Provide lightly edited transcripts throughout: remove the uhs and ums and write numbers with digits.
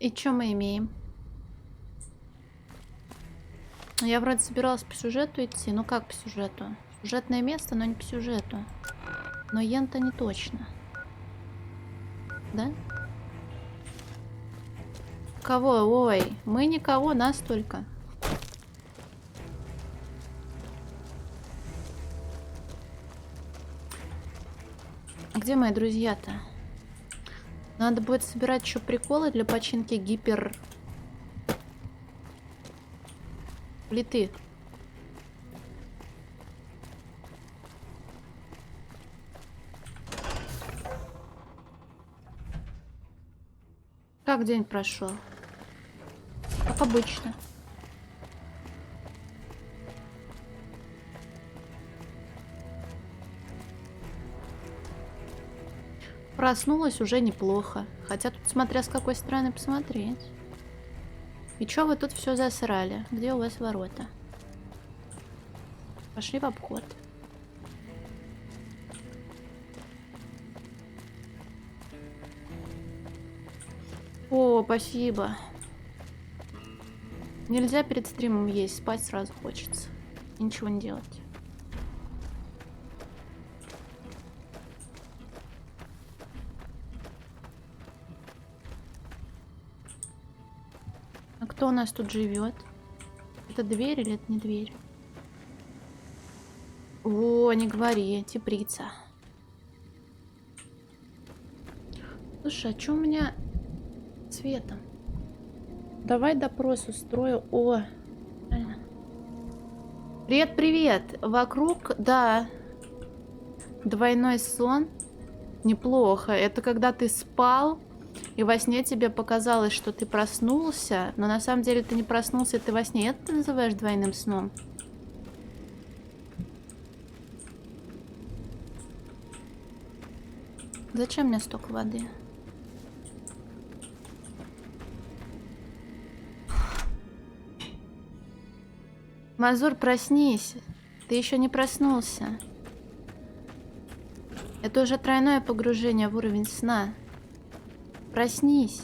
И что мы имеем? Я вроде собиралась по сюжету идти. Ну как по сюжету? Сюжетное место, но не по сюжету. Но Йен-то не точно. Да? Кого? Ой, мы никого, нас только. А где мои друзья-то? Надо будет собирать еще приколы для починки гипер... плиты. Как день прошел? Как обычно. Проснулась уже неплохо. Хотя тут смотря с какой стороны посмотреть. И чё вы тут все засрали? Где у вас ворота? Пошли в обход. О, спасибо. Нельзя перед стримом есть, спать сразу хочется. И ничего не делать. А кто у нас тут живет? Это дверь или это не дверь? О, не говори, теплица. Слушай, а что у меня цветом? Давай допрос устрою. О, привет, привет. Вокруг, да, двойной сон. Неплохо. Это когда ты спал, и во сне тебе показалось, что ты проснулся, но на самом деле ты не проснулся, ты во сне. Это ты называешь двойным сном? Зачем мне столько воды? Мазур, проснись. Ты еще не проснулся. Это уже тройное погружение в уровень сна. Проснись.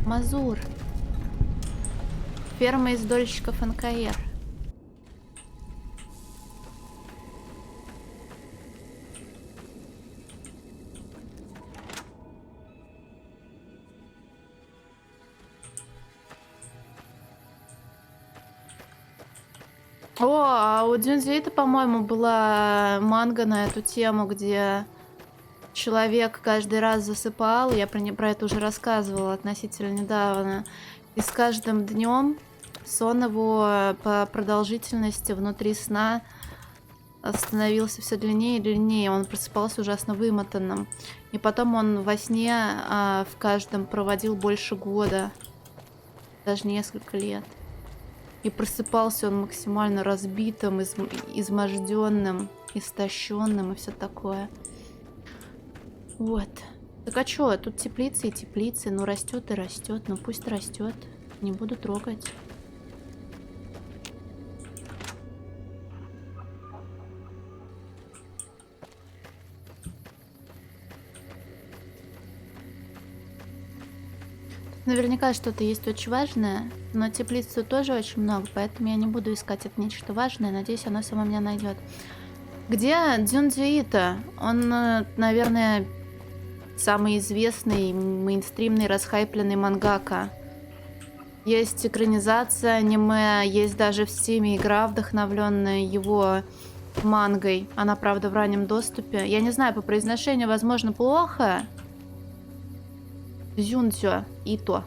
Мазур. Ферма из дольщиков НКР. О, а у Дзюнзиита, по-моему, была манга на эту тему, где человек каждый раз засыпал. Я про это уже рассказывала относительно недавно. И с каждым днем сон его по продолжительности внутри сна становился все длиннее и длиннее. Он просыпался ужасно вымотанным. И потом он во сне в каждом проводил больше года. Даже несколько лет. И просыпался он максимально разбитым, изможденным, истощенным и все такое. Вот. Так а чё, тут теплицы и теплицы. Ну растет и растет. Ну пусть растет. Не буду трогать. Наверняка что-то есть очень важное, но теплиц тут тоже очень много, поэтому я не буду искать это нечто важное. Надеюсь, оно само меня найдет. Где Дзюнзиита? Он, наверное, самый известный, мейнстримный, расхайпленный мангака. Есть экранизация аниме, есть даже в Steam игра, вдохновленная его мангой. Она, правда, в раннем доступе. Я не знаю, по произношению, возможно, плохо. Дзюнцё Ито.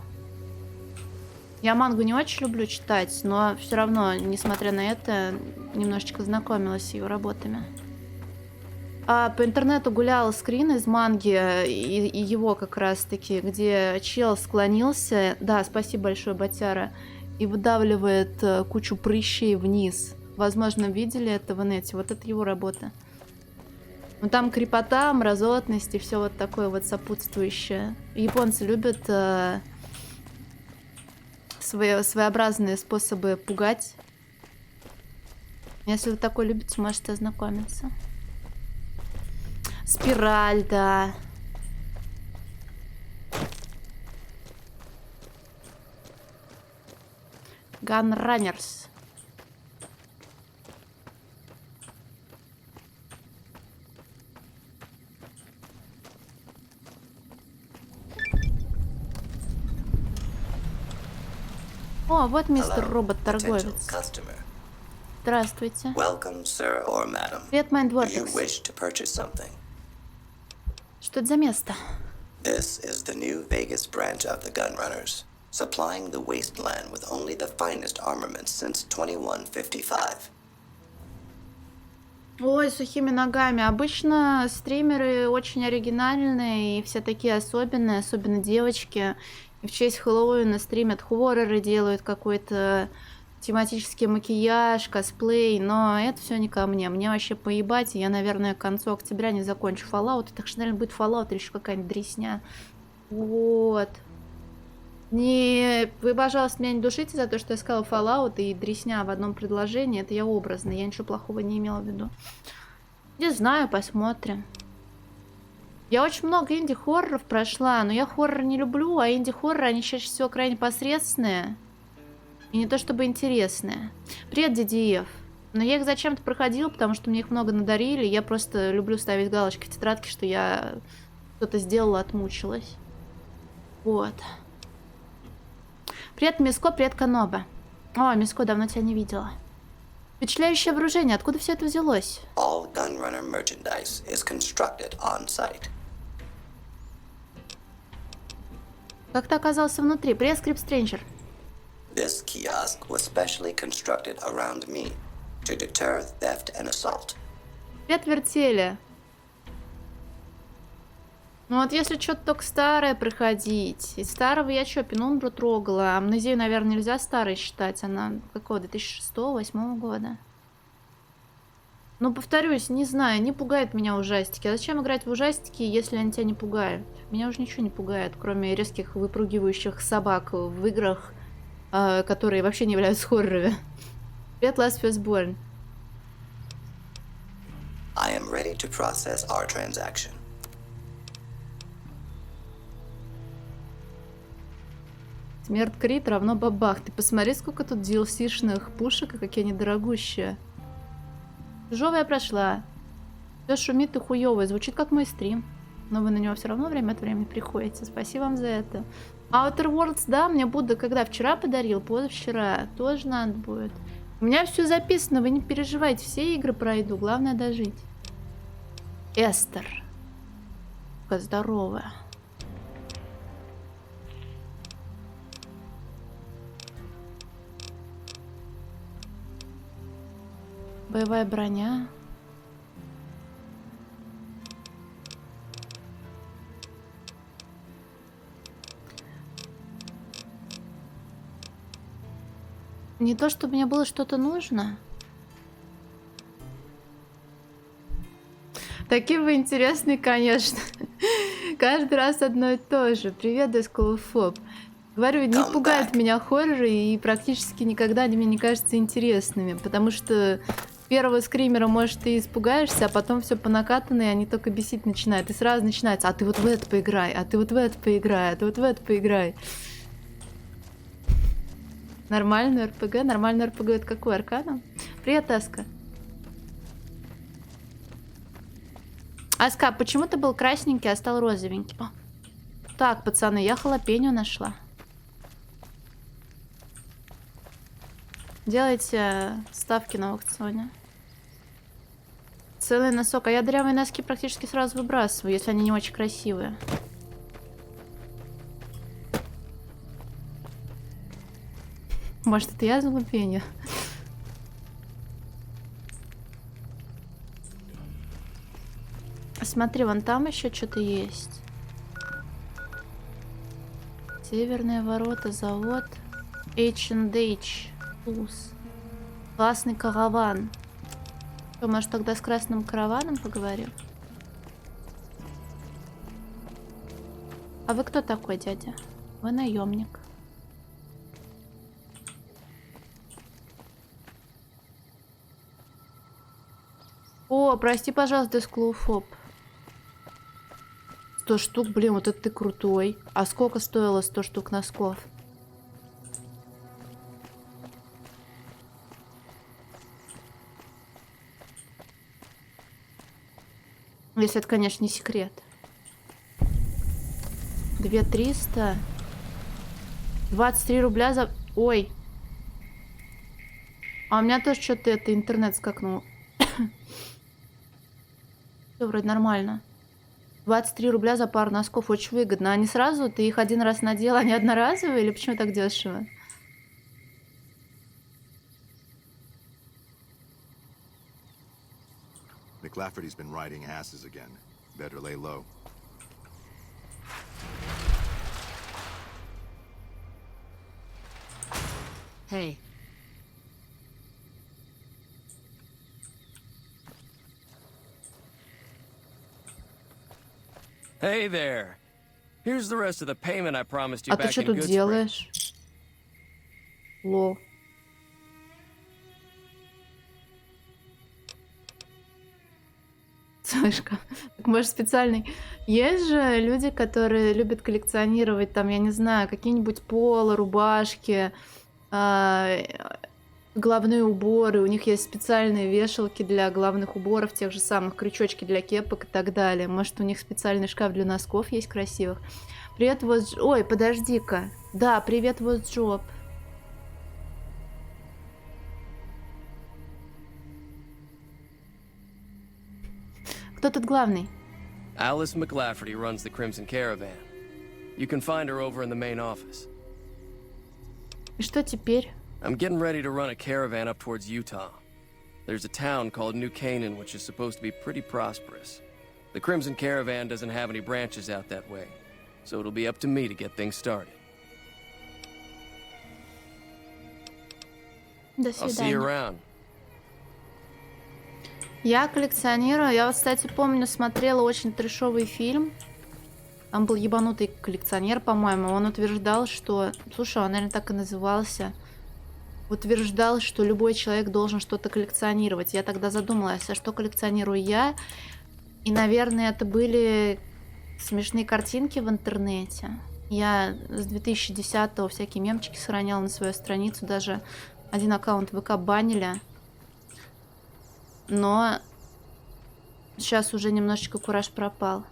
Я мангу не очень люблю читать, но все равно, несмотря на это, немножечко знакомилась с ее работами. А по интернету гулял скрин из манги и его как раз-таки, где чел склонился, да, спасибо большое, Батяра, и выдавливает кучу прыщей вниз. Возможно, видели это в инете, вот это его работа. Ну там крепота, мразотность и все вот такое вот сопутствующее. Японцы любят своеобразные способы пугать. Если вы такой любите, можете ознакомиться. Спираль, да. Gunrunners. О, вот мистер робот-торговец. Здравствуйте. Welcome, sir or madam. Привет, Mind Do you Vortex. wish to purchase something? Что это за место? This is the new Vegas branch of the Gunrunners, supplying the wasteland with only the finest armaments since 2155. Ой, сухими ногами. Обычно стримеры очень оригинальные и все такие особенные, особенно девочки. И в честь Хэллоуина стримят хорроры, делают какой-то тематический макияж, косплей, но это все не ко мне. Мне вообще поебать, и я, наверное, к концу октября не закончу Fallout, так что, наверное, будет Fallout или еще какая-нибудь дресня. Вот. Не, вы, пожалуйста, меня не душите за то, что я сказала Fallout и дресня в одном предложении. Это я образно, я ничего плохого не имела в виду. Не знаю, посмотрим. Я очень много инди-хорроров прошла, но я хоррор не люблю, а инди-хорроры, они чаще всего крайне посредственные. И не то чтобы интересные. Привет, DDF. Но я их зачем-то проходила, потому что мне их много надарили. Я просто люблю ставить галочки в тетрадке, что я что-то сделала, отмучилась. Вот. Привет, Миско, привет, Каноба. О, Миско, давно тебя не видела. Впечатляющее вооружение. Откуда все это взялось? All Gunrunner merchandise is constructed on site. Как ты оказался внутри? Привет, Скрип Стрэнджер. This kiosk was specially constructed around me to deter theft and assault. Привет, Вертеля. Ну вот если что-то только старое проходить. Из старого я что, Пенумбру трогала? Амнезию, наверное, нельзя старой считать. Она какого, 2006-2008 года? Ну, повторюсь, не знаю, не пугает меня ужастики. А зачем играть в ужастики, если они тебя не пугают? Меня уже ничего не пугает, кроме резких выпрыгивающих собак в играх, которые вообще не являются хоррорами. Привет, Last Firstborn. I am ready to process our transaction. Смерть Крит равно бабах. Ты посмотри, сколько тут DLC-шных пушек и какие они дорогущие. Чужого прошла. Все шумит и хуёвое. Звучит как мой стрим. Но вы на него все равно время от времени приходите. Спасибо вам за это. Outer Worlds, да, мне Будда когда вчера подарил, позавчера. Тоже надо будет. У меня все записано, вы не переживайте. Все игры пройду, главное дожить. Эстер. Какая здоровая. Боевая броня. Не то, чтобы мне было что-то нужно. Такие вы интересные, конечно. Каждый раз одно и то же. Привет, Дескулофоб. Говорю, не пугают меня хорроры и практически никогда они мне не кажутся интересными, потому что первого скримера, может, ты испугаешься, а потом все по накатанной, и они только бесить начинают. И сразу начинается, а ты вот в это поиграй, а ты вот в это поиграй, а ты вот в это поиграй. Нормальный РПГ? Нормальный РПГ это какой? Аркана? Привет, Аска. Аска, почему ты был красненький, а стал розовенький? О. Так, пацаны, я халапеньо нашла. Делайте ставки на аукционе. Целый носок. А я дырявые носки практически сразу выбрасываю, если они не очень красивые. Может, это я залупеню? Смотри, вон там еще что-то есть. Северные ворота, завод. H&H. Классный караван. Что, может, тогда с красным караваном поговорим? А вы кто такой, дядя? Вы наемник. О, прости, пожалуйста, Десклоуфоб. 100 штук, блин, вот это ты крутой. А сколько стоило 100 штук носков? Если это, конечно, не секрет. 2300. 23 рубля за... Ой. А у меня тоже что-то это интернет скакнул. Все вроде нормально. 23 рубля за пару носков очень выгодно. Они сразу, ты их один раз надела, они одноразовые, или почему так дешево? McLafferty's been riding asses again. Better lay low. Hey. Hey there. Here's the rest of the payment I promised you А ты back что in тут Goodsprings. делаешь? Лол. Слышка. Так может специальный. Есть же люди, которые любят коллекционировать там, я не знаю, какие-нибудь поло, рубашки, головные уборы. У них есть специальные вешалки для головных уборов, тех же самых крючочки для кепок и так далее. Может, у них специальный шкаф для носков есть красивых. Привет, вот... Ой, подожди-ка. Да, привет, вот Джоб. Кто тут главный? Alice McLafferty runs the Crimson Caravan. You can find her over in the main office. И что теперь? I'm getting ready to run a caravan up towards Utah. There's a town called New Canaan which is supposed to be pretty prosperous. The Crimson Caravan doesn't have any branches out that way, so it'll be up to me to get things started. До I'll see you свидания. around. Я коллекционирую. Я вот, кстати, помню, смотрела очень трешовый фильм. Там был ебанутый коллекционер, по-моему. Он утверждал, что... Слушай, он, наверное, так и назывался. Утверждал, что любой человек должен что-то коллекционировать. Я тогда задумалась, а что коллекционирую я? И, наверное, это были смешные картинки в интернете. Я с 2010-го всякие мемчики сохраняла на свою страницу. Даже один аккаунт ВК банили. Но сейчас уже немножечко кураж пропал.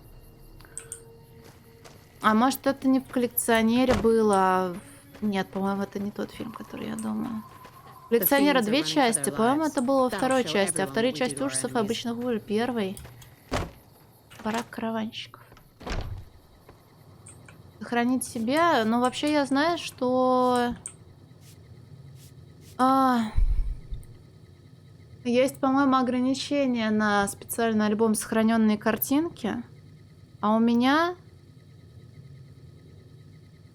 А может, это не в коллекционере было, а... Нет, по-моему, это не тот фильм, который я думаю. Коллекционера две части. По-моему, это было во второй части. А вторые части ужасов обычно были первой. Барак караванщиков. Сохранить себе. Но вообще я знаю, что... Есть, по-моему, ограничения на специальный альбом «Сохраненные картинки». А у меня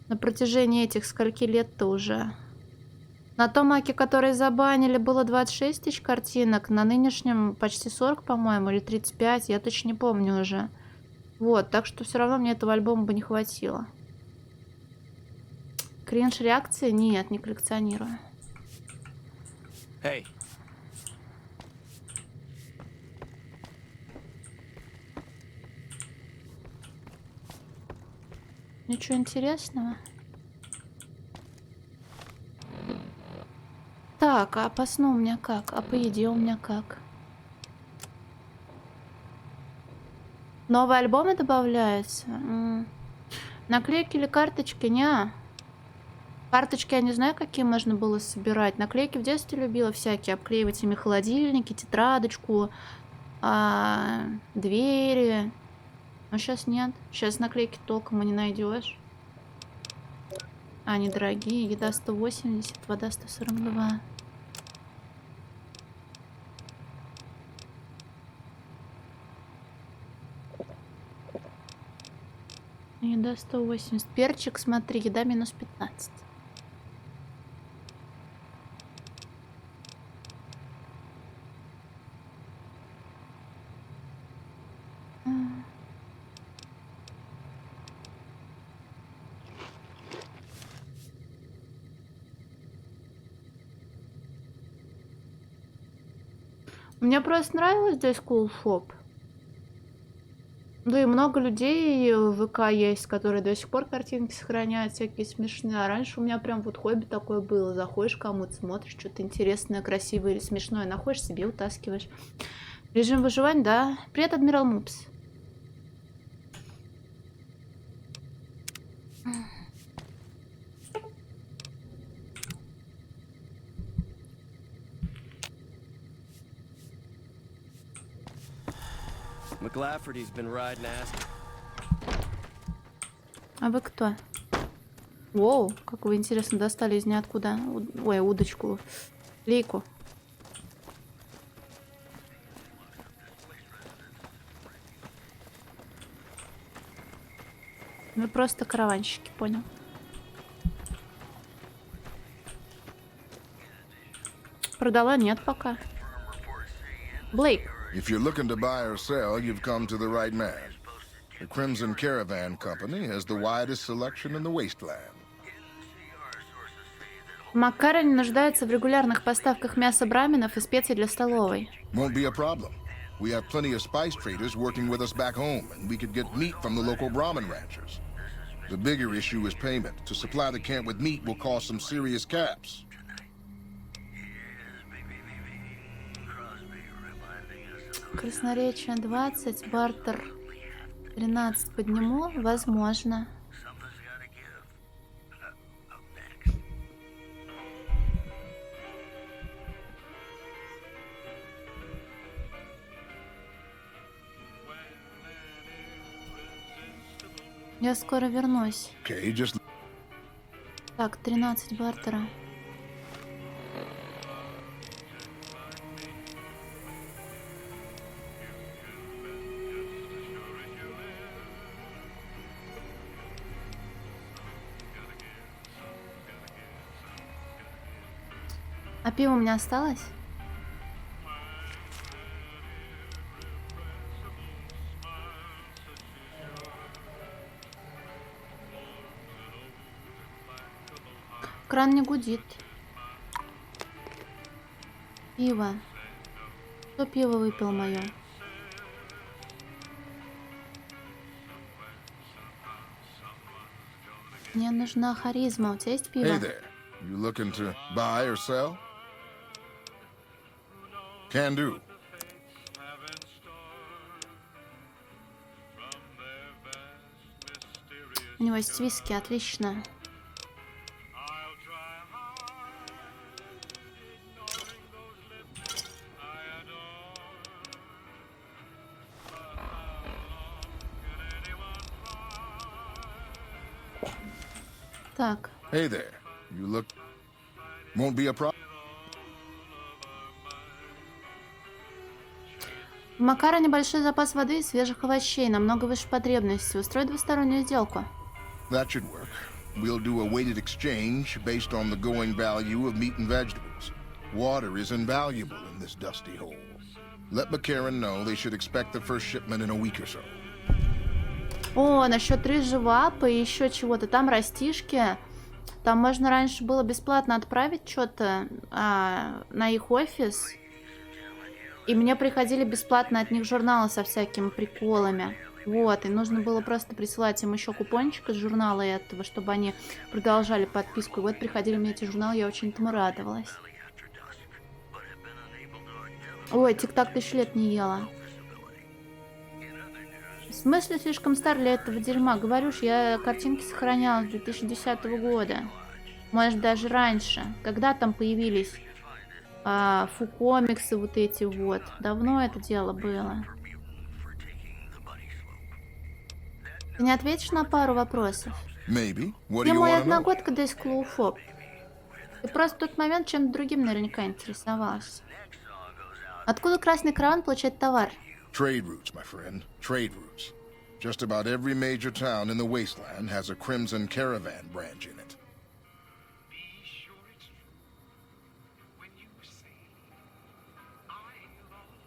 на протяжении этих скольки лет-то уже... На том маке, который забанили, было 26 тысяч картинок. На нынешнем почти 40, по-моему, или 35. Я точно не помню уже. Вот, так что все равно мне этого альбома бы не хватило. Кринж реакции? Нет, не коллекционирую. Hey. Ничего интересного. Так, а по сну у меня как? А по еде у меня как? Новые альбомы добавляются? Наклейки или карточки? Не. Карточки я не знаю, какие можно было собирать. Наклейки в детстве любила всякие. Обклеивать ими холодильники, тетрадочку, двери. Но сейчас нет. Сейчас наклейки толком и не найдешь. Они дорогие. Еда 180, вода 142. Еда 180. Перчик, смотри, еда минус 15. Мне просто нравилось здесь Cool Shop. Да и много людей в ВК есть, которые до сих пор картинки сохраняют, всякие смешные. А раньше у меня прям вот хобби такое было. Заходишь кому-то, смотришь, что-то интересное, красивое или смешное, находишь себе, утаскиваешь. Режим выживания, да. Привет, Адмирал Мупс. McLafferty's been riding ass. А вы кто? Воу, как вы интересно достали из ниоткуда. Ой, удочку. Лейку. Вы просто караванщики, понял. Продала? Нет пока. Блейк. If you're looking to buy or sell, you've come to the right man. The Crimson Caravan Company has the widest selection in the wasteland. Маккара не нуждается в регулярных поставках мяса браминов и специй для столовой. Won't be a problem. We have plenty of spice traders working with us back home, and we could get meat from the local Brahmin ranchers. The bigger issue is payment. To supply the camp with meat will cost some serious caps. Красноречие 20, бартер 13 подниму, возможно. Я скоро вернусь. Okay, just Так, 13 бартера. А пиво у меня осталось? Кран не гудит. Пиво. Кто пиво выпил мое? Мне нужна харизма. У тебя есть пиво? hey there. You looking to buy or sell? Can do. У него есть виски, отлично. Так, Hey there. You look... Won't be a problem. у Макара небольшой запас воды и свежих овощей, намного выше потребностей. Устроить двустороннюю сделку. That should work. We'll do a weighted exchange based on the going value of meat and vegetables. Water is invaluable in this dusty hole. Let McCarran know they should expect the first shipment in a week or so. О, насчет рыжего вапа и еще чего-то. Там растишки. Там можно раньше было бесплатно отправить что-то на их офис. И мне приходили бесплатно от них журналы со всякими приколами. Вот, и нужно было просто присылать им еще купончик из журнала этого, чтобы они продолжали подписку. И вот приходили мне эти журналы, я очень этому радовалась. Ой, тик-так 1000 лет не ела. В смысле слишком стар для этого дерьма? Говорю ж, я картинки сохраняла с 2010 года. Может, даже раньше. Когда там появились фу-комиксы вот эти вот. Давно это дело было. Ты не ответишь на пару вопросов? Maybe. What do Где you мой want to know? одногодка Дэйс Клоуфоб? Ты просто в тот момент чем-то другим наверняка интересовался. Откуда Красный Караван получает товар? Trade routes, my friend. Trade routes. Just about every major town in the wasteland has a Crimson Caravan branch in it.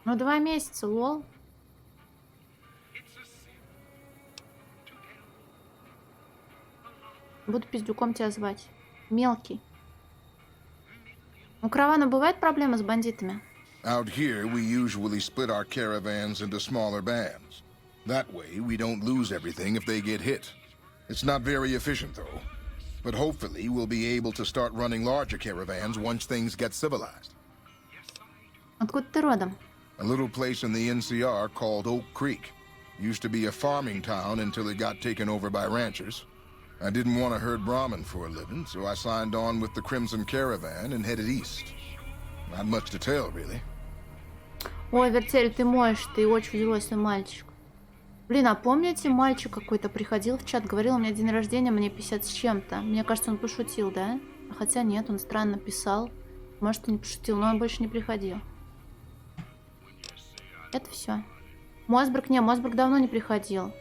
Ну, 2 месяца, лол. Буду пиздюком тебя звать. Мелкий. У каравана бывают проблемы с бандитами? Out here, we usually split our caravans into smaller bands. That way, we don't lose everything if they get hit. It's not very efficient, though. But hopefully, we'll be able to start running larger caravans once things get civilized. Откуда ты родом? A little place in the NCR called Oak Creek. Used to be a farming town until it got taken over by ranchers. I didn't want to herd Brahmin for a living, so I signed on with the Crimson Caravan and headed east. Not much to tell, really. Ой, Вертель, ты можешь, ты очень взрослый мальчик. Блин, а помните, мальчик какой-то приходил в чат, говорил, у меня день рождения, мне 50 с чем-то. Мне кажется, он пошутил, да? Хотя нет, он странно писал. Может, и не пошутил, но он больше не приходил. Это все. Мосберг давно не приходил.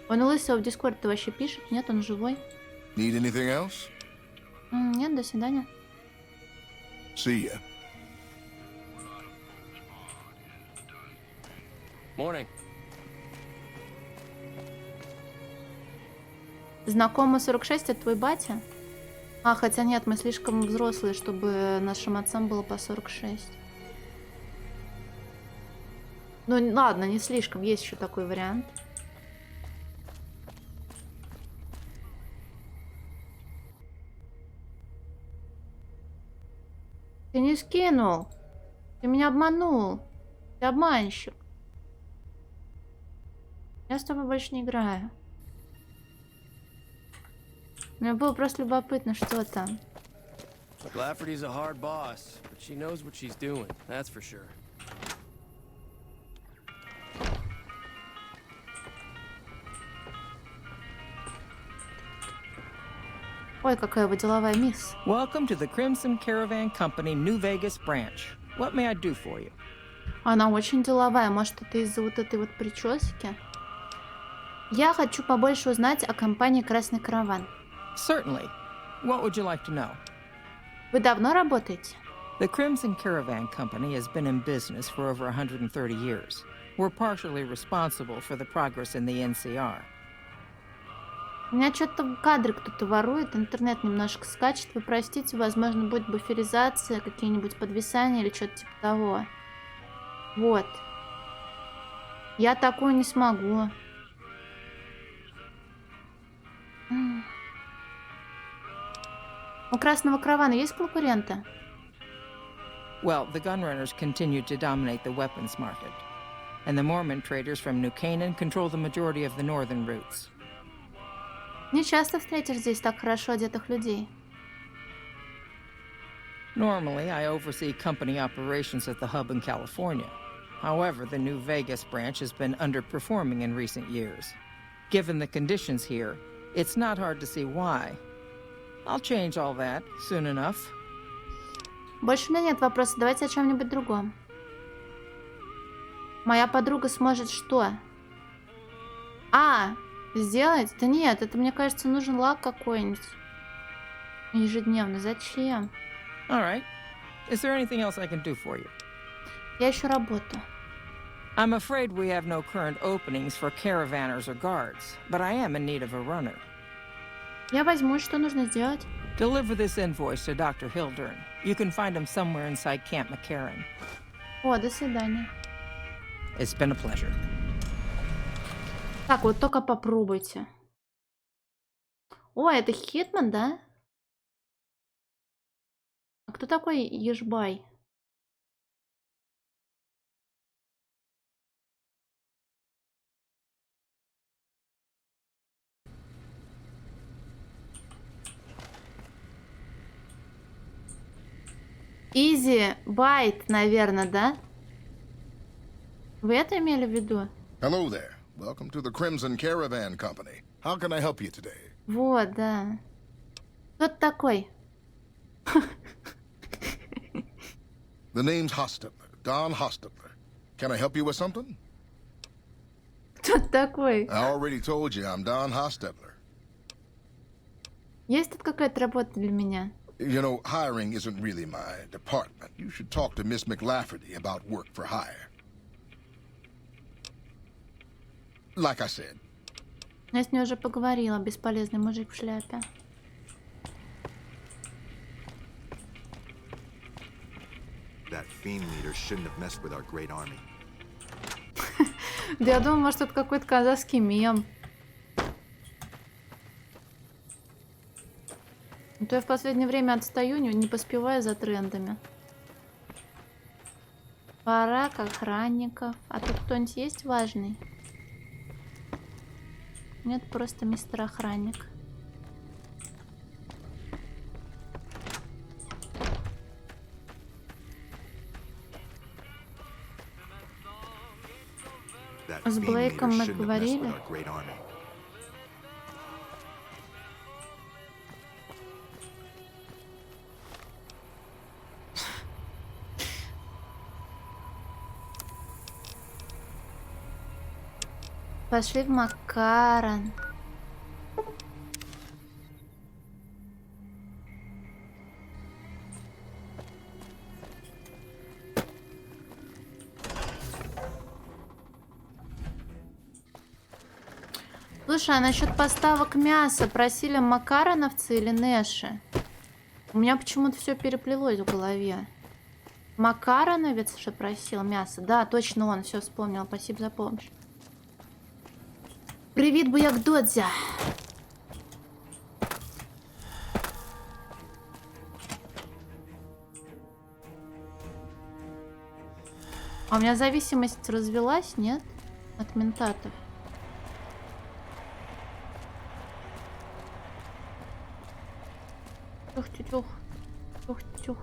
Он у Лысого в Дискорд-то вообще пишет? Нет, он живой. Need anything else? Нет, до свидания. See ya. Morning. Знакомый 46 это твой батя? А, хотя нет, мы слишком взрослые, чтобы нашим отцам было по 46. Ну ладно, не слишком, есть еще такой вариант. Ты не скинул. Ты меня обманул. Ты обманщик. Я с тобой больше не играю. Мне было просто любопытно, что там. Lafferty's a hard boss, but she knows what she's doing, that's for sure. Ой, какая вы деловая мисс. Welcome to the Crimson Caravan Company New Vegas branch. What may I do for you? Она очень деловая. Может, это из-за вот этой вот прически? Я хочу побольше узнать о компании «Красный караван». Certainly. What would you like to know? Вы давно работаете? The Crimson Caravan Company has been in business for over 130 years. We're partially responsible for the progress in the NCR. У меня что-то кадры кто-то ворует, интернет немножко скачет. Вы простите, возможно, будет буферизация, какие-нибудь подвисания или что-то типа того. Вот. Я такую не смогу. У Красного каравана есть конкуренты? Well, the gunrunners continue to dominate the weapons market, and the Mormon traders from New Canaan control the majority of the northern routes. Не часто встретишь здесь так хорошо одетых людей. Normally, I oversee company operations at the hub in California. However, the New Vegas branch has been underperforming in recent years. Given the conditions here, it's not hard to see why. I'll change all that soon enough. Больше у меня нет вопросов. Давайте о чем-нибудь другом. Моя подруга сможет что? Сделать? Да нет, это, мне кажется, нужен лак какой-нибудь. Ежедневно. Зачем? All right. Is there anything else I can do for you? Я ищу работу. I'm afraid we have no current openings for caravanners or guards, but I am in need of a runner. Я возьму, что нужно сделать? Deliver this invoice to Dr. Hildern. You can find him somewhere inside Camp McCarran. О, до свидания. It's been a pleasure. Так, вот только попробуйте. О, это Хитман, да? А кто такой Ешбай? Изи Байт, наверное, да? Вы это имели в виду? Hello there. Welcome to the Crimson Caravan Company. How can I help you today? Вот, да. Кто ты такой? The name's Hostetler, Don Hostetler. Can I help you with something? Кто ты такой? I already told you I'm Don Hostetler. Есть тут какая-то работа для меня? You know, hiring isn't really my department. You should talk to Miss McLafferty about work for hire. Like I said, Я с ней уже поговорила, бесполезный мужик в шляпе. That fiend leader shouldn't have messed with our great army. Да я думаю, может, это какой-то казахский мем. А то я в последнее время отстаю, не поспеваю за трендами. Барак охранников. А тут кто-нибудь есть важный? Нет, просто мистер охранник. С Being Блейком leader мы shouldn't have messed with говорили. our great army. Пошли в Макарон. Слушай, а насчет поставок мяса просили макароновцы или Нэши? У меня почему-то все переплелось в голове. Макароновец что просил мясо? Да, точно он, все вспомнил. Спасибо за помощь. Привет, Буяк Додзя. А у меня зависимость развелась, нет? От ментатов. Тюх-тюх. Тюх-тюх.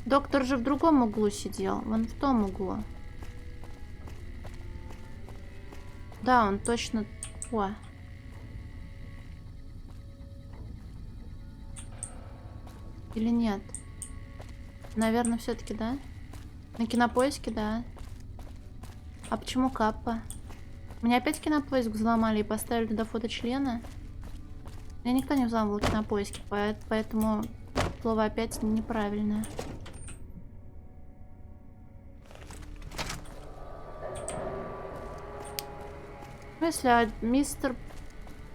Доктор же в другом углу сидел. Вон в том углу. Да, он точно... О. Или нет? Наверное, все-таки да. На Кинопоиске, да. А почему Каппа? Меня опять Кинопоиск взломали и поставили туда фото члена? Меня никто не взламывал Кинопоиски, поэтому слово опять неправильное. В смысле, а мистер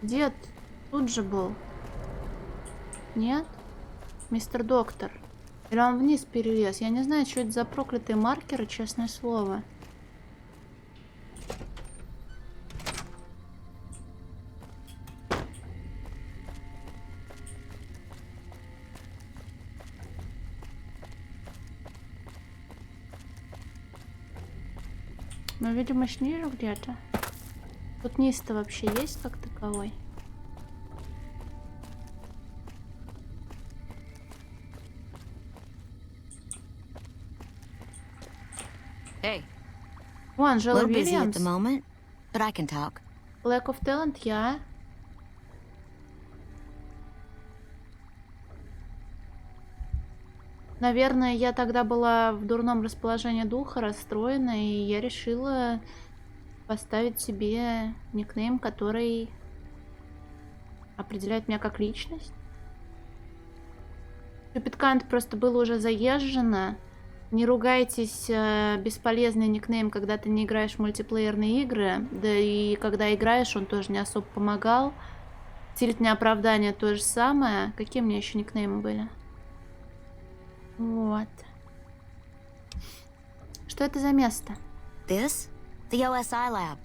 Дед тут же был? Нет? Мистер Доктор. Или он вниз перелез? Я не знаю, что это за проклятые маркеры, честное слово. Ну, видимо, ниже где-то. Тут низ-то вообще есть как таковой? Hey, О, Анжела little busy at Вильямс. the moment, but I can talk. Lack of Talent, я. Наверное, я тогда была в дурном расположении духа, расстроена, и я решила поставить себе никнейм, который определяет меня как личность. Ступидкант просто было уже заезжено. Не ругайтесь, бесполезный никнейм, когда ты не играешь в мультиплеерные игры. Да и когда играешь, он тоже не особо помогал. Тильт неоправдание то же самое. Какие у меня еще никнеймы были? Вот. Что это за место? This? The OSI lab.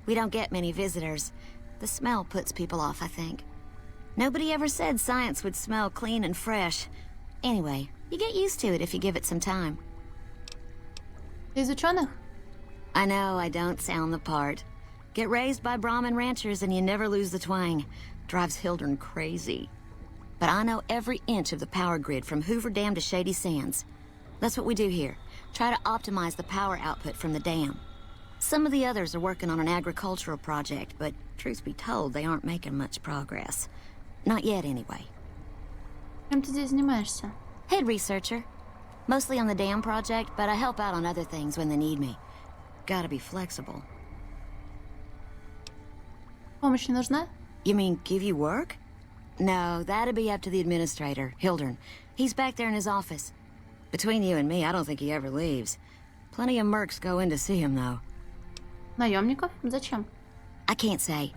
We don't get many visitors. The smell puts people off, I think. Nobody ever said science would smell clean and fresh. Anyway, you get used to it if you give it some time. Ты из ученых? I know I don't sound the part. Get raised by Brahmin ranchers and you never lose the twang. Drives Hildern crazy. But I know every inch of the power grid from Hoover Dam to Shady Sands. That's what we do here. Try to optimize the power output from the dam. Some of the others are working on an agricultural project, but truth be told, they aren't making much progress. Not yet, anyway. Чем ты здесь занимаешься? Head researcher. Mostly on the dam project, but I help out on other things when they need me. Gotta be flexible. Помощь не нужна? You mean give you work? No, that'd be up to the administrator, Hildern. He's back there in his office. Between you and me, I don't think he ever leaves. Plenty of mercs go in to see him, though. Наемников? Зачем? I can't say.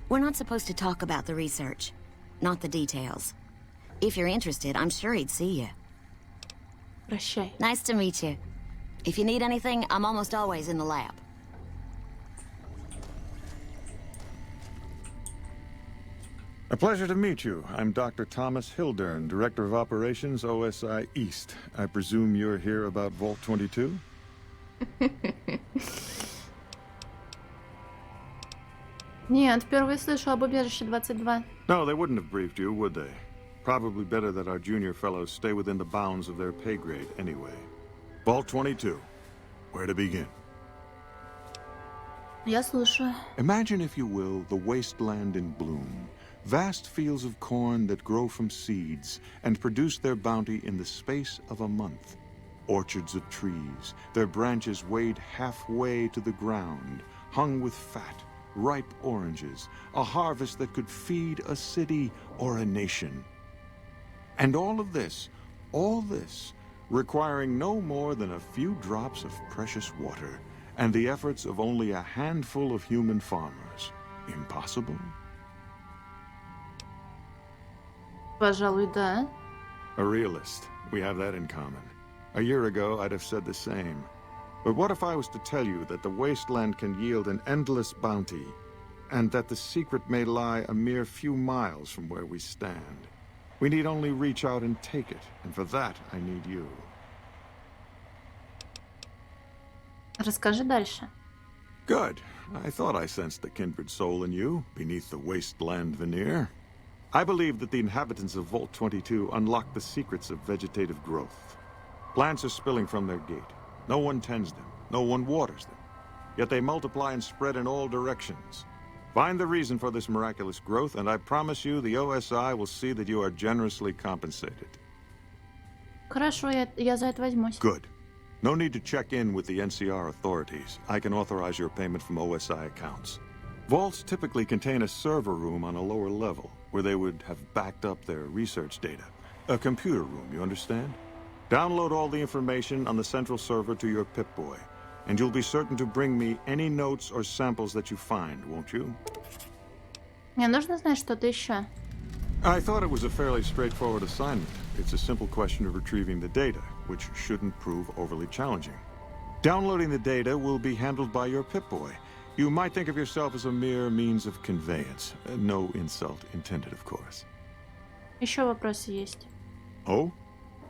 We're not supposed to talk about the research. Not the details. If you're interested, I'm sure he'd see you. Прощай. Nice to meet you. If you need anything, I'm almost always in the lab. A pleasure to meet you. I'm Dr. Thomas Hildern, Director of Operations, OSI East. I presume you're here about Vault 22? Нет, впервые слышу об убежище 22. No, they wouldn't have briefed you, would they? Probably better that our junior fellows stay within the bounds of their pay grade anyway. Vault 22. Where to begin? Я слушаю. Imagine, if you will, the wasteland in bloom. Vast fields of corn that grow from seeds and produce their bounty in the space of a month. Orchards of trees, their branches weighed halfway to the ground, hung with fat, ripe oranges, a harvest that could feed a city or a nation. And all this, requiring no more than a few drops of precious water, and the efforts of only a handful of human farmers. Impossible? Пожалуй, да. A realist. We have that in common. A year ago, I'd have said the same. But what if I was to tell you that the wasteland can yield an endless bounty, and that the secret may lie a mere few miles from where we stand? We need only reach out and take it, and for that I need you. Расскажи дальше. Good. I thought I sensed the kindred soul in you, beneath the wasteland veneer. I believe that the inhabitants of Vault 22 unlock the secrets of vegetative growth. Plants are spilling from their gate. No one tends them. No one waters them. Yet they multiply and spread in all directions. Find the reason for this miraculous growth, and I promise you the OSI will see that you are generously compensated. Хорошо, я за это возьмусь. Good. No need to check in with the NCR authorities. I can authorize your payment from OSI accounts. Vaults typically contain a server room on a lower level, where they would have backed up their research data. A computer room, you understand? Download all the information on the central server to your Pip-Boy, and you'll be certain to bring me any notes or samples that you find, won't you? Мне нужно знать что-то еще. I thought it was a fairly straightforward assignment. It's a simple question of retrieving the data, which shouldn't prove overly challenging. Downloading the data will be handled by your Pip-Boy. You might think of yourself as a mere means of conveyance. No insult intended, of course. Еще вопросы есть. Oh?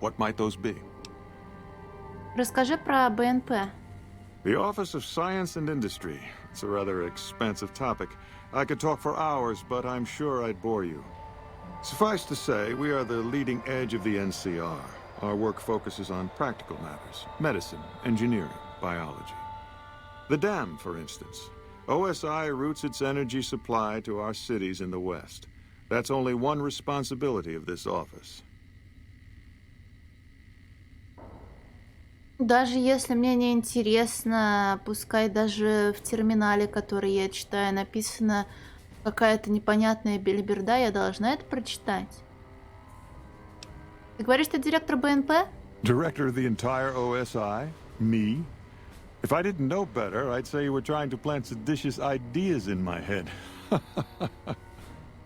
What might those be? Расскажи про БНП. The Office of Science and Industry. It's a rather expansive topic. I could talk for hours, but I'm sure I'd bore you. Suffice to say, we are the leading edge of the NCR. Our work focuses on practical matters: medicine, engineering, biology. The dam, for instance. OSI routes its energy supply to our cities in the West. That's only one responsibility of this office. Даже если мне не интересно, пускай даже в терминале, который я читаю, написано какая-то непонятная белиберда, я должна это прочитать. Ты говоришь, ты директор БНП? Director of the entire OSI? Me? If I didn't know better, I'd say you were trying to plant seditious ideas in my head.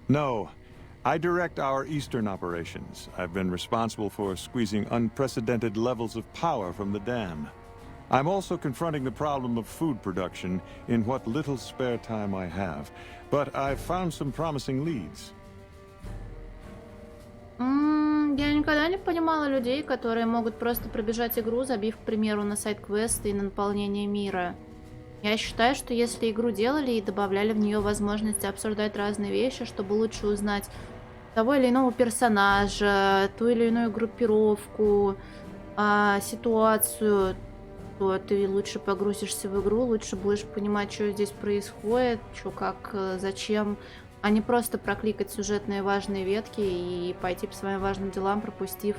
No, I direct our Eastern operations. I've been responsible for squeezing unprecedented levels of power from the dam. I'm also confronting the problem of food production in what little spare time I have, but I've found some promising leads. Я никогда не понимала людей, которые могут просто пробежать игру, забив, к примеру, на сайд-квесты и на наполнение мира. Я считаю, что если игру делали и добавляли в нее возможности обсуждать разные вещи, чтобы лучше узнать того или иного персонажа, ту или иную группировку, ситуацию, то ты лучше погрузишься в игру, лучше будешь понимать, что здесь происходит, что, как, зачем, а не просто прокликать сюжетные важные ветки и пойти по своим важным делам, пропустив,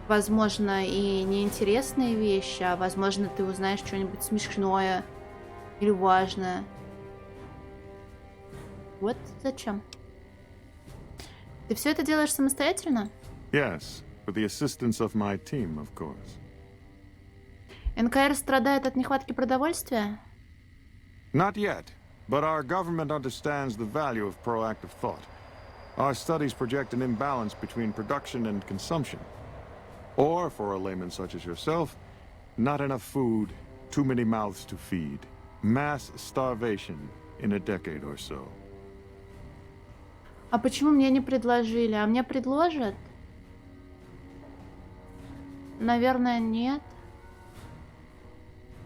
возможно, и неинтересные вещи, а возможно, ты узнаешь что-нибудь смешное или важное. Вот зачем. Ты все это делаешь самостоятельно? Yes, with the assistance of my team, of course. НКР страдает от нехватки продовольствия? Not yet, but our government understands the value of proactive thought. Our studies project an imbalance between production and consumption. Or, for a layman such as yourself, not enough food, too many mouths to feed. Mass starvation in a decade or so. А почему мне не предложили? А мне предложат? Наверное, нет.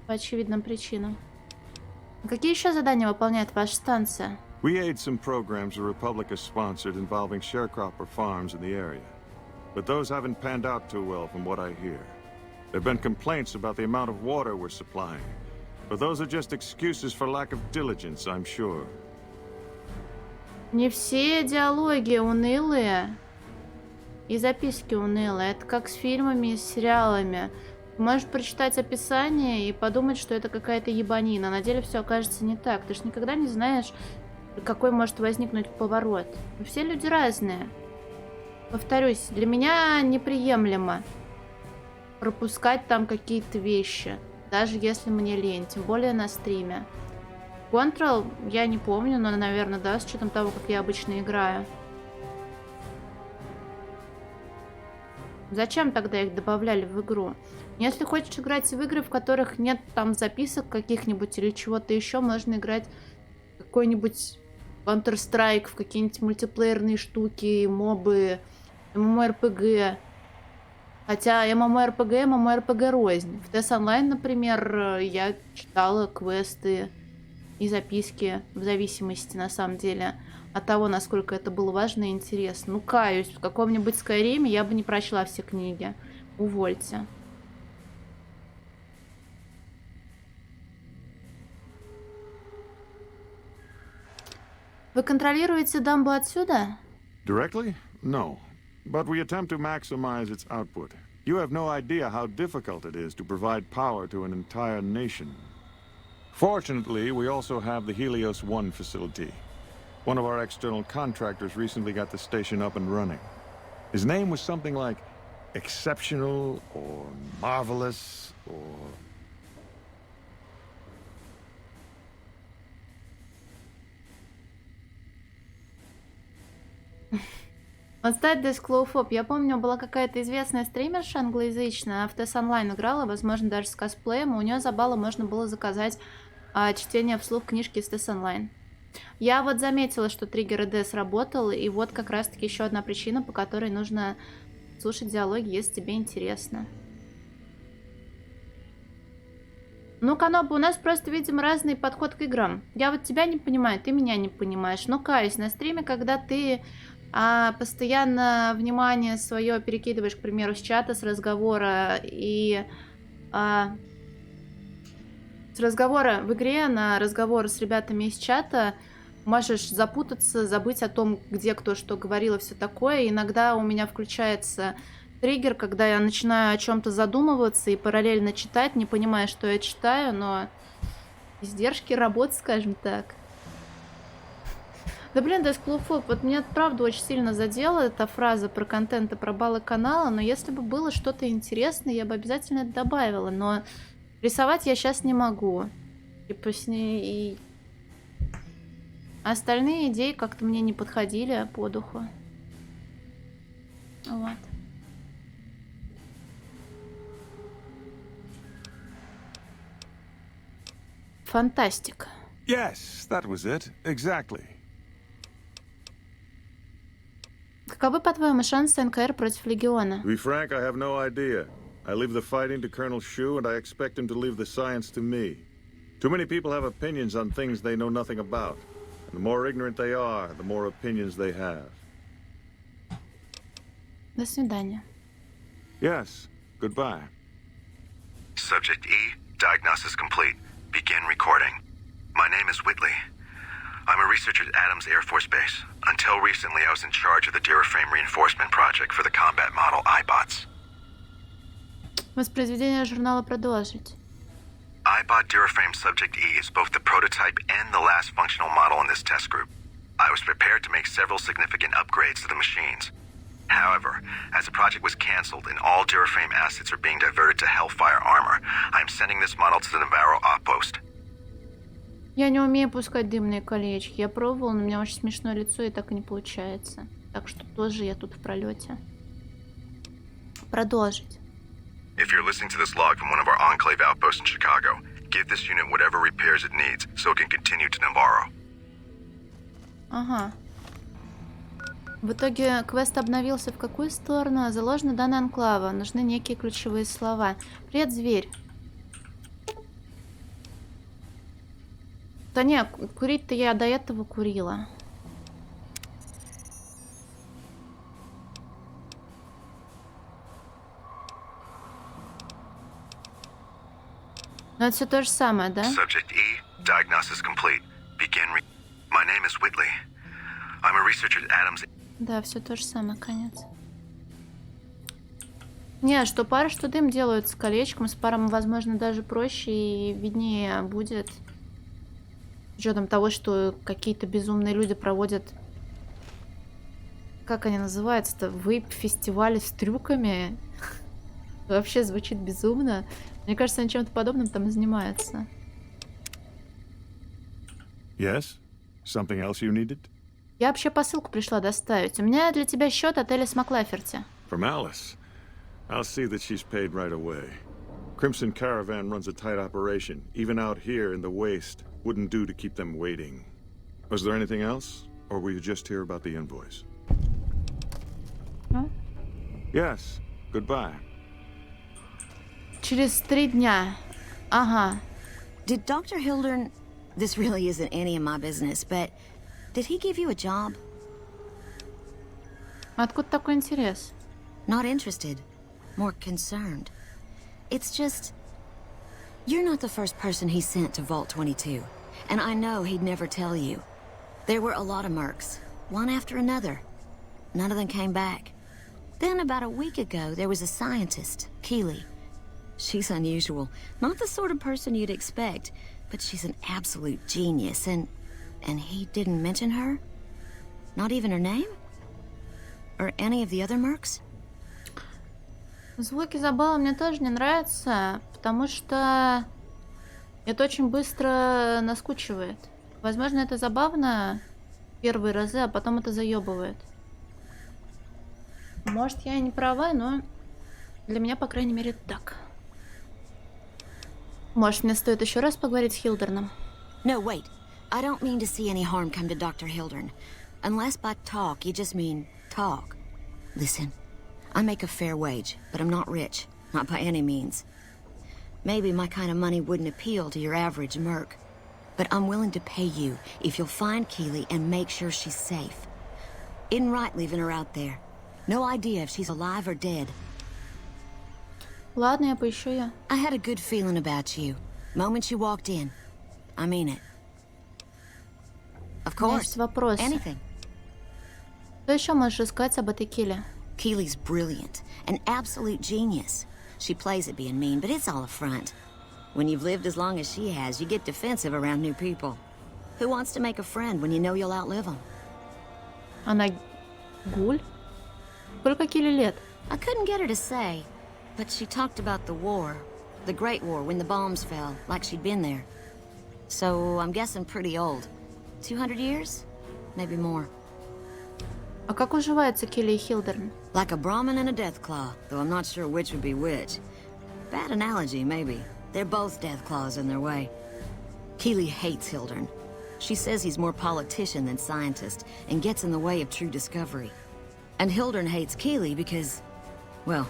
По очевидным причинам. Какие еще задания выполняет ваша станция? We aid some programs the Republic has sponsored involving sharecropper farms in the area. But those haven't panned out too well from what I hear. There have been complaints about the amount of water we're supplying. But those are just excuses for lack of diligence, I'm sure. Не все диалоги унылые и записки унылые. Это как с фильмами и с сериалами. Ты можешь прочитать описание и подумать, что это какая-то ебанина. На деле все окажется не так. Ты же никогда не знаешь, какой может возникнуть поворот. Все люди разные. Повторюсь, для меня неприемлемо пропускать там какие-то вещи, даже если мне лень, тем более на стриме. Control я не помню, но, наверное, да, с учетом того, как я обычно играю. Зачем тогда их добавляли в игру? Если хочешь играть в игры, в которых нет там записок каких-нибудь или чего-то еще, можно играть в какой-нибудь Counter-Strike, в какие-нибудь мультиплеерные штуки, мобы, MMORPG. Хотя MMORPG рознь. В TES Online, например, я читала квесты и записки, в зависимости, на самом деле, от того, насколько это было важно и интересно. Ну, каюсь, в каком-нибудь Skyrim я бы не прочла все книги. Увольте. Вы контролируете дамбу отсюда? Directly? No. But we attempt to maximize its output. You have no idea how difficult it is to provide power to an entire nation. Fortunately, we also have the Helios 1 facility. One of our external contractors recently got the station up and running. His name was something like exceptional or marvelous or... Отстать Десклоуфоб. Я помню, была какая-то известная стримерша англоязычная, в TES Online играла, возможно, даже с косплеем, и у нее за баллы можно было заказать чтение вслух книжки из TES Online. Я вот заметила, что триггер ИД сработал, и вот как раз-таки еще одна причина, по которой нужно слушать диалоги, если тебе интересно. Ну, Канопа, у нас просто, видимо, разный подход к играм. Я вот тебя не понимаю, ты меня не понимаешь. Но, каюсь, на стриме, когда ты постоянно внимание свое перекидываешь, к примеру, с чата, с разговора и с разговора в игре на разговор с ребятами из чата, можешь запутаться, забыть о том, где кто что говорил и все такое. Иногда у меня включается триггер, когда я начинаю о чем-то задумываться и параллельно читать, не понимая, что я читаю, но издержки работы, скажем так. Да блин, Десклоуфоб, вот меня правда очень сильно задела эта фраза про контент и про баллы канала, но если бы было что-то интересное, я бы обязательно это добавила, но рисовать я сейчас не могу. Типа с ней... Остальные идеи как-то мне не подходили по духу. Вот. Фантастик. Yes, that was it. Exactly. Каковы, по-твоему, шансы НКР против Легиона? To be frank, I have no idea. I leave the fighting to Colonel Shu, and I expect him to leave the science to me. Too many people have opinions on things they know nothing about. And the more ignorant they are, the more opinions they have. До свидания. Yes, goodbye. Subject E, diagnosis complete. Begin recording. My name is Whitley. I'm a researcher at Adams Air Force Base. Until recently, I was in charge of the Duraframe reinforcement project for the combat model iBots. Воспроизведение журнала продолжить. iBot Duraframe Subject E is both the prototype and the last functional model in this test group. I was prepared to make several significant upgrades to the machines. However, as the project was canceled and all Duraframe assets are being diverted to Hellfire armor, I am sending this model to the Navarro outpost. Я не умею пускать дымные колечки. Я пробовала, но у меня очень смешное лицо, и так и не получается. Так что тоже я тут в пролете. Продолжить. If you're listening to this log from one of our Enclave outposts in Chicago, give this unit whatever repairs it needs so it can continue to Navarro. Ага. В итоге квест обновился в какую сторону? Заложены данные анклава. Нужны некие ключевые слова. Привет, зверь. Да не, курить-то я до этого курила. Но это все то же самое, да? Subject E, diagnosis complete. Begin My name is Whitley. I'm a researcher at Adams. Да, все то же самое, конец. Не, что пара, что дым делают с колечком. С паром, возможно, даже проще и виднее будет. С учетом того, что какие-то безумные люди проводят... Как они называются-то? Вейп-фестивали с трюками. Вообще звучит безумно. Мне кажется, они чем-то подобным там и занимаются. Yes? Something else you needed? Я вообще посылку пришла доставить. У меня для тебя счет отеля с Маклаферти. From Alice. I'll see that she's paid right away. Crimson Caravan runs a tight operation. Even out here in the waste, wouldn't do to keep them waiting. Was there anything else? Or were you just here about the invoice? Ну? Yes. Goodbye. Через 3 дня. Ага. Did Dr. Hildern... This really isn't any of my business, but... Did he give you a job? Откуда такой интерес? Not interested. More concerned. It's just... You're not the first person he sent to Vault 22. And I know he'd never tell you. There were a lot of mercs. One after another. None of them came back. Then about a week ago, there was a scientist, Keeley. She's unusual. Not the sort of person you'd expect, but she's an absolute genius, and he didn't mention her? Not even her name? Or any of the other mercs? Звуки забава мне тоже не нравятся, потому что это очень быстро наскучивает. Возможно, это забавно первые разы, а потом это заебывает. Может, я и не права, но для меня, по крайней мере, так. Может, мне стоит еще раз поговорить с Хилдерном? No, wait. I don't mean to see any harm come to Dr. Hildern. Unless by talk, you just mean talk. Listen, I make a fair wage, but I'm not rich. Not by any means. Maybe my kind of money wouldn't appeal to your average merc. But I'm willing to pay you if you'll find Keeley and make sure she's safe. Isn't right leaving her out there. No idea if she's alive or dead. Ладно, я поищу ее. I had a good feeling about you. Moment you walked in. I mean it. Of У меня course. есть вопросы. Anything. Что еще можешь рассказать об этой Киле? Keeley's brilliant. An absolute genius. She plays at being mean, but it's all a front. When you've lived as long as she has, you get defensive around new people. Who wants to make a friend when you know you'll outlive them? Она гуль? Сколько Киле лет? I couldn't get her to say, but she talked about the war. The Great War, when the bombs fell, like she'd been there. So, I'm guessing pretty old. 200 years? Maybe more. А как уживаются Киле и Хилдерн? Like a Brahmin and a Deathclaw, though I'm not sure which would be which. Bad analogy, maybe. They're both Deathclaws in their way. Keeley hates Hildern. She says he's more politician than scientist, and gets in the way of true discovery. And Hildern hates Keeley because... well,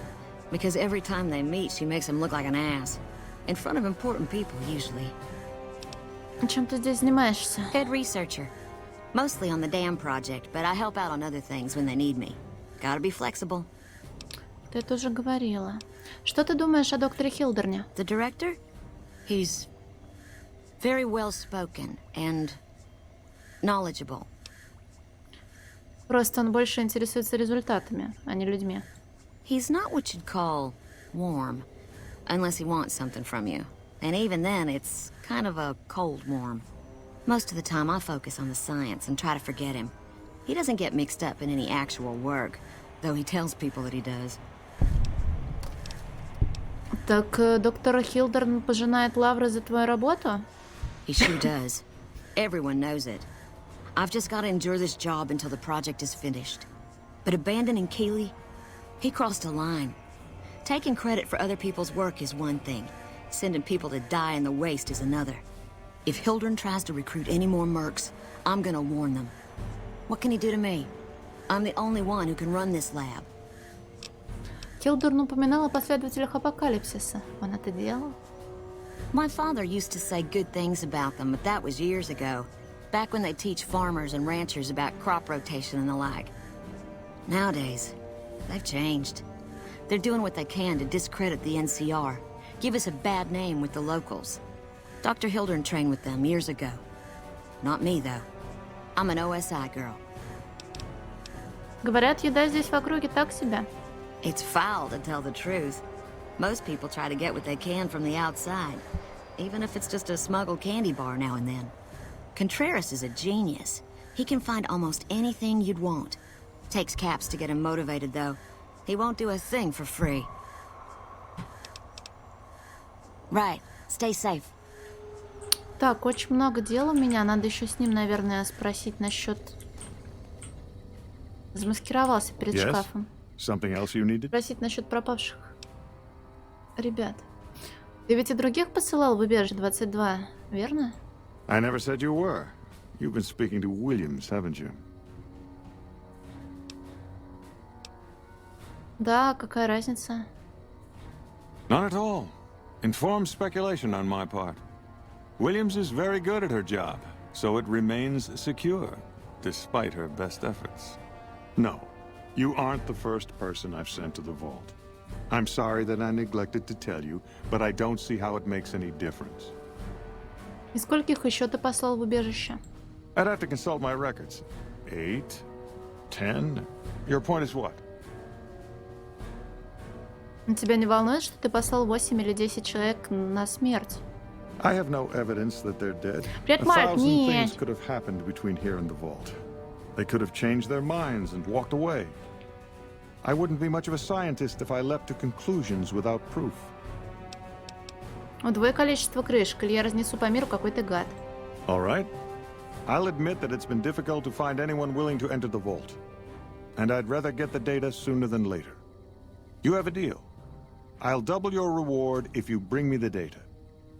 because every time they meet, she makes him look like an ass. In front of important people, usually. Чем ты здесь занимаешься? Head researcher. Mostly on the dam project, but I help out on other things when they need me. Gotta be flexible. Ты это уже говорила. Что ты думаешь о докторе Хилдерне? The director? He's very well-spoken and knowledgeable. Просто он больше интересуется результатами, а не людьми. He's not what you'd call warm, unless he wants something from you. And even then, it's kind of a cold warm. Most of the time, I focus on the science and try to forget him. He doesn't get mixed up in any actual work, though he tells people that he does. Так доктор Хилдерн пожинает лавры за твою работу? He sure does. Everyone knows it. I've just got to endure this job until the project is finished. But abandoning Keeley, he crossed a line. Taking credit for other people's work is one thing. Sending people to die in the waste is another. If Hildern tries to recruit any more mercs, I'm gonna warn them. What can he do to me? I'm the only one who can run this lab. Хилдерн упоминал о последователях апокалипсиса. Он это делал? My father used to say good things about them, but that was years ago. Back when they teach farmers and ranchers about crop rotation and the like. Nowadays, they've changed. They're doing what they can to discredit the NCR, give us a bad name with the locals. Dr. Hildern trained with them years ago. Not me, though. I'm an OSI girl. Говорят, еда здесь в округе так себе. It's foul, to tell the truth. Most people try to get what they can from the outside, even if it's just a smuggled candy bar now and then. Contreras is a genius. He can find almost anything you'd want. Takes caps to get him motivated, though. He won't do a thing for free. Right. Stay safe. Так, очень много дел у меня. Надо еще с ним, наверное, спросить насчет... Замаскировался перед Yes? шкафом. Something else you needed? Спросить насчет пропавших ребят. Ты ведь и других посылал в убежище 22, верно? I never said you were. You've been speaking to Williams, haven't you? Да, какая разница? Not at all. Informed speculation on my part. Williams is very good at her job, so it remains secure, despite her best efforts. No, you aren't the first person I've sent to the vault. I'm sorry that I neglected to tell you, but I don't see how it makes any difference. И скольких еще ты послал в убежище? I'd have to consult my records. 8? 10? Your point is what? Тебя не волнует, что ты послал 8 или 10 человек на смерть? I have no evidence that they're dead. Привет, A Марк, thousand нет. things could have happened between here and the vault. They could have changed their minds and walked away. I wouldn't be much of a scientist if I leapt to conclusions without proof. Удвой количество крышек, или я разнесу по миру, какой ты гад. All right. I'll admit that it's been difficult to find anyone willing to enter the vault. And I'd rather get the data sooner than later. You have a deal. I'll double your reward if you bring me the data.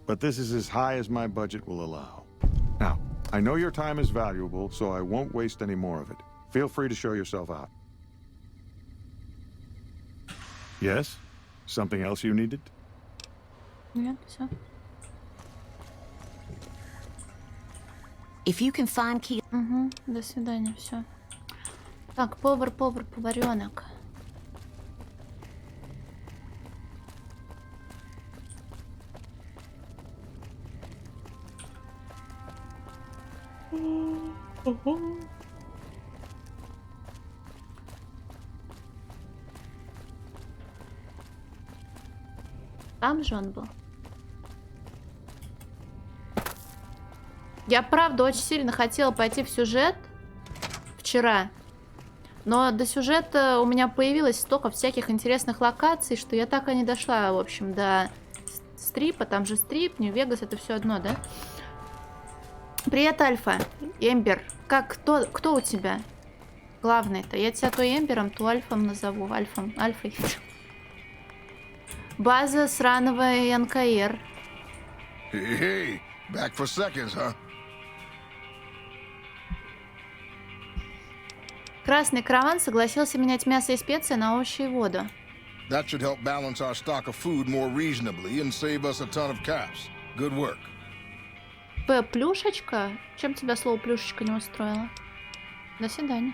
But this is as high as my budget will allow. Now, I know your time is valuable, so I won't waste any more of it. Feel free to show yourself out. Yes? Something else you needed? Нет, все. If you can find key... Угу, до свидания, все. Так, поваренок. Там же он был. Я правда очень сильно хотела пойти в сюжет вчера. Но до сюжета у меня появилось столько всяких интересных локаций, что я так и не дошла, в общем, до стрипа. Там же стрип, Нью-Вегас, это все одно, да? Привет, Альфа. Эмбер. Кто у тебя? Главный-то. Я тебя то Эмбером, то Альфом назову. Альфой. База сраного НКР. Hey, back for seconds, huh? Красный караван согласился менять мясо и специи на овощи и воду. That should help balance our stock of food more reasonably and save us a ton of caps. Good work. Плюшечка? Чем тебя слово плюшечка не устроило? До свидания.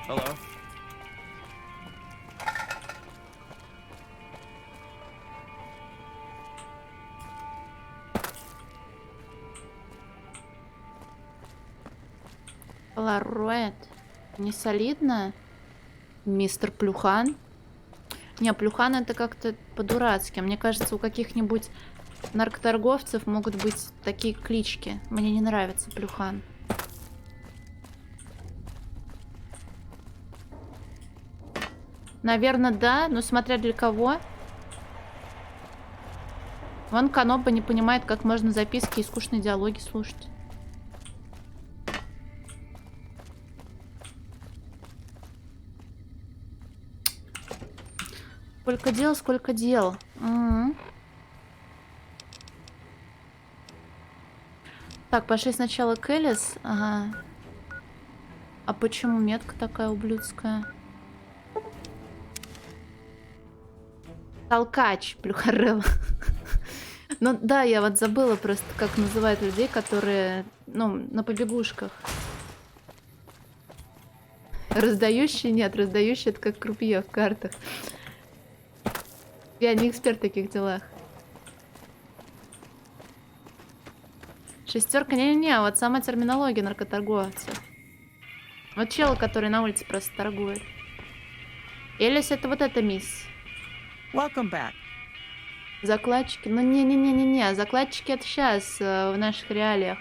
Hello. Полароид. Не солидно? Мистер Плюхан? Не, Плюхан это как-то по-дурацки. Мне кажется, у каких-нибудь наркоторговцев могут быть такие клички. Мне не нравится Плюхан. Наверное, да, но смотря для кого. Вон Каноба не понимает, как можно записки и скучные диалоги слушать. Сколько дел. Так, пошли сначала к Элис. Ага. А почему метка такая ублюдская? Толкач, Плюхарелла. Ну да, я вот забыла просто, как называют людей, которые, ну, на побегушках. Раздающий? Нет, раздающий это как крупье в картах. Я не эксперт в таких делах. Шестерка, не-не-не, вот сама терминология наркоторговцев. Вот чел, который на улице просто торгует. Элис, это вот эта мисс. Welcome back. Закладчики, ну не-не-не-не-не, закладчики это сейчас, в наших реалиях.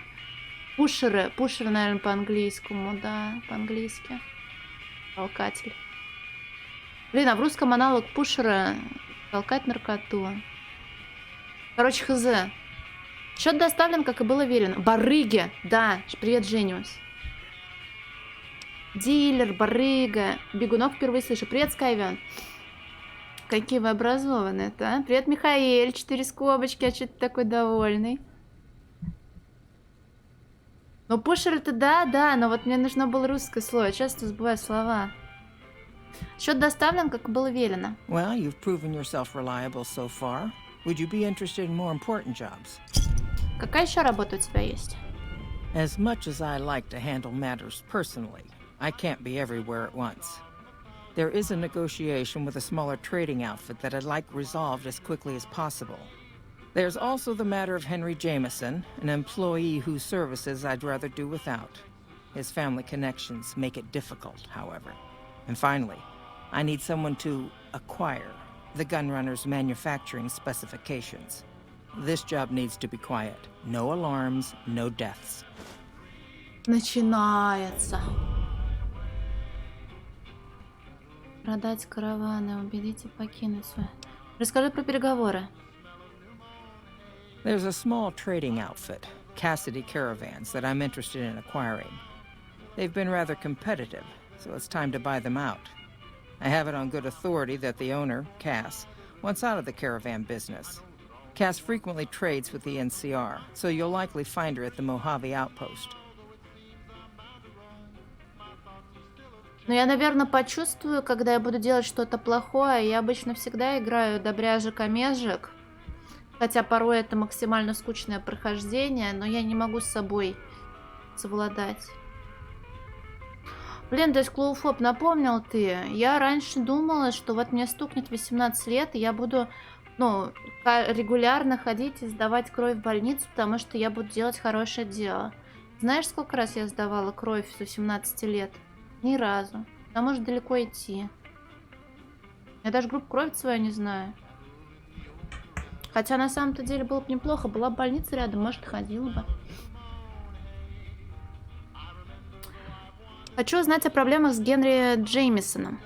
Пушеры, наверное, по-английскому, да, по-английски. Толкатель. Блин, а в русском аналог пушера толкать наркоту. Короче, хз. Счет доставлен, как и было велено. Барыги, да, привет, Жениус. Дилер, барыга. Бегунок впервые слышу. Привет, Скайвен. Какие вы образованные-то, а? Привет, Михаил. 4 скобочки, а что ты такой довольный? Ну, пушер-то да, но вот мне нужно было русское слово. Я часто забываю слова. Счет доставлен, как и было велено. Well, you've proven yourself reliable so far. Would you be interested in more important jobs? Какая еще работа у тебя есть? As much as I like to handle matters personally, I can't be everywhere at once. There is a negotiation with a smaller trading outfit that I'd like resolved as quickly as possible. There's also the matter of Henry Jameson, an employee whose services I'd rather do without. His family connections make it difficult, however. And finally, I need someone to acquire the Gunrunner's manufacturing specifications. This job needs to be quiet. No alarms, no deaths. Начинается. Продать караваны, убедите покинуть свой. Расскажи про переговоры. There's a small trading outfit, Cassidy Caravans, that I'm interested in acquiring. They've been rather competitive, so it's time to buy them out. I have it on good authority that the owner, Cass, wants out of the caravan business. Cass frequently trades with the NCR, so you'll likely find her at the Mojave outpost. Но я, наверное, почувствую, когда я буду делать что-то плохое. Я обычно всегда играю добряжек-омежек. Хотя порой это максимально скучное прохождение, но я не могу с собой совладать. Блин, то есть Клоуфоб, напомнил ты. Я раньше думала, что вот мне стукнет 18 лет, и я буду, ну, регулярно ходить и сдавать кровь в больницу, потому что я буду делать хорошее дело. Знаешь, сколько раз я сдавала кровь с 18 лет? Ни разу. А может далеко идти. Я даже группу крови свою не знаю. Хотя на самом-то деле было бы неплохо. Была бы больница рядом, может, ходила бы. Хочу узнать о проблемах с Генри Джеймисоном.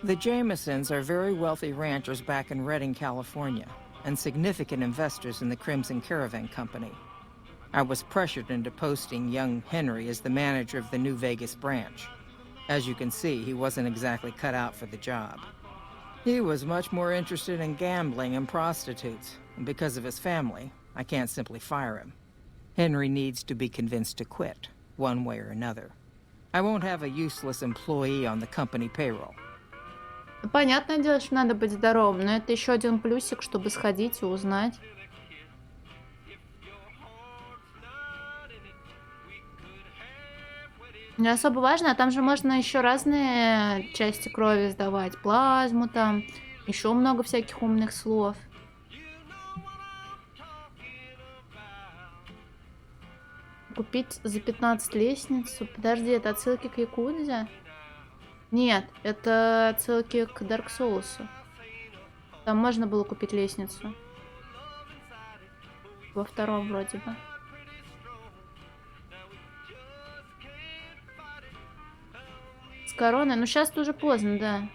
The Jamesons are very wealthy ranchers back in Redding, California, and significant investors in the Crimson Caravan Company. I was pressured into posting young Henry as the manager of the New Vegas branch. As you can see, he wasn't exactly cut out for the job. He was much more interested in gambling and prostitutes, and because of his family, I can't simply fire him. Henry needs to be convinced to quit, one way or another. I won't have a useless employee on the company payroll. Понятное дело, что надо быть здоровым, но это еще один плюсик, чтобы сходить и узнать. Не особо важно, а там же можно еще разные части крови сдавать. Плазму там, еще много всяких умных слов. Купить за 15 лестницу. Подожди, это отсылки к Якудзе? Нет, это отсылки к Dark Souls. Там можно было купить лестницу. Во втором вроде бы. С короной. Ну, сейчас уже поздно, да.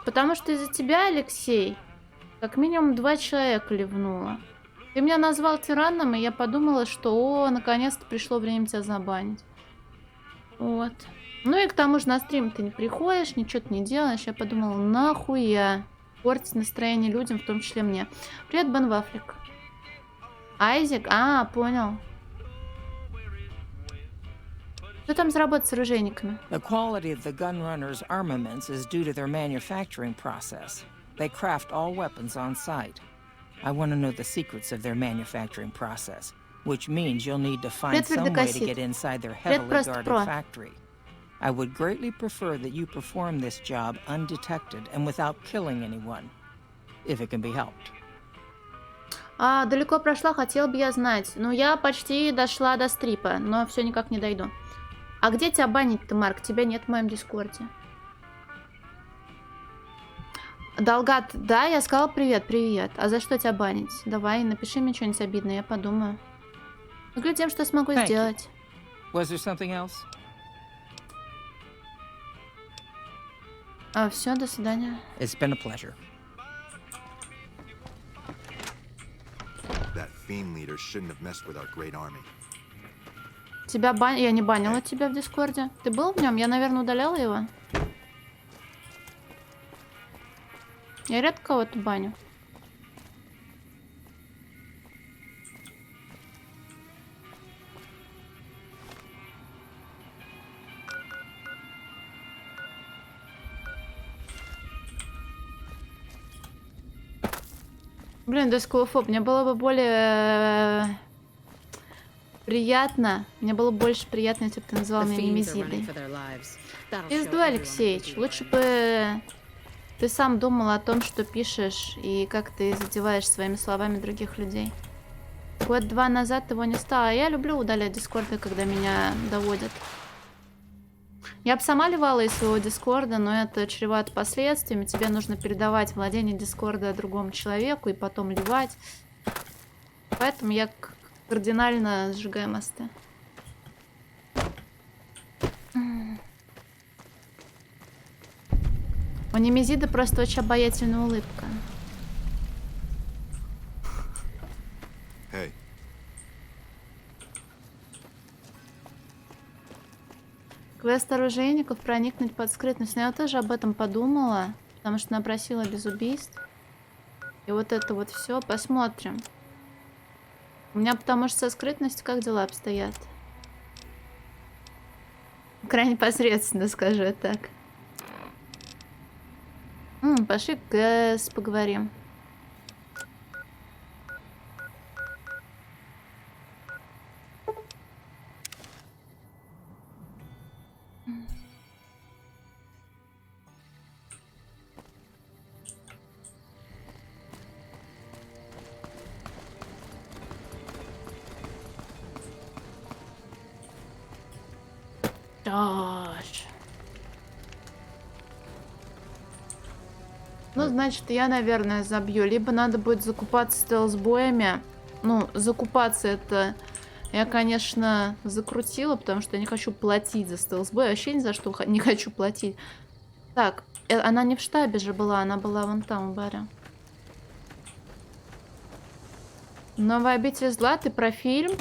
Потому что из-за тебя, Алексей, как минимум 2 человека ливнуло. Ты меня назвал тираном, и я подумала, что, о, наконец-то пришло время тебя забанить. Вот. Ну и к тому же на стрим ты не приходишь, ничего ты не делаешь. Я подумала, нахуя портить настроение людям, в том числе мне. Привет, Бен Вафлик. Айзек? А, понял. Что там заработать с оружейниками? The quality of the Gunrunner's armaments is due to their manufacturing process. They craft all weapons on site. I want to know the secrets of their manufacturing process, which means you'll need to find some way to get inside their heavily guarded factory. I would greatly prefer that you perform this job undetected and without killing anyone, if it can be helped. Далеко прошла, хотел бы я знать. Ну, я почти дошла до стрипа, но все никак не дойду. А где тебя банить-то, Марк? Тебя нет в моем дискорде. Долгат, да, я сказала привет, привет. А за что тебя банить? Давай, напиши мне что-нибудь обидное, я подумаю. Глядим, что смогу сделать. Was there something else? Все, до свидания. It's been a pleasure. That fiend leader shouldn't have messed with our great army. Тебя я не банила тебя в дискорде. Ты был в нем? Я, наверное, удаляла его. Я редко кого-то баню. Блин, дисколофоб, мне было бы более приятно. Мне было больше приятно, если бы ты назвал меня Немезидой. Изду, Алексеевич, лучше бы ты сам думал о том, что пишешь, и как ты задеваешь своими словами других людей. Год-два назад его не стало. Я люблю удалять дискорды, когда меня доводят. Я бы сама ливала из своего дискорда, но это чревато последствиями. Тебе нужно передавать владение дискорда другому человеку и потом ливать. Поэтому я кардинально сжигаю мосты. У Немезиды просто очень обаятельная улыбка. Hey. Квест оружейников проникнуть под скрытность. Но я тоже об этом подумала, потому что она просила без убийств. И вот это вот все. Посмотрим. У меня потому что со скрытностью как дела обстоят? Крайне посредственно, скажу я так. Пошли КС поговорим. Ну, значит, я, наверное, забью. Либо надо будет закупаться стелс-боями. Ну, закупаться это... Я, конечно, закрутила, потому что я не хочу платить за стелс-бой. Вообще ни за что не хочу платить. Так, она не в штабе же была, она была вон там, в баре. Новая обитель зла, ты про фильм?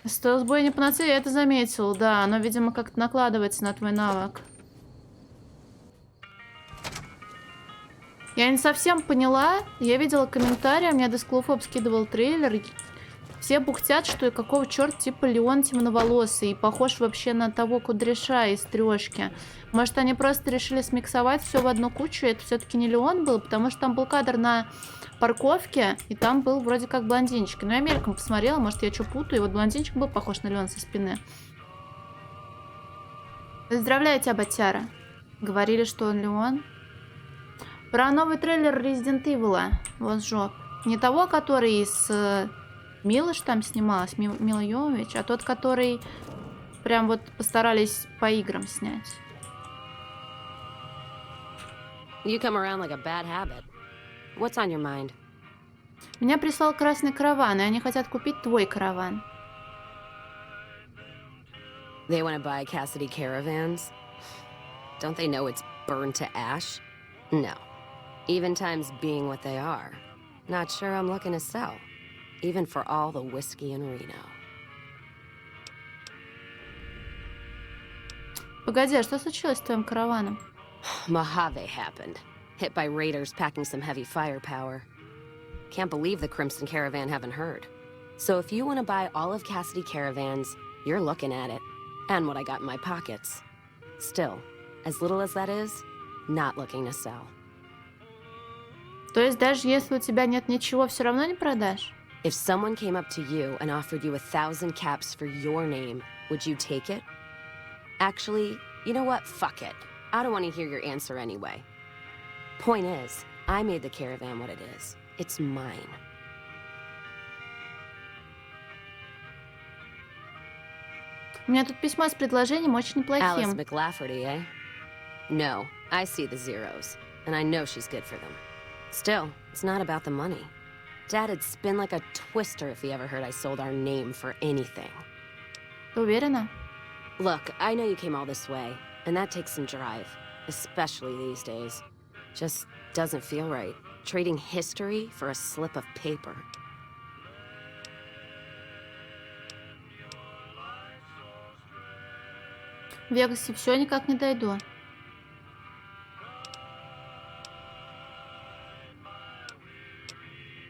Стелс-бой не панацея, я это заметил, да. Оно, видимо, как-то накладывается на твой навык. Я не совсем поняла. Я видела комментарии, мне Десклофоб скидывал трейлер. Все бухтят, что и какого черта типа Леон темноволосый и похож вообще на того кудряша из Трёшки. Может, они просто решили смиксовать все в одну кучу, и это все-таки не Леон был, потому что там был кадр на парковке, и там был вроде как блондинчик. Но я мельком посмотрела, может, я что путаю, и вот блондинчик был похож на Леон со спины. Поздравляю тебя, Батяра. Говорили, что он Леон. Про новый трейлер Resident Evil. Вот жоп. Не того, который с Милош там снималась, Мила Йовович, а тот, который прям вот постарались по играм снять. You come around like a bad habit. What's on your mind? Меня прислал красный караван, и они хотят купить твой караван. They want to buy Cassidy caravans? Don't they know it's burned to ash? No. Even times being what they are. Not sure I'm looking to sell. Even for all the whiskey in Reno. Погоди, а что случилось с твоим караваном? Mojave happened. Hit by raiders packing some heavy firepower. Can't believe the Crimson Caravan haven't heard. So if you want to buy all of Cassidy caravans, you're looking at it. And what I got in my pockets. Still, as little as that is, not looking to sell. То есть даже если у тебя нет ничего, все равно не продашь? If someone came up to you and offered you 1,000 caps for your name, would you take it? Actually, you know what? Fuck it. I don't want to hear your answer anyway. Point is, I made the caravan what it is. It's mine. У меня тут письмо с предложением очень Alice неплохим. McLafferty, eh? No, I see the zeros, and I know she's good for them. Still, it's not about the money. Dad'd spin like a twister if he ever heard I sold our name for anything. Ты уверена? Look, I know you came all this way, and that takes some drive, especially these days. Just doesn't feel right, trading history for a slip of paper. В Вегасе все никак не дойду.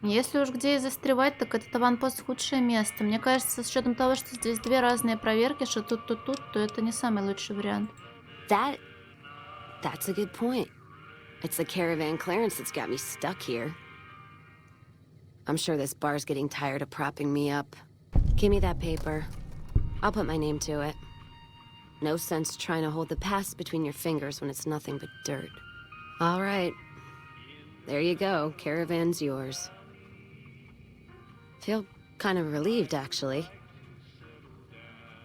Если уж где и застревать, так это аванпост худшее место. Мне кажется, с учетом того, что здесь две разные проверки, что тут, то это не самый лучший вариант. That's a good point. It's the caravan clearance that's got me stuck here. I'm sure this bar's getting tired of propping me up. Give me that paper. I'll put my name to it. No sense trying to hold the past between your fingers when it's nothing but dirt. All right. There you go. Caravan's yours. Feel kind of relieved, actually.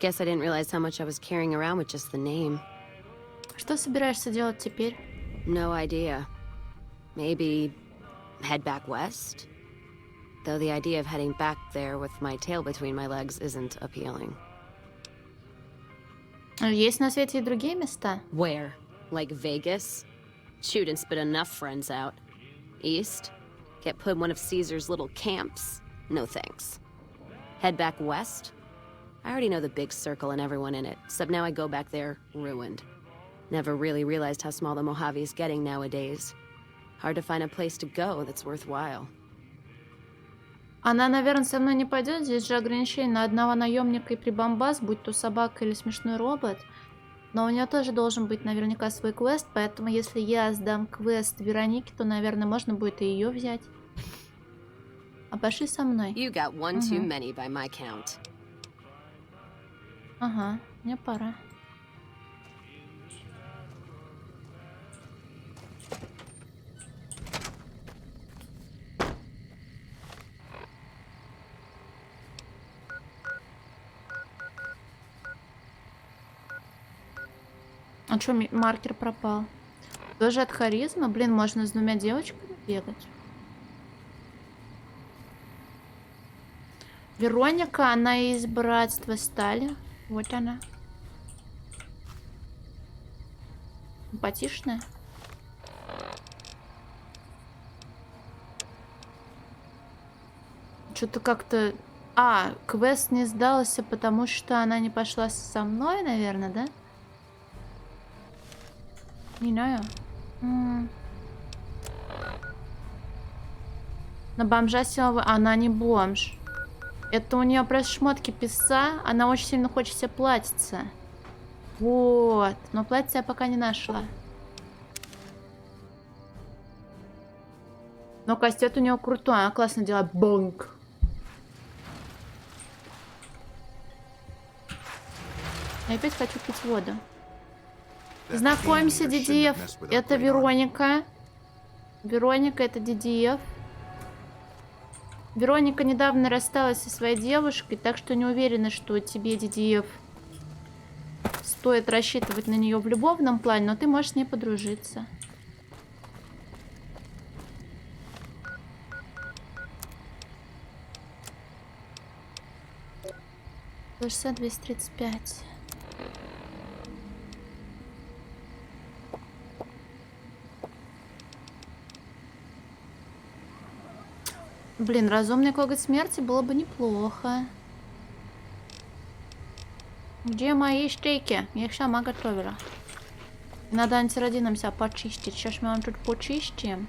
Guess I didn't realize how much I was carrying around with just the name. Что собираешься делать теперь? No idea. Maybe head back west? Though the idea of heading back there with my tail between my legs isn't appealing. Есть на свете и другие места. Where? Like Vegas? Shoot and spit enough friends out. East? Get put in one of Caesar's little camps? No thanks. Head back west? I already know the big circle and everyone in it, except now I go back there ruined. Never really realized how small the Mojave is getting nowadays. Hard to find a place to go that's worthwhile. Она, наверное, со мной не пойдет. Здесь же ограничение на одного наемника и прибамбас, будь то собака или смешной робот. Но у нее тоже должен быть наверняка свой квест, поэтому если я сдам квест Веронике, то, наверное, можно будет и ее взять. А пошли со мной. You got one too many by my count. Ага, мне пора. А чё, маркер пропал? Тоже от харизмы? Блин, можно с двумя девочками бегать. Вероника, она из Братства Стали. Вот она. Симпатичная. Что-то как-то... А, квест не сдался, потому что она не пошла со мной, наверное, да? Не знаю. На бомжа села... Она не бомж. Это у нее просто шмотки писца. Она очень сильно хочет себе платьица. Вот. Но платье я пока не нашла. Но кастет у нее крутой. Она классно делает бонг. Я опять хочу пить воду. Знакомься, Дидиев. Это Вероника. Вероника, это Дидиев. Вероника недавно рассталась со своей девушкой, так что не уверена, что тебе, Дидиев, стоит рассчитывать на нее в любовном плане, но ты можешь с ней подружиться. ЛШ 235. Блин, разумный коготь смерти было бы неплохо. Где мои стейки? Я их сама готовила. Надо антирадином себя почистить. Сейчас мы вам тут почистим.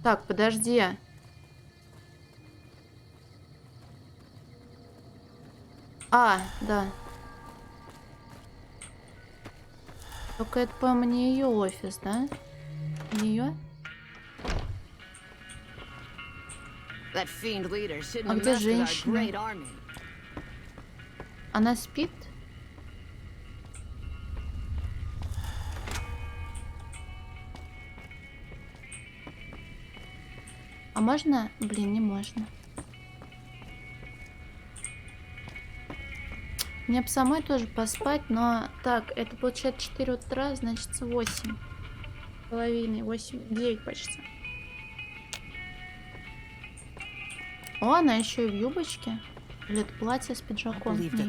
Так, подожди. А, да. Только это, по-моему, не ее офис, да? Не ее? А где женщина? Она спит? А можно? Блин, не можно. Мне бы самой тоже поспать, но... Так, это получается 4 утра, значит 8. Половиной, 8, 9 почти. О, она еще и в юбочке. Или это платье с пиджаком, не юбка.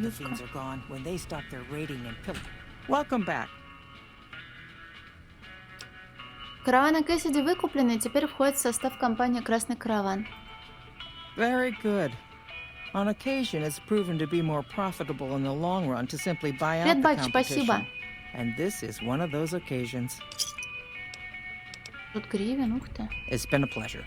Караваны Кэссиди выкуплены и теперь входит в состав компании «Красный караван». Very good. On occasion, it's proven to be more profitable in the long run to simply buy out Привет, the Бач, спасибо. competition. And this is one of those occasions. Тут гривен, ух ты. It's been a pleasure.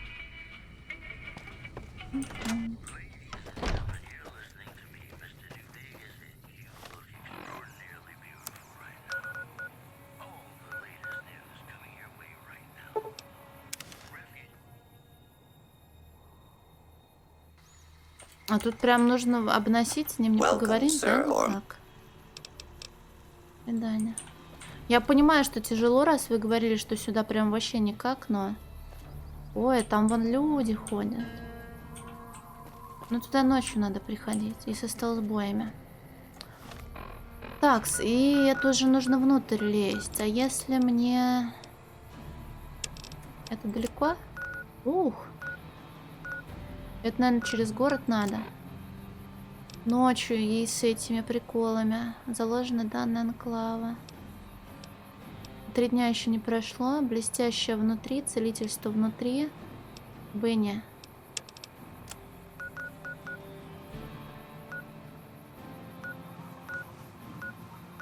А тут прям нужно обносить, с ним не Welcome, поговорим, sir, да? or- Так. Свидание. Я понимаю, что тяжело, раз вы говорили, что сюда прям вообще никак, но... Ой, там вон люди ходят. Ну, туда ночью надо приходить. И со стелсбоями. Такс, и это уже нужно внутрь лезть. А если мне... Это далеко? Ух. Это, наверное, через город надо. Ночью и с этими приколами. Заложены данные анклава. 3 дня еще не прошло. Блестящее внутри, целительство внутри. Бенни.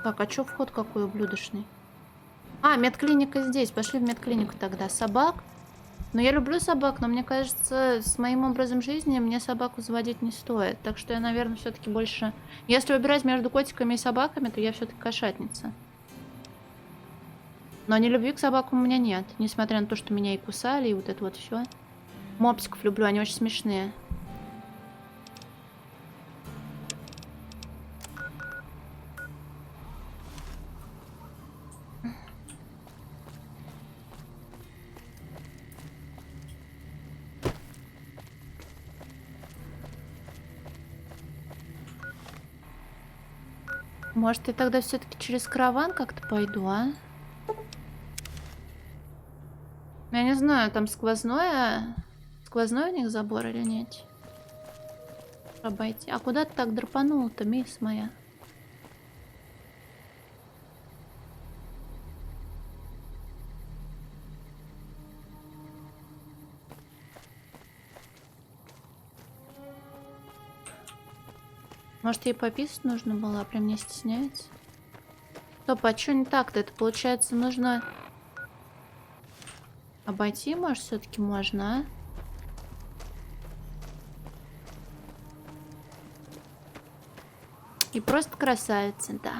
Так, а чё вход какой ублюдочный? А, медклиника здесь. Пошли в медклинику тогда. Собак. Но я люблю собак, но мне кажется, с моим образом жизни мне собаку заводить не стоит. Так что я, наверное, все-таки больше... Если выбирать между котиками и собаками, то я все-таки кошатница. Но не любви к собакам у меня нет. Несмотря на то, что меня и кусали, и вот это вот все. Мопсиков люблю, они очень смешные. Может, я тогда все-таки через караван как-то пойду, а? Я не знаю, там сквозной у них забор или нет? Обойти. А куда ты так драпанула-то, мисс моя? Может, ей пописать нужно было, а прям не стесняется? Стоп, а что не так-то? Это получается нужно... Обойти, может, все-таки можно, а? И просто красавица, да.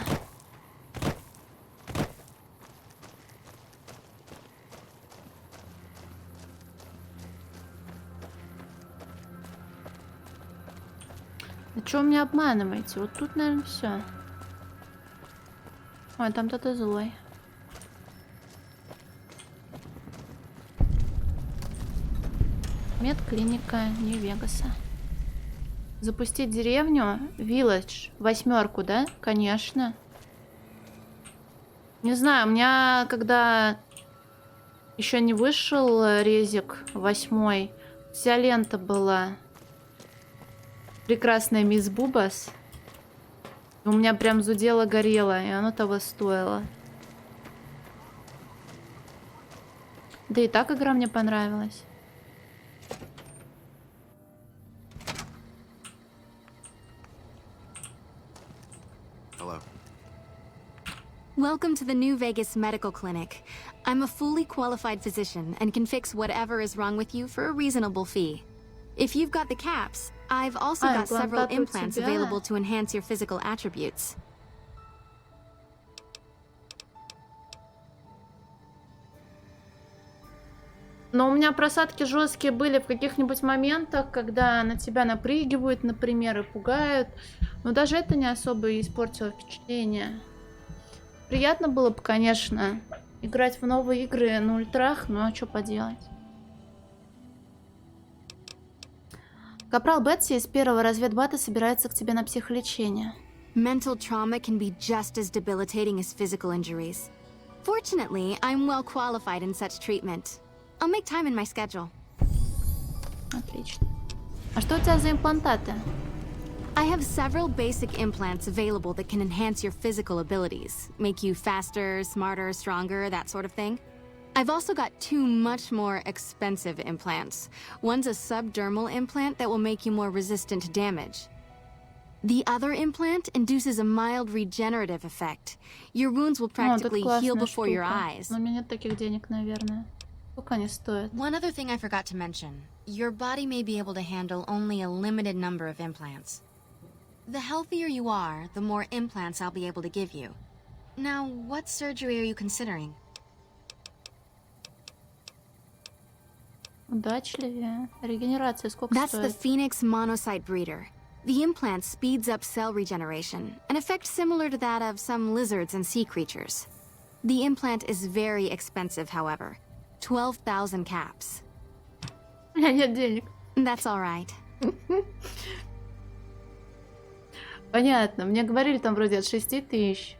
Да что вы меня обманываете? Вот тут, наверное, все. Ой, там кто-то злой. Медклиника Нью-Вегаса. Запустить деревню. Village. 8, да? Конечно. Не знаю, у меня, когда еще не вышел резик 8, вся лента была прекрасная мисс Бубас. У меня прям зудело, горело, и оно того стоило. Да и так игра мне понравилась. Welcome to the New Vegas Medical Clinic. I'm a fully qualified physician and can fix whatever is wrong with you for a reasonable fee. If you've got the caps, I've also got several имплантат у implants тебя. available to enhance your physical attributes. Но у меня просадки жесткие были в каких-нибудь моментах, когда на тебя напрыгивают, например, и пугают. Но даже это не особо испортило впечатление. Приятно было бы, конечно, играть в новые игры на ультрах, но что поделать. Капрал Бетси из первого разведбата собирается к тебе на психолечение. Mental trauma can be just as debilitating as physical injuries. Fortunately, I'm well qualified in such treatment. I'll make time in my schedule. Отлично. А что у тебя за имплантаты? I have several basic implants available that can enhance your physical abilities, make you faster, smarter, stronger, that sort of thing. I've also got two much more expensive implants. One's a subdermal implant that will make you more resistant to damage. The other implant induces a mild regenerative effect. Your wounds will О, тут practically heal классная before your штука. eyes. Но у меня нет таких денег, наверное. Сколько они стоят? One other thing I forgot to mention. Your body may be able to handle only a limited number of implants. The healthier you are, the more implants I'll be able to give you. Now, what surgery are you considering? Удачливее. Регенерация сколько That's the стоит? Phoenix monocyte breeder. The implant speeds up cell regeneration, an effect similar to that of some lizards and sea creatures. The implant is very expensive, however. 12,000 caps. У меня нет денег. That's all right. Понятно. Мне говорили там вроде от 6 тысяч.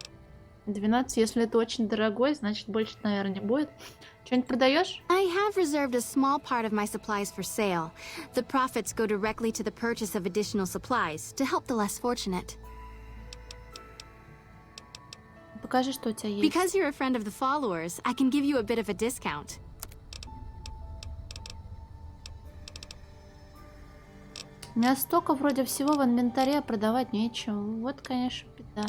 12, если это очень дорогой, значит больше, наверное, не будет. Что-нибудь продаешь? I have reserved a small part of my supplies for sale. The profits go directly to the purchase of additional supplies to help the less fortunate. Покажи, что у тебя есть. Because you're a friend of the followers, I can give you a bit of a discount. У меня столько вроде всего в инвентаре, а продавать нечего. Вот, конечно, беда.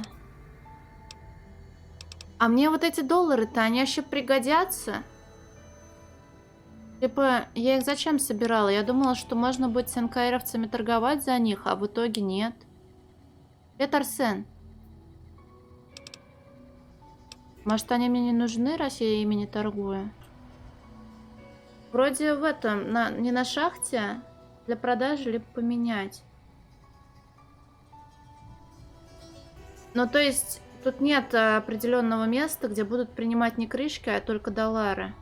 А мне вот эти доллары-то, они вообще пригодятся? Типа, я их зачем собирала? Я думала, что можно будет с НКРовцами торговать за них, а в итоге нет. Это Арсен. Может, они мне не нужны, раз я ими не торгую? Вроде в этом, не на шахте, для продажи, либо поменять. Ну, то есть, тут нет определенного места, где будут принимать не крышки, а только доллары.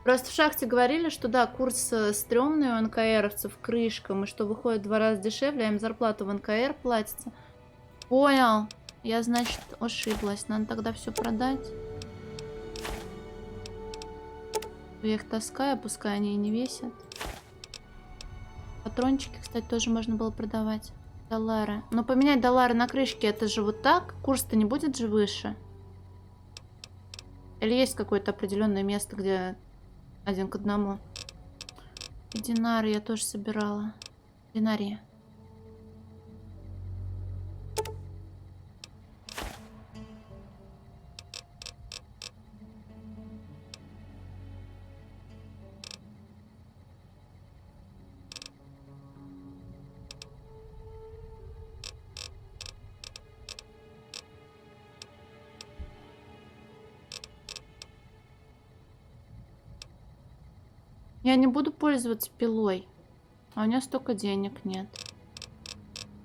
Просто в шахте говорили, что да, курс стрёмный у НКРовцев крышкам, и что выходит в 2 раза дешевле, а им зарплату в НКР платится. Понял. Я, значит, ошиблась. Надо тогда все продать. Я их таскаю, пускай они и не весят. Патрончики, кстати, тоже можно было продавать. Доллары. Но поменять доллары на крышки, это же вот так? Курс-то не будет же выше? Или есть какое-то определенное место, где 1 к 1? И динары я тоже собирала. Динарии. Я не буду пользоваться пилой. А у меня столько денег нет.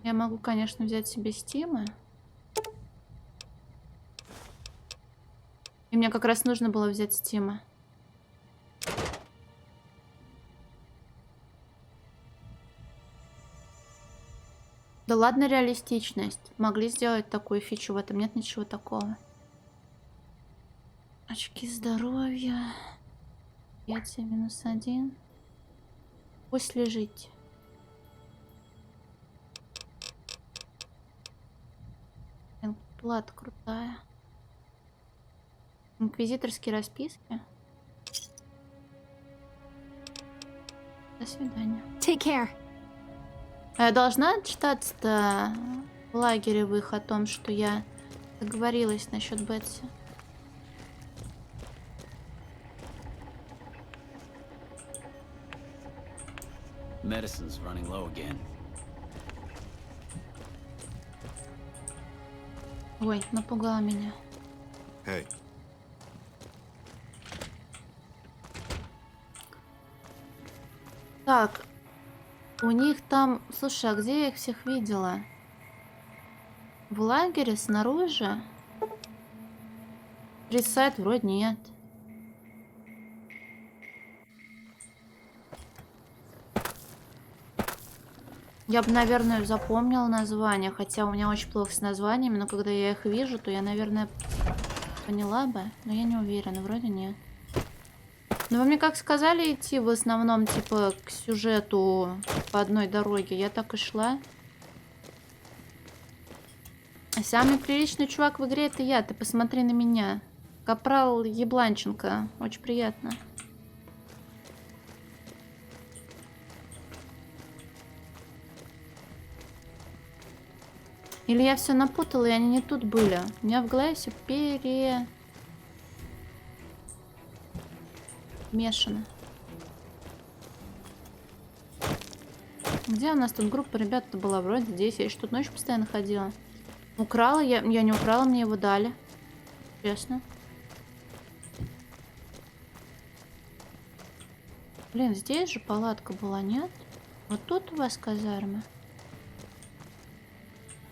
Я могу, конечно, взять себе стимы. И мне как раз нужно было взять стимы. Да ладно, реалистичность. Могли сделать такую фичу, в этом нет ничего такого. Очки здоровья. -1. Пусть лежит. Плата крутая. Инквизиторские расписки. До свидания. Take care. А я должна отчитаться-то в лагере в их о том, что я договорилась насчет Бетси? Medicine's running low again. Ой, напугала меня. Hey. Так, у них там... Слушай, а где я их всех видела? В лагере снаружи? Рисайт вроде нет. Я бы, наверное, запомнила название, хотя у меня очень плохо с названиями, но когда я их вижу, то я, наверное, поняла бы, но я не уверена, вроде нет. Но вы мне как сказали идти в основном, типа, к сюжету по одной дороге, я так и шла. Самый приличный чувак в игре — это я, ты посмотри на меня. Капрал Ебланченко, очень приятно. Или я все напутала, и они не тут были. У меня в голове все перемешано. Где у нас тут группа ребят-то была? Вроде здесь. Я еще тут ночью постоянно ходила. Украла? Я не украла, мне его дали. Честно. Блин, здесь же палатка была, нет? Вот тут у вас казарма.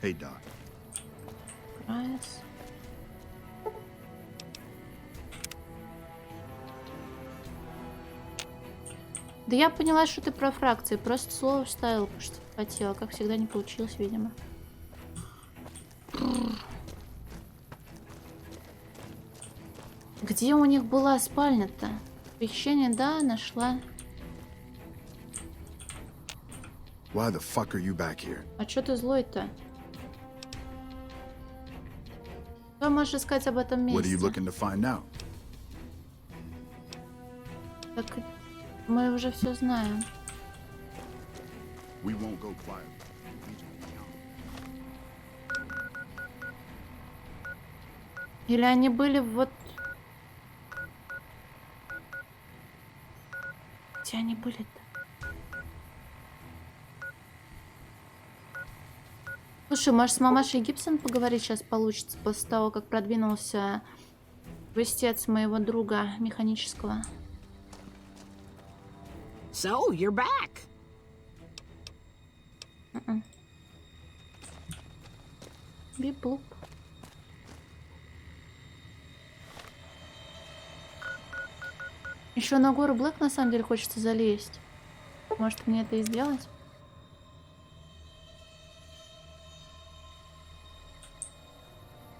Hey, Doc. Прайс. Да я поняла, что ты про фракции. Просто слово вставила, потому что хотела. Как всегда, не получилось, видимо. Где у них была спальня-то? Помещение, да, нашла. Why the fuck are you back here? А чё ты злой-то? Что можешь сказать об этом What are you месте? looking to find out? Так мы уже все знаем. We won't go quiet. Или они были вот... Где они были-то? Слушай, может, с мамашей Гибсон поговорить сейчас получится после того, как продвинулся вестец моего друга механического? So, you're back. Бип-блуп. Еще на гору Блэк на самом деле хочется залезть. Может мне это и сделать?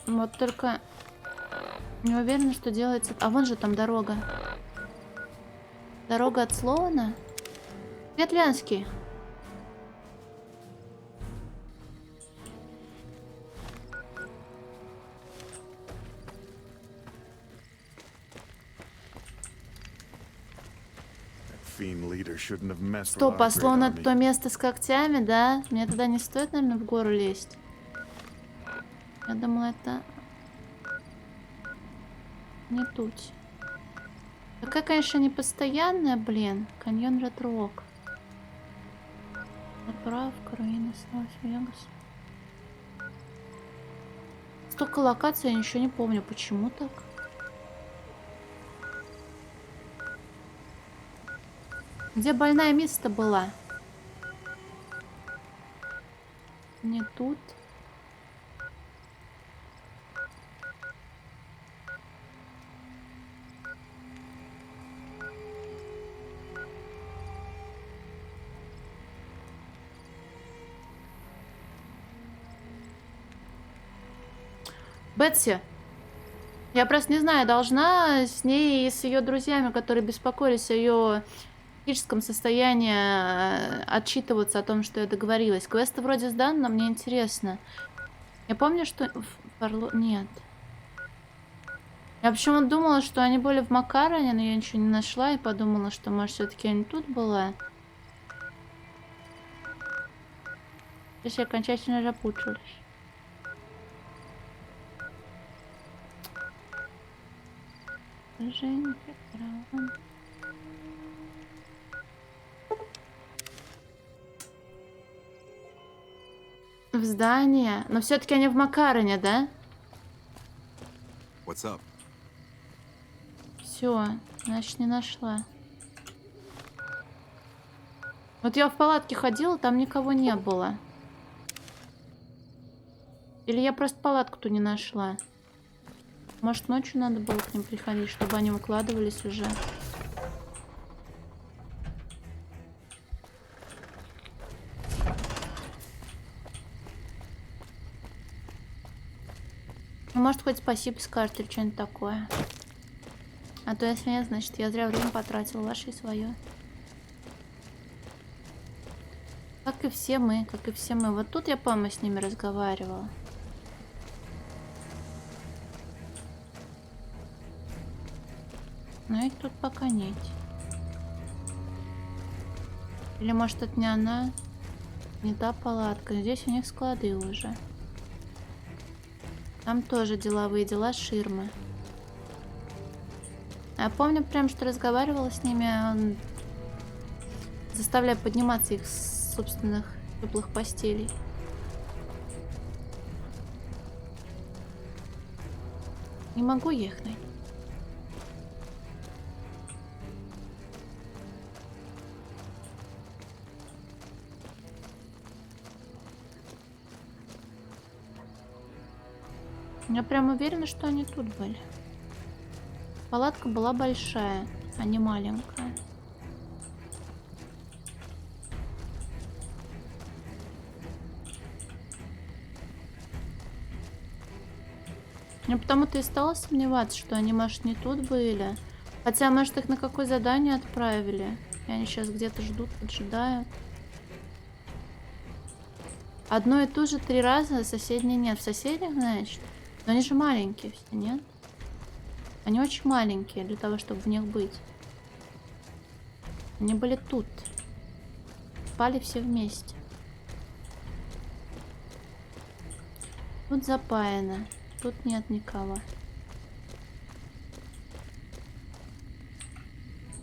Вот только не уверена, что делается. А вон же там дорога. Дорога от Слоуна? Ветлянский. Стоп, а Слоун это то место с когтями, да? Мне тогда не стоит, наверное, в гору лезть. Я думала, это не тут. Такая, конечно, не постоянная, блин. Каньон Ред Рок. Отправка, руины Лас-Вегас. Столько локаций, я ничего не помню. Почему так? Где больная мисс-то была? Не тут. Бетси. Я просто не знаю, должна с ней и с ее друзьями, которые беспокоились о ее психическом состоянии, отчитываться о том, что я договорилась. Квесты вроде сдан, но мне интересно. Я помню, что... Нет. Я почему-то думала, что они были в Макароне, но я ничего не нашла и подумала, что, может, все-таки я не тут была. Сейчас я окончательно запуталась. в здание. Но все-таки они в Макароне, да? What's up? Все, значит, не нашла. Вот я в палатке ходила, там никого не было. Или я просто палатку-то не нашла. Может, ночью надо было к ним приходить, чтобы они укладывались уже. Ну, может, хоть спасибо скажет или что-нибудь такое. А то если нет, значит, я зря время потратила, ваше и свое. Как и все мы, как и все мы. Вот тут я, по-моему, с ними разговаривала. Но их тут пока нет. Или может это не она? Не та палатка. Здесь у них склады уже. Там тоже деловые дела, ширмы. Я помню прям, что разговаривала с ними, он заставляя подниматься их с собственных теплых постелей. Не могу я их найти. Я прям уверена, что они тут были. Палатка была большая, а не маленькая. Я потому-то и стала сомневаться, что они, может, не тут были. Хотя, может, их на какое задание отправили. И они сейчас где-то ждут, поджидают. Одно и то же 3 раза, а соседние нет. В соседних, значит? Но они же маленькие все, нет? Они очень маленькие для того, чтобы в них быть. Они были тут. Спали все вместе. Тут запаяно. Тут нет никого.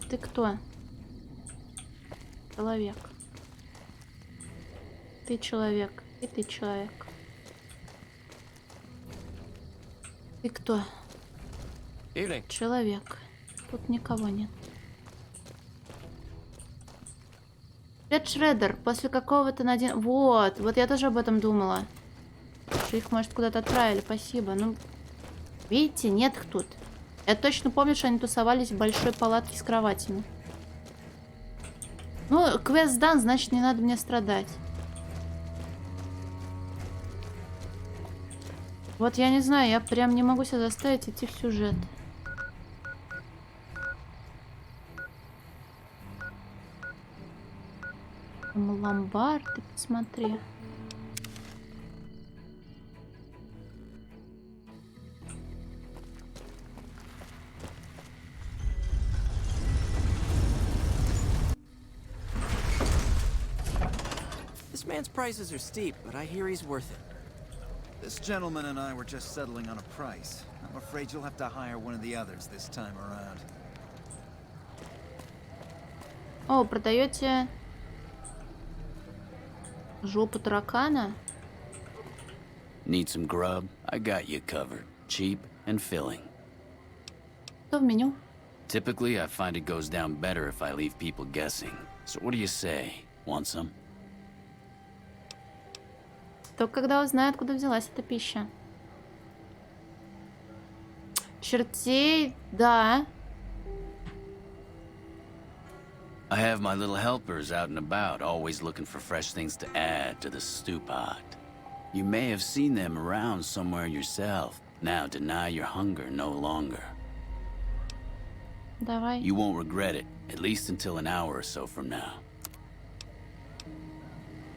Ты кто? Человек. Ты человек. И ты человек. Ты кто? Evening. Человек. Тут никого нет. Привет, Шреддер. После какого-то на день... Вот я тоже об этом думала. Что их, может, куда-то отправили. Спасибо. Ну, видите, нет их тут. Я точно помню, что они тусовались в большой палатке с кроватями. Ну, квест дан, значит, не надо мне страдать. Вот я не знаю, я прям не могу себя заставить идти в сюжет. Там ломбард, ты посмотри. This man's prices are steep, but I hear he's worth it. This gentleman and I were just settling on a price. I'm afraid you'll have to hire one of the others this time around. О, продаете жопу таракана? Need some grub? I got you covered. Cheap and filling. Что в меню? Typically, I find it goes down better if I leave people guessing. So what do you say? Want some? Только когда узнаю, откуда взялась эта пища. Чертей, да. I have my little helpers out and about, always looking for fresh things to add to the stew pot. You may have seen them around somewhere yourself. Now deny your hunger no longer. Давай. You won't regret it, at least until an hour or so from now.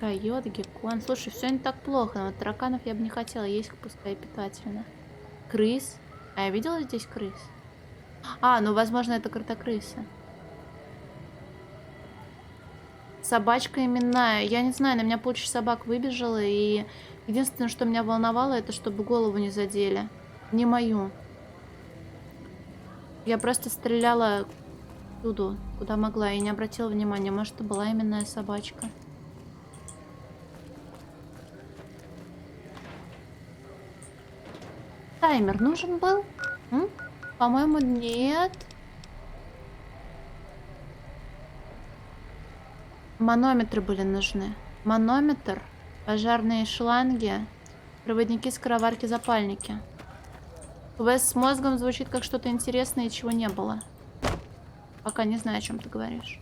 Койот, геккон. Слушай, все не так плохо, но вот тараканов я бы не хотела есть, пускай питательно. Крыс. А я видела здесь крыс? А, ну, возможно, это кротокрыса. Собачка именная. Я не знаю, на меня полчища собак выбежала, и единственное, что меня волновало, это чтобы голову не задели. Не мою. Я просто стреляла туда, куда могла, и не обратила внимания. Может, это была именная собачка. таймер нужен был? По-моему, нет. Манометры были нужны. Манометр, пожарные шланги, проводники, скороварки, запальники. Квест с мозгом звучит как что-то интересное, чего не было. Пока не знаю, о чем ты говоришь.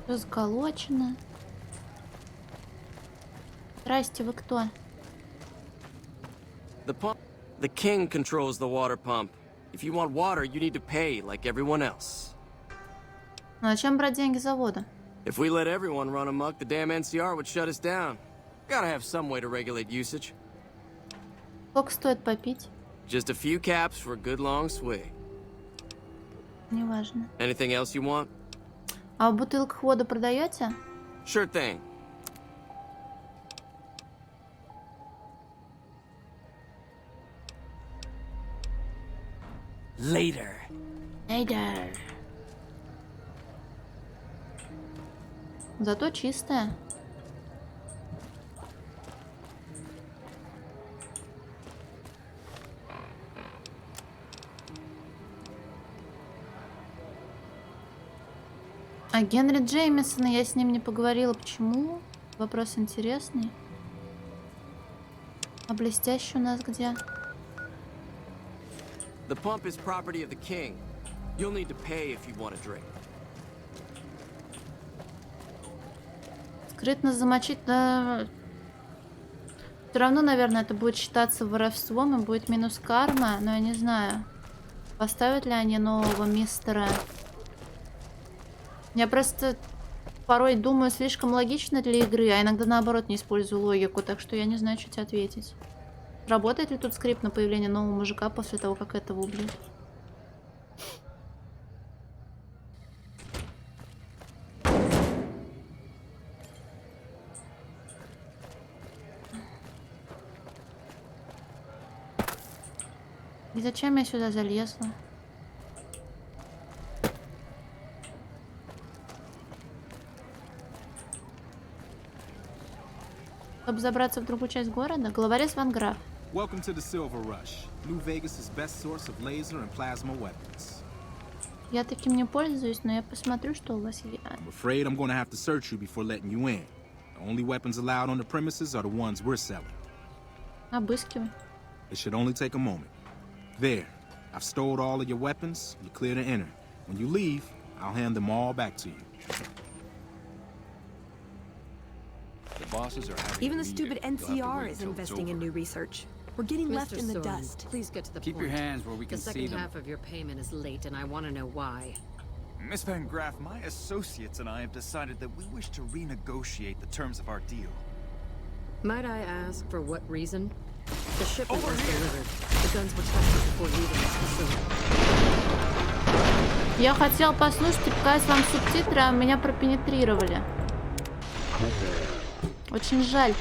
Все заколочено. Здрасте, вы кто? The king controls the water pump. If you want water, you need to pay like everyone else. Ну а чем брать деньги за воду? If we let everyone run amok, the damn NCR would shut us down. Gotta have some way to regulate usage. Сколько стоит попить? Just a few caps for a good long swig. Неважно. Anything else you want? А в бутылках воду продаете? Sure thing. Later. Later. Зато чистая. А Генри Джеймисона, я с ним не поговорила. Почему? Вопрос интересный. А блестящий у нас где? The pump is property of the king. You'll need to pay if you want a drink. Скрытно замочить, да... Все равно, наверное, это будет считаться воровством и будет минус карма, но я не знаю, поставят ли они нового мистера. Я просто порой думаю, слишком логично для игры, а иногда наоборот не использую логику, так что я не знаю, что тебе ответить. Работает ли тут скрипт на появление нового мужика после того, как этого убьют? И зачем я сюда залезла? Чтобы забраться в другую часть города? Главарец Ван Граф. Welcome to the Silver Rush, New Vegas' best source of laser and plasma weapons. Я таким не пользуюсь, но я посмотрю, что у вас есть. I'm afraid I'm going to have to search you before letting you in. The only weapons allowed on the premises are the ones we're selling. Обыскивай. It should only take a moment. There, I've stowed all of your weapons. You're clear to enter. When you leave, I'll hand them all back to you. The bosses are having Even a the meeting. stupid You'll have to NCR wait is till it's investing in over. new research. We're getting left in the Soren, dust. Please get to the Keep point. your hands where we can the see second them. half of your payment is late, and I want to know why. Miss Van Graff, my associates and I have decided that we wish to renegotiate the terms of our deal. Might I ask for what reason? The shipment was delivered. The guns were tested before leaving this facility. Я хотел послушать и показать вам субтитры, а меня пропенетрировали. Очень жаль.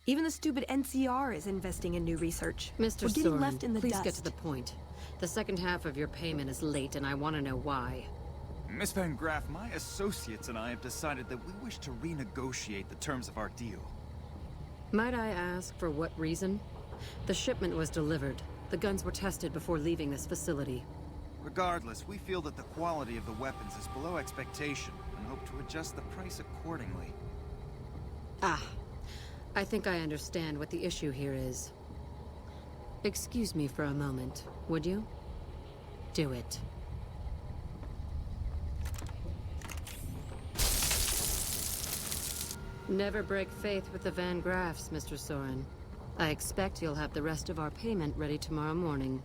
Even the stupid NCR is investing in new research. Mr. We're getting Soren, left in the please dust. get to the point. The second half of your payment is late, and I want to know why. Miss Van Graff, my associates and I have decided that we wish to renegotiate the terms of our deal. Might I ask for what reason? The shipment was delivered. The guns were tested before leaving this facility. Regardless, we feel that the quality of the weapons is below expectation and hope to adjust the price accordingly. Ah, I think I understand what the issue here is. Excuse me for a moment, would you? Do it. Never break faith with the Van Graffs, Mr. Soren. I expect you'll have the rest of our payment ready tomorrow morning.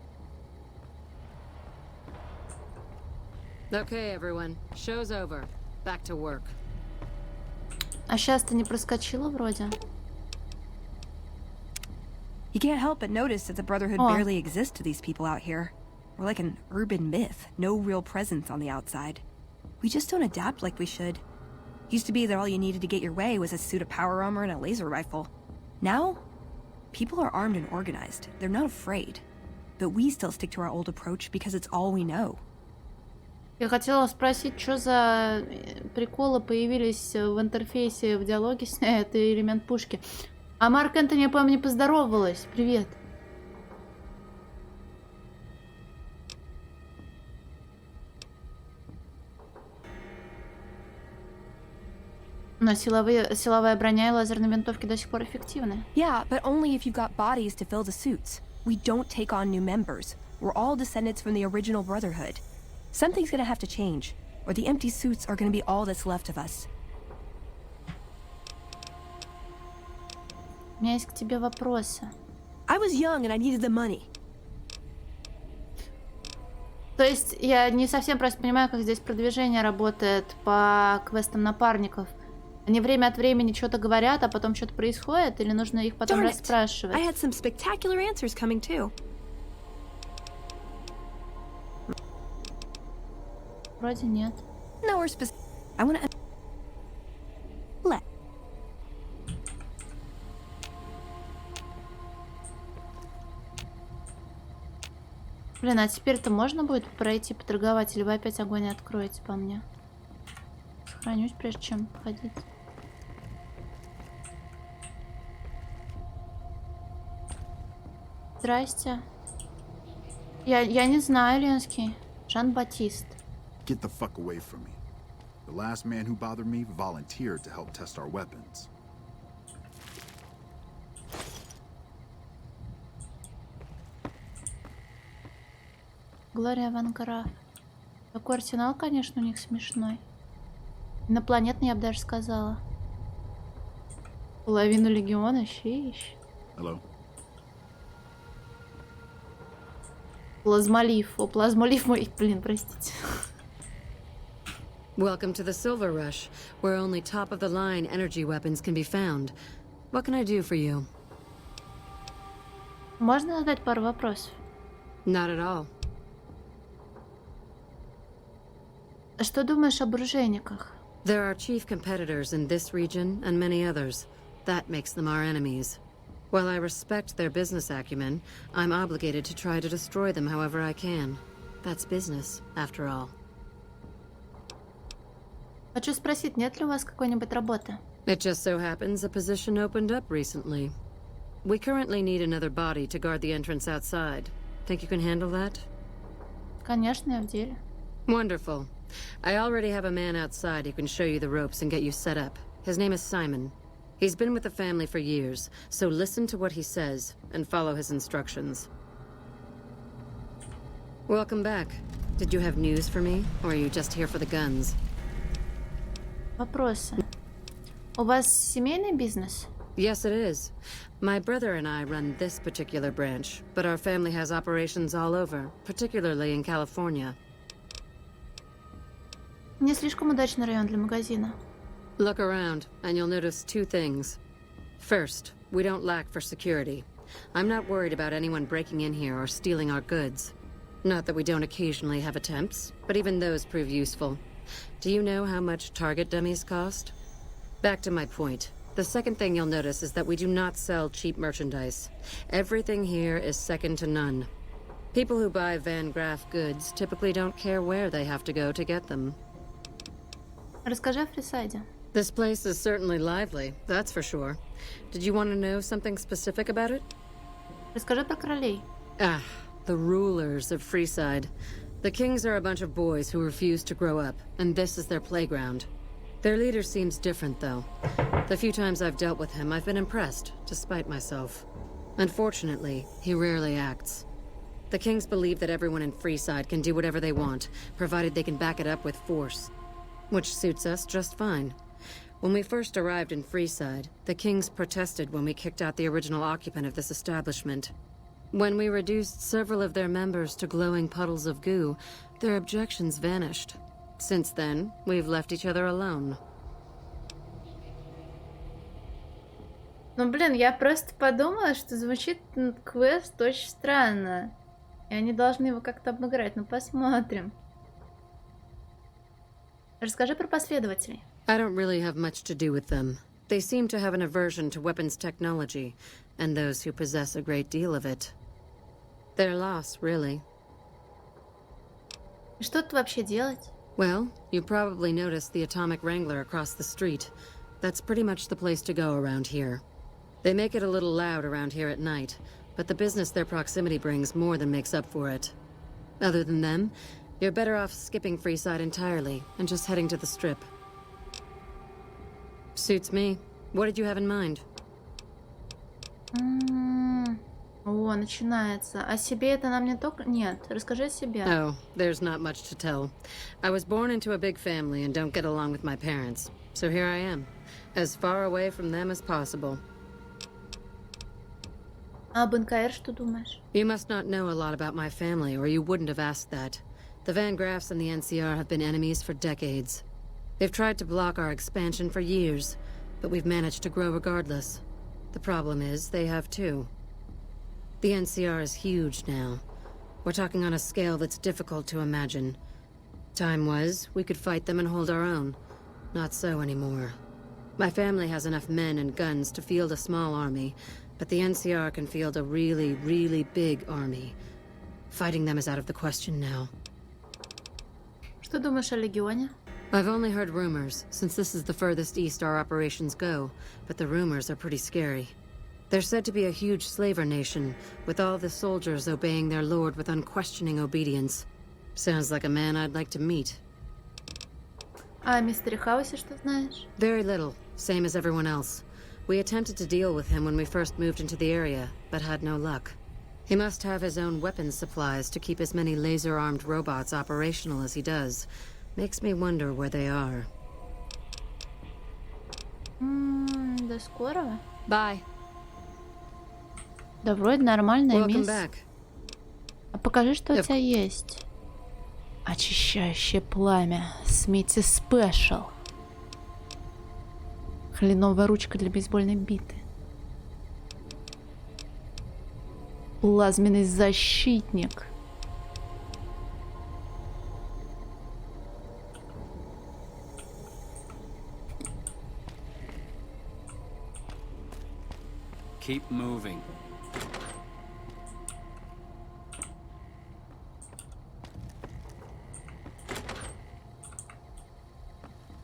Okay, everyone. Show's over. Back to work. А сейчас-то не проскочила вроде. You can't help but notice that the Brotherhood Oh. barely exists to these people out here. We're like an urban myth, no real presence on the outside. We just don't adapt like we should. Used to be that all you needed to get your way was a suit of power armor and a laser rifle. Now, people are armed and organized. They're not afraid. But we still stick to our old approach because it's all we know. Я хотела спросить, что за приколы появились в интерфейсе в диалоге с ней, это элемент пушки. А Марк Энтони, я, по-моему, не поздоровалась. Привет. Но силовая броня и лазерные винтовки до сих пор эффективны. Yeah, but only if you've got bodies to fill the suits. We don't take on new members. We're all descendants from the original Brotherhood. Something's gonna have to change, or the empty suits are gonna be all that's left of us. У меня есть к тебе вопросы. I was young and I needed the money. То есть я не совсем просто понимаю, как здесь продвижение работает по квестам напарников. Они время от времени что-то говорят, а потом что-то происходит, или нужно их потом Darn it. расспрашивать? I had some spectacular answers coming too. Вроде нет. No, we're specific. I wanna... Let. Блин, а теперь-то можно будет пройти поторговать, или вы опять огонь откроете по мне? Сохранюсь, прежде чем ходить. Здрасте. Я не знаю, Ленский. Жан-Батист. Get the fuck away from me. The last man who bothered me volunteered to help test our weapons. Глория Ван Граф. Такой арсенал, конечно, у них смешной. Инопланетный, я бы даже сказала. Половину легиона, щищ. Hello? Плазмолив. О, плазмолив мой. Блин, простите. Welcome to the Silver Rush, where only top-of-the-line energy weapons can be found. What can I do for you? Можно задать пару вопросов? Not at all. Что думаешь об оружейниках? There are chief competitors in this region and many others. That makes them our enemies. While I respect their business acumen, I'm obligated to try to destroy them however I can. That's business, after all. Хочу спросить, нет ли у вас какой-нибудь работы? It just so happens a position opened up recently. We currently need another body to guard the entrance outside. Think you can handle that? Конечно, я в деле. Wonderful. I already have a man outside who can show you the ropes and get you set up. His name is Simon. He's been with the family for years, so listen to what he says and follow his instructions. Welcome back. Did you have news for me, or are you just here for the guns? Вопросы. У вас семейный бизнес? Yes, it is. My brother and I run this particular branch, but our family has operations all over, particularly in California. Не слишком удачный район для магазина. Look around, and you'll notice two things. First, we don't lack for security. I'm not worried about anyone breaking in here or stealing our goods. Not that we don't occasionally have attempts, but even those prove useful. Do you know how much target dummies cost? Back to my point. The second thing you'll notice is that we do not sell cheap merchandise. Everything here is second to none. People who buy Van Graff goods typically don't care where they have to go to get them. Расскажи о Фрисайде. This place is certainly lively, that's for sure. Did you want to know something specific about it? Расскажи про королей. Ah, the rulers of Freeside. The kings are a bunch of boys who refuse to grow up, and this is their playground. Their leader seems different, though. The few times I've dealt with him, I've been impressed, despite myself. Unfortunately, he rarely acts. The kings believe that everyone in Freeside can do whatever they want, provided they can back it up with force. Which suits us just fine. When we first arrived in Freeside, the kings protested when we kicked out the original occupant of this establishment. When we reduced several of their members to glowing puddles of goo, their objections vanished. Since then, we've left each other alone. Ну, блин, я просто подумала, что звучит квест очень странно. И они должны его как-то обыграть. Ну, посмотрим. Расскажи про последователей. I don't really have much to do with them. They seem to have an aversion to weapons technology, and those who possess a great deal of it. Their loss, really. Что тут вообще делать? Well, you probably noticed the Atomic Wrangler across the street. That's pretty much the place to go around here. They make it a little loud around here at night, but the business their proximity brings more than makes up for it. Other than them, you're better off skipping Freeside entirely and just heading to the Strip. Suits me. What did you have in mind? О, начинается. О себе это нам не только... Нет, расскажи о себе. Oh, there's not much to tell. I was born into a big family and don't get along with my parents. So here I am, as far away from them as possible. А об НКР что думаешь? You must not know a lot about my family, or you wouldn't have asked that. The Van Graffs and the NCR have been enemies for decades. They've tried to block our expansion for years, but we've managed to grow regardless. The problem is, they have too. The NCR is huge now. We're talking on a scale that's difficult to imagine. Time was, we could fight them and hold our own. Not so anymore. My family has enough men and guns to field a small army, but the NCR can field a really, really big army. Fighting them is out of the question now. Что думаешь о Легионе? I've only heard rumors, since this is the furthest east our operations go, but the rumors are pretty scary. They're said to be a huge slaver nation, with all the soldiers obeying their lord with unquestioning obedience. Sounds like a man I'd like to meet. А о Мистере Хаусе что знаешь? Very little, same as everyone else. We attempted to deal with him when we first moved into the area, but had no luck. He must have his own weapons supplies to keep as many laser-armed robots operational as he does. Makes me wonder where they are. До скорого. Bye. Да вроде нормальная Welcome мисс. back. А покажи, что у тебя есть. Очищающее пламя. Смети спешл. Хреновая ручка для бейсбольной биты. Плазменный защитник. Keep moving.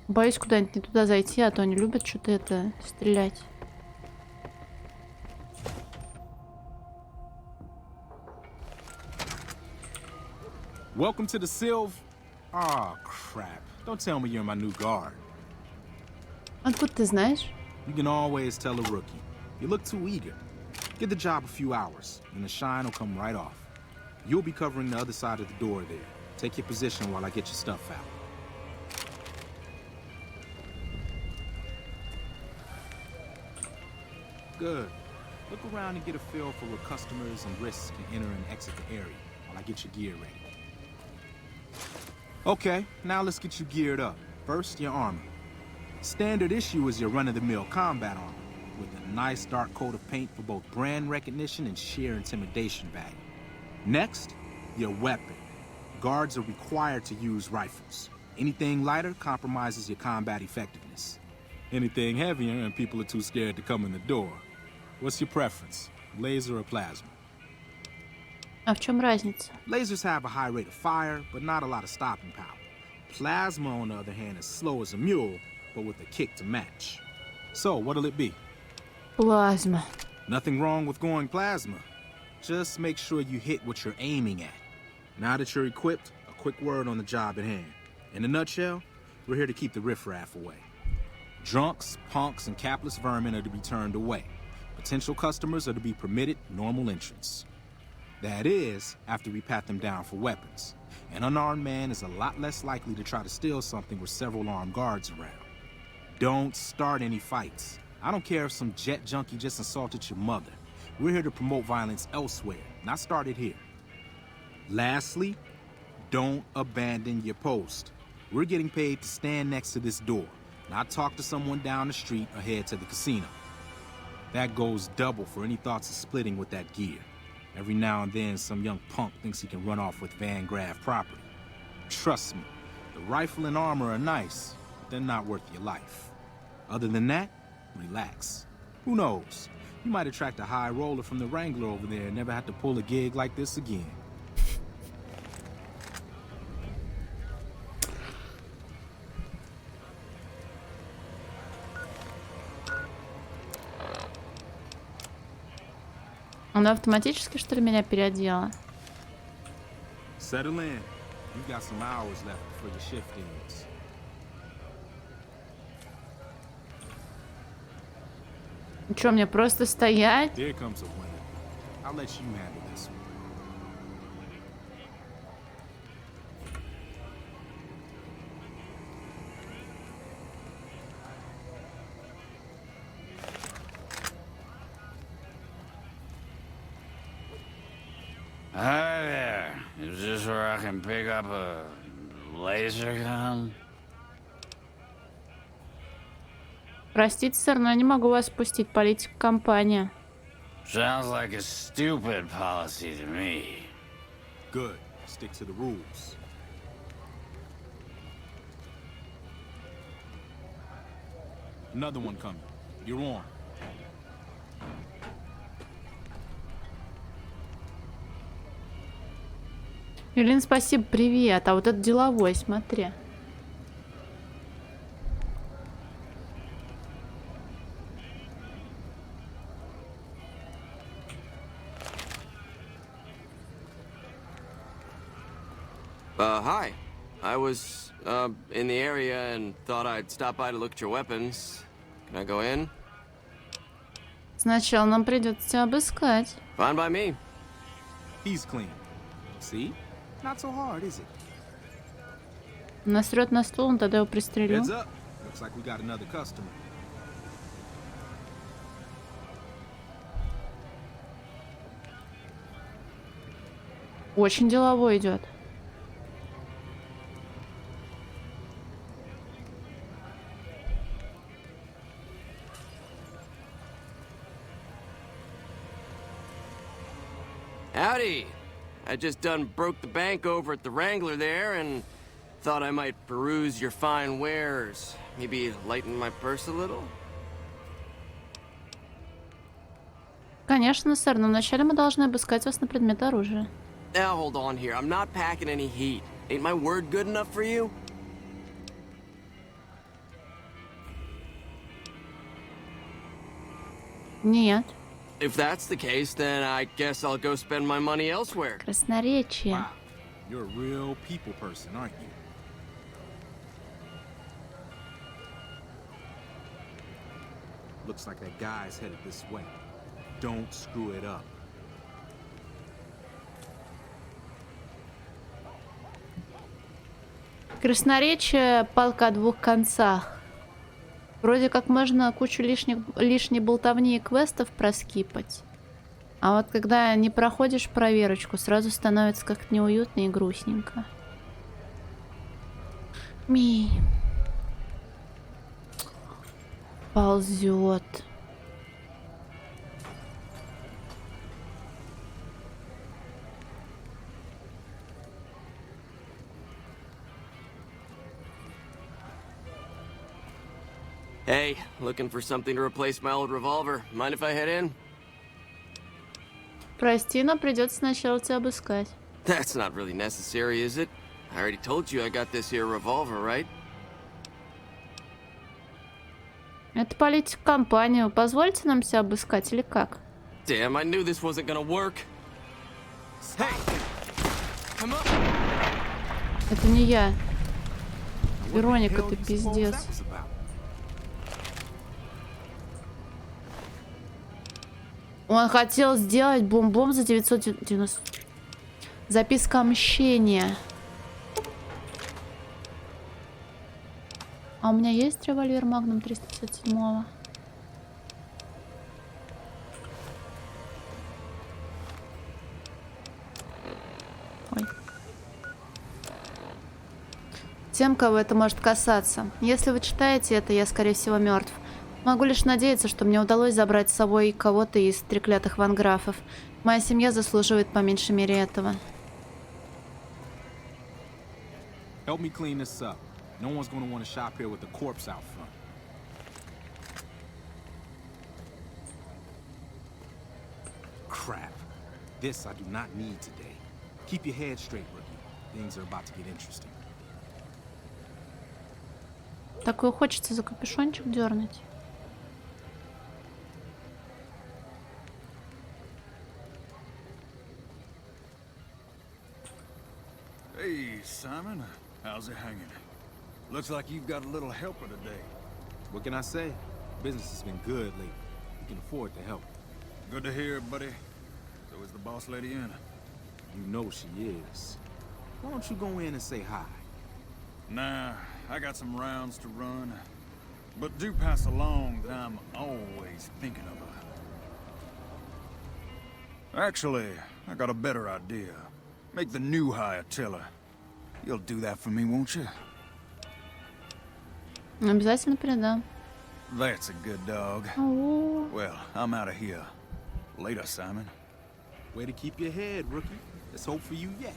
Боюсь куда-нибудь не туда зайти, а то они любят что-то это стрелять. Welcome to the Sylv... Aw, crap. Don't tell me you're my new guard. Откуда ты знаешь? You can always tell a rookie. You look too eager. Give the job a few hours, and the shine will come right off. You'll be covering the other side of the door there. Take your position while I get your stuff out. Good. Look around and get a feel for where customers and risks can enter and exit the area while I get your gear ready. Okay, now let's get you geared up. First, your armor. Standard issue is your run-of-the-mill combat armor, with a nice dark coat of paint for both brand recognition and sheer intimidation value. Next, your weapon. Guards are required to use rifles. Anything lighter compromises your combat effectiveness. Anything heavier and people are too scared to come in the door. What's your preference, laser or plasma? А в чем разница? Lasers have a high rate of fire, but not a lot of stopping power. Plasma, on the other hand, is slow as a mule, but with a kick to match. So, what'll it be? Плазма. Nothing wrong with going plasma. Just make sure you hit what you're aiming at. Now that you're equipped, a quick word on the job at hand. In a nutshell, we're here to keep the riffraff away. Drunks, punks, and capless vermin are to be turned away. Potential customers are to be permitted normal entrance. That is, after we pat them down for weapons. An unarmed man is a lot less likely to try to steal something with several armed guards around. Don't start any fights. I don't care if some jet junkie just insulted your mother. We're here to promote violence elsewhere, not start it here. Lastly, don't abandon your post. We're getting paid to stand next to this door, not talk to someone down the street or head to the casino. That goes double for any thoughts of splitting with that gear. Every now and then, some young punk thinks he can run off with Van Graff property. Trust me, the rifle and armor are nice, but they're not worth your life. Other than that, relax. Who knows? You might attract a high roller from the Wrangler over there and never have to pull a gig like this again. Она автоматически, что ли, меня переодела? Settle in. You got some hours left before your shift ends. Что, мне просто стоять? There comes a winner. I'll let you handle this one. Hi there. Is this where I can pick up a laser gun? Простите, сэр, но я не могу вас пустить. Политика компания. Sounds like a stupid policy to me. Good. Stick to the rules. Another one coming. You're on. Юлин, спасибо, привет. А вот это деловой, смотри. Hi. I was, in the area and thought I'd stop by to look at your weapons. Can I go in? Сначала нам придется тебя обыскать. Fine by me. He's clean. See? Not so hard, is it? Насрет на стол, он тогда его пристрелю. Heads up. Looks like we got another customer. Очень деловой идет. Howdy. I just done broke the bank over at the Wrangler there and thought I might peruse your fine wares. Maybe lighten my purse a little? Конечно, сэр, но вначале мы должны обыскать вас на предмет оружия. Now hold on here. I'm not packing any heat. Ain't my word good enough for you? Нет. If that's the case, then I guess I'll go spend my money elsewhere. Красноречие. Wow. You're a real people person, aren't you? Looks like that guy's headed this way. Don't screw it up. Красноречие — палка о двух концах. Вроде как можно кучу лишней болтовни и квестов проскипать. А вот когда не проходишь проверочку, сразу становится как-то неуютно и грустненько. Ми. Ползет. Hey, looking for something to replace my old revolver. Mind if I head in? Прости, но придется сначала тебя обыскать. That's not really necessary, is it? I already told you I got this here revolver, right? Это политика компании. Вы позвольте нам себя обыскать или как? Damn, I knew this wasn't gonna work. Hey! Come up! Это не я. Вероника, ты пиздец. Он хотел сделать бомбом за 990. Записка мщения. А у меня есть револьвер Magnum 357-го? Ой. Тем, кого это может касаться. Если вы читаете это, я, скорее всего, мертв. Могу лишь надеяться, что мне удалось забрать с собой кого-то из треклятых ванграфов. Моя семья заслуживает по меньшей мере этого. Help me clean this up. No one's gonna want to shop here with the corpse out front. Crap. This I do not need today. Keep your head straight, rookie. Things are about to get interesting. Такую хочется за капюшончик дернуть. Hey, Simon. How's it hanging? Looks like you've got a little helper today. What can I say? Business has been good lately. We can afford to help. Good to hear, buddy. So is the boss lady in? You know she is. Why don't you go in and say hi? Nah, I got some rounds to run. But do pass along that I'm always thinking of her. Actually, I got a better idea. Make the new hire tell her. You'll do that for me, won't you? Обязательно передам. That's a good dog. Oh. Well, I'm out of here. Later, Simon. Way to keep your head, rookie. Let's hope for you yet.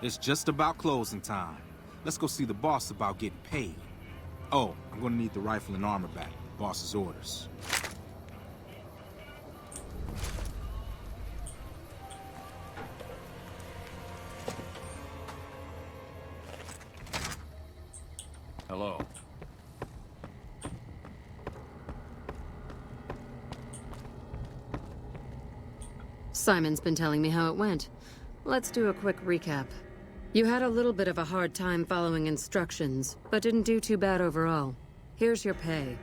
It's just about closing time. Let's go see the boss about getting paid. Oh, I'm gonna need the rifle and armor back. Boss's orders. Hello. Simon's been telling me how it went. Let's do a quick recap. You had a little bit of a hard time following instructions, but didn't do too bad overall. Here's your pay.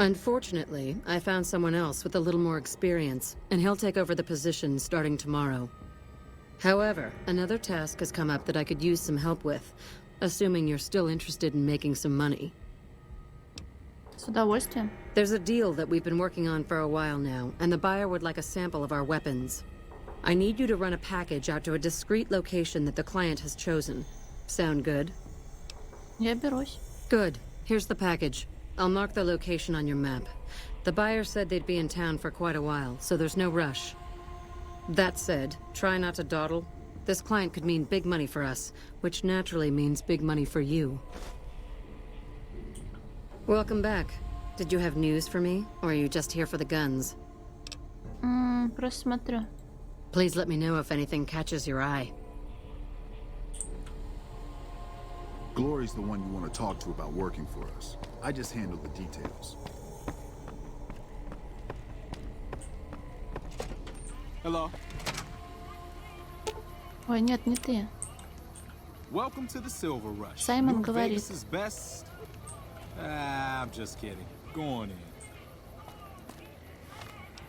Unfortunately, I found someone else with a little more experience, and he'll take over the position starting tomorrow. However, another task has come up that I could use some help with, assuming you're still interested in making some money. С удовольствием. There's a deal that we've been working on for a while now, and the buyer would like a sample of our weapons. I need you to run a package out to a discreet location that the client has chosen. Sound good? Я берусь. Good. Here's the package. I'll mark the location on your map. The buyer said they'd be in town for quite a while, so there's no rush. That said, try not to dawdle. This client could mean big money for us, which naturally means big money for you. Welcome back. Did you have news for me, or are you just here for the guns? Просто смотрю. Please let me know if anything catches your eye. Glory's the one you want to talk to about working for us. I just handle the details. Hello. Ой, нет, не ты. Welcome to the Silver Rush. Саймон New говорит. Vegas' best. I'm just kidding. Go on in.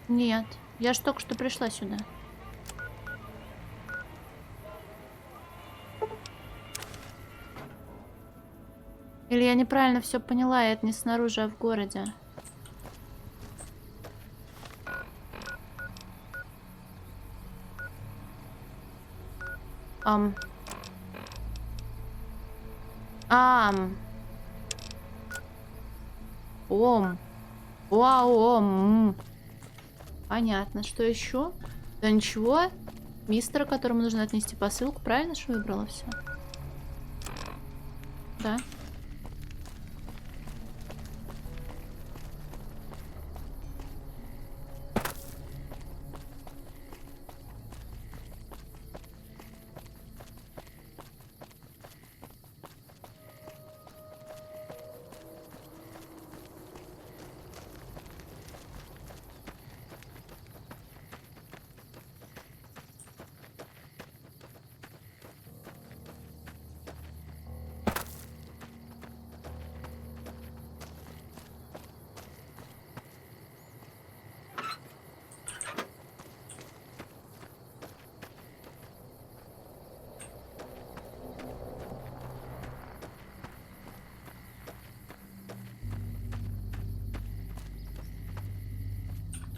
Нет, я ж только что пришла сюда. Или я неправильно все поняла, и это не снаружи, а в городе. Вау. Понятно. Что еще? Да ничего. Мистера, которому нужно отнести посылку. Правильно же выбрала все? Да.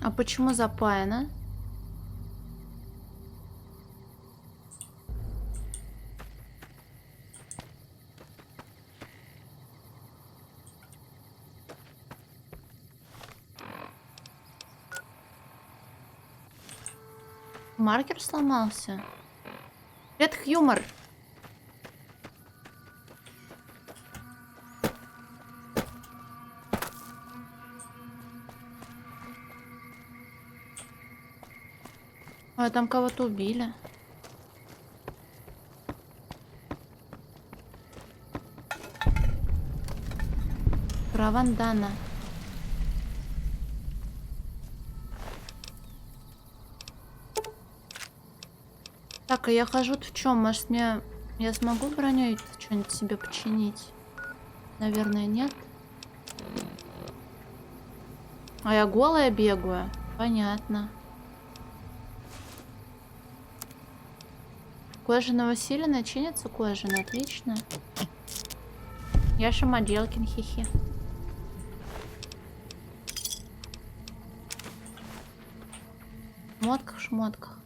А почему запаяно? Маркер сломался. Это юмор. Ой, там кого-то убили. Правандана. Так, а я хожу в чем? Может, я смогу броней что-нибудь себе починить? Наверное, нет. А я голая бегаю? Понятно. Кожаного усиленно чинится кожаный, отлично. Я Шамоделкин, хихи. В шмотках.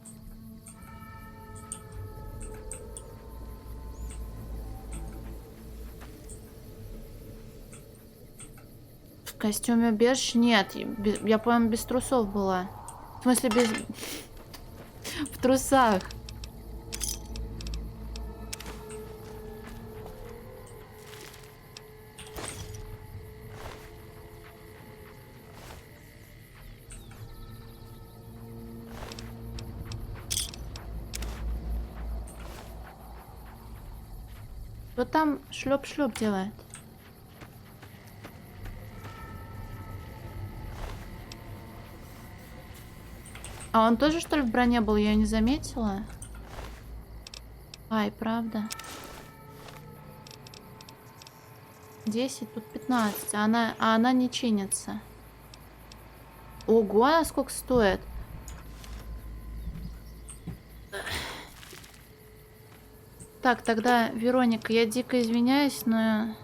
В костюме убежища? Нет, я, по-моему, без трусов была. В смысле, без... В трусах. Кто там шлеп-шлеп делает? А он тоже, что ли, в броне был? Я не заметила. Ай, правда. 10, тут 15. А она не чинится. Ого, а сколько стоит? Так, тогда, Вероника, я дико извиняюсь, но...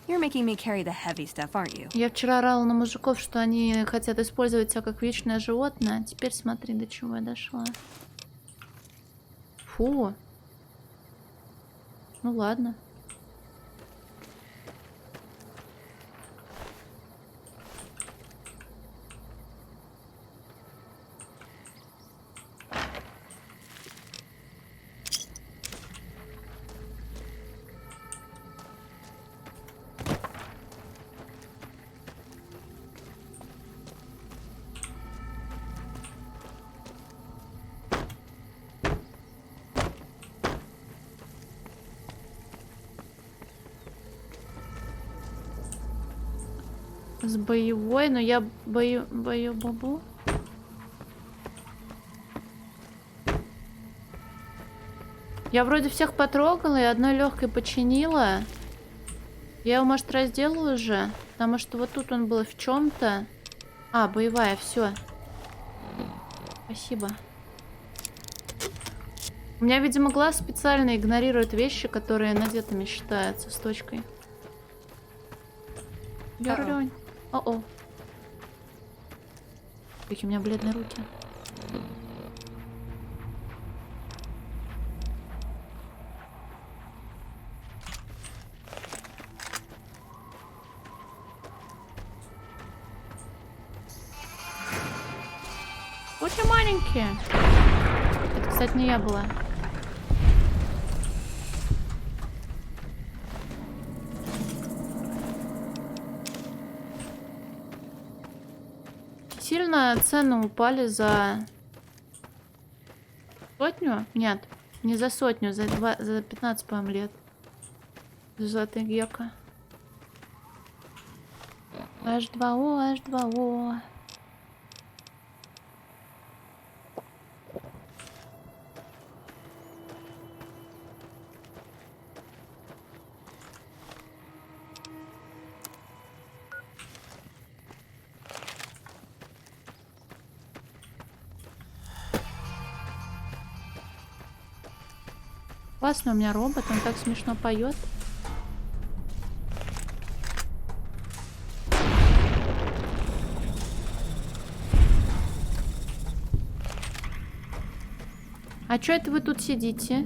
You're making me carry the heavy stuff, aren't you? Я вчера орала на мужиков, что они хотят использовать тебя как вечное животное. Теперь смотри, до чего я дошла. Фу. Ну ладно. С боевой, но я бою бабу. Я вроде всех потрогала и одной легкой починила. Я его, может, разделаю уже, потому что вот тут он был в чем-то. А, боевая, все. Спасибо. У меня, видимо, глаз специально игнорирует вещи, которые надетыми считаются с точкой. Герлёнь. О-о. Какие у меня бледные руки. Очень маленькие. Это, кстати, не я была. Сильно цены упали за сотню? Нет, не за сотню, за 15, по-моему, лет. Золотая гека. H2O, H2O. Классно, у меня робот, он так смешно поет. А чё это вы тут сидите?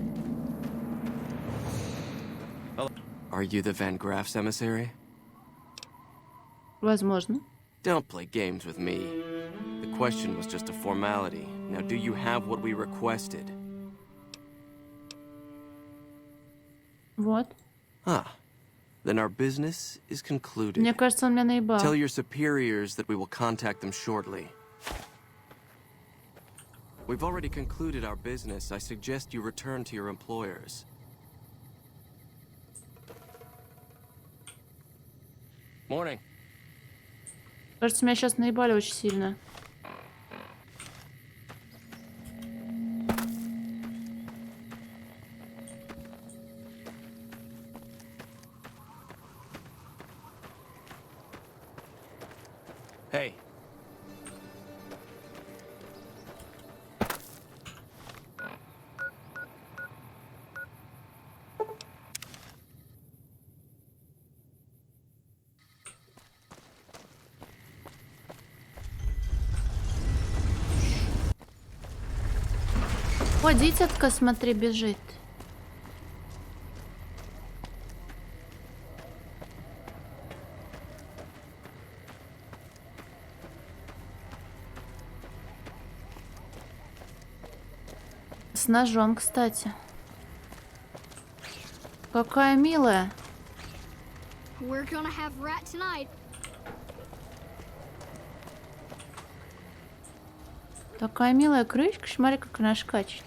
Are you the Van Graff's emissary? Возможно. Don't play games with me. The question was just a formality. Now, do you have what we requested? Вот. Ah. Then our business is concluded. Мне кажется, он меня наебал. Tell your superiors that we will contact them shortly. We've already concluded our business. I suggest you return to your employers. Morning. Кажется, меня сейчас наебали очень сильно. Hey. О, дитятка, смотри, бежит. С ножом, кстати. Какая милая. We're gonna have rat tonight. Такая милая крышка, смотри, как она скачет.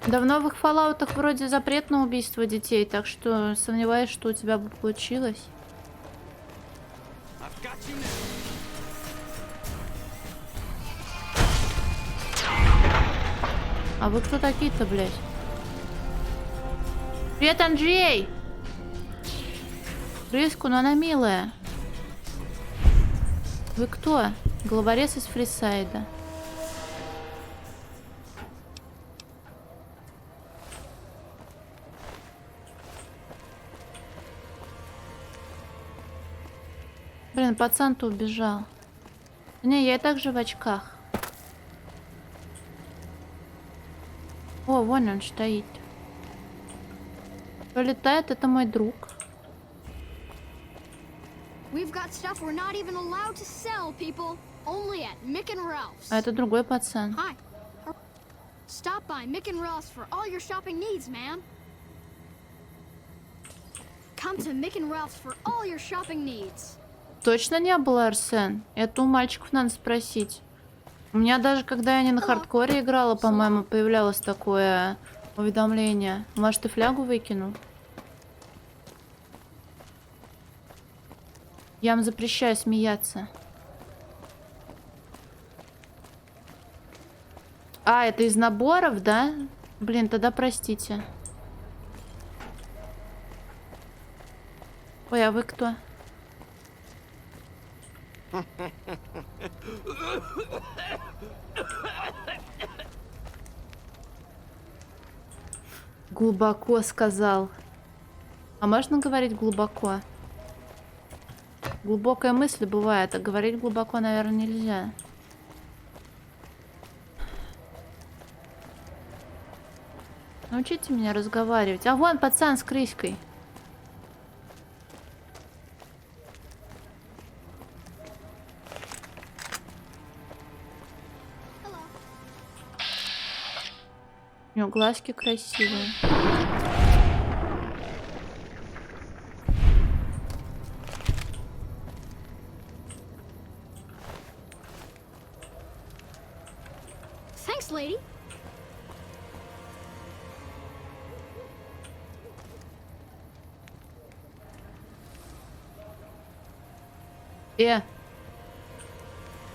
Да в новых фоллаутах вроде запрет на убийство детей, так что сомневаюсь, что у тебя бы получилось. А вы кто такие-то, блядь? Привет, Андрей! Крыску, но она милая. Вы кто? Головорез из Фрисайда. Блин, пацан-то убежал. Не, я и так же в очках. О, вон он стоит. Пролетает, это мой друг. We've got stuff we're not even allowed to sell, people. Only at Mick and Ralph's. А это другой пацан. Hi. Stop by Mick and Ralph's for all your shopping needs, man. Come to Mick and Ralph's for all your shopping needs. Точно не было, Арсен? Это у мальчиков надо спросить. У меня даже, когда я не на хардкоре играла, по-моему, появлялось такое уведомление. Может, ты флягу выкинул? Я вам запрещаю смеяться. А, это из наборов, да? Блин, тогда простите. Ой, а вы кто? Глубоко сказал. А можно говорить глубоко? Глубокая мысль бывает, а говорить глубоко, наверное, нельзя. Научите меня разговаривать. А вон пацан с крыской. У него глазки красивые. Thanks, lady.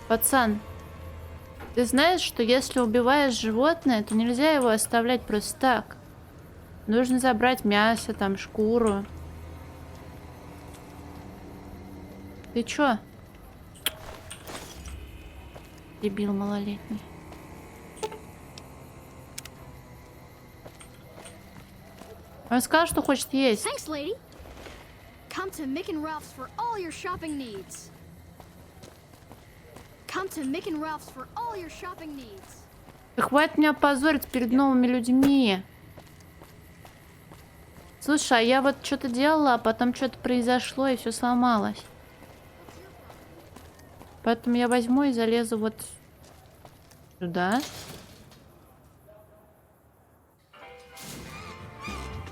Пацан, ты знаешь, что если убиваешь животное, то нельзя его оставлять просто так. Нужно забрать мясо, там, шкуру. Ты чё? Дебил малолетний. Он сказал, что хочет есть. Thanks, lady. Come to Mick and Ralph's for all your shopping needs. Come to Mick and Ralph's for all your shopping needs. Да хватит меня позорить перед новыми людьми. Слушай, а я вот что-то делала, а потом что-то произошло и все сломалось. Поэтому я возьму и залезу вот сюда.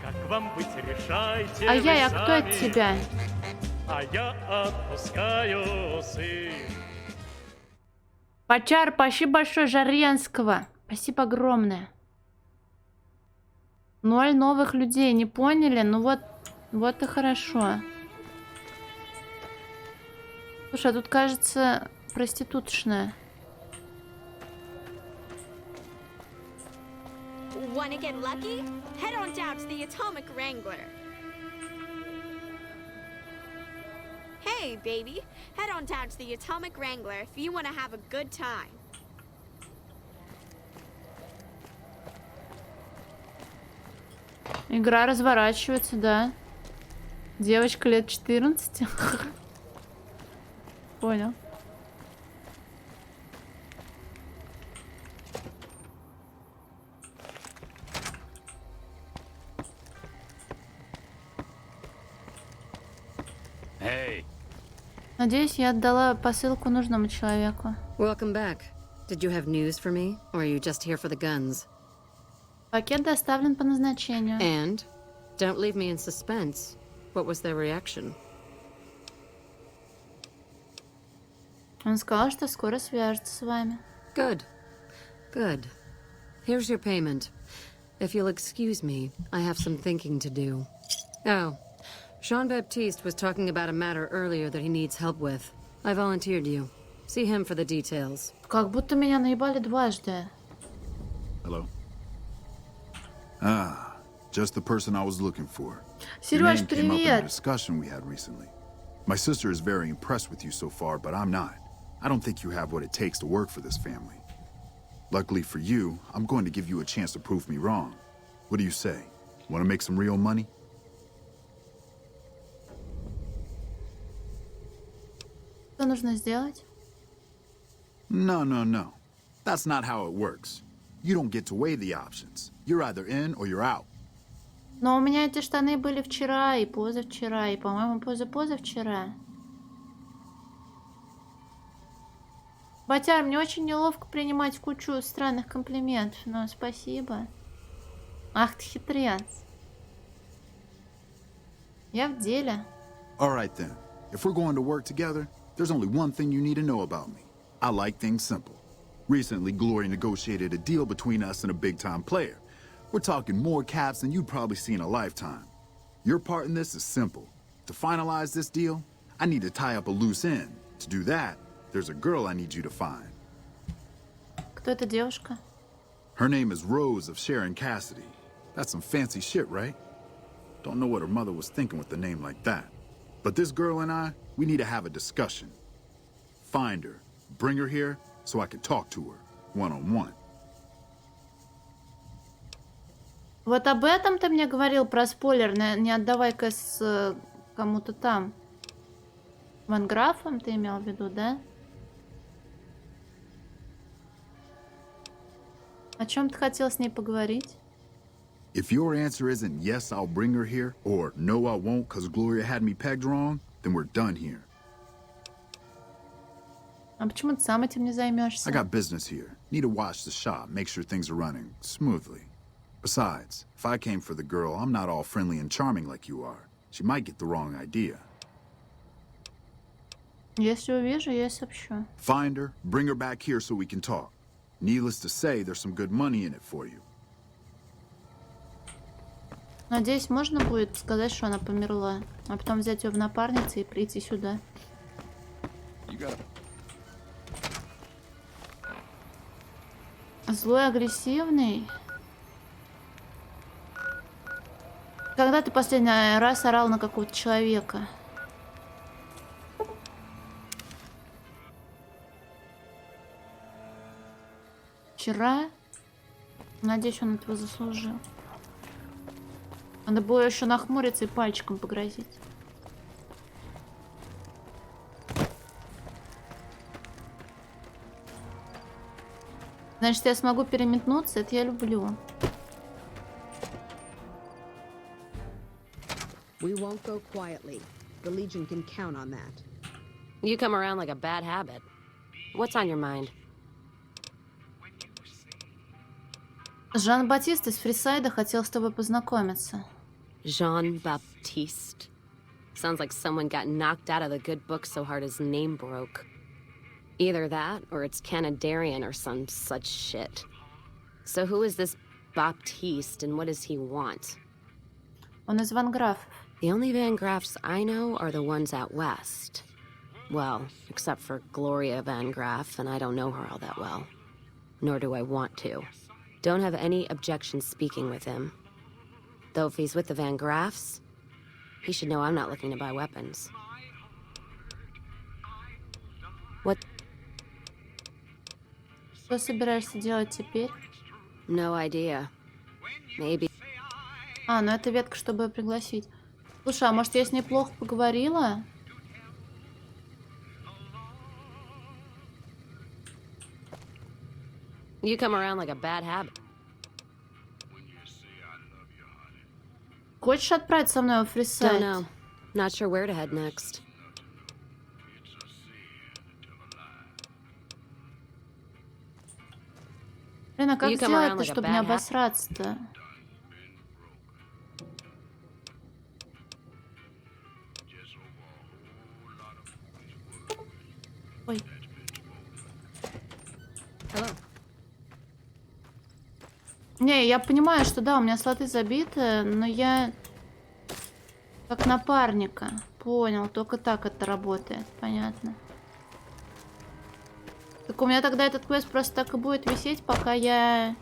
Как вам быть, решайте. А кто от тебя? А я отпускаю сын. Почар, спасибо большое, Жаренского. Спасибо огромное. 0 новых людей, не поняли? Ну вот и хорошо. Слушай, а тут, кажется, проституточная. Wanna get lucky? Head on down to the Atomic Wrangler. Hey, baby. Head on down to the Atomic Wrangler if you want to have a good time. Игра разворачивается, да. Девочка лет 14. Понял. Hey. Надеюсь, я отдала посылку нужному человеку. Welcome back. Did you have news for me, or are you just here for the guns? Пакет доставлен по назначению. And don't leave me in suspense. What was their reaction? Он сказал, что скоро свяжется с вами. Good. Good. Here's your payment. If you'll excuse me, I have some thinking to do. Oh, Jean-Baptiste was talking about a matter earlier that he needs help with. I volunteered you. See him for the details. Как будто меня наебали дважды. Hello. Ah, just the person I was looking for. Серёж, Your name came up in a привет. discussion we had recently. My sister is very impressed with you so far, but I'm not. I don't think you have what it takes to work for this family. Luckily for you, I'm going to give you a chance to prove me wrong. What do you say? Want to make some real money? Что нужно сделать? No. That's not how it works. You don't get to weigh the options. You're either in or you're out. Но у меня эти штаны были вчера и позавчера, и, по-моему, позавчера. Батяр, мне очень неловко принимать кучу странных комплиментов, но спасибо. Ах ты хитрец. Я в деле. All right then. If we're going to work together, there's only one thing you need to know about me. I like things simple. Recently, Glory negotiated a deal between us and a big-time player. We're talking more caps than you'd probably see in a lifetime. Your part in this is simple. To finalize this deal, I need to tie up a loose end. To do that, there's a girl I need you to find. Кто эта девушка? Her name is Rose of Sharon Cassidy. That's some fancy shit, right? Don't know what her mother was thinking with a name like that. But this girl and I, we need to have a discussion. Find her, bring her here, so I can talk to her, one-on-one. Вот об этом ты мне говорил, про спойлер. Не отдавай-ка с кому-то там. Ван Графом ты имел в виду, да? О чем ты хотел с ней поговорить? If your answer isn't yes, I'll bring her here, or no, I won't because Gloria had me pegged wrong, then we're done here. А почему ты сам этим не займешься? I got business here. Need to watch the shop, make sure things are running smoothly. Besides, if I came for the girl, I'm not all friendly and charming like you are. She might get the wrong idea. Если увижу, я сообщу. Find her, bring her back here so we can talk. Needless to say, there's some good money in it for you. Надеюсь, можно будет сказать, что она померла, а потом взять ее в напарницы и прийти сюда. Злой, агрессивный. Когда ты последний раз орал на какого-то человека? Вчера? Надеюсь, он этого заслужил. Надо было еще нахмуриться и пальчиком погрозить. Значит, я смогу переметнуться, это я люблю. We won't go quietly. The Legion can count on that. You come around like a bad habit. What's on your mind? Жан-Батист из Фрисайда хотел с тобой познакомиться. Jean-Baptiste. Sounds like someone got knocked out of the good book so hard his name broke. Either that, or it's Canadarian or some such shit. So who is this Baptiste, and what does he want? Он из Ван Графов. The only Van Graffs I know are the ones out west. Well, except for Gloria Van Graff, and I don't know her all that well. Nor do I want to. Don't have any objection speaking with him. Though if he's with the Van Graffs, he should know I'm not looking to buy weapons. What? Что собираешься делать теперь? No idea. Maybe. А, ну это ветка, чтобы пригласить. Слушай, а может я с ней плохо поговорила? You come around like a bad habit. Хочешь отправить со мной в Don't Фрисайд? know. Not sure where to head next. Блин, а как You come around сделать-то, like a чтобы не bad habit. обосраться-то? Ой. Не, я понимаю, что да, у меня слоты забиты, но я как напарника. Понял, только так это работает. Понятно. Так у меня тогда этот квест просто так и будет висеть, пока я...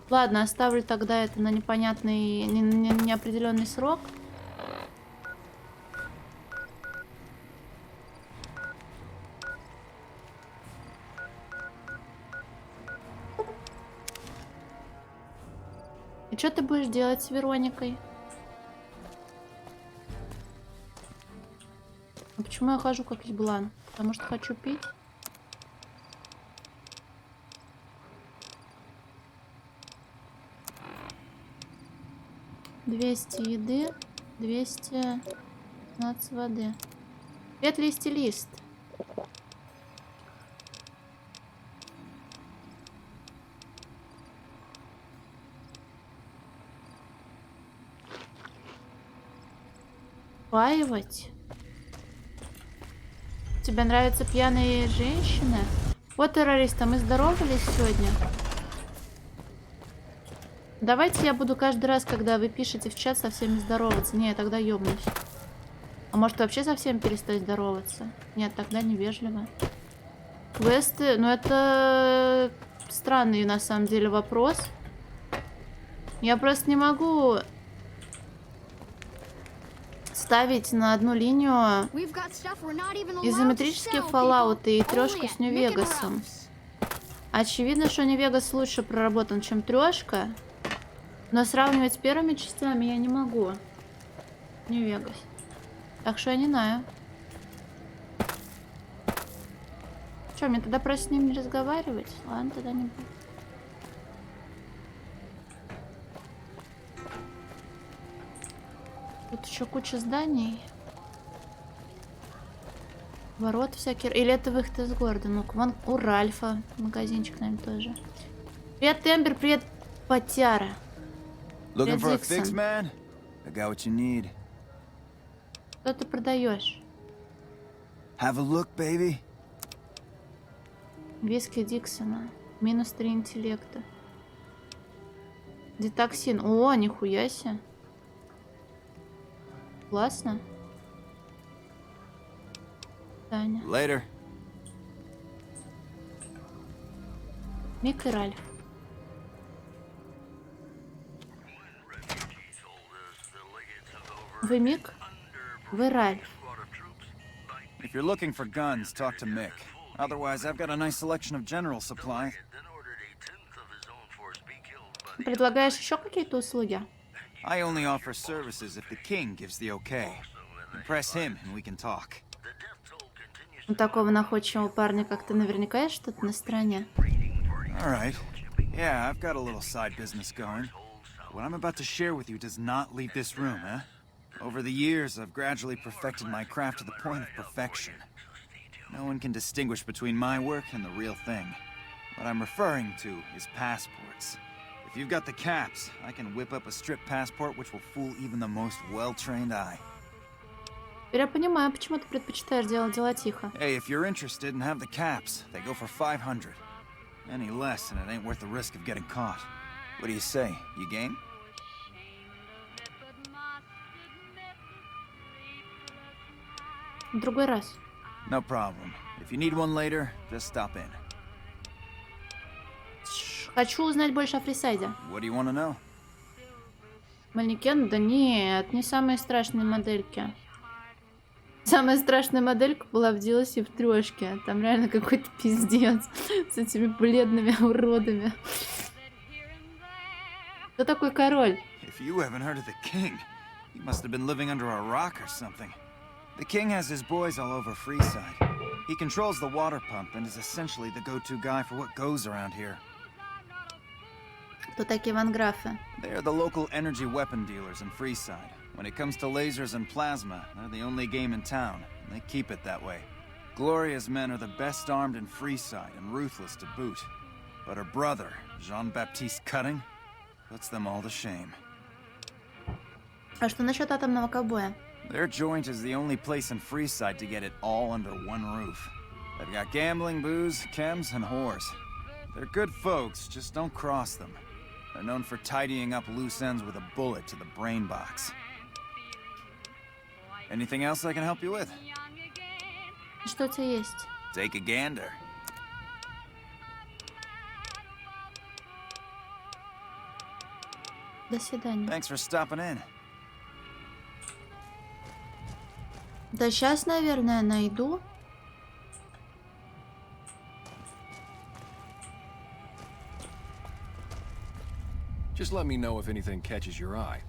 Ладно, оставлю тогда это на непонятный, неопределенный срок. И что ты будешь делать с Вероникой? А почему я хожу как еблан? Потому что хочу пить? $200 еды, 215 воды. Петли и стилист. Паивать? Тебе нравятся пьяные женщины? Вот террористы, мы здоровались сегодня. Давайте я буду каждый раз, когда вы пишете в чат, со всеми здороваться. Не, я тогда ёбнусь. А может вообще со всеми перестать здороваться? Нет, тогда невежливо. Квесты, ну это странный на самом деле вопрос. Я просто не могу ставить на одну линию изометрические фоллауты и трешку с Нью-Вегасом. Очевидно, что Нью-Вегас лучше проработан, чем трешка. Но сравнивать с первыми частями я не могу. Нью-Вегас. Так что я не знаю. Что, мне тогда просто с ним не разговаривать? Ладно, тогда не буду. Тут еще куча зданий. Ворот всякие. Или это выход из города? Ну-ка, вон у Ральфа магазинчик, наверное, тоже. Привет, Эмбер, привет, Потяра. Looking Привет, for a Диксон. fix, man? I got what you need. Что ты продаешь? Have a look, baby. Виски Диксона. Минус 3 интеллекта. Детоксин. О, нихуя себе. Классно. Таня. Later. Мик и Ральф. Вы Мик? Вы Ральф. If you're looking for guns, talk to Mick. Otherwise, I've got a nice selection of general supplies. Предлагаешь еще какие-то услуги? I only offer services if the king gives the okay. Impress him, and we can talk. У такого находчивого парня, как ты, наверняка есть что-то на стороне. All right. Yeah, I've got a little side business going. What I'm about to share with you does not leave this room, huh? Over the years, I've gradually perfected my craft to the point of perfection. No one can distinguish between my work and the real thing. What I'm referring to is passports. If you've got the caps, I can whip up a strip passport which will fool even the most well-trained eye. Теперь я понимаю, почему ты предпочитаешь делать дела тихо. Hey, if you're interested and have the caps, they go for 500. Any less, and it ain't worth the risk of getting caught. What do you say? You game? В другой раз. No problem. If you need one later, just stop in. Хочу узнать больше о Фрисайде. What do you want to know? Манекен? Да нет, не самые страшные модельки. Самая страшная моделька была в DLC в трёшке. Там реально какой-то пиздец с этими бледными уродами. Кто такой король? If you haven't heard of the king, you must have been living under a rock or something. The king has his boys all over Freeside. He controls the water pump and is essentially the go-to guy for what goes around here. Кто такие ванграфы? They are the local energy weapon dealers in Freeside. When it comes to lasers and plasma, they're the only game in town, and they keep it that way. Gloria's men are the best armed in Freeside and ruthless to boot. But her brother, Jean-Baptiste Cutting, puts them all to shame. А что насчет атомного ковбоя? Their joint is the only place in Freeside to get it all under one roof. They've got gambling, booze, chems, and whores. They're good folks, just don't cross them. They're known for tidying up loose ends with a bullet to the brain box. Anything else I can help you with? Что у тебя есть? Take a gander. До свидания. Thanks for stopping in. Да сейчас, наверное, найду. Just let me know if anything catches your eye.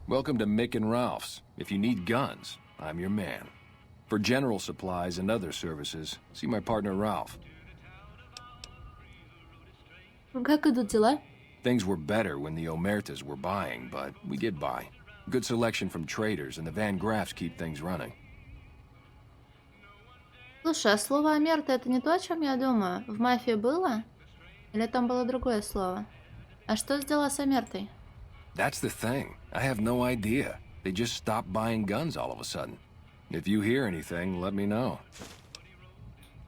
Welcome to Mick and Ralph's. If you need guns, I'm your man. For general supplies and other services, see my partner Ralph. Как идут дела? Things were better when the Omertas were buying, but we get by. Good selection from traders, and the Van Graffs keep things running. Слушай, а слово Омерта это не то, о чем я думаю? В мафии было? Или там было другое слово? А что с дела с Омертой? That's the thing. I have no idea. They just stopped buying guns all of a sudden. If you hear anything, let me know.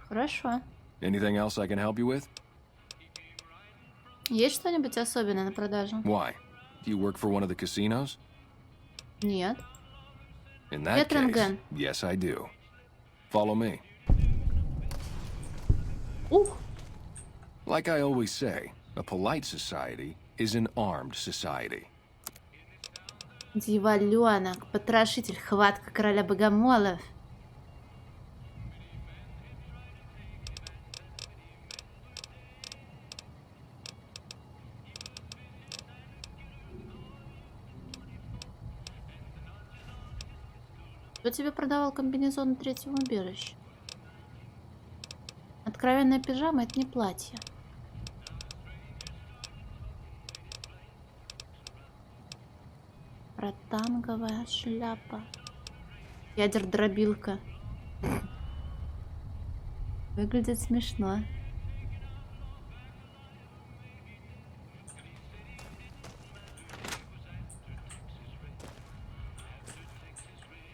Хорошо. Anything else I can help you with? Есть что-нибудь особенное на продажу? Why? Do you work for one of the casinos? Нет. In that case, Ветренген. yes, I do. Follow me. Ух! Like I always say, a polite society is an armed society. Дьяволенок, потрошитель, хватка короля богомолов. Кто тебе продавал комбинезон третьего убежища? Откровенная пижама — это не платье. Ротанговая шляпа. Ядер-дробилка. Выглядит смешно.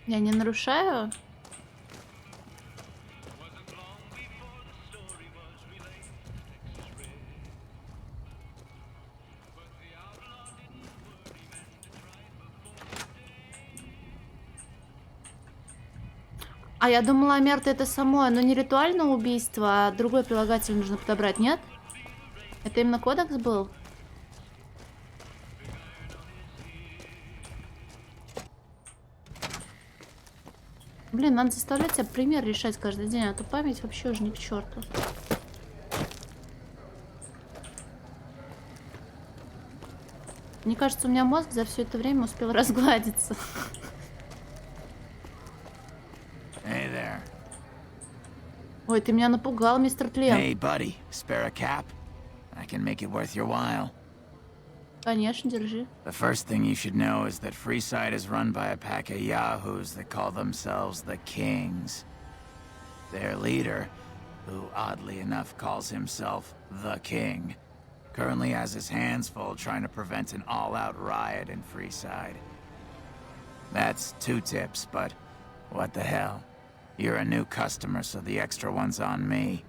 Я не нарушаю? А я думала, Омерта это само, но не ритуальное убийство, а другой прилагательный нужно подобрать, нет? Это именно кодекс был? Блин, надо заставлять себя пример решать каждый день, а то память вообще уже не к черту. Мне кажется, у меня мозг за все это время успел разгладиться. Hey there. Ой, ты меня напугал, мистер Тлен. Hey, buddy. Spare a cap? I can make it worth your while. Конечно, держи. The first thing you should know is that Freeside is run by a pack of yahoos that call themselves the Kings. Their leader, who oddly enough calls himself the King, currently has his hands full trying to prevent an all-out riot in Freeside. That's 2 tips, but what the hell? You're a new customer, so the extra one's on me.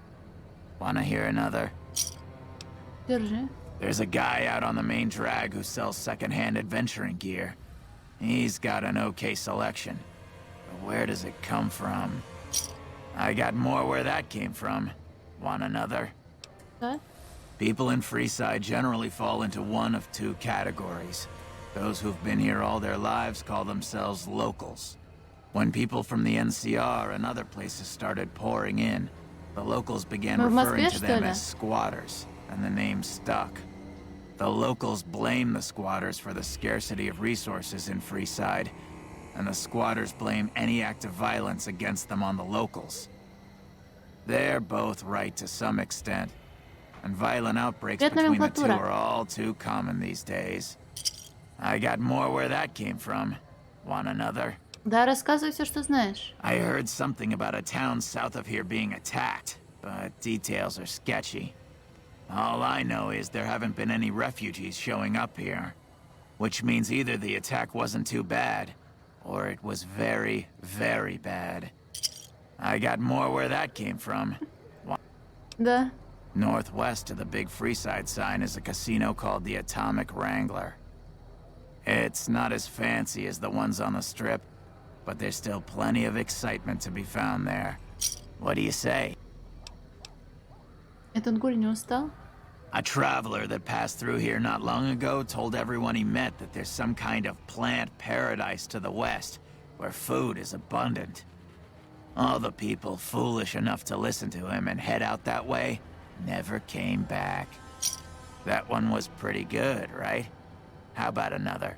Wanna hear another? Держи. There's a guy out on the main drag who sells second-hand adventuring gear. He's got an okay selection. But where does it come from? I got more where that came from. Want another? What? People in Freeside generally fall into one of 2 categories. Those who've been here all their lives call themselves locals. When people from the NCR and other places started pouring in, the locals began Мы в referring Москве, to что them ли? as squatters, and the name stuck. The locals blame the squatters for the scarcity of resources in Freeside, and the squatters blame any act of violence against them on the locals. They're both right to some extent, and violent outbreaks Привет, between the 2 номенклатура. are all too common these days. I got more where that came from. Want another? Да, рассказывай все, что знаешь. I heard something about a town south of here being attacked, but details are sketchy. All I know is there haven't been any refugees showing up here, which means either the attack wasn't too bad, or it was very, very bad. I got more where that came from. Да. Northwest of the big Freeside sign is a casino called the Atomic Wrangler. It's not as fancy as the ones on the Strip, but there's still plenty of excitement to be found there. What do you say? Этот гуль не устал? A traveler that passed through here not long ago told everyone he met that there's some kind of plant paradise to the west, where food is abundant. All the people foolish enough to listen to him and head out that way never came back. That one was pretty good, right? How about another?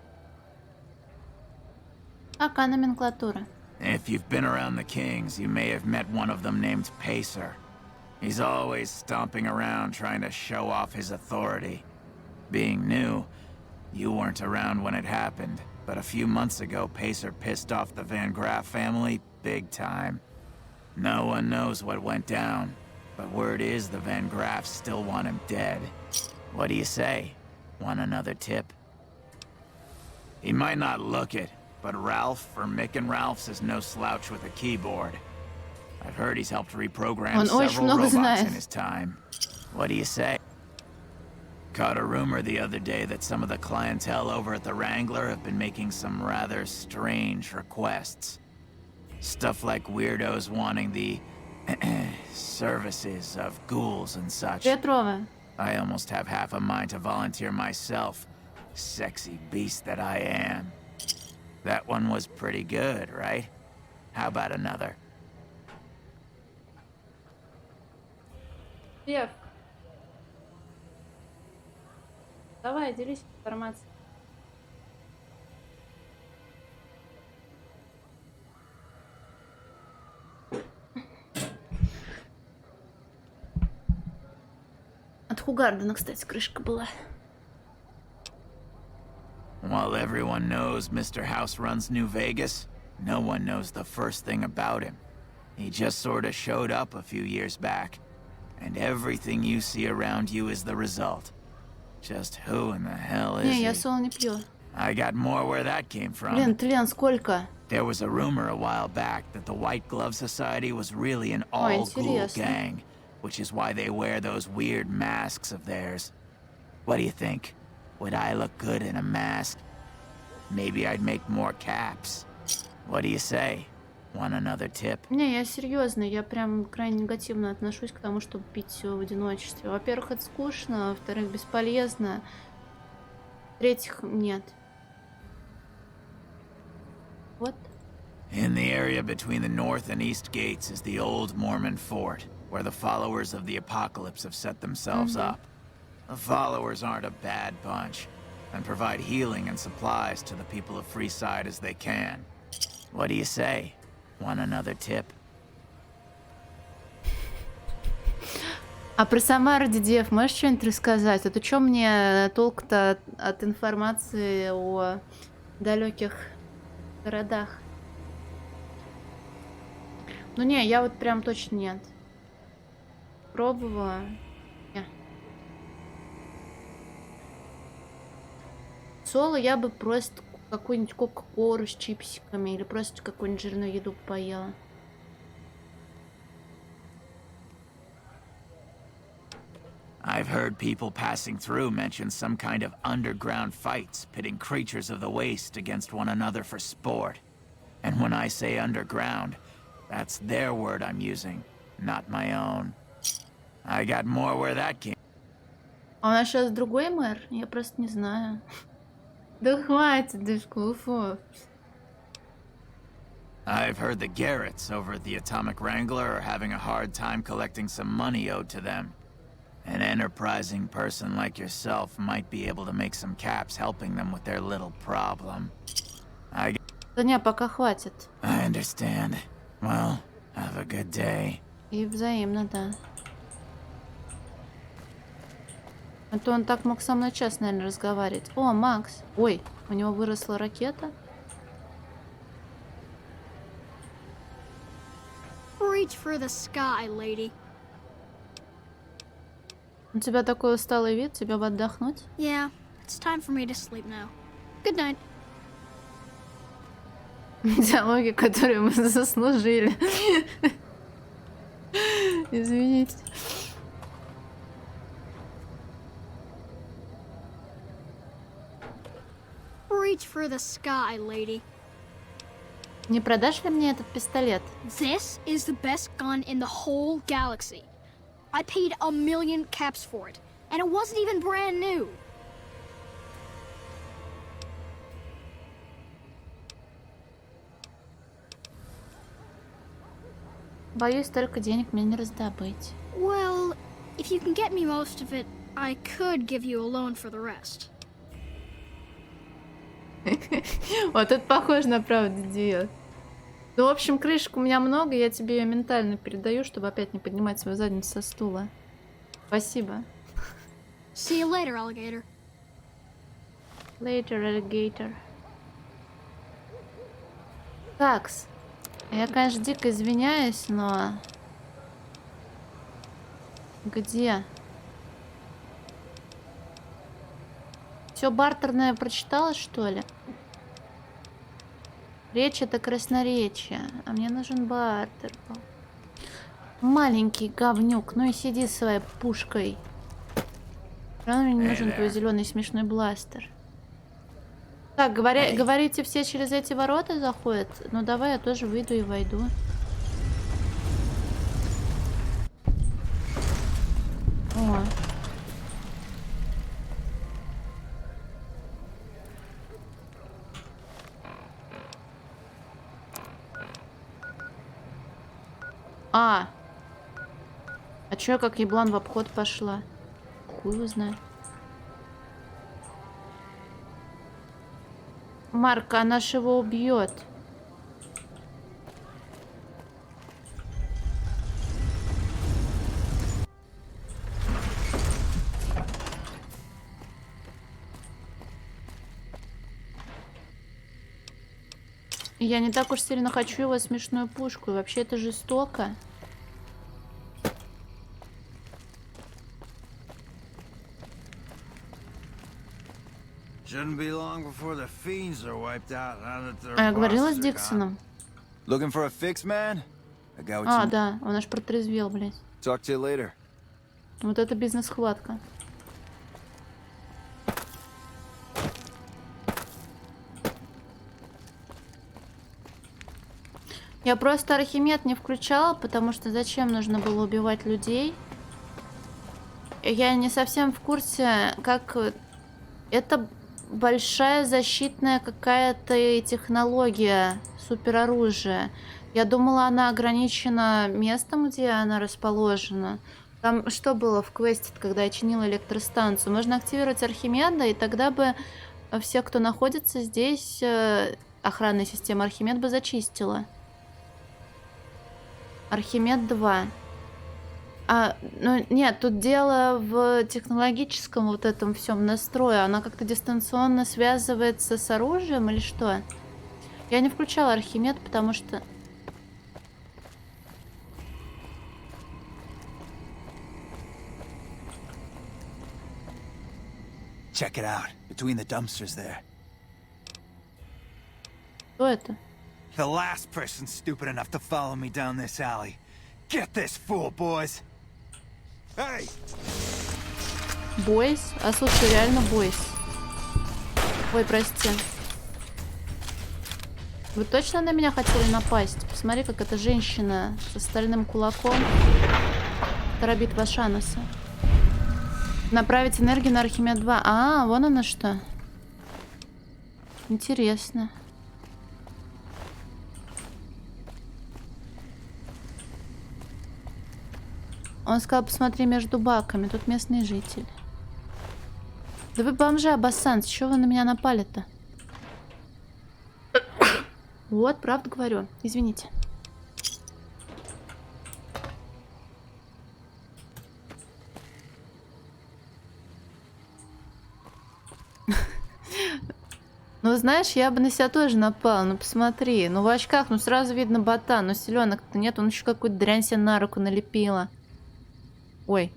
Какая номенклатура? If you've been around the Kings, you may have met one of them named Pacer. He's always stomping around trying to show off his authority. Being new, you weren't around when it happened, but a few months ago, Pacer pissed off the Van Graff family big time. No one knows what went down, but word is the Van Graffs still want him dead. What do you say? Want another tip? He might not look it, but Ralph for Mick and Ralph's is no slouch with a keyboard. I've heard he's helped reprogram Он очень several много robots знает. in his time. What do you say? Caught a rumor the other day that some of the clientele over at the Wrangler have been making some rather strange requests. Stuff like weirdos wanting the services of ghouls and such. Петрова. I almost have half a mind to volunteer myself. Sexy beast that I am. That one was pretty good, right? How about another? Лев. Давай, делись информацией. От Хугардена, кстати, крышка была. While everyone knows Mr. House runs New Vegas, no one knows the first thing about him. He just sort of showed up a few years back, and everything you see around you is the result. Just who in the hell is Не, я he? соло не пью. I got more where that came from. Блин, тлен сколько? There was a rumor a while back that the White Glove Society was really an Ой, all-ghoul интересно. gang, which is why they wear those weird masks of theirs. What do you think? Would I look good in a mask? Maybe I'd make more caps. What do you say? Want another tip? Не, я серьезно, я прям крайне негативно отношусь к тому, чтобы пить все в одиночестве. Во-первых, это скучно, во-вторых, бесполезно. В-третьих, нет. Вот. In the area between the north and east gates is the old Mormon fort, where the followers of the apocalypse have set themselves up. The followers aren't a bad bunch, and provide healing and supplies to the people of Freeside as they can. What do you say? Want another tip? А про Самару Дидиев можешь что-нибудь рассказать? Это что мне толк-то от информации о далеких городах? Ну не, я вот прям точно нет. Пробовала. Не. Соло я бы просто какую-нибудь кока-колу с чипсиками или просто какую-нибудь жирную еду поела. I've heard people passing through mention some kind of underground fights, pitting creatures of the waste against one another for sport. And when I say underground, that's their word I'm using, not my own. I got more where that came. А у нас сейчас другой мэр? Я просто не знаю. Да хватит, Дышкуфу. I've heard the Garretts over at the Atomic Wrangler are having a hard time collecting some money owed to them. An enterprising person like yourself might be able to make some caps helping them with their little problem. Да не, пока хватит. I understand. Well, have a good day. И взаимно, да. А то он так мог со мной час, наверное, разговаривать. О, Макс. Ой, у него выросла ракета. Reach for the sky, lady. У тебя такой усталый вид, тебе бы отдохнуть? Yeah, it's time for me to sleep now. Good night. Диалоги, которые мы заслужили. Извините. Reach for the sky, lady. Не продашь ли мне этот пистолет? This is the best gun in the whole galaxy. I paid 1,000,000 caps for it, and it wasn't even brand new. Боюсь, столько денег мне не раздобыть. Well, if you can get me most of it, I could give you a loan for the rest. Вот это похоже на правду Дио. Ну, в общем, крышек у меня много, я тебе ее ментально передаю, чтобы опять не поднимать свою задницу со стула. Спасибо. See you later, alligator. Later, alligator. Такс. Я, конечно, дико извиняюсь, но... Где? Все бартерное прочитала, что ли? Речь это красноречие, а мне нужен бартер. Маленький говнюк, ну и сиди с своей пушкой. Равно мне не нужен твой зеленый смешной бластер. Так, говорите, все через эти ворота заходят? Ну давай я тоже выйду и войду. О. А чё я как еблан в обход пошла? Хуй его знает. Марк, она ж его убьет. Я не так уж сильно хочу его смешную пушку. И вообще это жестоко. А я говорила с Диксоном. А, да, он аж протрезвел, блядь. Вот это бизнес-схватка. Я просто Архимед не включала, потому что зачем нужно было убивать людей? Я не совсем в курсе, как... Это большая защитная какая-то технология, супероружие. Я думала, она ограничена местом, где она расположена. Там что было в квесте, когда я чинила электростанцию? Можно активировать Архимеда, и тогда бы все, кто находится здесь, охранная система Архимед бы зачистила. Архимед 2. Ну нет, тут дело в технологическом вот этом всем настрое. Она как-то дистанционно связывается с оружием или что? Я не включала Архимед, потому что... Check it out, between the dumpsters there. Что это? The last person stupid enough to follow me down this alley. Get this fool, boys. Hey! Бойс? А слушай, реально бойс. Ой, прости. Вы точно на меня хотели напасть? Посмотри, как эта женщина со стальным кулаком торопит Вашаноса. Направить энергию на Архимед 2. А, вон она что. Интересно. Он сказал, посмотри между баками. Тут местные жители. Да вы бомжи, абассанцы. Чего вы на меня напали-то? Вот, правду говорю. Извините. Ну, знаешь, я бы на себя тоже напала. Ну, посмотри. Ну, в очках, ну, сразу видно ботан. Но селенок-то нет. Он еще какую-то дрянь себе на руку налепила. Ой.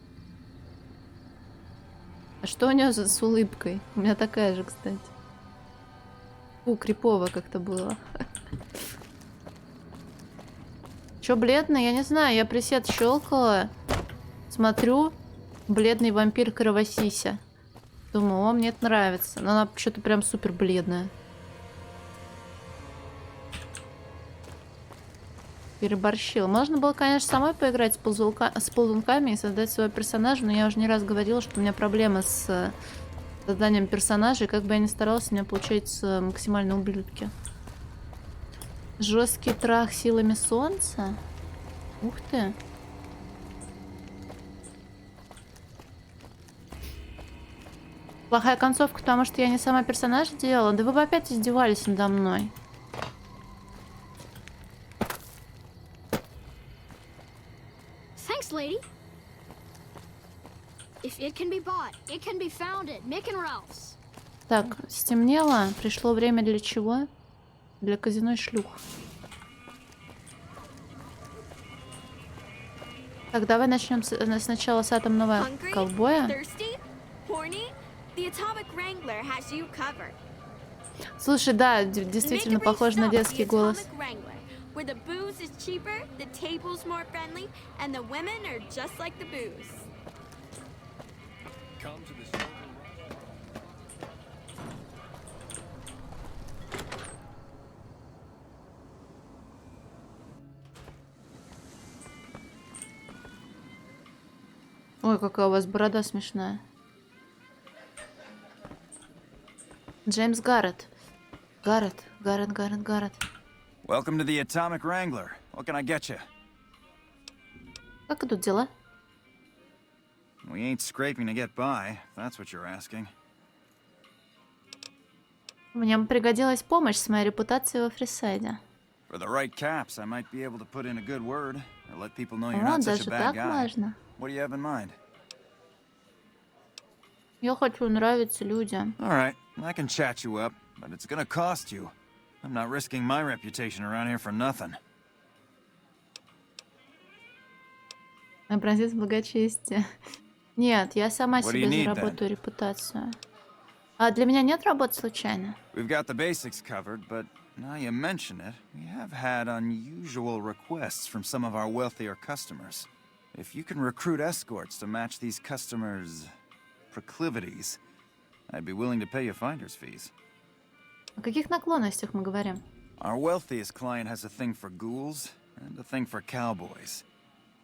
А что у нее с улыбкой? У меня такая же, кстати. Фу, крипово как-то было. Че бледный? Я не знаю. Я присед щелкала. Смотрю. Бледный вампир Кровосися. Думаю, о, мне это нравится. Но она что-то прям супер бледная. Переборщила. Можно было, конечно, самой поиграть с ползунками и создать своего персонажа, но я уже не раз говорила, что у меня проблема с созданием персонажей. Как бы я ни старалась, у меня получается максимально ублюдки. Жесткий трах силами солнца? Ух ты. Плохая концовка, потому что я не сама персонажа делала. Да вы бы опять издевались надо мной. Thanks, lady. If it can be bought, it can be found at Mick and Ralph's. Так, стемнело. Пришло время для чего? Для казино и шлюх. Так, давай начнем сначала с атомного ковбоя. Слушай, да, действительно похоже на детский голос. Ой, какая у вас борода смешная. Джеймс Гаррет. Гаррет. Welcome to the Atomic Wrangler. What can I get you? Как идут дела? We ain't scraping to get by, if that's what you're asking. Мне бы пригодилась помощь с моей репутацией во Фрисайде. For the right caps, I might be able to put in a good word, or let people know you're not such a bad guy. Можно. What do you have in mind? Я хочу нравиться людям. All right, I can chat you up, but it's gonna cost you. I'm not risking my reputation around here for nothing. Образец благочестия. Нет, я сама себе заработаю репутацию. А для меня нет работы случайно? We've got the basics covered, but now you mention it, we have had unusual requests from some of our wealthier customers. If you can recruit escorts to match these customers' proclivities, I'd be willing to pay you finder's fees. О каких наклонностях мы говорим? Our wealthiest client has a thing for ghouls and a thing for cowboys.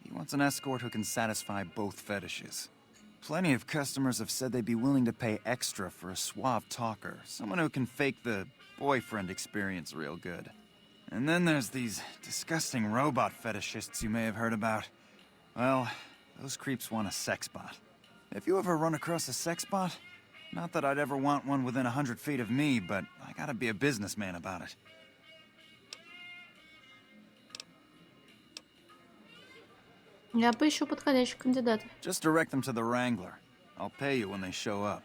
He wants an escort who can satisfy both fetishes. Plenty of customers have said they'd be willing to pay extra for a suave talker, someone who can fake the boyfriend experience real good. And then there's these disgusting robot fetishists you may have heard about. Well, those creeps want a sex bot. If you ever run across a sex bot, not that I'd ever want one within 100 feet of me, but I gotta be a businessman about it. Я поищу подходящих кандидатов. Just direct them to the Wrangler. I'll pay you when they show up.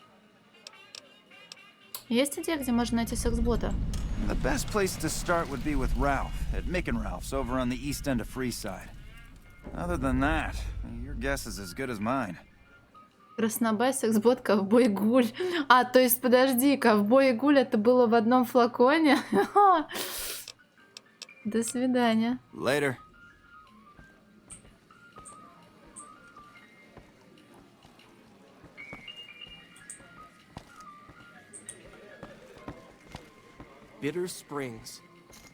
Есть идея, где можно найти секс-бота? The best place to start would be with Ralph, at Mick and Ralph's over on the east end of Freeside. Other than that, your guess is as good as mine. Краснобай, секс-бот, ковбой, гуль. А, то есть, подожди, ковбой и гуль это было в одном флаконе? До свидания. Later. Bitter Springs.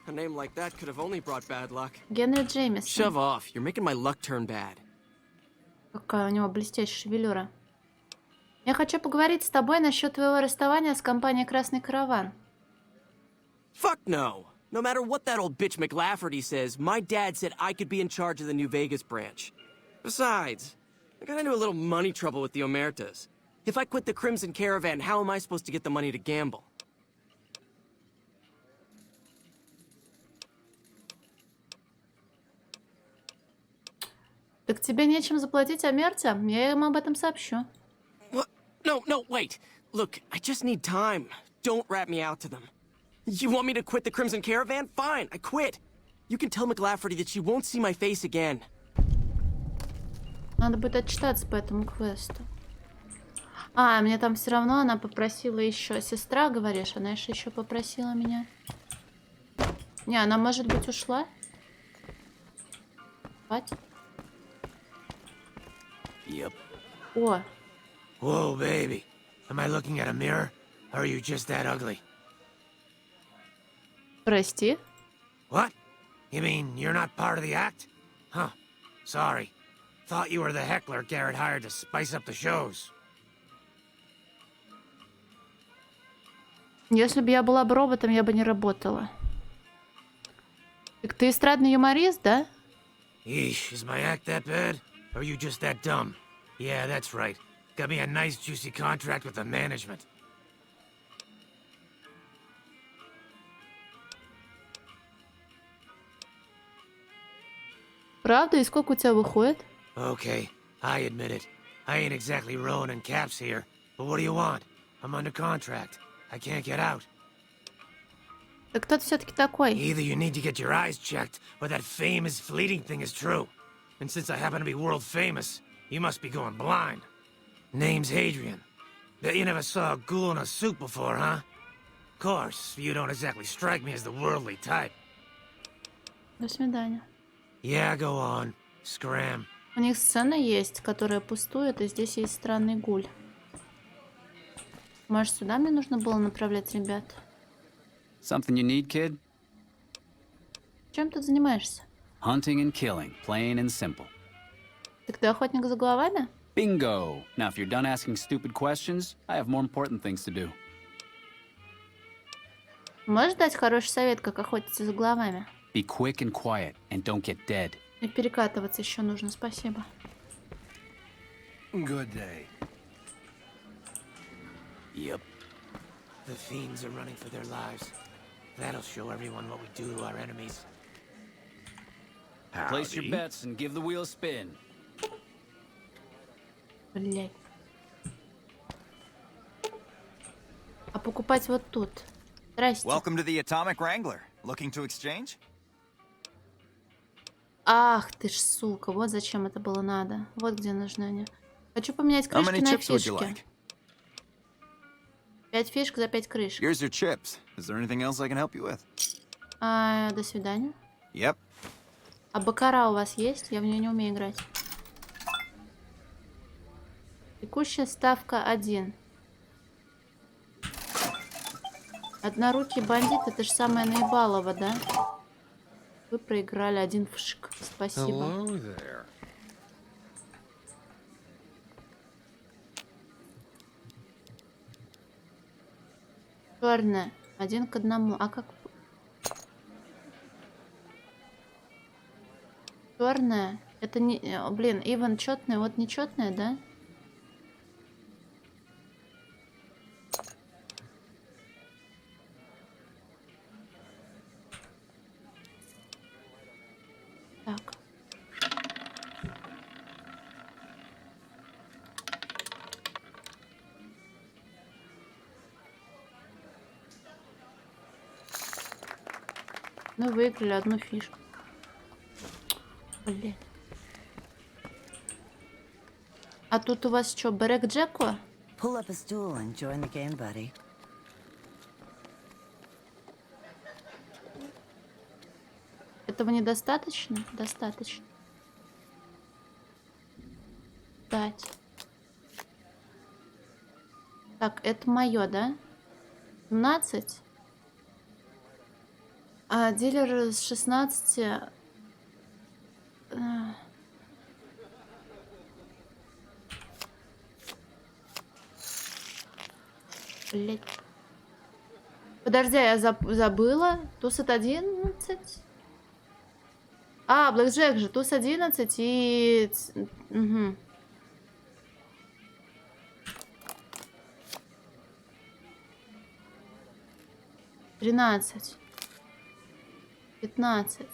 A name like that could have only brought bad luck. Генри Джеймисон. Shove off. You're making my luck turn bad. Какая у него блестящая шевелюра. Я хочу поговорить с тобой насчет твоего расставания с компанией «Красный караван». Fuck no. No matter what that old bitch McLafferty says, my dad said I could be in charge of the New Vegas branch. Besides, I got into a little money trouble with the Omertas. If I quit the Crimson Caravan, how am I supposed to get the money to gamble? Так тебе нечем заплатить Омерте? Я им об этом сообщу. What? No, wait. Look, I just need time. Don't rat me out to them. You want me to quit the Crimson Caravan? Fine, I quit. You can tell McLafferty that she won't see my face again. Надо будет отчитаться по этому квесту. А, мне там все равно она попросила еще. Сестра, говоришь, она еще попросила меня. Не, она, может быть, ушла? Спать? Yep. О. Whoa, baby. Am I looking at a mirror? Or are you just that ugly? Прости? What? You mean you're not part of the act? Huh. Sorry. Thought you were the heckler Garrett hired to spice up the shows. Если бы я была бы роботом, я бы не работала. Так ты эстрадный юморист, да? Yeesh, is my act that bad? Or are you just that dumb? Yeah, that's right. Got me a nice juicy contract with the management. Правда? И сколько у тебя выходит? Okay, I admit it. I ain't exactly rowing in caps here. But what do you want? I'm under contract. I can't get out. Так кто ты все-таки такой? Either you need to get your eyes checked, or that fame is fleeting thing is true. And since I happen to be world famous, you must be going blind. Name's Hadrian. Bet you never saw a ghoul in a suit before, huh? Of course, you don't exactly strike me as the worldly type. До свидания. Yeah, go on. Scram. У них сцена есть, которая пустует, и здесь есть странный гуль. Может, сюда мне нужно было направлять ребят? Something you need, kid? Чем тут занимаешься? Hunting and killing, plain and simple. Так ты охотник за головами? Bingo! Now, if you're done asking stupid questions, I have more important things to do. Можешь дать хороший совет, как охотиться за головами? Be quick and quiet, and don't get dead. И перекатываться еще нужно, спасибо. Good day. Yep. The fiends are running for their lives. That'll show everyone what we do to our enemies. Place your bets and give the wheel a spin. Блять. А покупать вот тут. Здрасте. Welcome to the Atomic Wrangler. Looking to exchange? Ах ты ж сука, вот зачем это было надо. Вот где нужны они. Хочу поменять крышки на фишки. 5 фишек за 5 крышек. Here's your chips. Is there anything else I can help you with? До свидания. Yep. А баккара у вас есть? Я в нее не умею играть. Текущая ставка 1. Однорукий бандит, это же самое наебалово, да? Вы проиграли 1 фшик. Спасибо. Черная. 1 к 1. А как? Черная. Это не... Блин, Иван четная, вот нечетная, да? Так. Ну, выиграли одну фишку. Блин. А тут у вас что, Брэк Джеко? Pull up a stool and join the game, buddy. Этого недостаточно? Достаточно. Дать. Так, это мое, да? 17. А дилер с 16. Блять. Подожди, я забыла. Туз от 11. А, блэкджек же. Туз 11 и... Угу. Тринадцать. 15.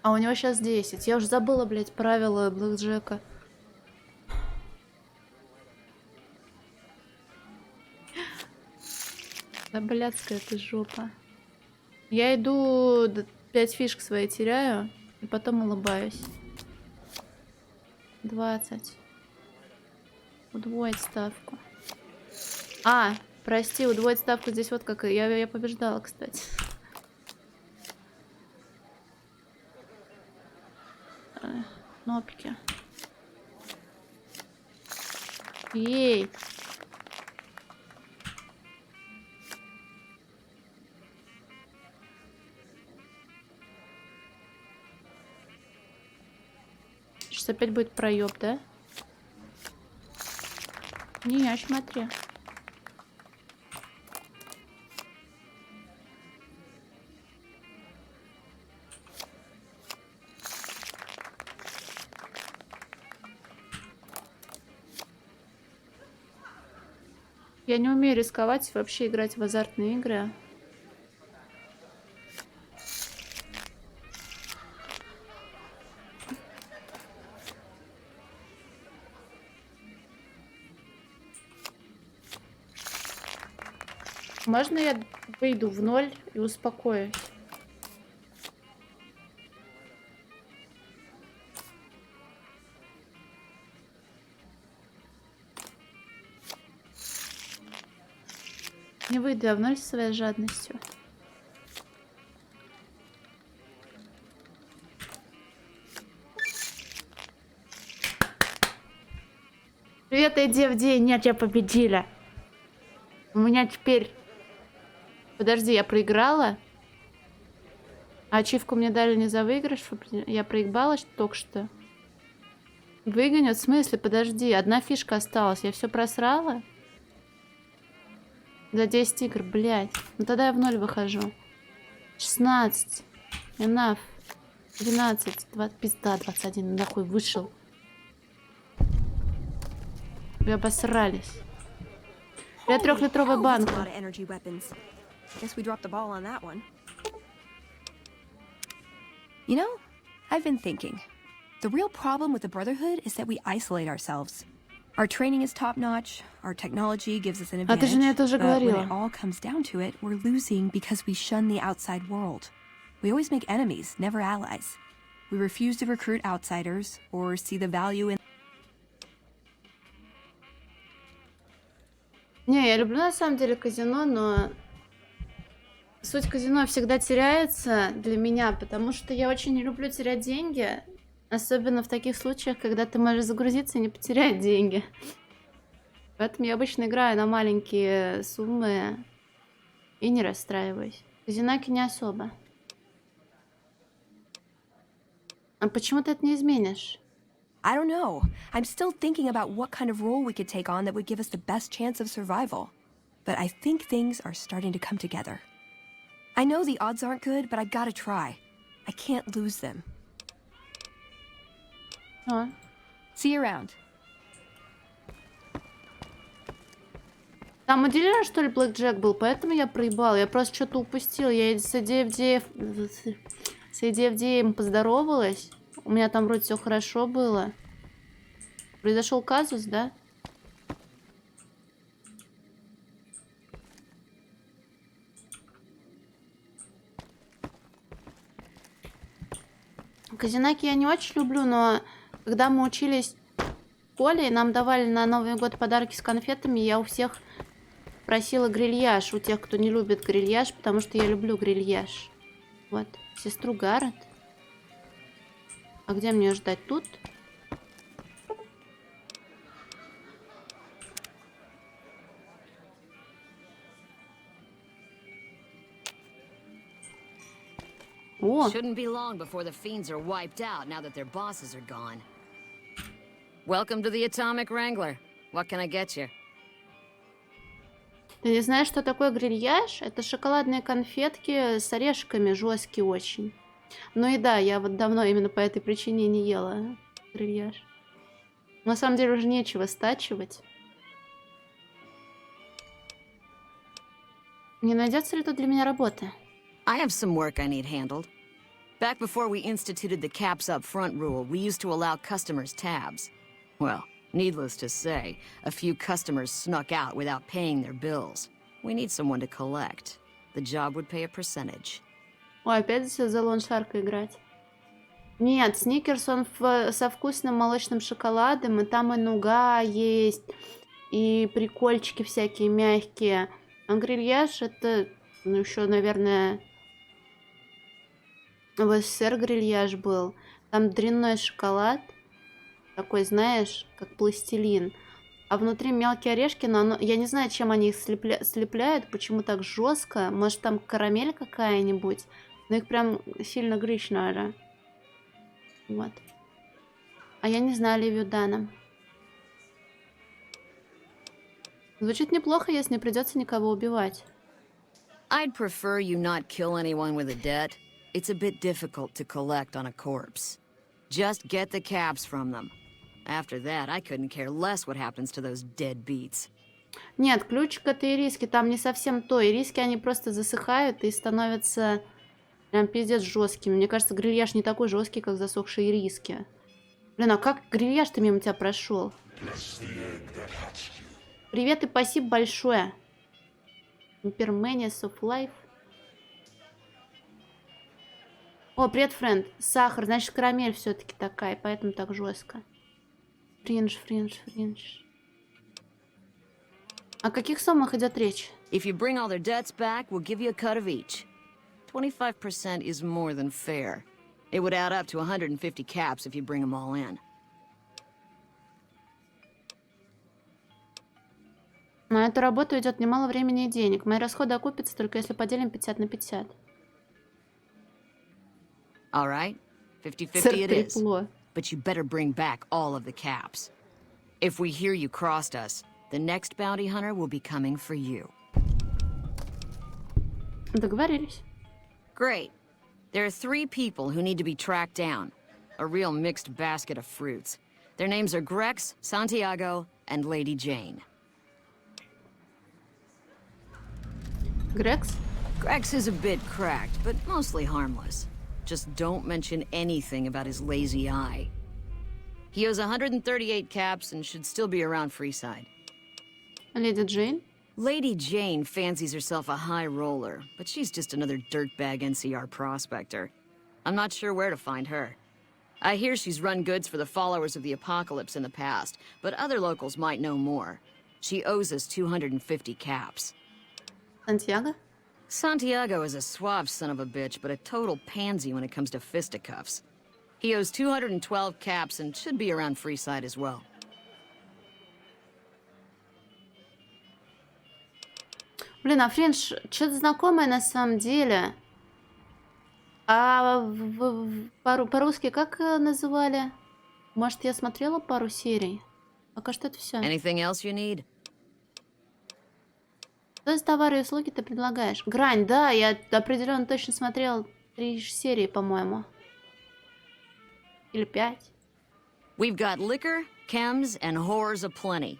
А у него сейчас 10. Я уже забыла, блядь, правила блэкджека. Да блядская ты жопа. Я иду, 5 фишек свои теряю, и потом улыбаюсь. 20. Удвоить ставку. А, прости, удвоить ставку здесь вот как. Я побеждала, кстати. Кнопки. Ей. Сейчас опять будет проеб, да? Не, смотри. Я не умею рисковать и вообще играть в азартные игры. Можно я выйду в 0 и успокоюсь? Не выйду я в 0 со своей жадностью. Привет, иди в день. Нет, я победила. У меня теперь... Подожди, я проиграла? А ачивку мне дали не за выигрыш? Я проебала только что. Выгонят? В смысле? Подожди, одна фишка осталась. Я все просрала? За 10 игр, блядь. Ну тогда я в 0 выхожу. 16. Enough. 12. 20, пизда, 21. Нахуй вышел. Вы обосрались. Я 3-литровая банка. Guess we dropped the ball on that one. You know, I've been thinking. The real problem with the Brotherhood is that we isolate ourselves. Our training is top-notch, our technology gives us an А ты же advantage, мне это уже but when говорила. it all comes down to it, we're losing because we shun the outside world. We always make enemies, never allies. We refuse to recruit outsiders or see the value in... Не, я люблю на самом деле казино, но суть казино всегда теряется для меня, потому что я очень не люблю терять деньги, особенно в таких случаях, когда ты можешь загрузиться и не потерять деньги. Поэтому я обычно играю на маленькие суммы и не расстраиваюсь. Казинаки не особо. А почему ты это не изменишь? I don't know. I'm still thinking about what kind of role we could take on that would give us the best chance of survival. But I think things are starting to come together. I know the odds aren't good, but I gotta try. I can't lose them. See you around. Там у дилера, что ли, блэкджек был, поэтому я проебала. Я просто что-то упустила. Я с ADFD поздоровалась. У меня там вроде все хорошо было. Произошел казус, да? Казинаки я не очень люблю, но когда мы учились в школе, и нам давали на Новый год подарки с конфетами, я у всех просила грильяж, у тех, кто не любит грильяж, потому что я люблю грильяж. Вот, сестру Гаррет. А где мне ждать? Тут? О! Shouldn't be long before the fiends are wiped out now that their bosses are gone. Welcome to the Atomic Wrangler. What can I get you? Ты не знаешь, что такое грильяж? Это шоколадные конфетки с орешками, жесткие очень. Ну и да, я вот давно именно по этой причине не ела грильяж. На самом деле уже нечего стачивать. Не найдется ли тут для меня работы? I have some work I need handled. Back before we instituted the caps up front rule, we used to allow customers tabs. Well, needless to say, a few customers snuck out without paying their bills. We need someone to collect. The job would pay a percentage. Ой, опять за лоншарка играть. Нет, Сникерс, он со вкусным молочным шоколадом, и там и нуга есть, и прикольчики всякие мягкие. А грильяж это, ну, еще, наверное, в СССР грильяж был. Там дрянной шоколад, такой, знаешь, как пластилин. А внутри мелкие орешки, но я не знаю, чем они их слепляют, почему так жестко. Может, там карамель какая-нибудь? Но их прям сильно грызть надо. Вот. А я не знаю Оливию Дана. Звучит неплохо, если не придется никого убивать. I'd prefer you not kill anyone with a debt. It's a bit difficult to collect on a corpse. Just get the caps from them. After that, I couldn't care less what happens to those deadbeats. Нет, ключик это ириски, там не совсем то. Ириски, они просто засыхают и становятся прям пиздец жесткими. Мне кажется, грильяж не такой жесткий, как засохшие ириски. Блин, а как грильяж-то мимо тебя прошел? Привет и спасибо большое. Impermanence of Life. О, привет, френд. Сахар, значит, карамель все-таки такая, поэтому так жестко. Фриндж. О каких суммах идет речь? If you bring all their debts back, we'll give you a cut of each. 25% is more than fair. It would add up to 150 caps if you bring them all in. На эту работу идет немало времени и денег. Мои расходы окупятся только если поделим 50 на 50. All right, 50-50 it is. Трепло. But you better bring back all of the caps. If we hear you crossed us, the next bounty hunter will be coming for you. Договорились. Great. There are 3 people who need to be tracked down. A real mixed basket of fruits. Their names are Grex, Santiago, and Lady Jane. Grex? Grex is a bit cracked, but mostly harmless. Just don't mention anything about his lazy eye. He owes 138 caps and should still be around Freeside. Lady Jane? Lady Jane fancies herself a high roller, but she's just another dirtbag NCR prospector. I'm not sure where to find her. I hear she's run goods for the followers of the Apocalypse in the past, but other locals might know more. She owes us 250 caps. Santiago? Santiago is a suave son of a bitch, but a total pansy when it comes to fisticuffs. He owes 212 caps and should be around Freeside as well. Блин, а Фриндж, что-то знакомое на самом деле. А по-русски как называли? Может, я смотрела пару серий? Пока что это все. Anything else you need? Что за товары и услуги ты предлагаешь? Грань, да, я определенно точно смотрела 3 серии, по-моему. Или 5. We've got liquor, chems, and whores aplenty.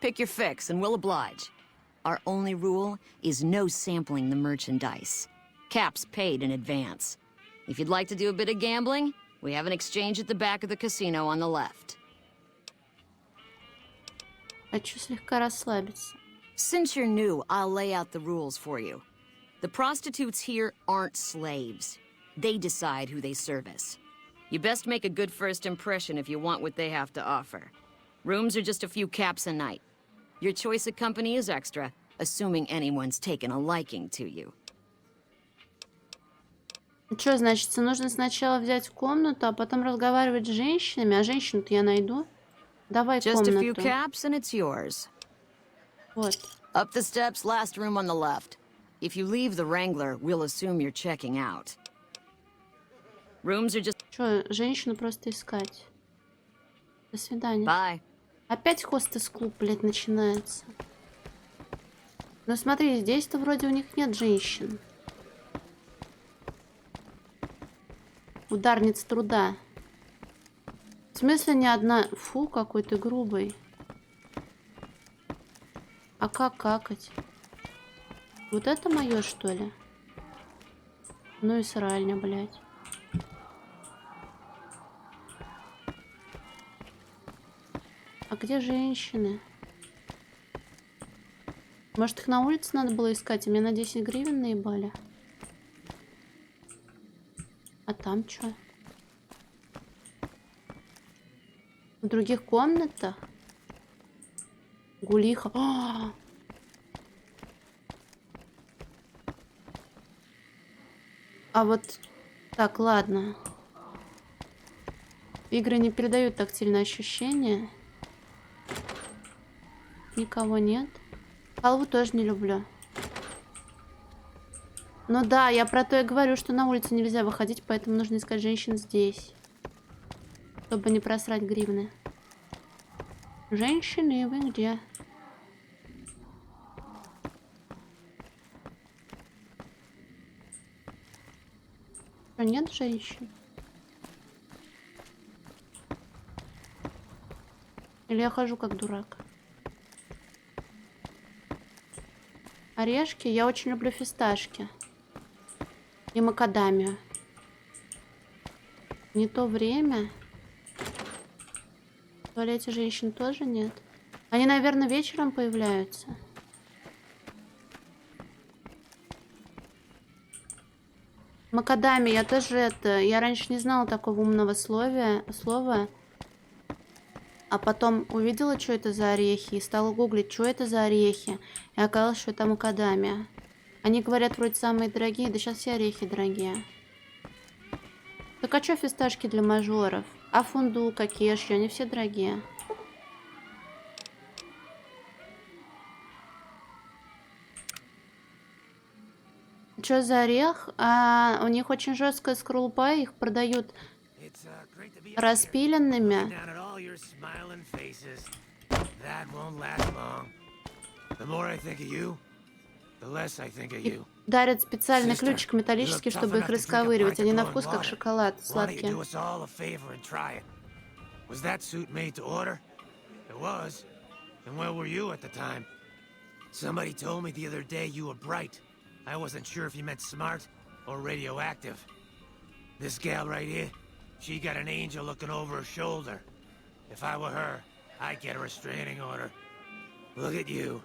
Pick your fix and we'll oblige. Our only rule is no sampling the merchandise. Caps paid in advance. If you'd like to do a bit of gambling, we have an exchange at the back of the casino on the left. Хочу слегка расслабиться. Since you're new, I'll lay out the rules for you. The prostitutes here aren't slaves. They decide who they service. You best make a good first impression if you want what they have to offer. Rooms are just a few caps a night. Your choice of company is extra, assuming anyone's taken a liking to you. Что, значит, нужно сначала взять комнату, а потом разговаривать с женщинами, а женщину-то я найду? Давай Just a few комнату. caps and it's yours. Вот. Up the steps, last room on the left. If you leave the Wrangler, we'll assume you're checking out. Rooms are just... Что, женщину просто искать. До свидания. Bye. Опять хостес-клуб, блядь, начинается. Ну смотри, здесь-то вроде у них нет женщин. Ударниц труда. В смысле ни одна... Фу, какой ты грубый. А как какать? Вот это мое, что ли? Ну и сральня, блядь. А где женщины? Может, их на улице надо было искать? И мне на 10 гривен наебали. А там что? В других комнатах? Гулиха. А вот... Так, ладно. Игры не передают тактильное ощущение. Никого нет. Халву тоже не люблю. Ну да, я про то и говорю, что на улице нельзя выходить, поэтому нужно искать женщин здесь. Чтобы не просрать гривны. Женщины, вы где? Что, нет женщин? Или я хожу как дурак? Орешки? Я очень люблю фисташки. И макадамию. Не то время. В туалете женщин тоже нет. Они, наверное, вечером появляются. Макадамия, я тоже это... Я раньше не знала такого умного слова. А потом увидела, что это за орехи. И стала гуглить, что это за орехи. И оказалось, что это макадамия. Они говорят, вроде самые дорогие. Да сейчас все орехи дорогие. Так а что фисташки для мажоров? А фундук, а кешью? Они все дорогие. Что за орех? А, у них очень жесткая скорлупа. Их продают распиленными. И дарят специальный ключик металлический, чтобы их расковыривать. Они на вкус как шоколад, сладкие. Was that suit made to order? It was. And where were you at the time? Somebody told me the other day you were bright. I wasn't sure if you meant smart or radioactive. This gal right here, she got an angel looking over her shoulder. If I were her, I'd get a restraining order. Look at you.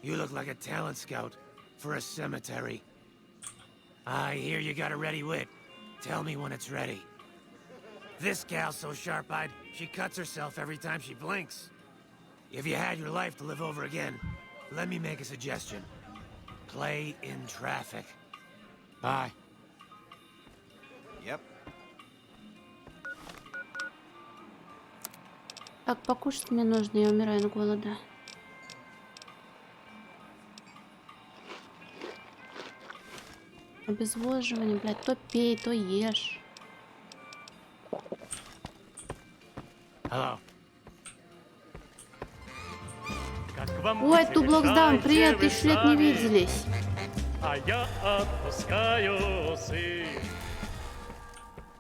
You look like a talent scout for a cemetery. I hear you got a ready wit. Tell me when it's ready. This gal's so sharp-eyed, she cuts herself every time she blinks. If you had your life to live over again, let me make a suggestion. Play in traffic. Bye. Yep. Так, покушать мне нужно, я умираю от голода. Обезвоживание, блядь, то пей, то ешь. Hello. Ой, Тублоксдаун, привет, 1000 лет не виделись. А я отпускаю сыр.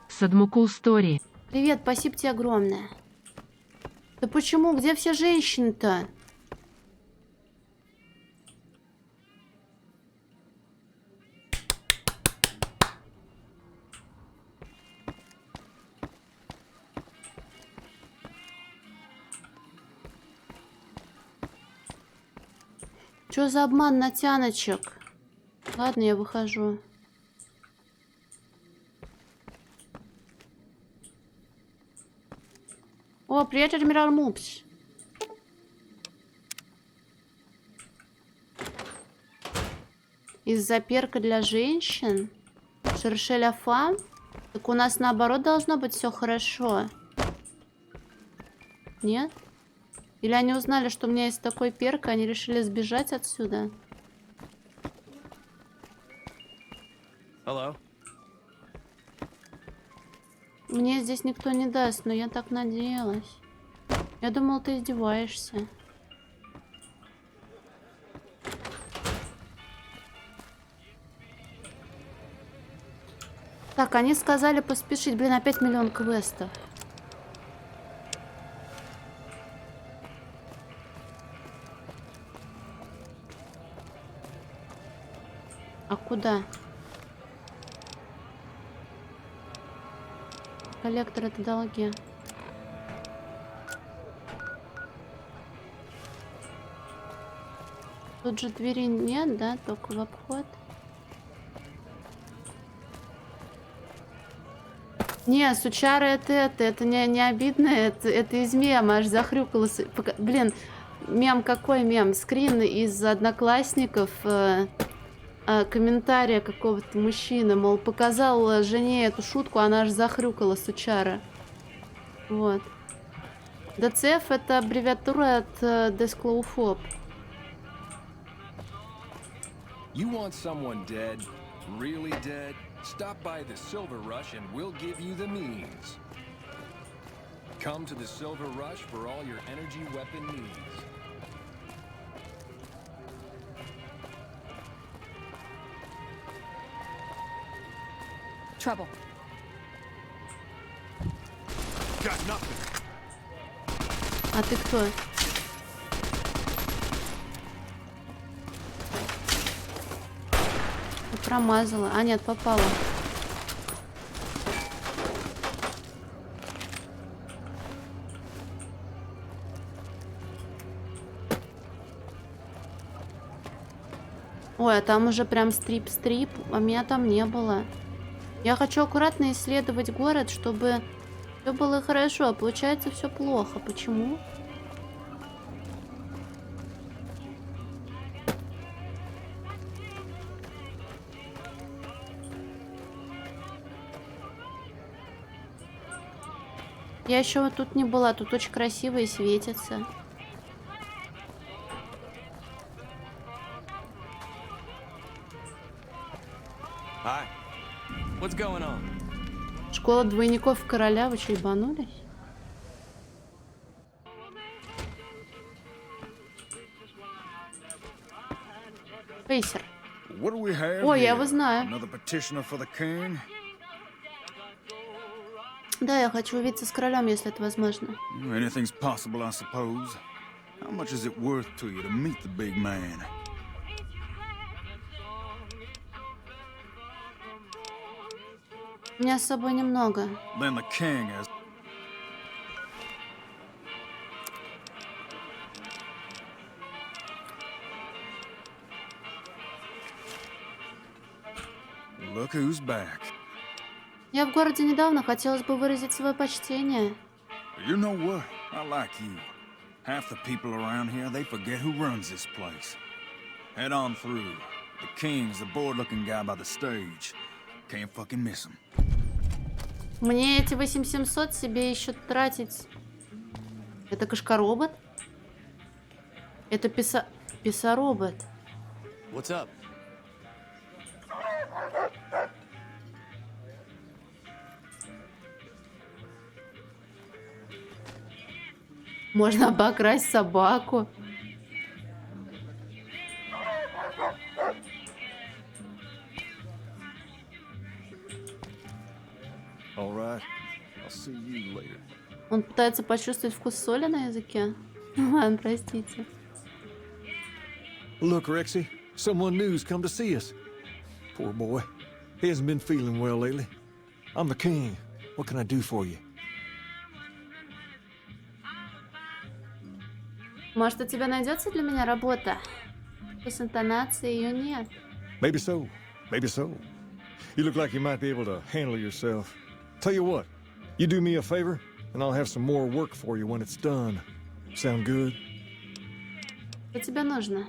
Садмукул Стори. Привет, спасибо тебе огромное. Да почему? Где все женщины-то? Что за обман натяночек? Ладно, я выхожу. О, привет, адмирал Мупс. Из-за перка для женщин? Шершеля фам? Так у нас наоборот должно быть все хорошо. Нет? Или они узнали, что у меня есть такой перк, и они решили сбежать отсюда? Hello. Мне здесь никто не даст, но я так надеялась. Я думал, ты издеваешься. Так, они сказали поспешить. Блин, опять миллион квестов. А куда? Коллектор — это долги. Тут же двери нет, да? Только в обход. Не, сучары это не обидно, это из мема, аж захрюкалось. Блин, мем какой мем? Скрин из Одноклассников, комментария какого-то мужчины, мол, показал жене эту шутку, она аж захрюкала, сучара. Вот. ДЦФ — это аббревиатура от десклоуфоб. You want someone dead? Really dead? Stop by the Silver Rush and we'll give you the means. Come to the Silver Rush for all your energy weapon needs. Trouble. Got nothing. А ты кто? Промазала. А, нет, попала. Ой, а там уже прям стрип-стрип, а меня там не было. Я хочу аккуратно исследовать город, чтобы все было хорошо, а получается все плохо. Почему? Я еще вот тут не была, тут очень красиво и светится. Hi. What's going on? Школа двойников короля, вы что, ебанулись? Пейсер. What do we have Ой, я here? его знаю. Another petitioner for the king? Да, я хочу увидеться с королем, если это возможно. Anything's possible, I suppose. How much is it worth to you to meet the big man? У меня с собой немного. Then the king has... Look who's back. Я в городе недавно, хотелось бы выразить свое почтение. You know what? I like you. Half the people around here, they forget who runs this place. Head on through. The king's the bored-looking guy by the stage. Can't fucking miss him. Мне эти 8700 себе еще тратить. Это кошка-робот? Это писа-робот. What's up? Можно обокрасть собаку. All right. I'll see you later. Он пытается почувствовать вкус соли на языке. Ладно, простите. Look, Rexy, someone new's come to see us. Poor boy. He hasn't been feeling well lately. I'm the king. What can I do for you? Может, у тебя найдется для меня работа? С интонацией ее нет. Maybe so. Maybe so. You look like you might be able to handle yourself. Tell you what, you do me a favor, and I'll have some more work for you when it's done. Sound good? Что тебе нужно?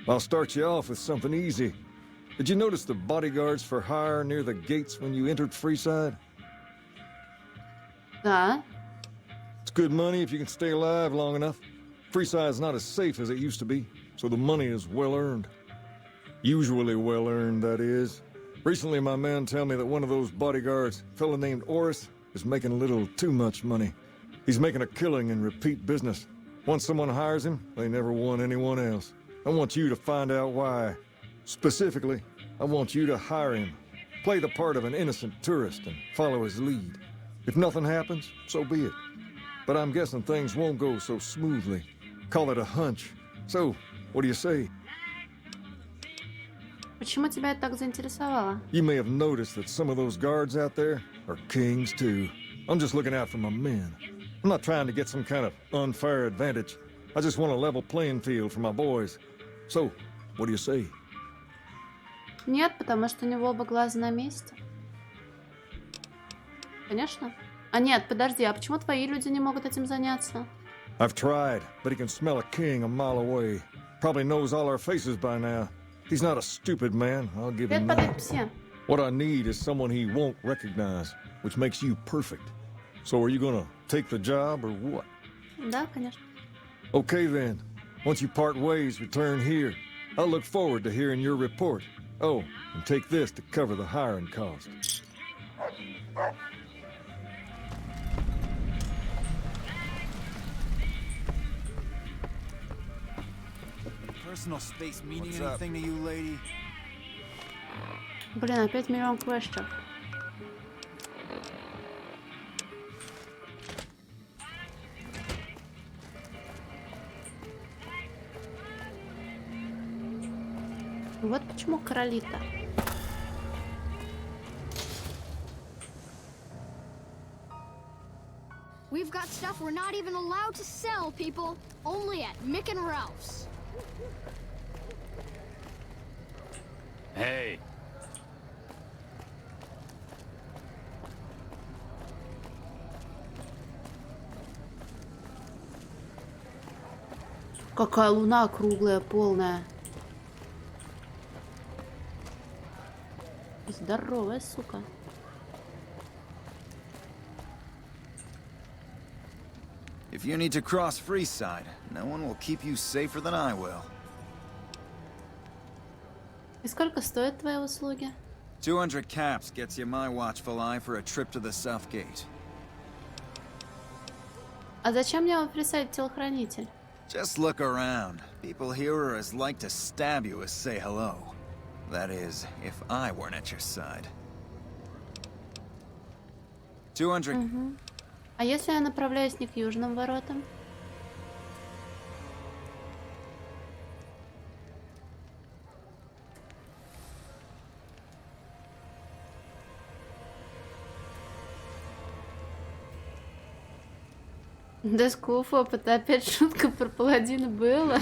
I'll start you off with something easy. Did you notice the bodyguards for hire near the gates when you entered Freeside? Да. It's good money if you can stay alive long enough. Freeside's not as safe as it used to be, so the money is well earned. Usually well earned, that is. Recently, my man told me that one of those bodyguards, a fella named Oris, is making a little too much money. He's making a killing in repeat business. Once someone hires him, they never want anyone else. I want you to find out why. Specifically, I want you to hire him. Play the part of an innocent tourist and follow his lead. If nothing happens, so be it. But I'm guessing things won't go so smoothly. Call it a hunch. So, what do you say? Почему тебя это так заинтересовало? You may have noticed that some of those guards out there are kings too. I'm just looking out for my men. I'm not trying to get some kind of unfair advantage. I just want a level playing field for my boys. So, what do you say? Нет, потому что у него оба глаза на месте. Конечно. А нет, подожди, а почему твои люди не могут этим заняться? I've tried, but he can smell a king a mile away. Probably knows all our faces by now. He's not a stupid man, I'll give him that. What I need is someone he won't recognize, which makes you perfect. So are you gonna take the job or what? Да, конечно. Okay then. Once you part ways, return here. I'll look forward to hearing your report. Oh, and take this to cover the hiring cost. Personal space meaning anything to you, lady? Блин, опять миллион квестов. Вот почему короли-то. We've got stuff we're not even allowed to sell, people. Only at Mick and Ralph's. Hey. Какая луна круглая, полная. Здоровая, сука. If you need to cross Freeside, no one will keep you safer than I will. И сколько стоят твои услуги? 200 caps gets you my watchful eye for a trip to the South Gate. А зачем мне вам присадить телохранитель? Just look around. People here are as like to stab you as say hello. That is, if I weren't at your side. 200... А если я направляюсь не к южным воротам? Досков опыта. Опять шутка про паладина была.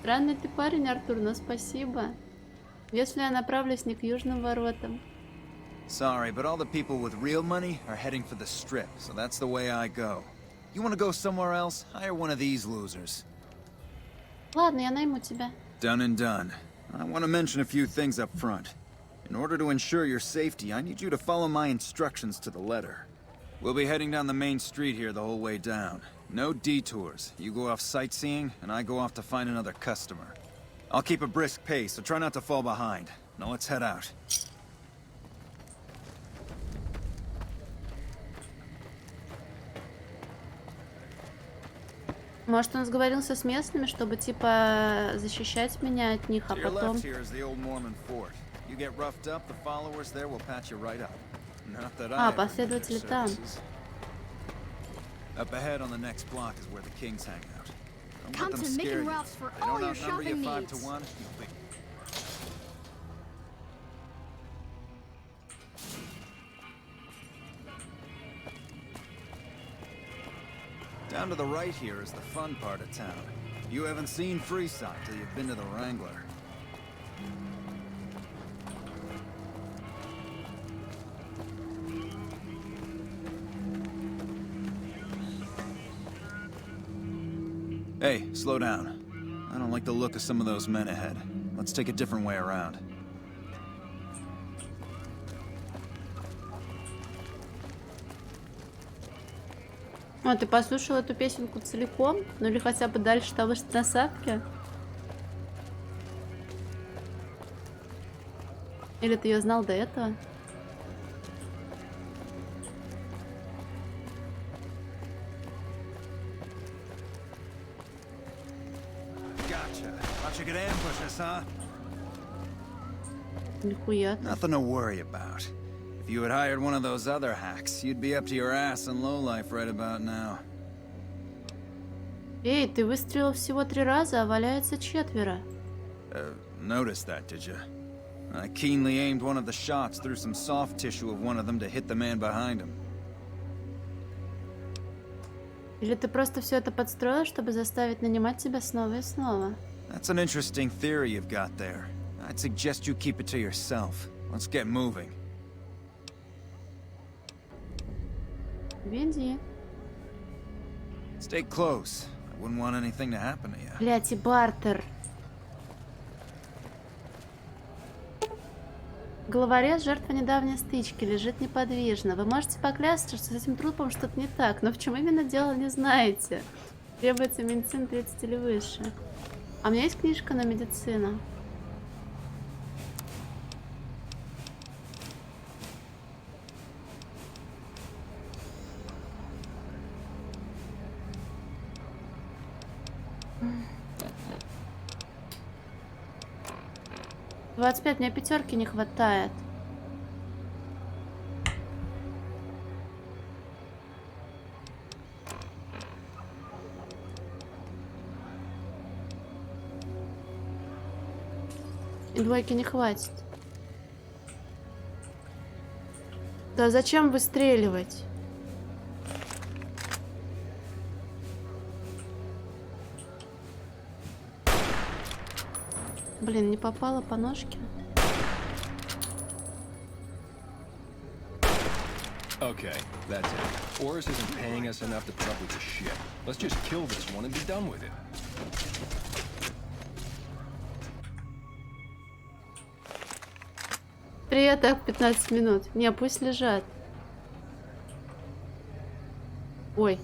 Странный ты парень, Артур, но спасибо. Если я направлюсь не к южным воротам. Sorry, but all the people with real money are heading for the Strip, so that's the way I go. You want to go somewhere else? Hire one of these losers. Ладно, я найму тебя. Done and done. I want to mention a few things up front. In order to ensure your safety, I need you to follow my instructions to the letter. We'll be heading down the main street here the whole way down. No detours. You go off sightseeing, and I go off to find another customer. I'll keep a brisk pace, so try not to fall behind. Now let's head out. Может, он сговорился с местными, чтобы, типа, защищать меня от них, а потом... А, последователи там. Come to Mick and Ralph's for all your shopping needs. Down to the right here is the fun part of town. You haven't seen Freeside till you've been to the Wrangler. Hey, slow down. I don't like the look of some of those men ahead. Let's take a different way around. А, ты послушал эту песенку целиком? Ну или хотя бы дальше того, что на сапке? Или ты ее знал до этого? Gotcha. Thought you could ambush us, huh? Нихуя. Nothing to worry about. If you had hired one of those other hacks, you'd be up to your ass in lowlife right about now. Эй, ты выстрелил всего 3 раза, а валяется 4. Noticed that, did you? I keenly aimed one of the shots through some soft tissue of one of them to hit the man behind him. Или ты просто все это подстроил, чтобы заставить нанимать тебя снова и снова? That's an interesting theory you've got there. I'd suggest you keep it to yourself. Let's get moving. Веди. Stay close. I wouldn't want anything to happen to you. Блять, и бартер. Головорез, жертва недавней стычки, лежит неподвижно. Вы можете поклясться, что с этим трупом что-то не так, но в чем именно дело, не знаете. Требуется медицина 30 или выше. А у меня есть книжка на медицину. «25, мне 5 не хватает». И 2 не хватит. Да зачем выстреливать? Блин, не попала по ножке. Okay, that's it. Oris isn't paying us enough to put up with this shit. Let's just kill this one and be done with it. Привет, так 15 минут. Не, пусть лежат. Ой.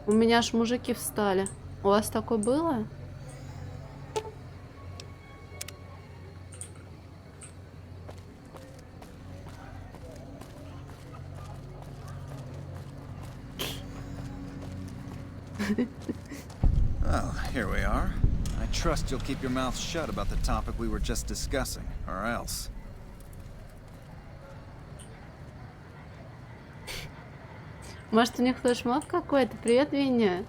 У меня аж мужики встали. У вас такое было? Well, here we are. I trust you'll keep your mouth shut about the topic we were just discussing, or else. Может, у них флешмоб какой-то? Привет, Виня.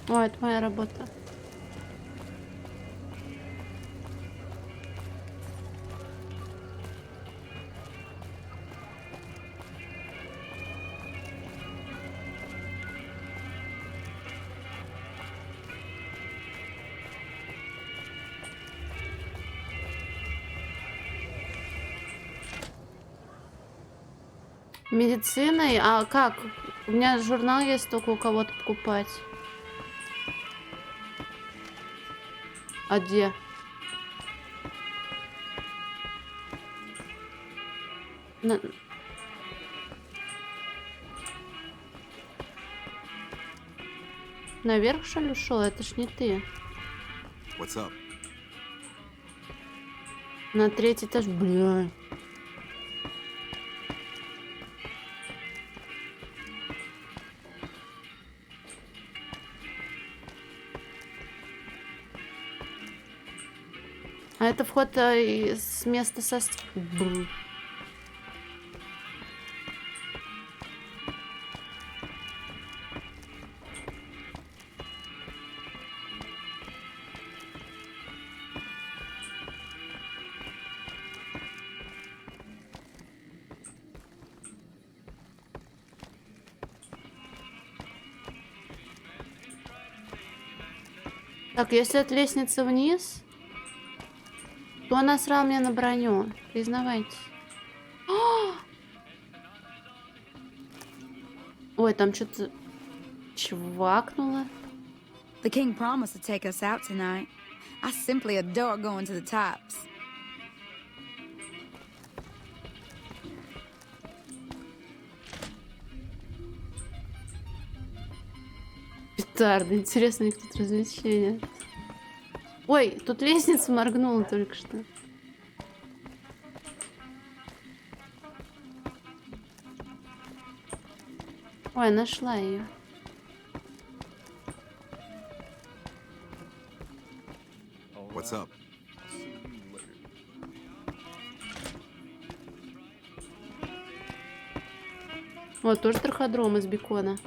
О, это моя работа. Медициной? А как? У меня журнал есть, только у кого-то покупать. А где? Наверх, что ли, ушел? Это ж не ты. What's up? На 3-й этаж, бля. А это вход с места со... Бррр. Так, если от лестницы вниз, то насрал мне на броню. Признавайтесь. Ой, там что-то чвакнуло. The king promised to take us out tonight. I simply adore going to the tops. Петарды. Интересно, у них тут развлечения. Ой, тут лестница моргнула только что. Ой, нашла ее. What's up? Вот, тоже траходром из бекона.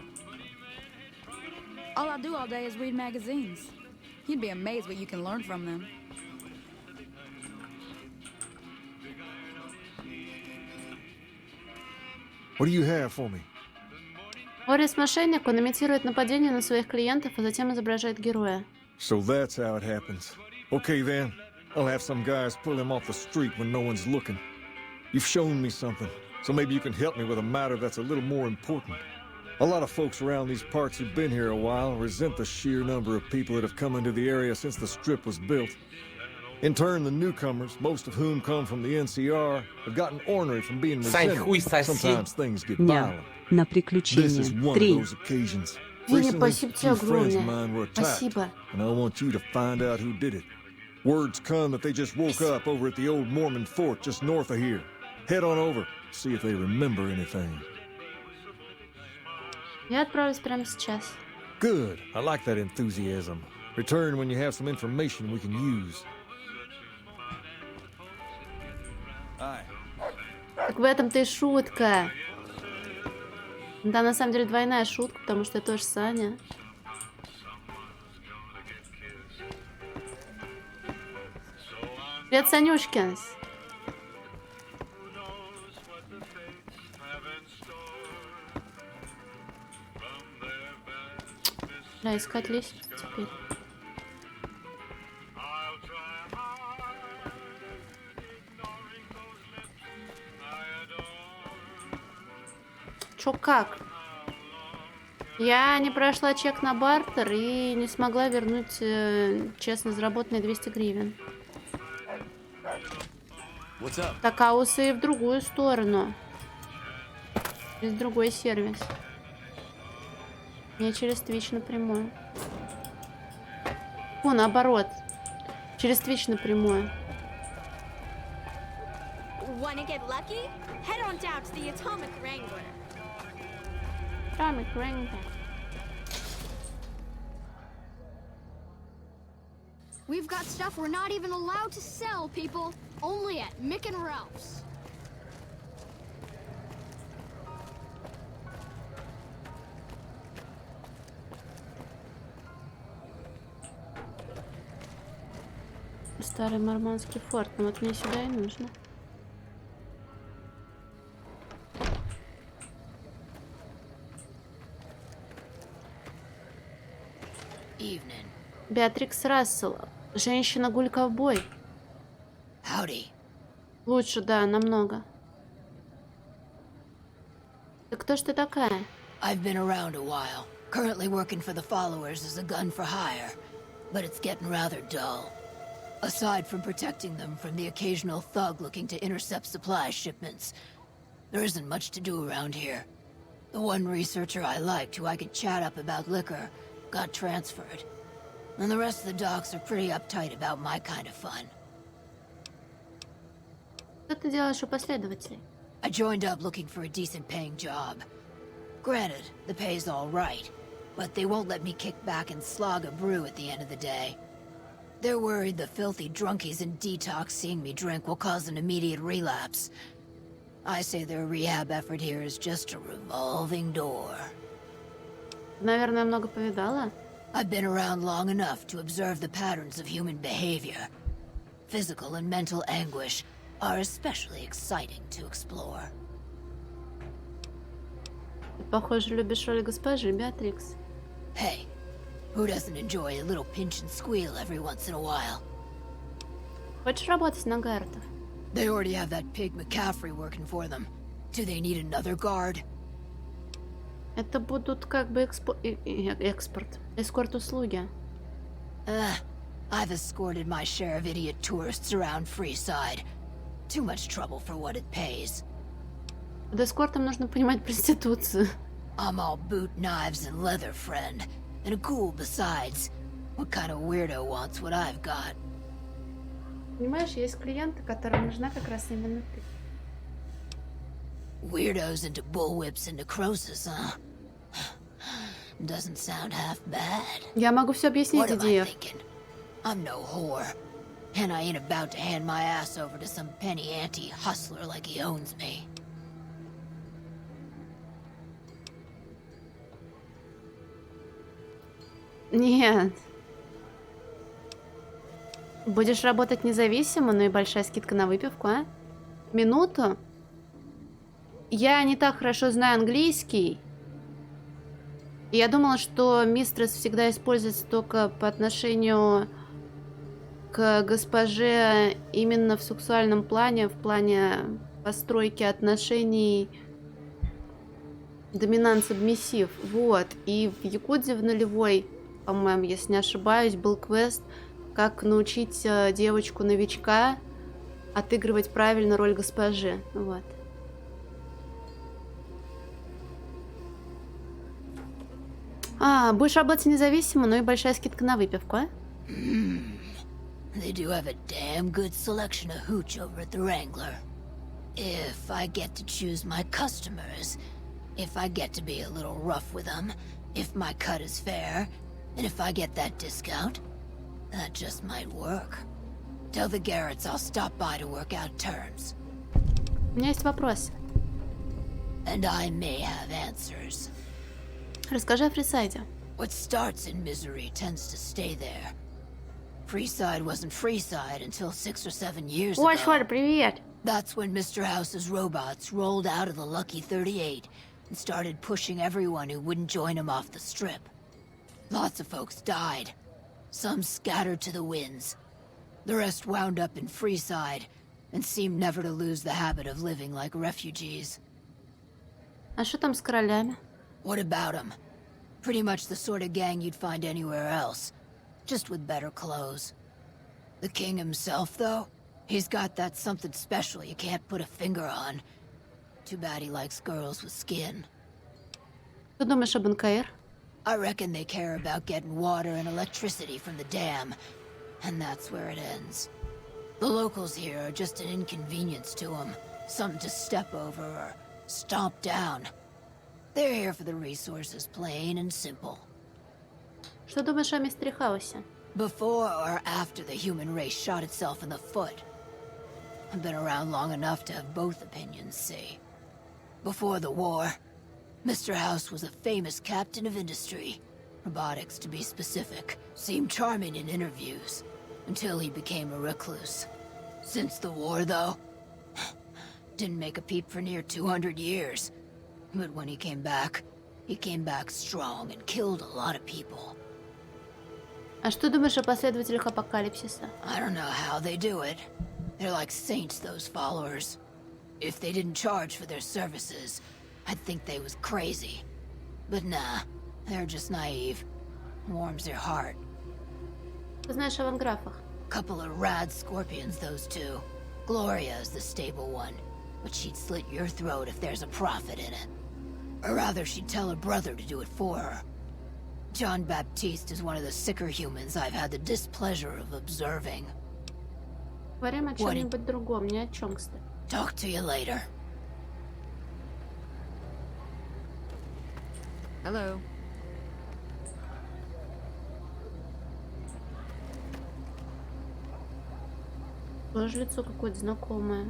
All I do all day is read magazines. You'd be amazed what you can learn from them. What do you have for me? Орис мошенник, он имитирует нападение на своих клиентов, а затем изображает героя. So that's how it happens. Okay then, I'll have some guys pull him off the street when no one's looking. You've shown me something, so maybe you can help me with a matter that's a little more important. A lot of folks around these parts who've been here a while resent the sheer number of people that have come into the area since the strip was built. In turn, the newcomers, most of whom come from the NCR, have gotten ornery from being resented. Sometimes things get violent. На This is приключение. one of 3. those occasions. Винни, Recently, спасибо тебе two friends of огромное. mine were attacked, Спасибо. and I want you to find out who did it. Word's come that they just woke up over at the old Mormon fort just north of here. Head on over, see if they remember anything. Я отправлюсь прямо сейчас. Good. I like that enthusiasm. Return when you have some information we can use. Так в этом-то и шутка. Да, на самом деле двойная шутка, потому что я тоже Саня. Привет, Санюшкинс. Да, искать лестницу теперь. Чё как? Я не прошла чек на бартер и не смогла вернуть честно заработанные 200 гривен. Так, а усы и в другую сторону. Через другой сервис. Не через Twitch напрямую. О, наоборот. Через Twitch напрямую. Wanna get lucky? Head on down to the Atomic Wrangler. Atomic Wrangler. We've got stuff we're not even allowed to sell, people. Only at Mick and Ralph's. Старый мормонский форт. Ну вот мне сюда и нужно. Evening. Беатрикс Рассел. Женщина-гуль-ковбой. Howdy. Лучше, да, намного. Так кто ж ты такая? I've been around a while. Currently working for the followers as a gun for hire. But it's getting rather dull. Aside from protecting them from the occasional thug looking to intercept supply shipments, there isn't much to do around here. The one researcher I liked who I could chat up about liquor got transferred. And the rest of the docs are pretty uptight about my kind of fun. Что ты делаешь у последователей? I joined up looking for a decent paying job. Granted, the pay's all right, but they won't let me kick back and slog a brew at the end of the day. They're worried the filthy drunkies in detox seeing me drink will cause an immediate relapse. I say their rehab effort here is just a revolving door. Наверное, много повидала. I've been around long enough to observe the patterns of human behavior. Physical and mental anguish are especially exciting to explore. Ты, похоже, любишь роль госпожи, Беатрикс. Hey, Who doesn't enjoy a little pinch and squeal every once in a while? Хочешь работать на Гарретов? They already have that pig McCaffrey working for them. Do they need another guard? Это будут как бы экспорт. Эскорт-услуги. I've escorted my share of idiot tourists around Freeside. Too much trouble for what it pays. Под эскортом нужно понимать проституцию. I'm all boot, knives, and leather, friend. And a ghoul besides. What kind of weirdo wants what I've got? Понимаешь, есть клиенты, которым нужна как раз именно ты. Weirdos into bullwhips and necrosis, huh? Doesn't sound half bad. Я могу все объяснить, Идиев. I'm no whore. And I ain't about to hand my ass over to some penny ante hustler like he owns me. Нет. Будешь работать независимо, но и большая скидка на выпивку, а? Минуту? Я не так хорошо знаю английский. И я думала, что мистресс всегда используется только по отношению к госпоже именно в сексуальном плане, в плане постройки отношений доминант-сабмиссив. Вот. И в Якудзе в нулевой, по-моему, если не ошибаюсь, был квест, как научить девочку-новичка отыгрывать правильно роль госпожи. Вот. Будешь работать независимо, но и большая скидка на выпивку, а? They do have a damn good selection of hooch over at the Wrangler. If I get to choose my customers, if I get to be a little rough with them, if my cut is fair, and if I get that discount, that just might work. Tell the Garretts I'll stop by to work out terms. У меня есть вопрос. And I may have answers. Расскажи о Фрисайде. What starts in misery tends to stay there. Freeside wasn't Freeside until 6 or 7 years ago. Ой, Шварь, привет! That's when Mr. House's robots rolled out of the Lucky 38 and started pushing everyone who wouldn't join him off the strip. Lots of folks died. Some scattered to the winds. The rest wound up in Freeside and seemed never to lose the habit of living like refugees. А что там с королями? What about them? Pretty much the sort of gang you'd find anywhere else. Just with better clothes. The king himself, though, he's got that something special you can't put a finger on. Too bad he likes girls with skin. Что думаешь об НКР? I reckon they care about getting water and electricity from the dam, and that's where it ends. The locals here are just an inconvenience to them, something to step over or stomp down. They're here for the resources, plain and simple. Что думаешь о мистере Хаусе? Before or after the human race shot itself in the foot? I've been around long enough to have both opinions, see. Before the war, Mr. House was a famous captain of industry. Robotics, to be specific. Seemed charming in interviews, until he became a recluse. Since the war, though, didn't make a peep for near 200 years. But when he came back strong and killed a lot of people. А что думаешь о последователях Апокалипсиса? I don't know how they do it. They're like saints, those followers. If they didn't charge for their services, I'd think they was crazy. But nah, they're just naive. Warms their heart. Что знаешь о ванграфах? Couple of rad scorpions, those two. Gloria is the stable one, but she'd slit your throat if there's a profit in it. Or rather, she'd tell her brother to do it for her. John Baptiste is one of the sicker humans I've had the displeasure of observing. Говорим о чем-нибудь другом, ни о чем, кстати. Talk to you later. Hello. Тоже лицо какое-то знакомое.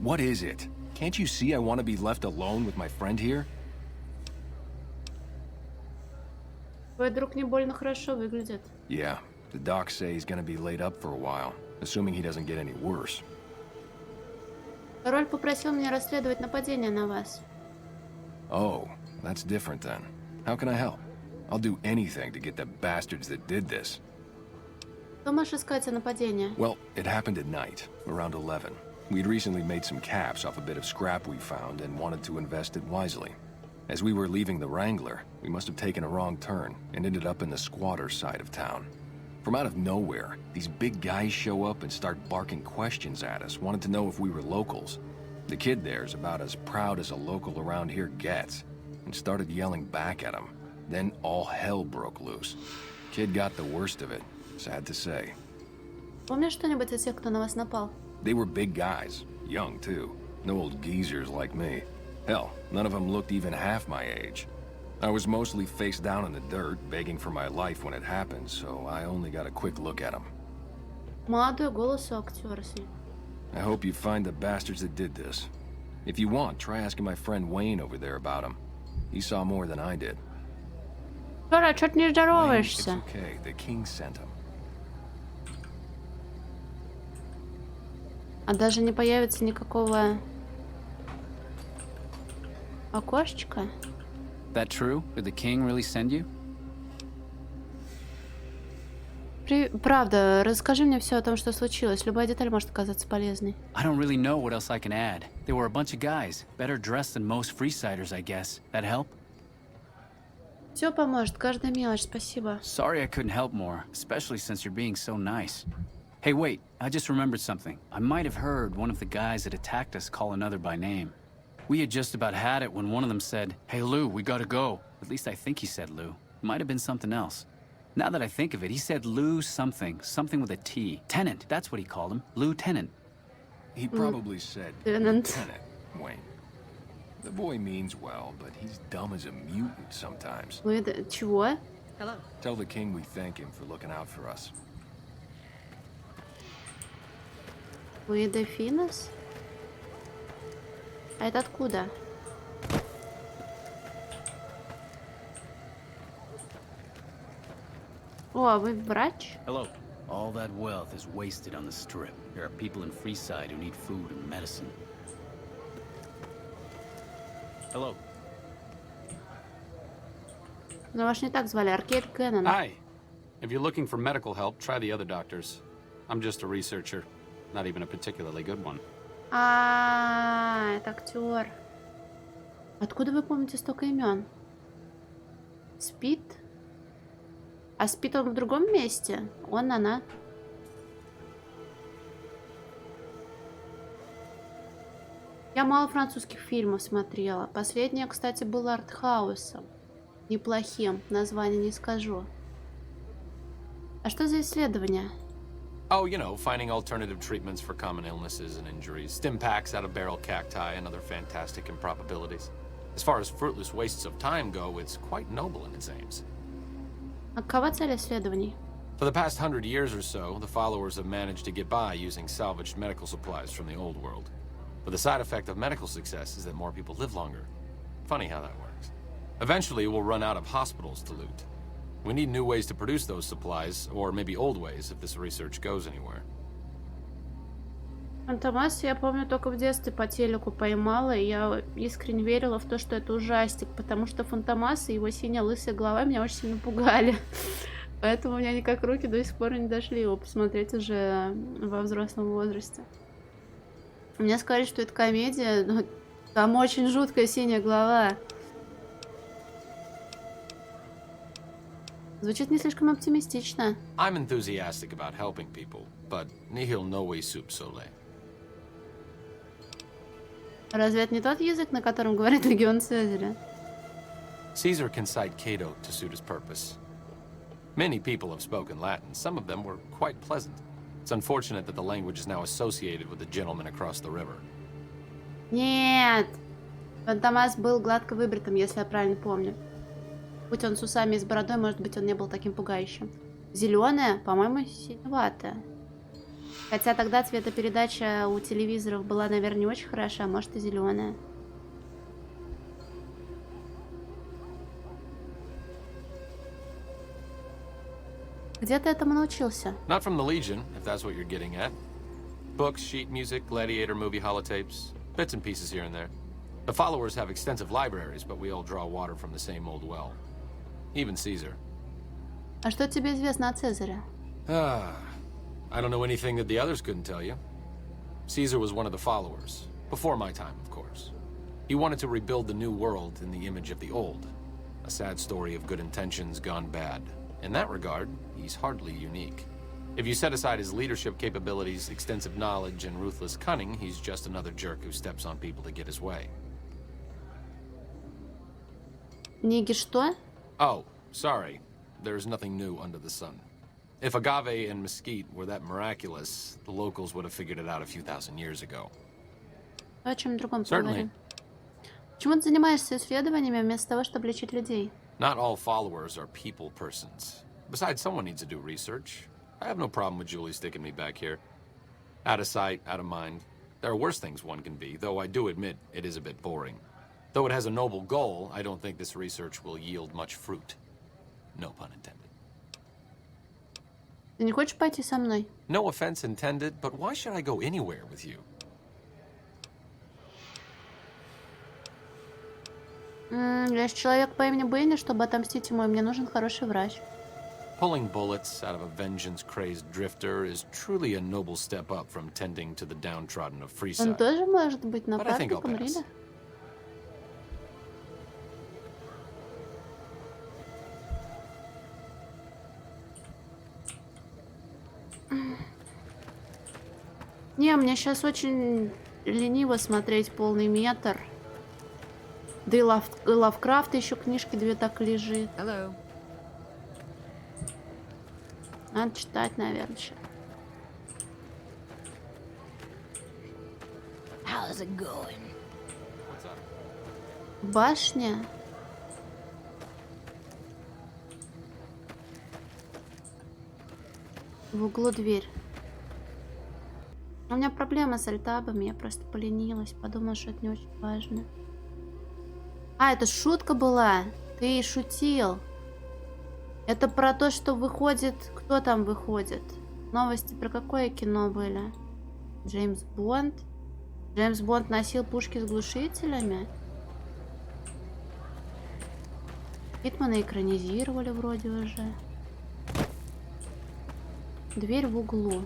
What is it? Can't you see I want to be left alone with my friend here? Твой друг не больно хорошо выглядит. Yeah, the docs say he's gonna be laid up for a while, assuming he doesn't get any worse. Король попросил меня расследовать нападение на вас. Oh, that's different then. How can I help? I'll do anything to get the bastards that did this. Что можешь искать о нападении? Well, it happened at night, around 11. We'd recently made some caps off a bit of scrap we found and wanted to invest it wisely. As we were leaving the Wrangler, we must have taken a wrong turn and ended up in the squatter side of town. From out of nowhere, these big guys show up and start barking questions at us, wanted to know if we were locals. The kid there's about as proud as a local around here gets, and started yelling back at him. Then all hell broke loose. Kid got the worst of it, sad to say. Помнишь что-нибудь о тех, кто на вас напал? They were big guys, young too. No old geezers like me. Hell, none of them looked even half my age. I was mostly face down in the dirt, begging for my life when it happened, so I only got a quick look at them. Молодой голос у актера с ним. I hope you find the bastards that did this. If you want, try asking my friend Wayne over there about him. He saw more than I did. Жора, чё ты не Wayne, it's здороваешься? okay. The king sent him. А даже не появится никакого окошечка? That true? Did the king really send you? Правда, расскажи мне все о том, что случилось. Любая деталь может оказаться полезной. I don't really know what else I can add. They were a bunch of guys, better dressed than most Freesiders, I guess. That help? Все поможет, каждая мелочь, спасибо. Sorry I couldn't help more, especially since you're being so nice. Hey, wait, I just remembered something. I might have heard one of the guys that attacked us call another by name. We had just about had it when one of them said, "Hey, Lou, we gotta go." At least I think he said Lou. Might have been something else. Now that I think of it, he said Lou something with a T. Tennant, that's what he called him. Lieutenant. He probably said Lieutenant. Lieutenant, Wayne. The boy means well, but he's dumb as a mutant sometimes. Чего? Hello. Tell the king we thank him for looking out for us. Уидефинос? А это откуда? О, вы врач? Hello. All that wealth is wasted on the strip. There are people in Freeside who need food and medicine. Hello. Но вас не так звали, Аркейд Кеннон. Hi. If you're looking for medical help, try the other doctors. I'm just a researcher. Not even a particularly good one. Это актер. Откуда вы помните столько имен? Спит? А спит он в другом месте? Он, она. Я мало французских фильмов смотрела. Последнее, кстати, было артхаусом. Неплохим. Название не скажу. А что за исследование? Oh, you know, finding alternative treatments for common illnesses and injuries, stim packs out of barrel cacti, and other fantastic improbabilities. As far as fruitless wastes of time go, it's quite noble in its aims. А какова цель исследований? For the past 100 years or so, the followers have managed to get by using salvaged medical supplies from the old world. But the side effect of medical success is that more people live longer. Funny how that works. Eventually, we'll run out of hospitals to loot. We need new ways to produce those supplies, or maybe old ways if this research goes anywhere. Фантомас я помню только в детстве по телеку поймала, и я искренне верила в то, что это ужастик, потому что Фантомас и его синяя лысая голова меня очень сильно пугали. Поэтому у меня никак руки до сих пор не дошли его посмотреть уже во взрослом возрасте. Мне сказали, что это комедия, но там очень жуткая синяя голова. Звучит не слишком оптимистично. I'm enthusiastic about helping people, but nihil novi sub sole. Разве это не тот язык, на котором говорит легион Цезаря? Caesar can cite Cato to suit his purpose. Many people have spoken Latin. Some of them were quite pleasant. It's unfortunate that the language is now associated with the gentleman across the river. Нет! Фантомас был гладко выбритым, если я правильно помню. Будь он с усами и с бородой, может быть, он не был таким пугающим. Зеленая, по-моему, синеватая. Хотя тогда цветопередача у телевизоров была, наверное, не очень хороша, может и зеленая. Где ты этому научился? Not from the Legion, if that's what you're getting at. Books, sheet music, gladiator movie holotapes, bits and pieces here and there. The followers have extensive libraries, but we all draw water from the same old well. even Caesar. А что тебе известно о Цезаре? I don't know anything that the others couldn't tell you. Caesar was one of the followers, before my time, of course. He wanted to rebuild the new world in the image of the old. A sad story of good intentions gone bad. In that regard, he's hardly unique. If you set aside his leadership capabilities, extensive knowledge, and ruthless cunning, he's just another jerk who steps on people to get his way. Ниги что? Oh, sorry. There's nothing new under the sun. If agave and mesquite were that miraculous, the locals would have figured it out a few thousand years ago. О чем другом Certainly. поговорим. Почему ты занимаешься исследованиями вместо того, чтобы лечить людей? Not all followers are people persons. Besides, someone needs to do research. I have no problem with Julie sticking me back here. Out of sight, out of mind. There are worse things one can be, though I do admit it is a bit boring. Though it has a noble goal, I don't think this research will yield much fruit. No pun intended. Ты не хочешь пойти со мной? No offense intended, but why should I go anywhere with you? Я же человек по имени Бенни, чтобы отомстить ему, и мне нужен хороший врач. Pulling bullets out of a vengeance-crazed drifter is truly a noble step up from tending to the downtrodden of Он Freeside. тоже может быть But I think I'll напарником pass. Рида? Не, мне сейчас очень лениво смотреть полный метр. Да и Лавкрафта еще книжки 2 так лежит. Hello. Надо читать, наверное, сейчас. How's it going? Башня. В углу дверь. У меня проблема с альтабами, я просто поленилась, подумала, что это не очень важно. А, это шутка была. Ты шутил. Это про то, что выходит... Кто там выходит? Новости про какое кино были? Джеймс Бонд? Джеймс Бонд носил пушки с глушителями? Хитмана экранизировали вроде уже. Дверь в углу.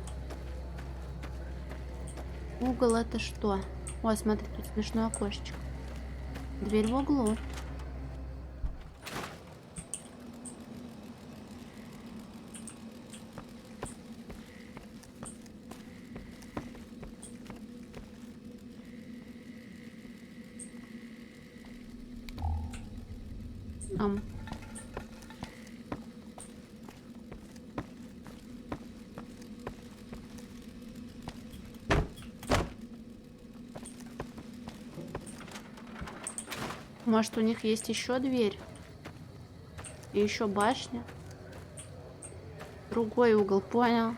Угол это что? О, смотри, тут смешное окошечко. Дверь в углу. Может, у них есть еще дверь? И еще башня? Другой угол, понял.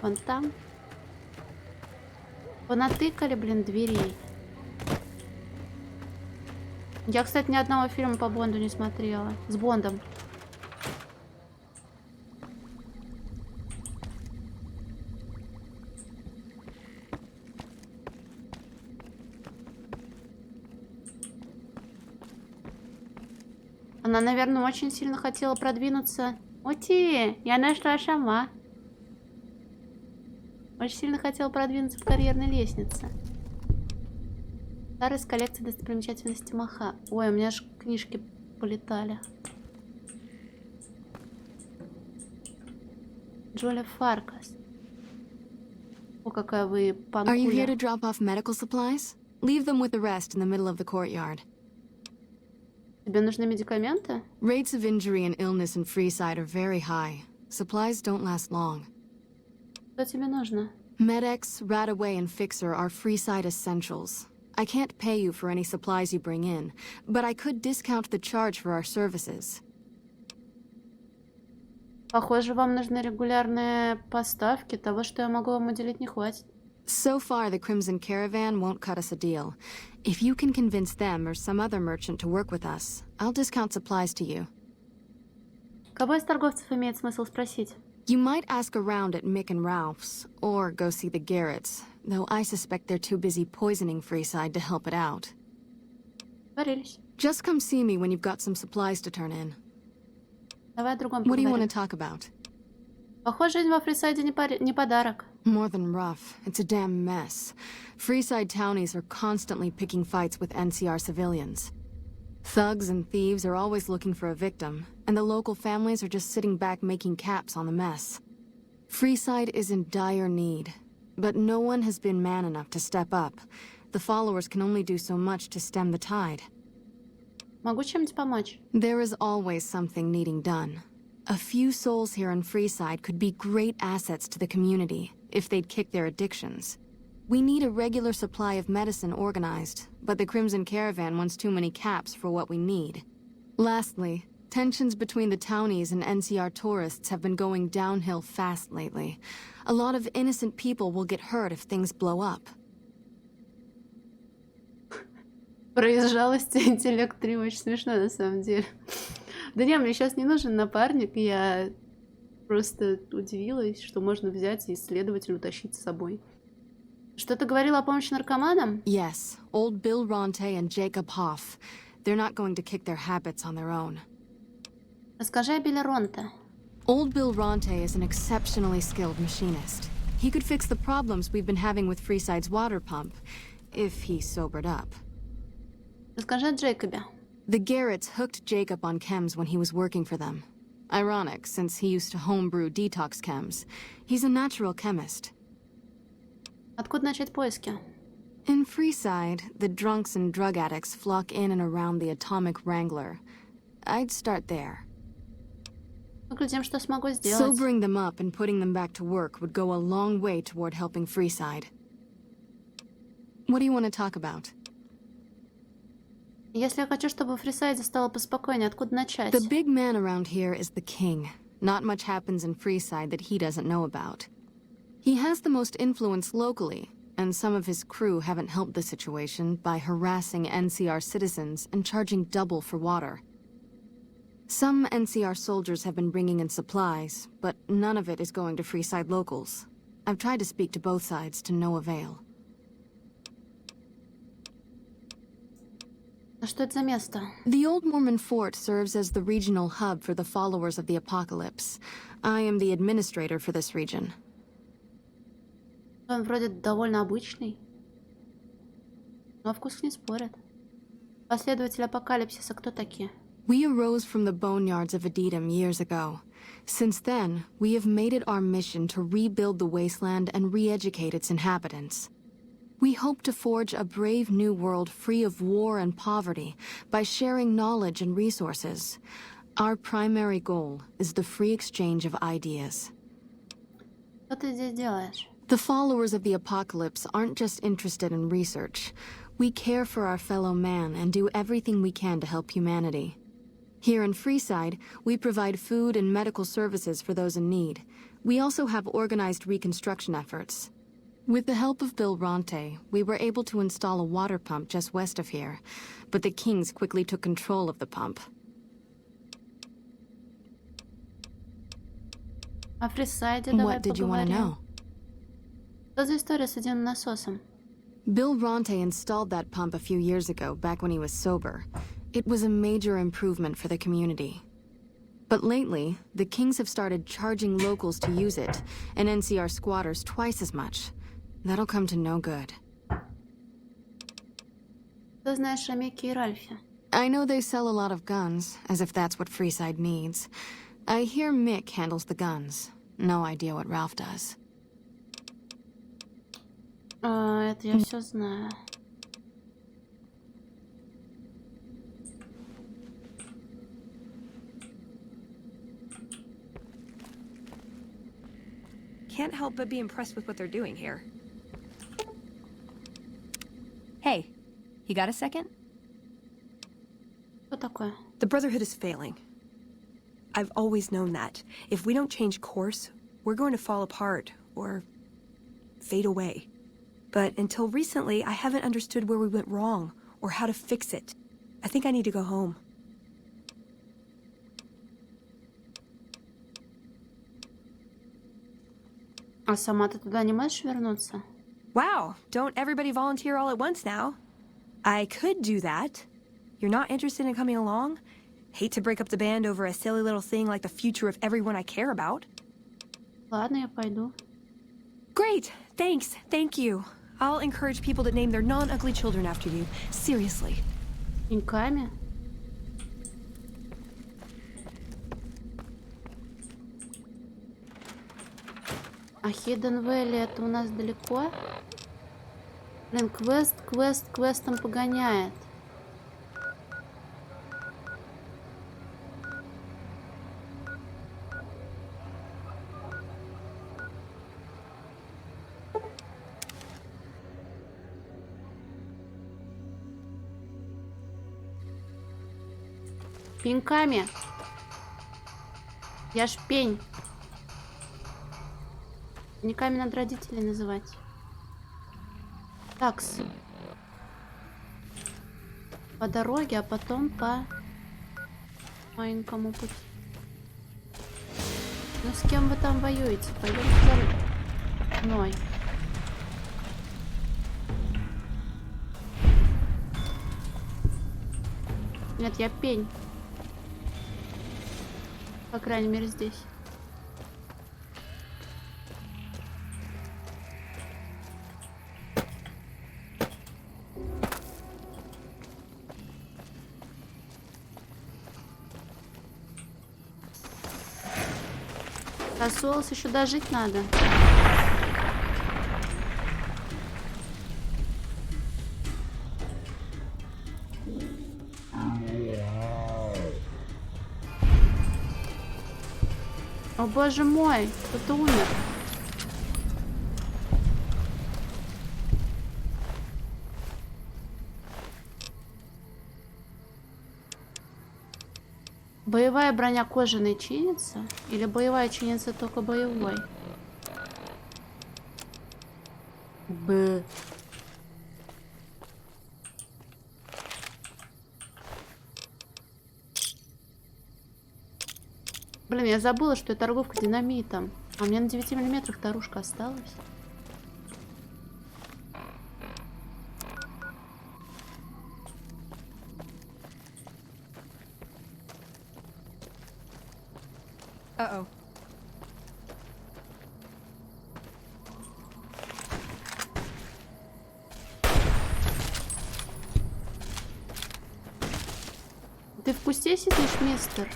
Вон там. Понатыкали, блин, дверей. Я, кстати, ни одного фильма по Бонду не смотрела. С Бондом. Она, наверное, очень сильно хотела продвинуться. Ути, я нашла Шама. Очень сильно хотела продвинуться по карьерной лестнице. Старый из коллекции достопримечательности Маха. Ой, у меня аж книжки полетали. Джоли Фаркас. О, какая вы панкуля. Are you here to drop off medical supplies? Leave them with the rest in the middle of the courtyard. Тебе нужны медикаменты? Rates of injury and illness in Freeside are very high. Supplies don't last long. Что тебе нужно? Med-X, Radaway, and Fixer are Freeside essentials. I can't pay you for any supplies you bring in, but I could discount the charge for our services. Похоже, вам нужны регулярные поставки. Того, что я могу вам уделить, не хватит. So far, the Crimson Caravan won't cut us a deal. If you can convince them or some other merchant to work with us, I'll discount supplies to you. Кого из торговцев имеет смысл спросить? You might ask around at Mick and Ralph's, or go see the Garretts. though I suspect they're too busy poisoning Freeside to help it out. Договорились. Just come see me when you've got some supplies to turn in. Давай о другом What do you want поговорим. to talk about? Похоже, жизнь во Фрисайде не подарок. More than rough. It's a damn mess. Freeside townies are constantly picking fights with NCR civilians. Thugs and thieves are always looking for a victim, and the local families are just sitting back making caps on the mess. Freeside is in dire need, but no one has been man enough to step up. The followers can only do so much to stem the tide. Могу чем-нибудь помочь? There is always something needing done. A few souls here in Freeside could be great assets to the community if they'd kick their addictions. We need a regular supply of medicine organized, but the Crimson Caravan wants too many caps for what we need. Lastly, tensions between the townies and NCR tourists have been going downhill fast lately. A lot of innocent people will get hurt if things blow up. Проезжалости интеллект 3 очень смешно на самом деле. Да не, мне сейчас не нужен напарник, я просто удивилась, что можно взять и исследователя утащить с собой. Что ты говорила о помощи наркоманам? Yes, old Bill Ronte and Jacob Hoff. They're not going to kick their habits on their own. Расскажи о Билле Ронте. Old Bill Ronte is an exceptionally skilled machinist. He could fix the problems we've been having with Freeside's water pump, if he sobered up. Расскажи о Джейкобе. The Garretts hooked Jacob on chems when he was working for them. Ironic, since he used to homebrew detox chems. He's a natural chemist. Откуда начать поиски? In Freeside, the drunks and drug addicts flock in and around the Atomic Wrangler. I'd start there. Поглядим, что смогу сделать. Sobering them up and putting them back to work would go a long way toward helping Freeside. What do you want to talk about? Если я хочу, чтобы в Фрисайде стало поспокойнее, откуда начать? The big man around here is the king. Not much happens in Freeside that he doesn't know about. He has the most influence locally, and some of his crew haven't helped the situation by harassing NCR citizens and charging double for water. Some NCR soldiers have been bringing in supplies, but none of it is going to Freeside locals. I've tried to speak to both sides to no avail. А что это за место? The Old Mormon Fort serves as the regional hub for the followers of the Apocalypse. I am the administrator for this region. Он вроде довольно обычный. Но о вкусах не спорят. Последователи Апокалипсиса кто такие? We arose from the boneyards of Edidam years ago. Since then, we have made it our mission to rebuild the wasteland and re-educate its inhabitants. We hope to forge a brave new world free of war and poverty by sharing knowledge and resources. Our primary goal is the free exchange of ideas. Что ты здесь делаешь? The followers of the Apocalypse aren't just interested in research. We care for our fellow man and do everything we can to help humanity. Here in Freeside, we provide food and medical services for those in need. We also have organized reconstruction efforts. With the help of Bill Ronte, we were able to install a water pump just west of here, but the Kings quickly took control of the pump. О Фрисайде давай What did you want to поговорим. know? Что за история с одним насосом? Bill Ronte installed that pump a few years ago, back when he was sober. It was a major improvement for the community. But lately, the Kings have started charging locals to use it, and NCR squatters twice as much. That'll come to no good. Что знаешь о Микке и Ральфе? I know they sell a lot of guns, as if that's what Freeside needs. I hear Mick handles the guns. No idea what Ralph does. Это я все знаю. Can't help but be impressed with what they're doing here. Hey, you got a second? Что такое? The Brotherhood is failing. I've always known that. If we don't change course, we're going to fall apart, or fade away. But until recently, I haven't understood where we went wrong, or how to fix it. I think I need to go home. А сама ты туда не можешь вернуться? Wow, don't everybody volunteer all at once now. I could do that. You're not interested in coming along? Hate to break up the band over a silly little thing like the future of everyone I care about. Ладно, я пойду. Great, thanks, thank you. I'll encourage people to name their non-ugly children after you. Seriously. Пинками? А Hidden Valley это у нас далеко? Блин, квестом погоняет. Пинками. Я ж пень. Пинками надо родителей называть. Такс. По дороге, а потом по маленькому пути. Ну с кем вы там воюете? Пойдем за мной. Нет, я пень. По крайней мере, здесь. До Солоса еще дожить надо. О боже мой, кто-то умер. Боевая броня кожаной чинится? Или боевая чинится только боевой? Б. Блин, я забыла, что я торговка динамитом. А у меня на 9 миллиметрах тарушка осталась. Uh-oh. Ты в кусте сидишь, мистер?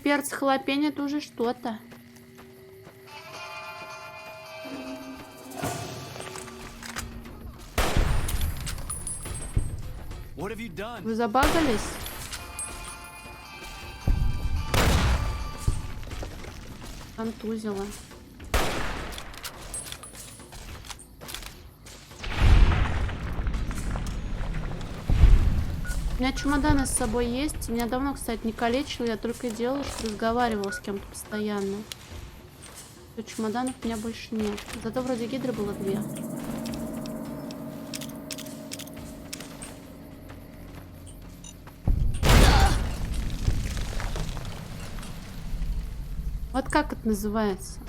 Перец, халапеньо, это уже что-то. Вы забагались? Контузила. У меня чемоданы с собой есть. Меня давно, кстати, не калечило. Я только делала, что разговаривала с кем-то постоянно. Все, чемоданов у меня больше нет. Зато вроде гидры было 2. Вот как это называется?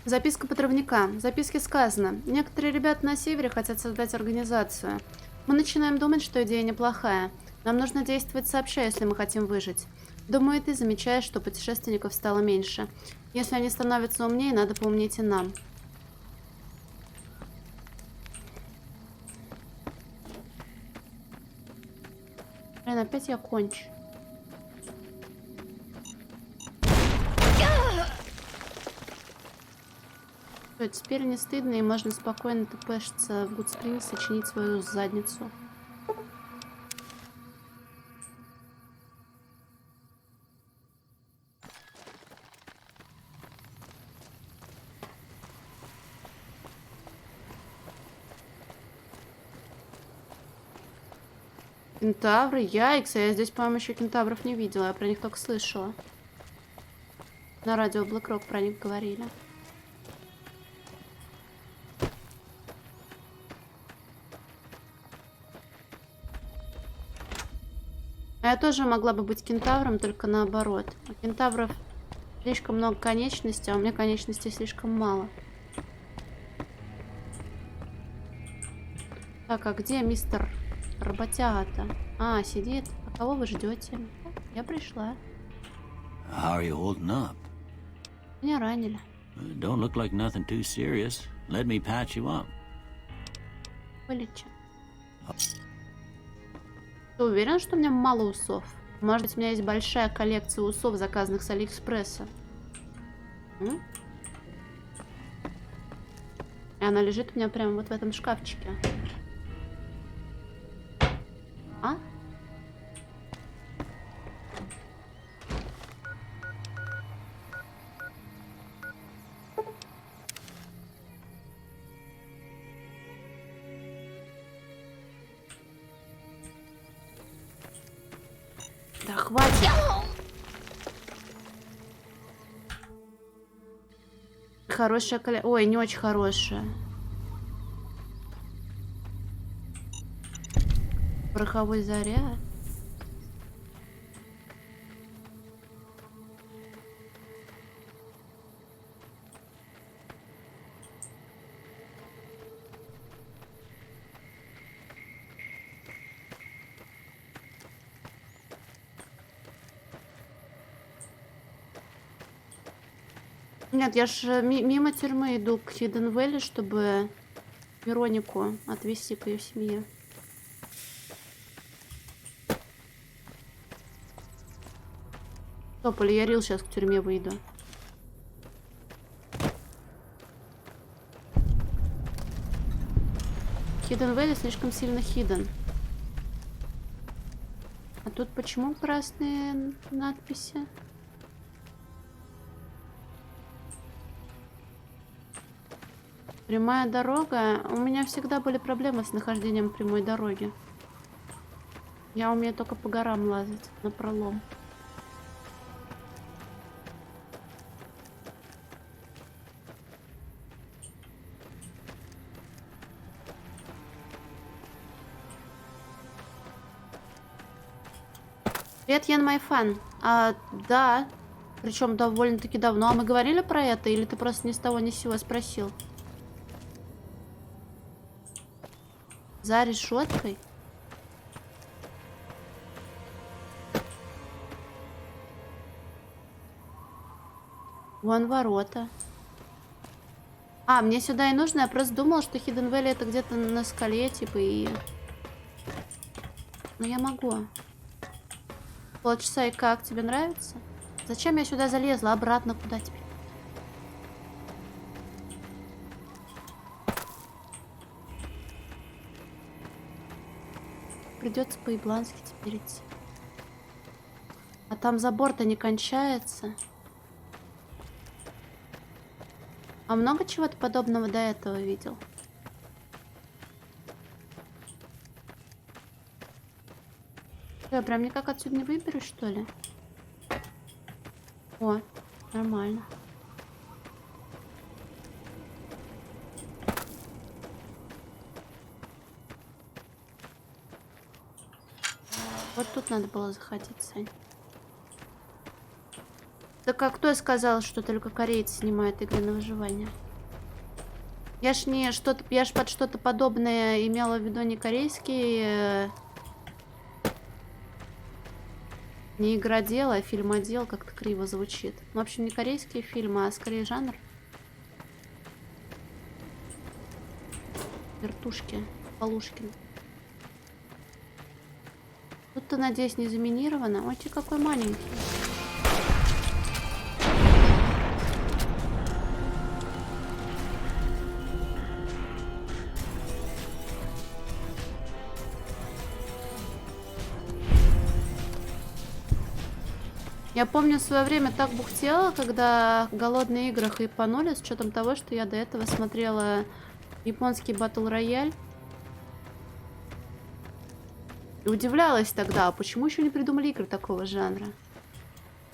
Записка подрывника. В записке сказано: некоторые ребята на севере хотят создать организацию. Мы начинаем думать, что идея неплохая. Нам нужно действовать сообща, если мы хотим выжить. Думаю, ты замечаешь, что путешественников стало меньше. Если они становятся умнее, надо поумнеть и нам. Блин, опять я кончу. Теперь не стыдно, и можно спокойно тпшиться в Гудспрингс и чинить свою задницу. Кентавры, яйкс, я здесь, по-моему, еще кентавров не видела, я про них только слышала. На радио Black Rock про них говорили. А я тоже могла бы быть кентавром, только наоборот. У кентавров слишком много конечностей, а у меня конечностей слишком мало. Так, а где мистер работяга-то? А, сидит. А кого вы ждете? Я пришла. How are you holding up? Меня ранили. Don't look like nothing too serious. Let me patch you up. Вылечу. Ты уверен, что у меня мало усов? Может быть, у меня есть большая коллекция усов, заказанных с Алиэкспресса? И она лежит у меня прямо вот в этом шкафчике. А? Да хватит. Хорошая коллекция. Ой, не очень хорошая. Пороховой заряд. Нет, я ж мимо тюрьмы иду к Хидден Вэлли, чтобы Веронику отвезти к ее семье. Стоп, или я рил сейчас к тюрьме выйду. Хидден Вэлли слишком сильно хидden. А тут почему красные надписи? Прямая дорога. У меня всегда были проблемы с нахождением прямой дороги. Я умею только по горам лазить напролом. Привет, Ян Майфан. Да. Причем довольно-таки давно. А мы говорили про это? Или ты просто ни с того ни с сего спросил? За решеткой? Вон ворота. А, мне сюда и нужно. Я просто думала, что Хидден Вэлли это где-то на скале, типа, и... Но я могу. Полчаса и как? Тебе нравится? Зачем я сюда залезла? Обратно куда теперь? Придется по-иблански теперь идти. А там забор-то не кончается. А много чего-то подобного до этого видел? Что, я прям никак отсюда не выберусь, что ли? О, нормально. Вот тут надо было заходить, Сань. Так а кто сказал, что только корейцы снимают игры на выживание? Я ж под что-то подобное имела в виду не корейские... Не игродел, а фильмодел, как-то криво звучит. В общем, не корейские фильмы, а скорее жанр. Вертушки, Полушкин. Тут-то, надеюсь, не заминировано. Ой, ты какой маленький. Я помню, в свое время так бухтела, когда голодные игры хайпанули, с учетом того, что я до этого смотрела японский батл рояль. И удивлялась тогда, почему еще не придумали игры такого жанра.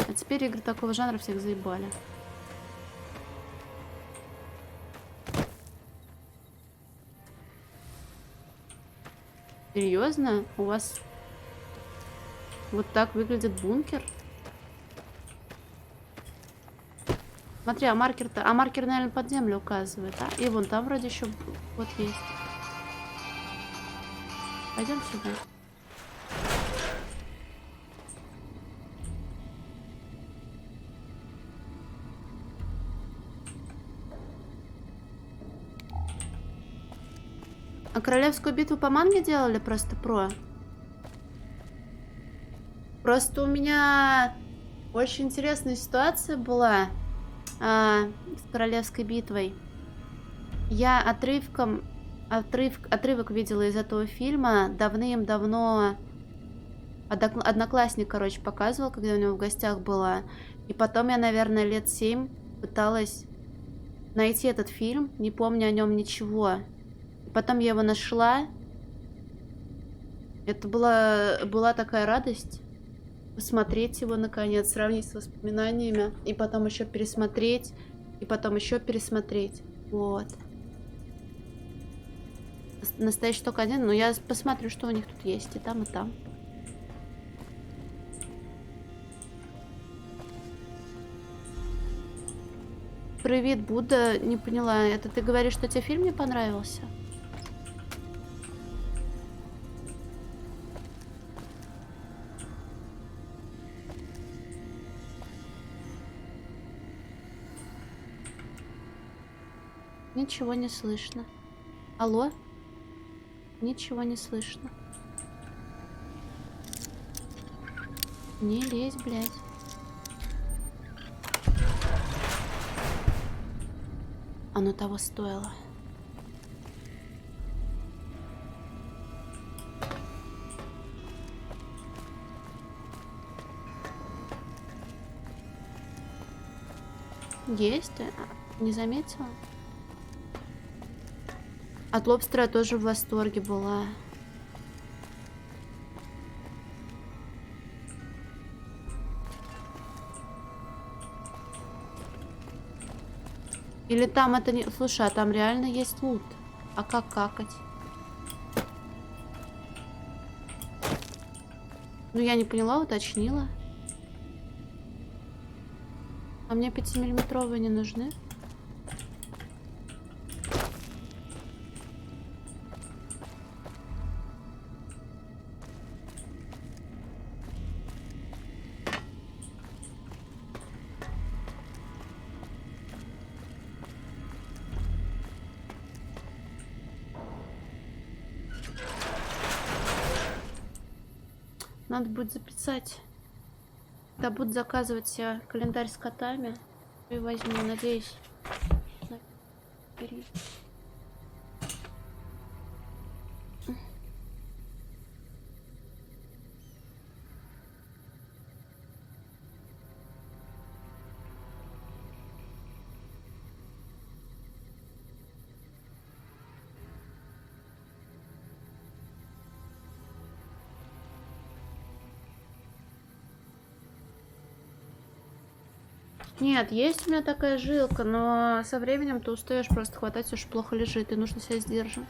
А теперь игры такого жанра всех заебали. Серьезно? У вас вот так выглядит бункер? Смотри, а маркер-то... А маркер, наверное, под землю указывает, а? И вон там вроде еще вот есть. Пойдем сюда. А королевскую битву по манге делали просто про? Просто у меня очень интересная ситуация была с королевской битвой. Я отрывок видела из этого фильма давным-давно. Одноклассник, короче, показывал, когда у него в гостях была. И потом я, наверное, лет 7 пыталась найти этот фильм, не помню о нем ничего. Потом я его нашла. Это была такая радость. Посмотреть его, наконец, сравнить с воспоминаниями. И потом еще пересмотреть. И потом еще пересмотреть. Вот. Настоящий только один. Но я посмотрю, что у них тут есть. И там, и там. Привет, Будда. Не поняла. Это ты говоришь, что тебе фильм не понравился? Ничего не слышно. Алло? Ничего не слышно. Не лезь, блядь. Оно того стоило. Есть? Не заметила? От лобстера я тоже в восторге была. Или там это не... Слушай, а там реально есть лут. А как какать? Ну, я не поняла, уточнила. А мне 5-миллиметровые не нужны? Надо будет записать. Да, буду заказывать себе календарь с котами. И возьму, надеюсь. Бери. Нет, есть у меня такая жилка, но со временем ты устаешь просто хватать, все, что плохо лежит, и нужно себя сдерживать.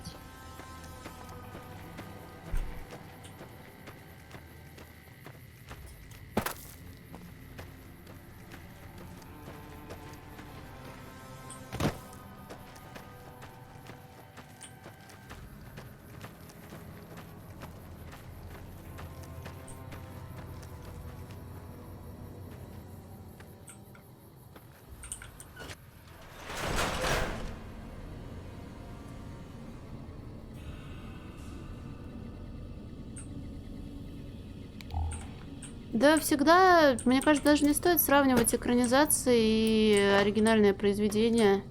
Да, всегда, мне кажется, даже не стоит сравнивать экранизации и оригинальное произведение.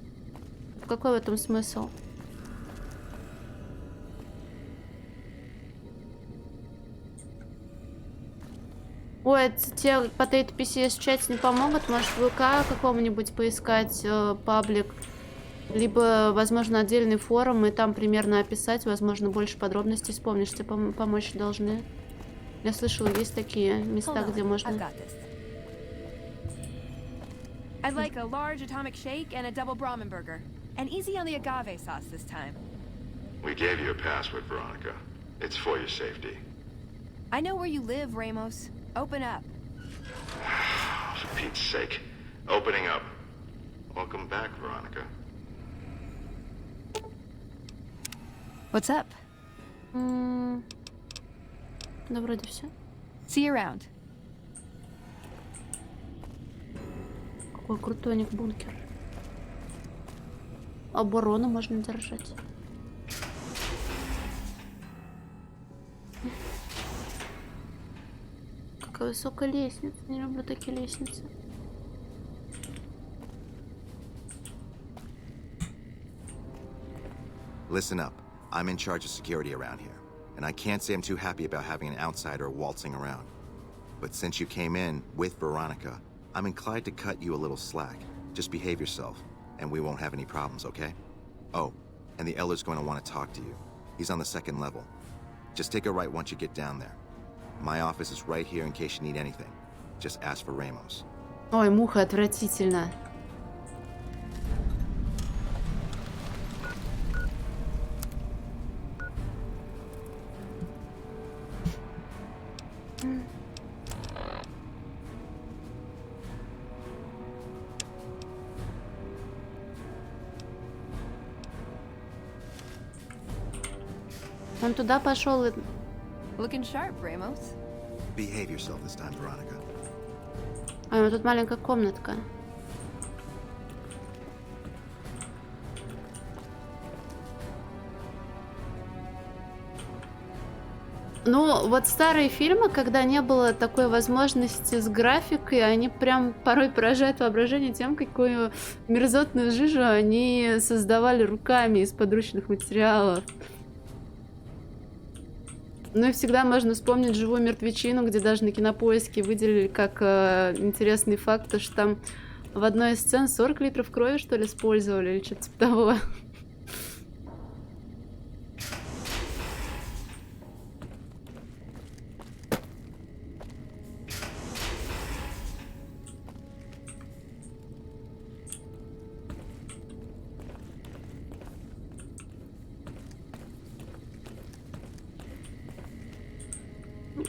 Какой в этом смысл? Ой, те Potato PCS в чате не помогут. Может, в ВК какому-нибудь поискать паблик. Либо, возможно, отдельный форум и там примерно описать. Возможно, больше подробностей вспомнишь. Тебе помочь должны. Я слышала, есть такие места, где можно... I'd like a large atomic shake and a double Brahmin burger. And easy on the agave sauce this time. We gave you a password, Veronica. It's for your safety. I know where you live, Ramos. Open up. For Pete's sake. Opening up. Welcome back, Veronica. What's up? Да, вроде все. See you around. Какой крутой у них бункер. Оборону можно держать. Какая высокая лестница. Не люблю такие лестницы. Listen up. I'm in charge of security around here, and I can't say I'm too happy about having an outsider waltzing around. But since you came in with Veronica, I'm inclined to cut you a little slack. Just behave yourself, and we won't have any problems, okay? Oh, and the Elder's going to want to talk to you. He's on the 2nd level. Just take a right once you get down there. My office is right here in case you need anything. Just ask for Ramos. Ой, муха, отвратительно. Он туда пошел и... Looking sharp, Ramos. Behave yourself this time, Veronica. А, вот тут маленькая комнатка. Ну, вот старые фильмы, когда не было такой возможности с графикой, они прям порой поражают воображение тем, какую мерзотную жижу они создавали руками из подручных материалов. Ну и всегда можно вспомнить «Живую мертвечину», где даже на Кинопоиске выделили как интересный факт, то, что там в одной из сцен 40 литров крови, что ли, использовали, или что-то типа того.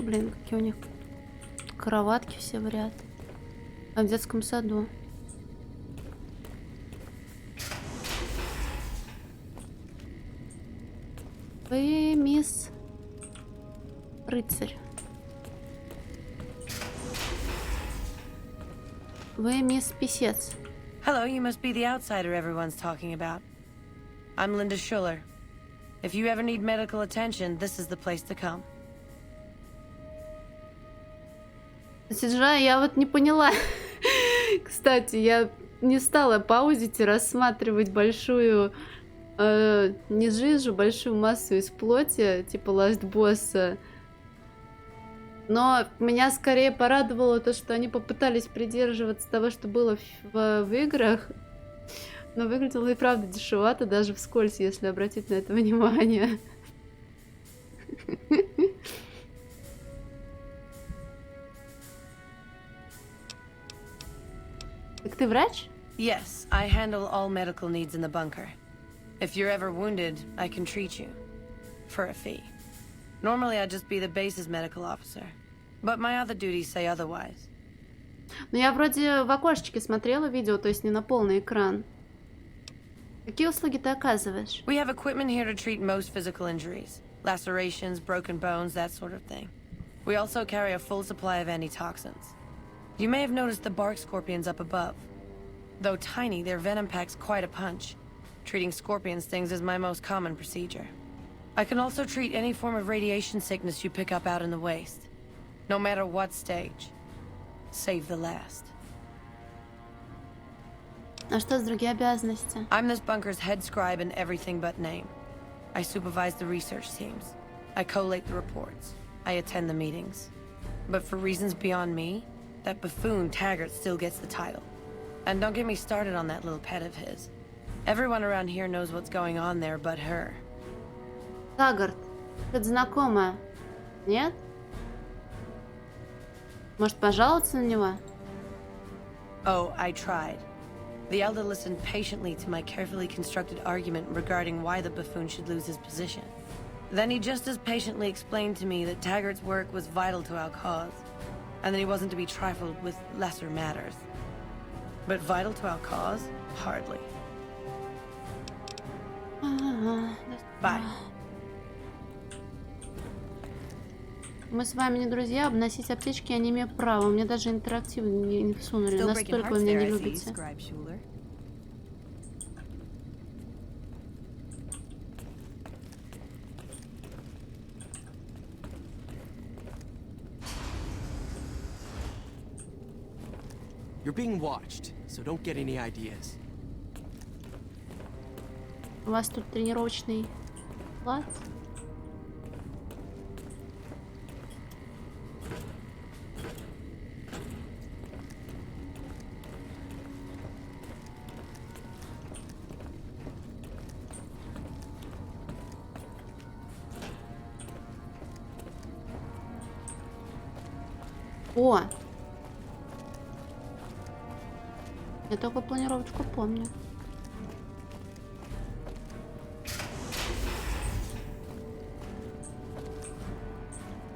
Блин, какие у них кроватки все в ряд. А в детском саду. Вы, мисс Рыцарь. Вы, мисс Писец. Hello, you must be the outsider everyone's talking about. I'm Linda Schuller. If you ever need medical attention, this is the place to come. Сиджа, я вот не поняла. Кстати, я не стала паузить и рассматривать большую, не жижу, большую массу из плоти, типа ластбосса. Но меня скорее порадовало то, что они попытались придерживаться того, что было в играх. Но выглядело и правда дешевато, даже вскользь, если обратить на это внимание. Так ты врач? Yes, I handle all medical needs in the bunker. If you're ever wounded, I can treat you. For a fee. Normally I'd just be the base's medical officer. But my other duties say otherwise. Ну я вроде в окошечке смотрела видео, то есть не на полный экран. Какие услуги ты оказываешь? We have equipment here to treat most physical injuries. Lacerations, broken bones, that sort of thing. We also carry a full supply of antitoxins. You may have noticed the bark scorpions up above. Though tiny, their venom packs quite a punch. Treating scorpion stings is my most common procedure. I can also treat any form of radiation sickness you pick up out in the waste. No matter what stage. Save the last. А что с другие обязанности? I'm this bunker's head scribe in everything but name. I supervise the research teams. I collate the reports. I attend the meetings. But for reasons beyond me, that buffoon Taggart still gets the title. And don't get me started on that little pet of his. Everyone around here knows what's going on there but her. Таггарт. Это знакомая. Нет? Может, пожаловаться на него? Oh, I tried. The Elder listened patiently to my carefully constructed argument regarding why the buffoon should lose his position. Then he just as patiently explained to me that Taggart's work was vital to our cause, and that he wasn't to be trifled with lesser matters. But vital to our cause? Hardly. Bye. Мы с вами не друзья, обносить аптечки я не имею права. Мне даже интерактив не всунули. Настолько вы меня не любите. You're being watched, so don't get any ideas. У вас тут тренировочный плац? О! Я только планировочку помню.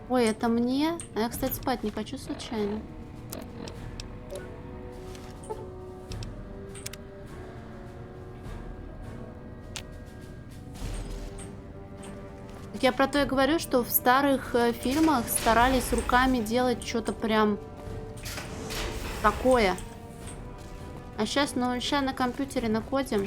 Ой, это мне? А я, кстати, спать не хочу случайно. Так я про то и говорю, что в старых фильмах старались руками делать что-то прям такое. А сейчас, ну, сейчас на компьютере накодим.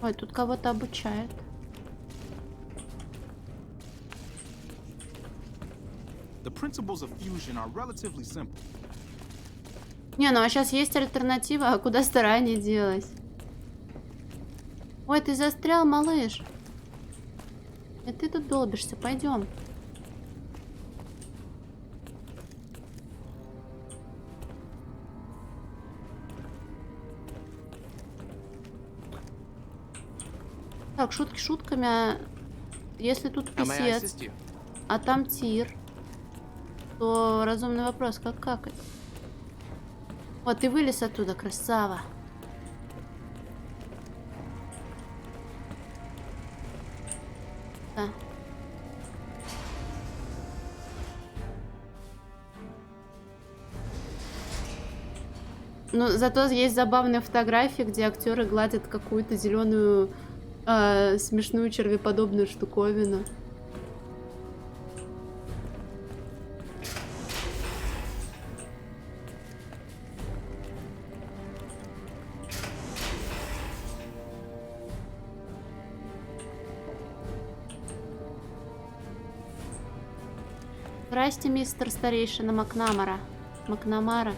Ой, тут кого-то обучают. The principles of fusion are relatively simple. Не, ну а сейчас есть альтернатива, а куда старание делать? Ой, ты застрял, малыш. И ты тут долбишься, пойдем. Так, шутки шутками, а если тут писец, а там тир, то разумный вопрос, как какать? Вот, ты вылез оттуда, красава. Да. Ну, зато есть забавные фотографии, где актеры гладят какую-то зеленую смешную червеподобную штуковину. Здрасте, мистер старейшина Макнамара. Макнамара.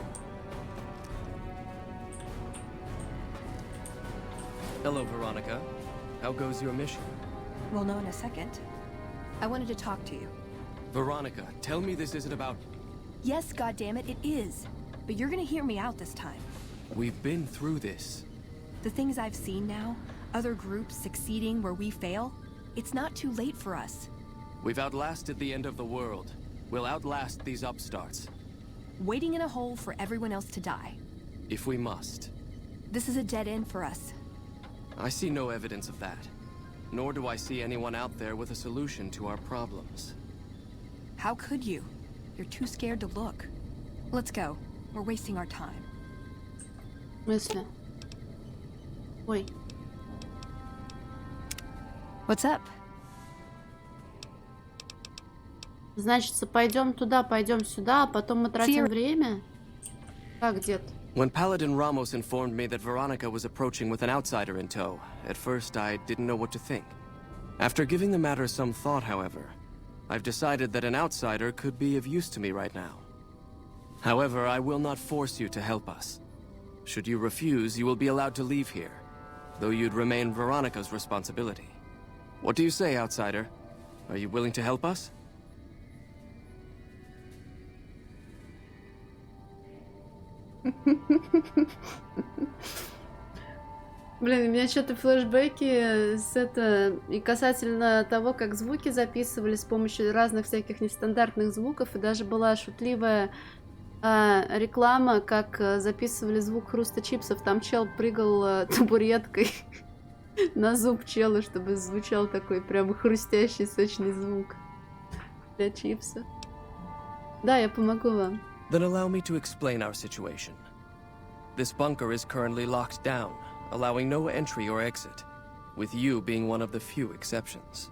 Hello, Veronica. How goes your mission? We'll know in a second. I wanted to talk to you. Veronica, tell me this isn't about... Yes, goddammit, it is. But you're gonna hear me out this time. We've been through this. The things I've seen now, other groups succeeding where we fail, it's not too late for us. We've outlasted the end of the world. We'll outlast these upstarts. Waiting in a hole for everyone else to die. If we must. This is a dead end for us. I see no evidence of that. Nor do I see anyone out there with a solution to our problems. How could you? You're too scared to look. Let's go. We're wasting our time. Мысли. Ой. What's up? Значит, пойдем туда, пойдем сюда, а потом мы тратим время? Как, дед? When Paladin Ramos informed me that Veronica was approaching with an outsider in tow, at first I didn't know what to think. After giving the matter some thought, however, I've decided that an outsider could be of use to me right now. However, I will not force you to help us. Should you refuse, you will be allowed to leave here, though you'd remain Veronica's responsibility. What do you say, outsider? Are you willing to help us? Блин, у меня что-то флешбеки и касательно того, как звуки записывали с помощью разных всяких нестандартных звуков, и даже была шутливая реклама, как записывали звук хруста чипсов. Там чел прыгал табуреткой на зуб чела, чтобы звучал такой прям хрустящий, сочный звук для чипсов. Да, я помогу вам. Then allow me to explain our situation. This bunker is currently locked down, allowing no entry or exit, with you being one of the few exceptions.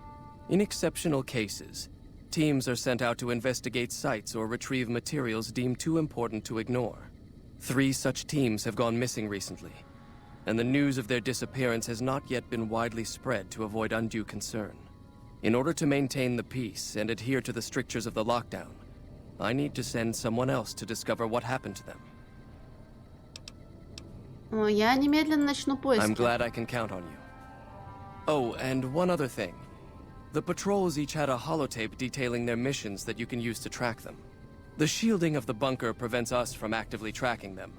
In exceptional cases, teams are sent out to investigate sites or retrieve materials deemed too important to ignore. 3 such teams have gone missing recently, and the news of their disappearance has not yet been widely spread to avoid undue concern. In order to maintain the peace and adhere to the strictures of the lockdown, I need to send someone else to discover what happened to them. Я немедленно начну поиски. I'm glad I can count on you. Oh, and one other thing. The patrols each had a holotape detailing their missions that you can use to track them. The shielding of the bunker prevents us from actively tracking them,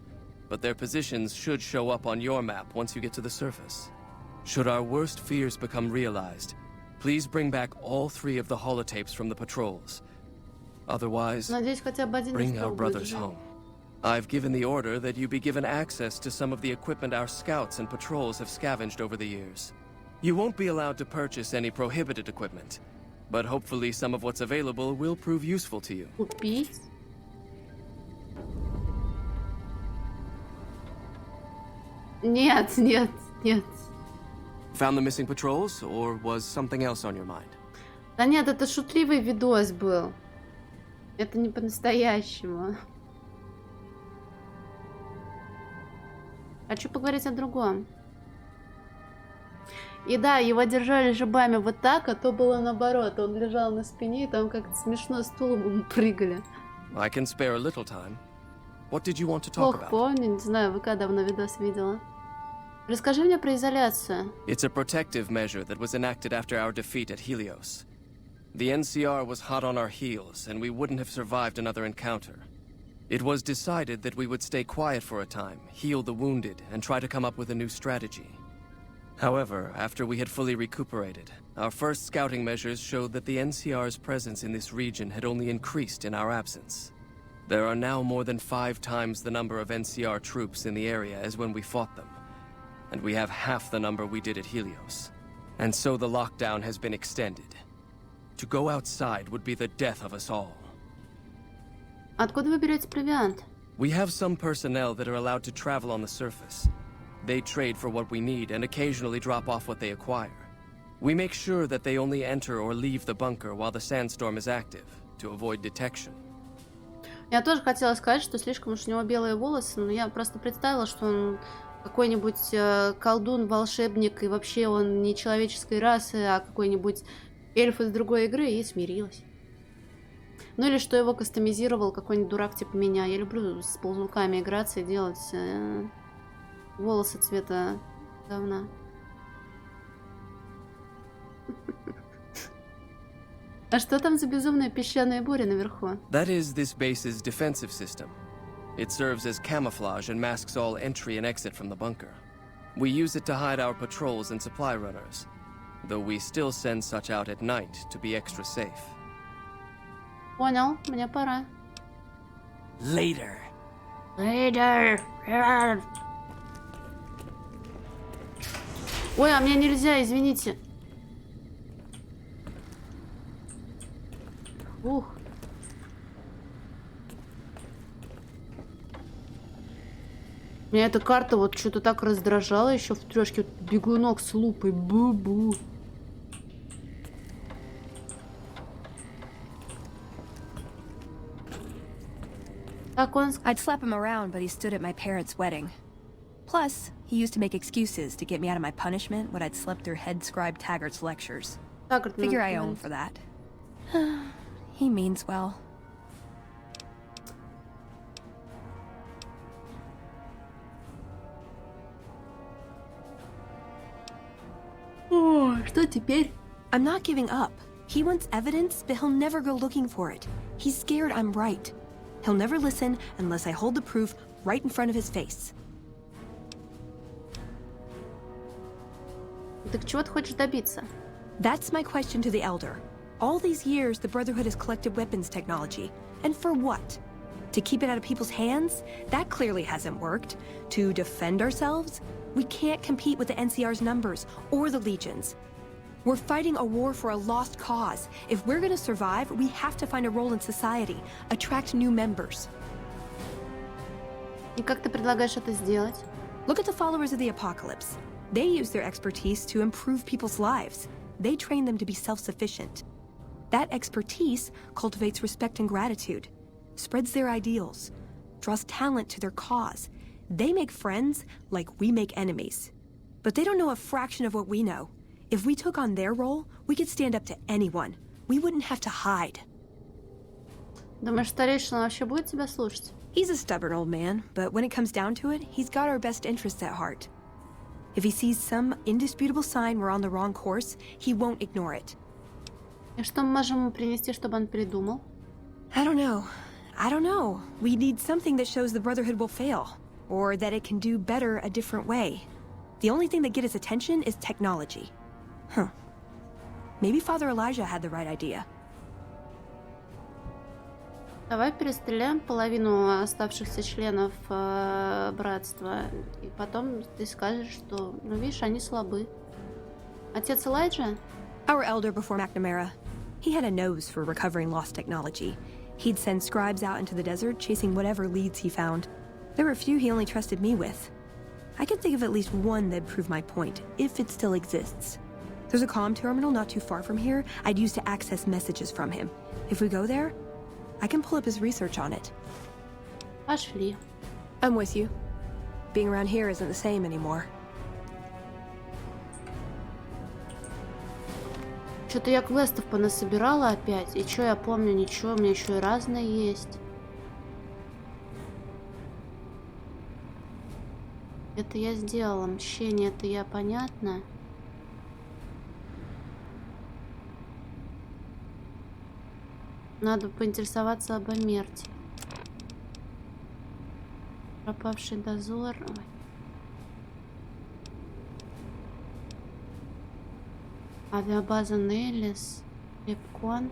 but their positions should show up on your map once you get to the surface. Should our worst fears become realized, please bring back all 3 of the holotapes from the patrols. Otherwise, Надеюсь, хотя бы один bring из our них будет brothers жив. home. I've given the order that you be given access to some of the equipment our scouts and patrols have scavenged over the years. You won't be allowed to purchase any prohibited equipment, but hopefully some of what's available will prove useful to you. Купить? Нет, нет, нет. Found the missing patrols, or was something else on your mind? Да нет, это шутливый видос был. Это не по-настоящему. Хочу поговорить о другом. И да, его держали зубами вот так, а то было наоборот. Он лежал на спине, и там как-то смешно стулом прыгали. I can spare a little time. What did you want to talk Плохо about? помню, не знаю, ВК давно видос видела. Расскажи мне про изоляцию. It's a protective measure that was enacted after our defeat at Helios. The NCR was hot on our heels, and we wouldn't have survived another encounter. It was decided that we would stay quiet for a time, heal the wounded, and try to come up with a new strategy. However, after we had fully recuperated, our first scouting measures showed that the NCR's presence in this region had only increased in our absence. There are now more than 5 times the number of NCR troops in the area as when we fought them, and we have half the number we did at Helios. And so the lockdown has been extended. To go outside would be the death of us all. Откуда вы берете провиант? We have some personnel that are allowed to travel on the surface. They trade for what we need and occasionally drop off what they acquire. We make sure that they only enter or leave the bunker while the sandstorm is active, to avoid detection. Я тоже хотела сказать, что слишком уж у него белые волосы, но я просто представила, что он какой-нибудь колдун, волшебник, и вообще он не человеческой расы, а какой-нибудь эльф из другой игры, и смирилась. Ну или что его кастомизировал какой-нибудь дурак типа меня. Я люблю с ползунками играться и делать волосы цвета говна. А что там за безумная песчаная буря наверху? That is this base's defensive system. It serves as camouflage and masks all entry and exit from the bunker. We use it to hide our patrols and supply runners, though we still send such out at night to be extra safe. Понял, мне пора. Later. Later. Ой, а мне нельзя, извините. Ух. Меня эта карта вот что-то так раздражала еще в трешке. Вот бегунок с лупой. Бу-бу. I'd slap him around, but he stood at my parents' wedding. Plus, he used to make excuses to get me out of my punishment when I'd slept through Head Scribe Taggart's lectures. Figure I owe him for that. He means well. теперь? I'm not giving up. He wants evidence, but he'll never go looking for it. He's scared I'm right. He'll never listen unless I hold the proof right in front of his face. Так чего ты хочешь добиться? That's my question to the Elder. All these years, the Brotherhood has collected weapons technology. And for what? To keep it out of people's hands? That clearly hasn't worked. To defend ourselves? We can't compete with the NCR's numbers, or the Legion's. We're fighting a war for a lost cause. If we're gonna survive, we have to find a role in society, attract new members. И как ты предлагаешь это сделать? Look at the followers of the Apocalypse. They use their expertise to improve people's lives. They train them to be self-sufficient. That expertise cultivates respect and gratitude, spreads their ideals, draws talent to their cause. They make friends like we make enemies. But they don't know a fraction of what we know. If we took on their role, we could stand up to anyone. We wouldn't have to hide. Думаешь, старейшина вообще будет тебя слушать? He's a stubborn old man, but when it comes down to it, he's got our best interests at heart. If he sees some indisputable sign we're on the wrong course, he won't ignore it. И что мы можем ему принести, чтобы он передумал? I don't know. We need something that shows the Brotherhood will fail, or that it can do better a different way. The only thing that gets his attention is technology. Huh. Maybe Father Elijah had the right idea. Давай перестреляем половину оставшихся членов братства, и потом ты скажешь, что, ну видишь, они слабы. Отец Элайджа? Our elder before McNamara. He had a nose for recovering lost technology. He'd send scribes out into the desert, chasing whatever leads he found. There were a few he only trusted me with. I can think of at least one that'd prove my point, if it still exists. There's a comm terminal not too far from here I'd use to access messages from him. If we go there, I can pull up his research on it. Пошли. I'm with you. Being around here isn't the same anymore. Что-то я квестов понасобирала опять. И что я помню? Ничего, у меня еще и разные есть. Это я сделала. Мщение, это я, понятно. Надо поинтересоваться об Амерте. Пропавший дозор. Ой. Авиабаза Неллис. Лепкон.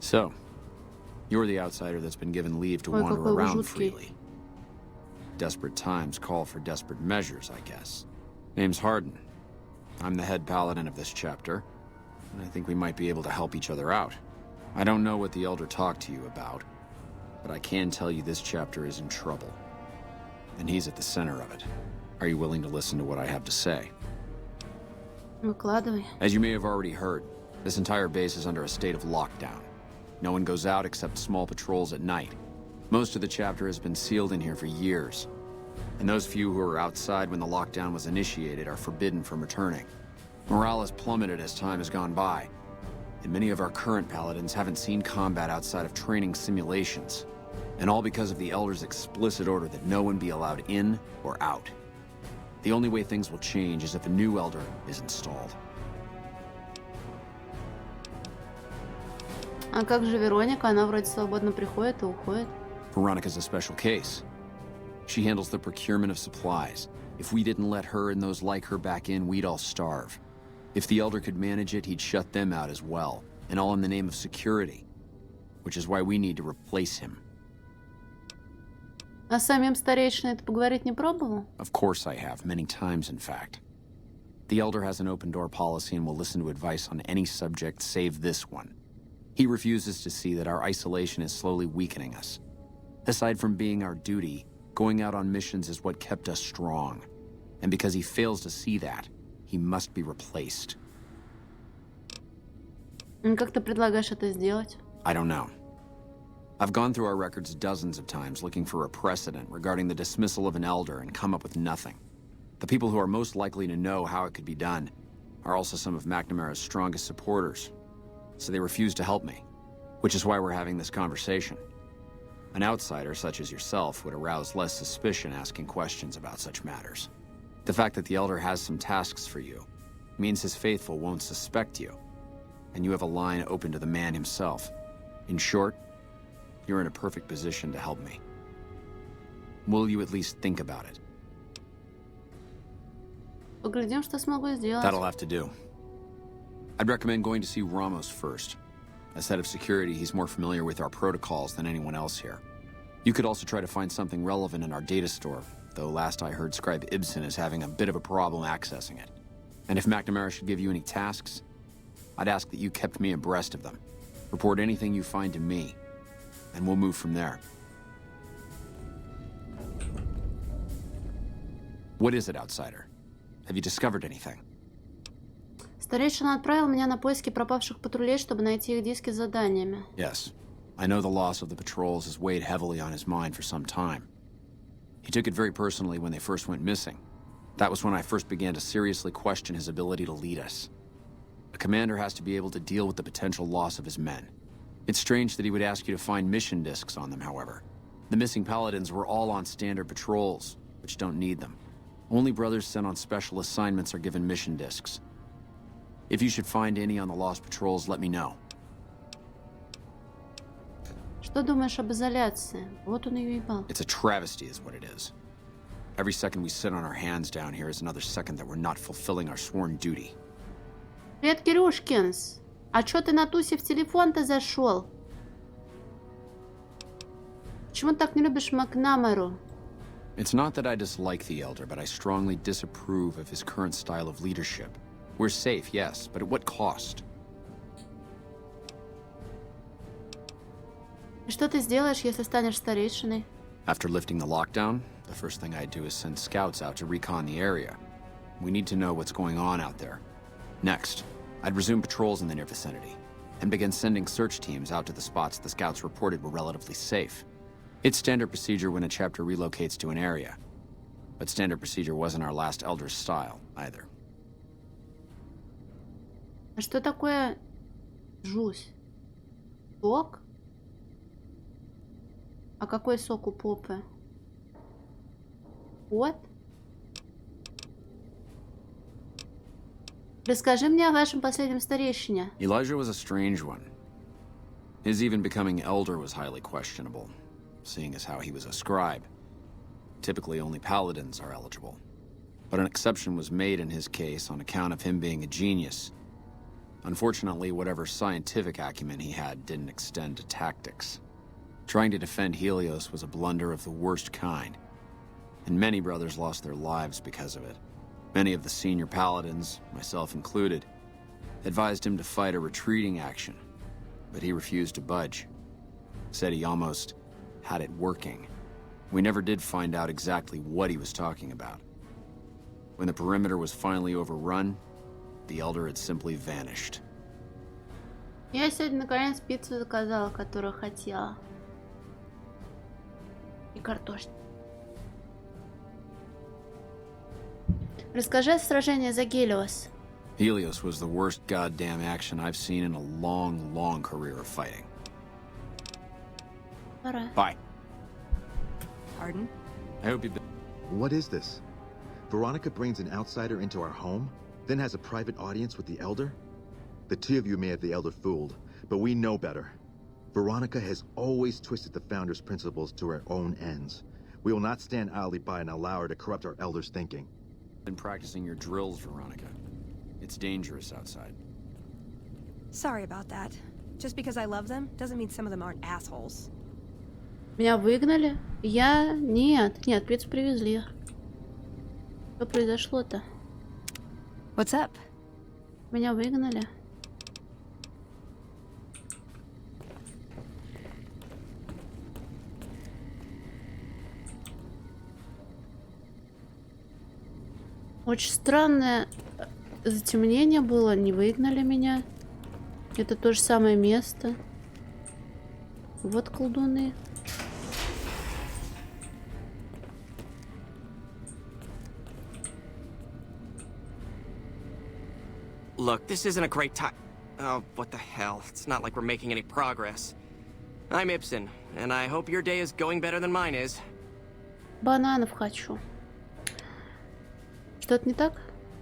So, you're the outsider that's been given leave to wander around freely. Desperate times call for desperate measures, I guess. Name's Hardin. I'm the head paladin of this chapter, and I think we might be able to help each other out. I don't know what the Elder talked to you about, but I can tell you this chapter is in trouble. And he's at the center of it. Are you willing to listen to what I have to say? Выкладывай. As you may have already heard, this entire base is under a state of lockdown. No one goes out except small patrols at night. Most of the chapter has been sealed in here for years. And those few who were outside when the lockdown was initiated are forbidden from returning. Morale has plummeted as time has gone by, and many of our current paladins haven't seen combat outside of training simulations. And all because of the Elder's explicit order that no one be allowed in or out. The only way things will change is if a new Elder is installed. А как же Вероника? Она вроде свободно приходит и уходит. Veronica's a special case. She handles the procurement of supplies. If we didn't let her and those like her back in, we'd all starve. If the Elder could manage it, he'd shut them out as well. And all in the name of security. Which is why we need to replace him. А с самим старейшиной это поговорить не пробовал? Of course I have, many times in fact. The Elder has an open-door policy and will listen to advice on any subject save this one. He refuses to see that our isolation is slowly weakening us. Aside from being our duty, going out on missions is what kept us strong. And because he fails to see that, he must be replaced. Как ты предлагаешь это сделать? I don't know. I've gone through our records dozens of times looking for a precedent regarding the dismissal of an Elder and come up with nothing. The people who are most likely to know how it could be done are also some of McNamara's strongest supporters. So they refuse to help me, which is why we're having this conversation. An outsider such as yourself would arouse less suspicion asking questions about such matters. The fact that the Elder has some tasks for you means his faithful won't suspect you, and you have a line open to the man himself. In short, you're in a perfect position to help me. Will you at least think about it? Поглядим, что смогу сделать. That'll have to do. I'd recommend going to see Ramos first. As head of security, he's more familiar with our protocols than anyone else here. You could also try to find something relevant in our data store, though last I heard Scribe Ibsen is having a bit of a problem accessing it. And if McNamara should give you any tasks, I'd ask that you kept me abreast of them. Report anything you find to me, and we'll move from there. What is it, outsider? Have you discovered anything? Старейшина отправил меня на поиски пропавших патрулей, чтобы найти их диски с заданиями. Yes. I know the loss of the patrols has weighed heavily on his mind for some time. He took it very personally when they first went missing. That was when I first began to seriously question his ability to lead us. A commander has to be able to deal with the potential loss of his men. It's strange that he would ask you to find mission disks on them, however. The missing paladins were all on standard patrols, which don't need them. Only brothers sent on special assignments are given mission disks. If you should find any on the lost patrols, let me know. Что думаешь об изоляции? Вот он ее ебал. It's a travesty is what it is. Every second we sit on our hands down here is another second that we're not fulfilling our sworn duty. Привет, Кирюшкинс. А чё ты на тусе в телефон-то зашел? Почему ты так не любишь Макнамару? It's not that I dislike the Elder, but I strongly disapprove of his current style of leadership. We're safe, yes, but at what cost? И что ты сделаешь, если станешь старейшиной? After lifting the lockdown, the first thing I'd do is send scouts out to recon the area. We need to know what's going on out there. Next, I'd resume patrols in the near vicinity, and begin sending search teams out to the spots the scouts reported were relatively safe. It's standard procedure when a chapter relocates to an area, but standard procedure wasn't our last Elder's style, either. А что такое жусь? Сок? А какой сок у попы? Вот. Расскажи мне о вашем последнем старейшине. Elijah was a strange one. His even becoming Elder was highly questionable, seeing as how he was a scribe. Typically, only paladins are eligible. But an exception was made in his case on account of him being a genius. Unfortunately, whatever scientific acumen he had didn't extend to tactics. Trying to defend Helios was a blunder of the worst kind, and many brothers lost their lives because of it. Many of the senior paladins, myself included, advised him to fight a retreating action, but he refused to budge. Said he almost had it working. We never did find out exactly what he was talking about. When the perimeter was finally overrun, the Elder had simply vanished. Я сегодня наконец пиццу заказала, которую хотела. И картошку. Расскажи о сражении за Гелиос. Helios was the worst goddamn action I've seen in a long, long career of fighting. Пора. Bye. Pardon? I hope you've been... What is this? Veronica brings an outsider into our home, then has a private audience with the Elder? The two of you may have the Elder fooled, but we know better. Veronica has always twisted the Founder's principles to her own ends. We will not stand idly by and allow her to corrupt our Elder's thinking. Been practicing your drills, Veronica. It's dangerous outside. Sorry about that. Just because I love them doesn't mean some of them aren't assholes. Меня выгнали? Я... Нет, пиццу привезли. Что произошло-то? What's up? Меня выгнали. Очень странное затемнение было, не выгнали меня. Это то же самое место. Вот колдуны. Look, this isn't a great time. Oh, what the hell. It's not like we're making any progress. I'm Ibsen, and I hope your day is going better than mine is. Бананов хочу. Что-то не так?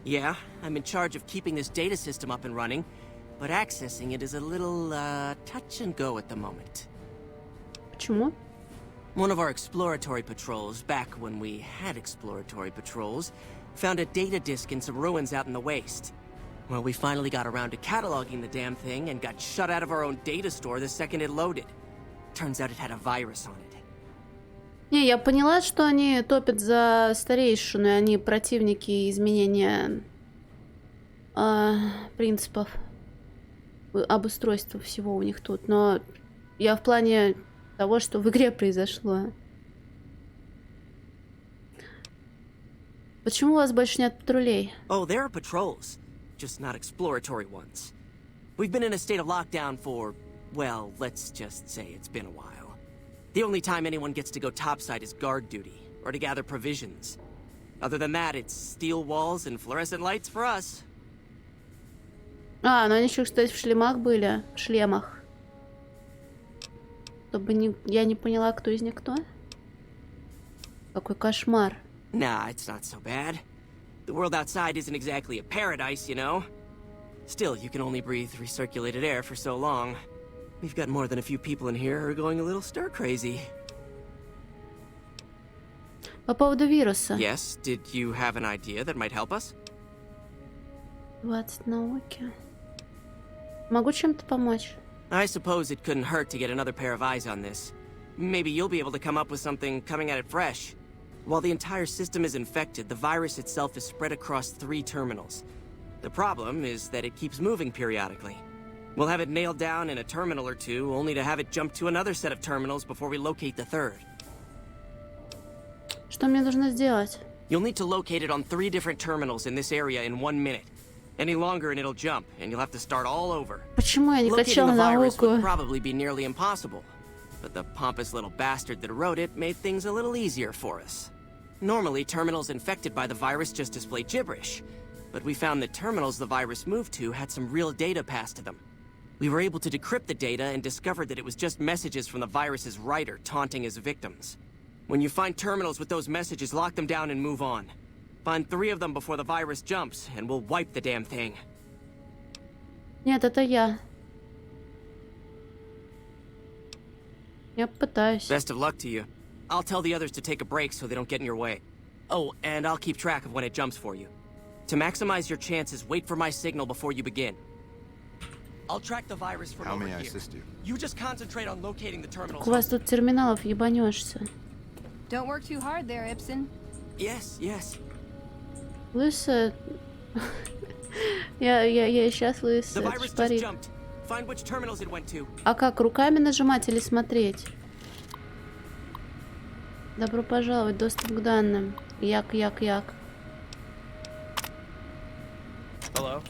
Yeah, I'm in charge of keeping this data system up and running, but accessing it is a little, touch and go at the moment. Почему? One of our exploratory patrols, back when we had exploratory patrols, found a data disk in some ruins out in the waste. Well, we finally got around to cataloging the damn thing and got shut out of our own data store the second it loaded. Turns out it had a virus on it. Не, я поняла, что они топят за старейшину, и они противники изменения принципов обустройства всего у них тут. Но я в плане того, что в игре произошло. Почему у вас больше нет патрулей? Oh, there are patrols, just not exploratory ones. We've been in a state of lockdown for, well, let's just say it's been a while. The only time anyone gets to go topside is guard duty, or to gather provisions. Other than that, it's steel walls and fluorescent lights for us. А, ну они еще, кстати, в шлемах были. В шлемах. Чтобы я не поняла, кто из них кто. Какой кошмар. Nah, it's not so bad. The world outside isn't exactly a paradise, you know? Still, you can only breathe recirculated air for so long. We've got more than a few people in here who are going a little stir-crazy. По поводу вируса. Yes, did you have an idea that might help us? 20 науки. Могу чем-то помочь? I suppose it couldn't hurt to get another pair of eyes on this. Maybe you'll be able to come up with something coming at it fresh. While the entire system is infected, the virus itself is spread across 3 terminals. The problem is that it keeps moving periodically. We'll have it nailed down in a terminal or 2, only to have it jump to another set of terminals before we locate the 3rd. Что мне нужно сделать? You'll need to locate it on 3 different terminals in this area in 1 minute. Any longer and it'll jump, and you'll have to start all over. Почему я не Locating качала the virus науку? would probably be nearly impossible, but the pompous little bastard that wrote it made things a little easier for us. Normally, terminals infected by the virus just display gibberish, but we found that terminals the virus moved to had some real data passed to them. We were able to decrypt the data and discovered that it was just messages from the virus's writer taunting his victims. When you find terminals with those messages, lock them down and move on. Find 3 of them before the virus jumps, and we'll wipe the damn thing. Нет, это я. Я попытаюсь. Best of luck to you. I'll tell the others to take a break so they don't get in your way. Oh, and I'll keep track of when it jumps for you. To maximize your chances, wait for my signal before you begin. I'll track the virus from over here. How may I assist you? You just concentrate on locating the terminals. У вас тут терминалов ебанешься. Don't work too hard there, Ibsen. Yes, yes. Лысая. я сейчас The лысая. virus just Шпарит. jumped. Find which terminals it went to. А как, руками нажимать или смотреть? Добро пожаловать, доступ к данным. Як. Hello?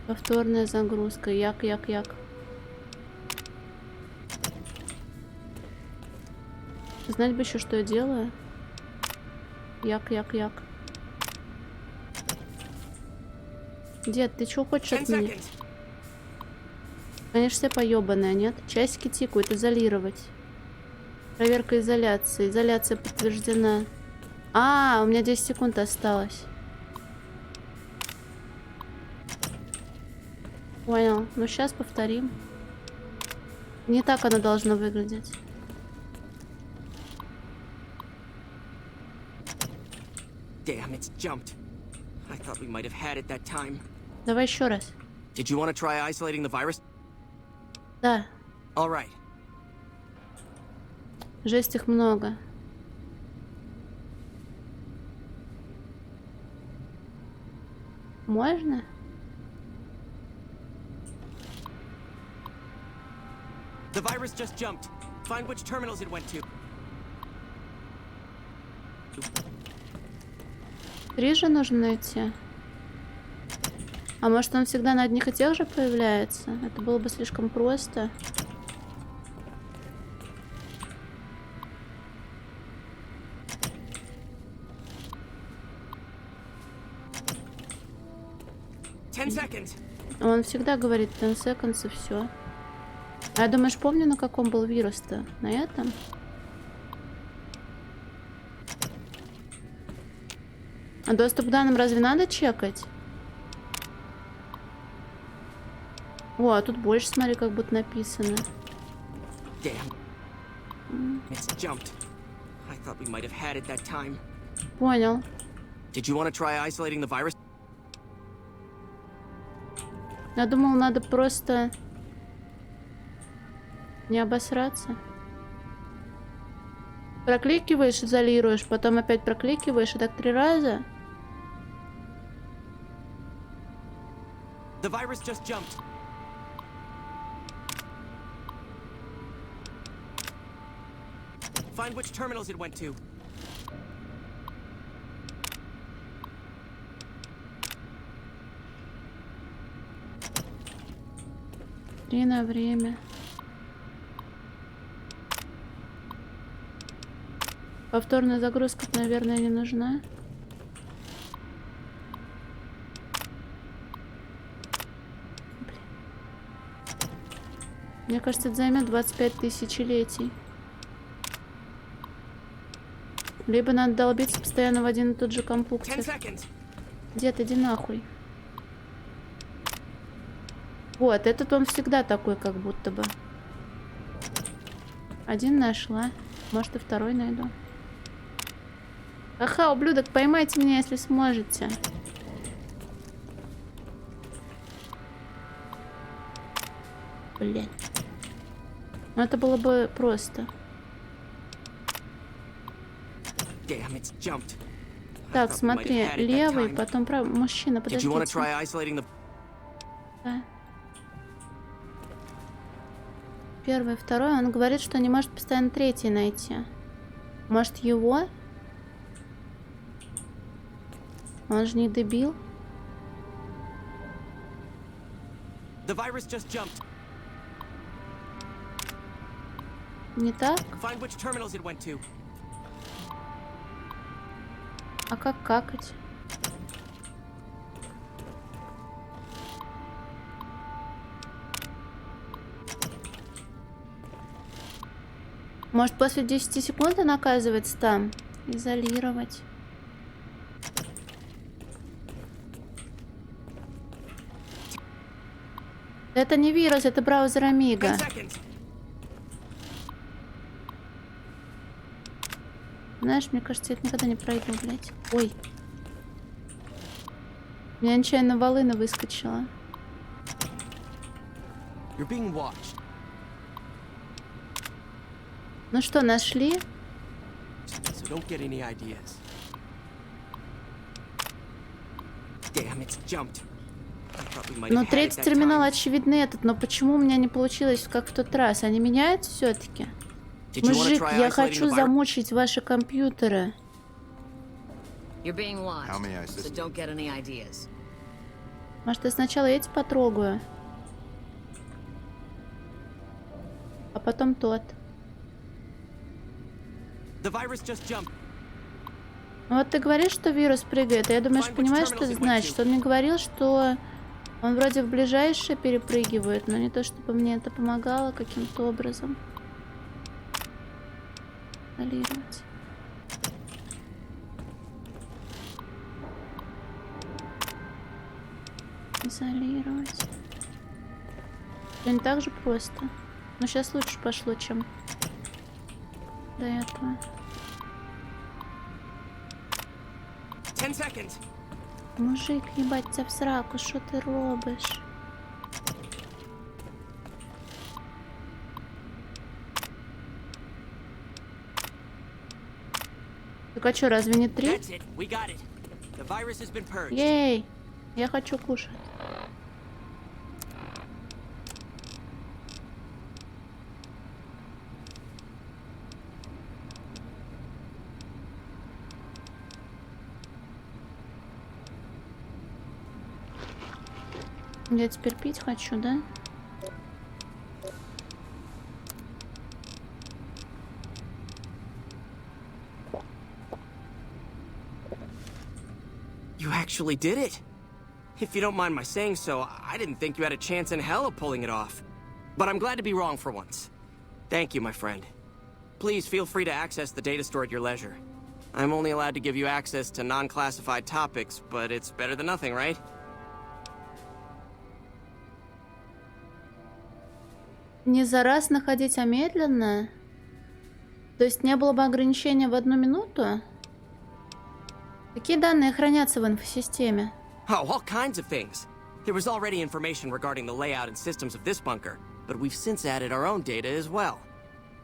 Повторная загрузка. Як. Знать бы еще, что я делаю. Як. Дед, ты чего хочешь от меня? Конечно, все поебанные, нет? Часики тикают, изолировать. Проверка изоляции. Изоляция подтверждена. А, у меня 10 секунд осталось. Понял. Ну, сейчас повторим. Не так оно должно выглядеть. Damn, it's jumped. I thought we might have had it that time. Давай еще раз. Did you want to try isolating the virus? Да. All right. Жесть их много. Можно? The virus just jumped. Find which terminals it went to. 3 же нужно найти. А может он всегда на одних и тех же появляется? Это было бы слишком просто. Ten seconds. Он всегда говорит 10 seconds и все. А я думаешь, помню, на каком был вирус-то? На этом? А доступ к данным разве надо чекать? О, а тут больше, смотри, как будто написано. It's jumped. I thought we might have had it that time. Понял. Did you want to try isolating the virus? Я думал, надо просто не обосраться. Прокликиваешь, изолируешь, потом опять прокликиваешь, и так 3 раза. The virus just jumped. Find which terminals it went to. На время. Повторная загрузка, наверное, не нужна. Блин. Мне кажется, это займет 25 тысячелетий. Либо надо долбиться постоянно в один и тот же компьютер. Дед, иди нахуй. Вот, этот он всегда такой, как будто бы. Один нашла. Может, и второй найду. Ага, ублюдок, поймайте меня, если сможете. Блин. Ну, это было бы просто. Так, смотри, левый, потом правый. Мужчина, подождите. Да. Первый, второй. Он говорит, что не может постоянно третий найти. Может, его? Он же не дебил. Не так? А как какать? Может, после 10 секунд он оказывается там? Изолировать. Это не вирус, это браузер Амига. Знаешь, мне кажется, я это никогда не пройду, блядь. Ой. У меня нечаянно волына выскочила. Ну что, нашли? Ну, третий терминал, очевидно, этот. Но почему у меня не получилось, как в тот раз? Они меняют все-таки? Мужик, я хочу замучить ваши компьютеры. Может, я сначала эти потрогаю? А потом тот. Ну вот ты говоришь, что вирус прыгает, а я думаю, что понимаешь, что это значит? Что он мне говорил, что он вроде в ближайшее перепрыгивает, но не то, чтобы мне это помогало каким-то образом. Изолировать. Изолировать. Это не так же просто. Но сейчас лучше пошло, чем до этого. 10 seconds. Мужик, ебать тебя в сраку, что ты робишь? Так а что, разве не 3? Ей, я хочу кушать. Я теперь пить хочу, да? You actually did it. If you don't mind my saying so, I didn't think you had a chance in hell of pulling it off. But I'm glad to be wrong for once. Thank you, my friend. Please feel free to access the data store at your leisure. I'm only allowed to give you access to non-classified topics, but it's better than nothing, right? Не за раз находить, а медленно? То есть не было бы ограничения в 1 минуту? Какие данные хранятся в инфосистеме? Oh, all kinds of things. There was already information regarding the layout and systems of this bunker, but we've since added our own data as well.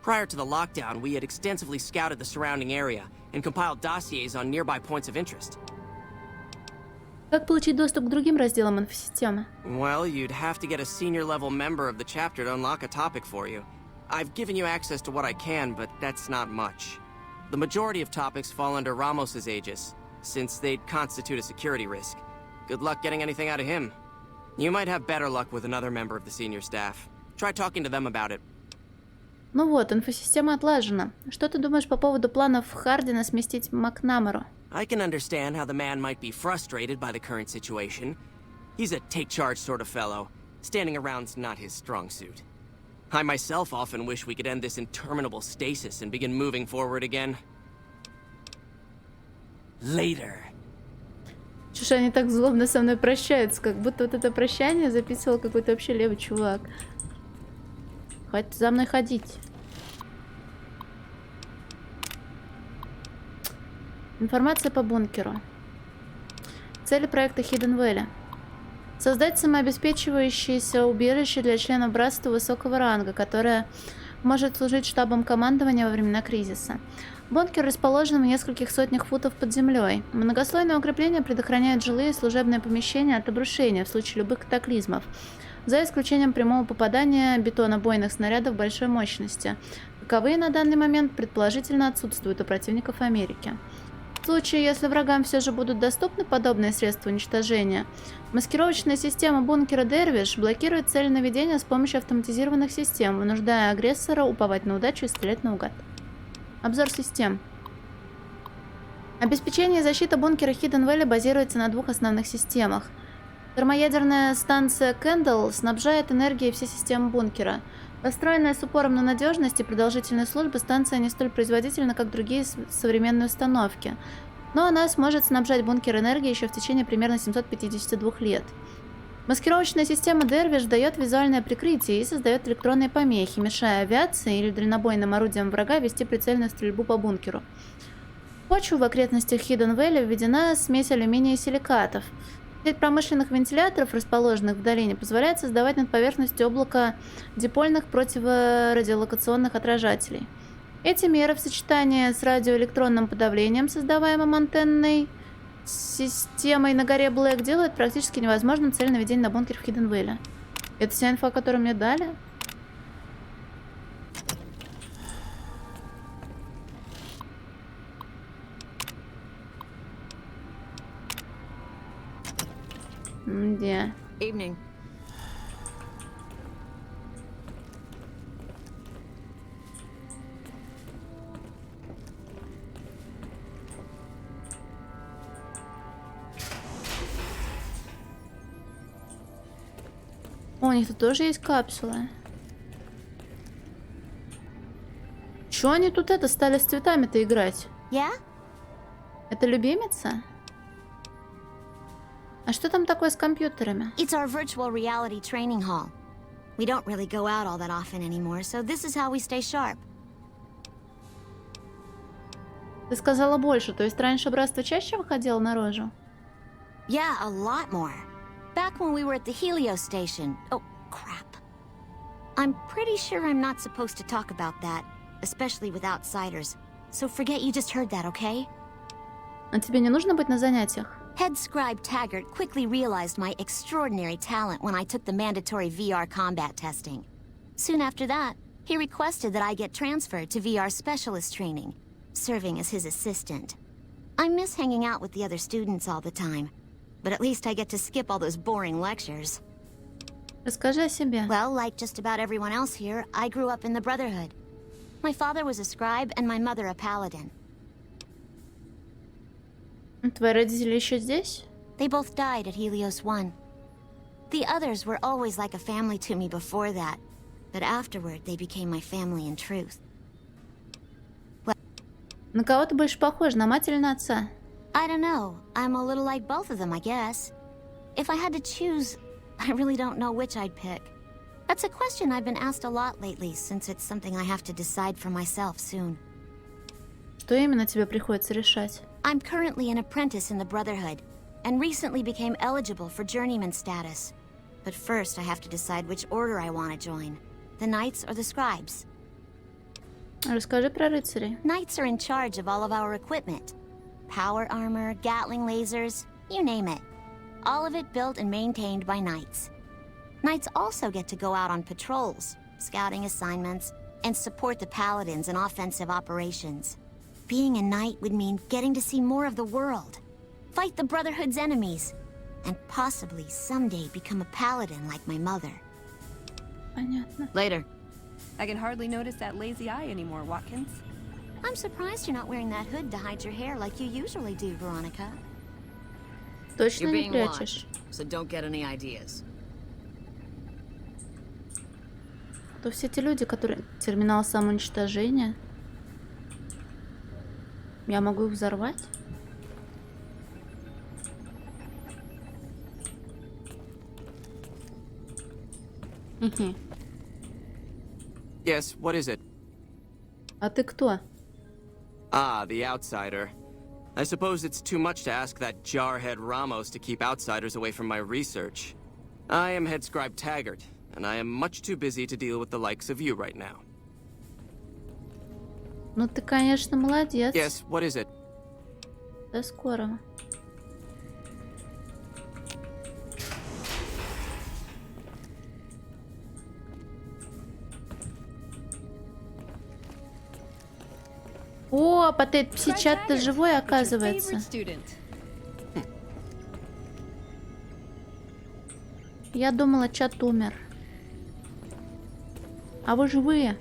Prior to the lockdown, we had extensively scouted the surrounding area and compiled dossiers on nearby points of interest. Как получить доступ к другим разделам инфосистемы? Well, you'd have to get a senior-level member of the chapter to unlock a topic for you. I've given you access to what I can, but that's not much. The majority of topics fall under Ramos's aegis, since they'd constitute a security risk. Good luck getting anything out of him. You might have better luck with another member of the senior staff. Try talking to them about it. Ну вот, инфосистема отлажена. Что ты думаешь по поводу планов Хардина сместить Макнамару? I can understand how the man might be frustrated by the current situation. He's a take-charge sort of fellow. Standing around's not his strong suit. I myself often wish we could end this interminable stasis and begin moving forward again. Later. Чушь, они так злобно со мной прощаются, как будто вот это прощание записывал какой-то вообще левый чувак. Хватит за мной ходить. Информация по бункеру. Цели проекта Hidden Valley. Создать самообеспечивающееся убежище для членов братства высокого ранга, которое может служить штабом командования во времена кризиса. Бункер расположен в нескольких сотнях футов под землей. Многослойное укрепление предохраняет жилые и служебные помещения от обрушения в случае любых катаклизмов, за исключением прямого попадания бетонобойных снарядов большой мощности. Таковые на данный момент предположительно отсутствуют у противников Америки. В случае, если врагам все же будут доступны подобные средства уничтожения, маскировочная система бункера Дервиш блокирует цель наведения с помощью автоматизированных систем, вынуждая агрессора уповать на удачу и стрелять наугад. Обзор систем. Обеспечение и защита бункера Hidden Valley базируется на 2 основных системах. Термоядерная станция Кэндалл снабжает энергией все системы бункера. Построенная с упором на надежность и продолжительную службу, станция не столь производительна, как другие современные установки. Но она сможет снабжать бункер энергией еще в течение примерно 752 лет. Маскировочная система Дервиш дает визуальное прикрытие и создает электронные помехи, мешая авиации или дальнобойным орудиям врага вести прицельную стрельбу по бункеру. В почву в окрестностях Hidden Valley введена смесь алюминия и силикатов. Сеть промышленных вентиляторов, расположенных в долине, позволяет создавать над поверхностью облака дипольных противорадиолокационных отражателей. Эти меры в сочетании с радиоэлектронным подавлением, создаваемым антенной системой на горе Блэк, делают практически невозможным цель наведения на бункер в Hidden Valley. Это вся инфа, которую мне дали? Где? Evening. О, у них тут тоже есть капсулы. Чё они тут стали с цветами-то играть? Yeah? Это любимица? А что там такое с компьютерами? It's our virtual reality training hall. We don't really go out all that often anymore, so this is how we stay sharp. Ты сказала больше, то есть раньше братство чаще выходило наружу? Yeah, a lot more. Back when we were at the Helios station. Oh, crap. I'm pretty sure I'm not supposed to talk about that, especially with outsiders. So forget you just heard that, okay? А тебе не нужно быть на занятиях? Head scribe Taggart quickly realized my extraordinary talent when I took the mandatory VR combat testing. Soon after that, he requested that I get transferred to VR specialist training, serving as his assistant. I miss hanging out with the other students all the time, but at least I get to skip all those boring lectures. Расскажи о себе. Well, like just about everyone else here, I grew up in the Brotherhood. My father was a scribe and my mother a paladin. Твои родители еще здесь? They both died at Helios 1. The others were always like a family to me before that, but afterward they became my family in truth. На кого ты больше похож, на мать или на отца? I don't know. I'm a little like both of them, I guess. If I had to choose, I really don't know which I'd pick. That's a question I've been asked a lot lately, since it's something I have to decide for myself soon. Что именно тебе приходится решать? I'm currently an apprentice in the Brotherhood, and recently became eligible for journeyman status. But first I have to decide which order I want to join. The Knights or the Scribes? Расскажи про рыцарей. Knights are in charge of all of our equipment. Power armor, Gatling lasers, you name it. All of it built and maintained by Knights. Knights also get to go out on patrols, scouting assignments, and support the Paladins in offensive operations. Being a Knight would mean getting to see more of the world, fight the Brotherhood's enemies, and possibly someday become a Paladin like my mother. Понятно. Later. I can hardly notice that lazy eye anymore, Watkins. I'm surprised you're not wearing that hood to hide your hair like you usually do, Veronica. Точно You're не being прячешь? watched, so don't get any ideas. То все те люди, которые... Терминал самоуничтожения. Я могу их взорвать? Yes, what is it? А ты кто? Ah, the outsider. I suppose it's too much to ask that jarhead Ramos to keep outsiders away from my research. I am Head Scribe Taggart, and I am much too busy to deal with the likes of you right now. Ну ты, конечно, молодец. Yes, what is it? До скорого. О, Патет, псичат-то живой, оказывается. Я думала, чат умер. А вы живые?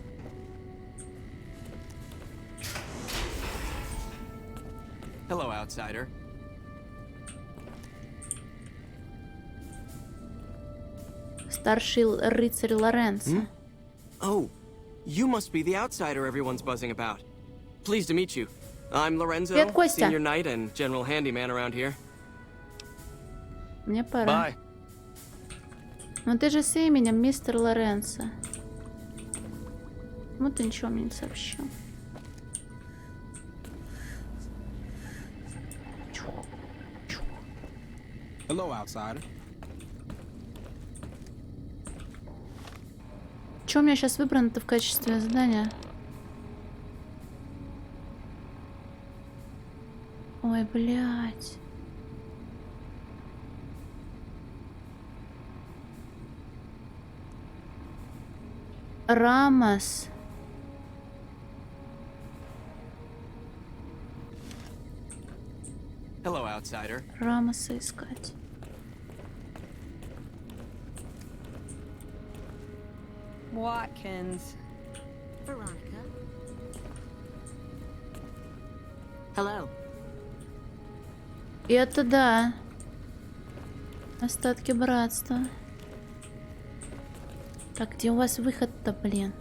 Hello, outsider. Старший рыцарь Лоренцо. Oh, you must be the outsider everyone's buzzing about. Pleased to meet you. I'm Lorenzo, Привет, Костя. senior knight and general handyman around here. Мне пора. Bye. Ну ты же с именем мистер Лоренцо. Вот ты ничего мне не сообщил. Hello, outsider. Что у меня сейчас выбрано-то в качестве задания? Ой, блядь. Рамос. Hello, outsider. Рамоса искать. Watkins. Veronica. Hello. И это да. Остатки братства. Так, где у вас выход-то, блин?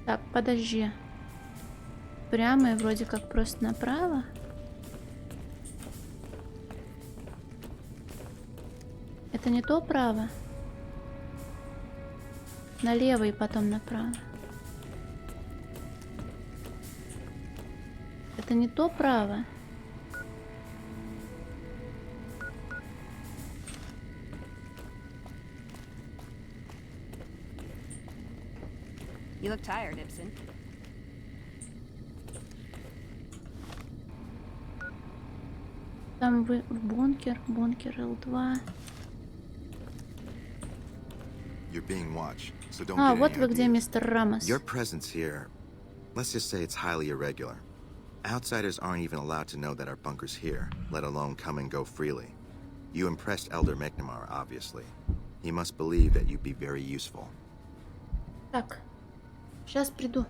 Так, подожди. Прямо и вроде как просто направо. Это не то право. Налево и потом направо. Это не то право. You look tired, Ibsen. Там вы в бункер, бункер Л2. You're being watched, so don't А, get вот any вы где, ideas. мистер Рамос. Your presence here, let's just say it's highly irregular. Outsiders aren't even allowed to know that our bunker's here, let alone come and go freely. You impressed Elder McNamara, obviously. He must believe that you'd be very useful. Так, сейчас приду.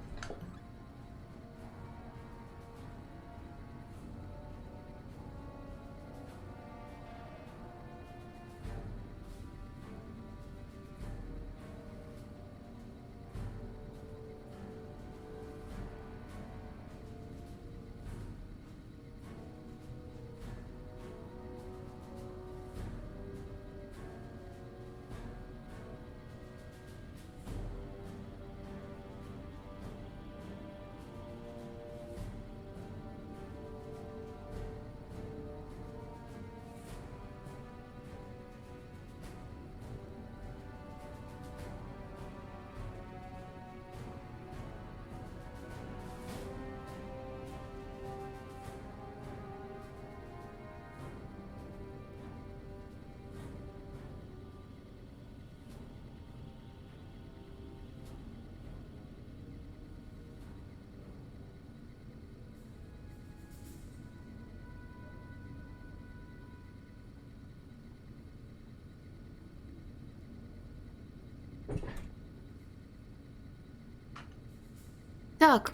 Так,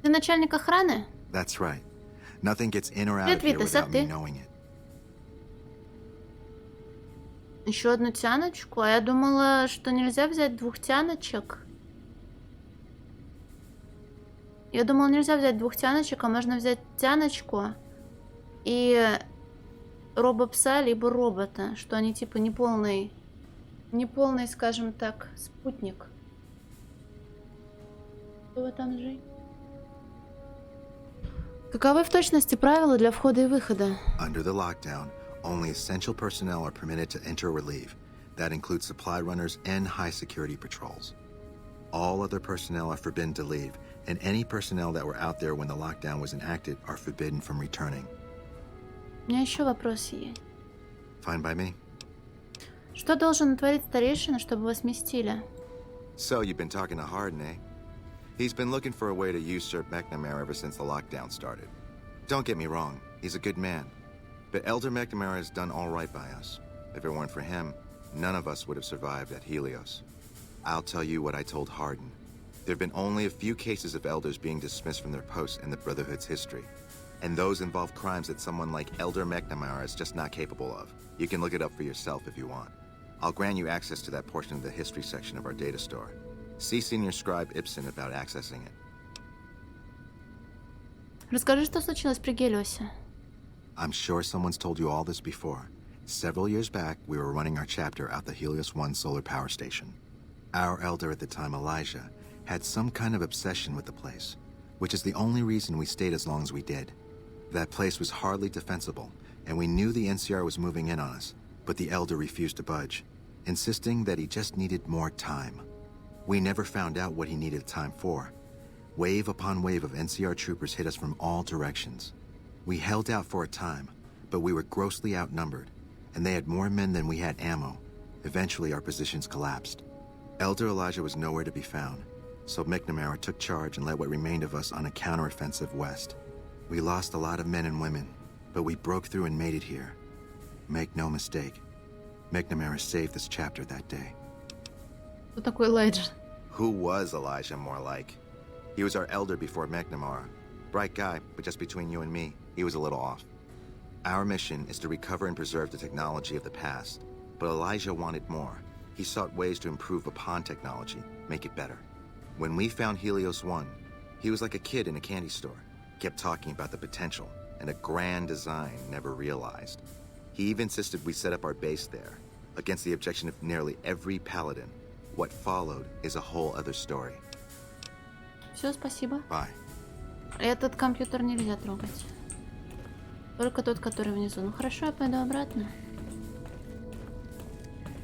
ты начальник охраны? That's right. Nothing gets in or out Привет, of here Витас, а without me ты? knowing it. Еще одну тяночку? А я думала, что нельзя взять 2 тяночек. Я думала, нельзя взять 2 тяночек, а можно взять тяночку и робопса, либо робота, что они типа неполный, скажем так, спутник. Что вы там, Жень? Каковы в точности правила для входа и выхода? Under the lockdown, only essential personnel are permitted to enter or leave. That includes supply runners and high security patrols. All other personnel are forbidden to leave, and any personnel that were out there when the lockdown was enacted are forbidden from returning. У меня еще вопрос есть. Fine by me. Что должен натворить старейшина, чтобы вас сместили? So you've been talking to Hardin, eh? He's been looking for a way to usurp McNamara ever since the lockdown started. Don't get me wrong, he's a good man. But Elder McNamara has done all right by us. If it weren't for him, none of us would have survived at Helios. I'll tell you what I told Hardin. There have been only a few cases of elders being dismissed from their posts in the Brotherhood's history. And those involve crimes that someone like Elder McNamara is just not capable of. You can look it up for yourself if you want. I'll grant you access to that portion of the history section of our data store. See Senior Scribe Ibsen about accessing it. Расскажи, что случилось при Гелиосе. I'm sure someone's told you all this before. Several years back, we were running our chapter out the Helios 1 solar power station. Our elder at the time, Elijah, had some kind of obsession with the place, which is the only reason we stayed as long as we did. That place was hardly defensible, and we knew the NCR was moving in on us, but the elder refused to budge, insisting that he just needed more time. We never found out what he needed time for. Wave upon wave of NCR troopers hit us from all directions. We held out for a time, but we were grossly outnumbered, and they had more men than we had ammo. Eventually, our positions collapsed. Elder Elijah was nowhere to be found, so McNamara took charge and led what remained of us on a counteroffensive west. We lost a lot of men and women, but we broke through and made it here. Make no mistake, McNamara saved this chapter that day. Кто такой Элайджа? Who was Elijah, more like? He was our elder before McNamara. Bright guy, but just between you and me, he was a little off. Our mission is to recover and preserve the technology of the past, but Elijah wanted more. He sought ways to improve upon technology, make it better. When we found Helios 1, he was like a kid in a candy store, kept talking about the potential and a grand design never realized. He even insisted we set up our base there, against the objection of nearly every paladin. What followed is a whole other story. Все, спасибо. Bye. Этот компьютер нельзя трогать. Только тот, который внизу. Ну хорошо, я пойду обратно.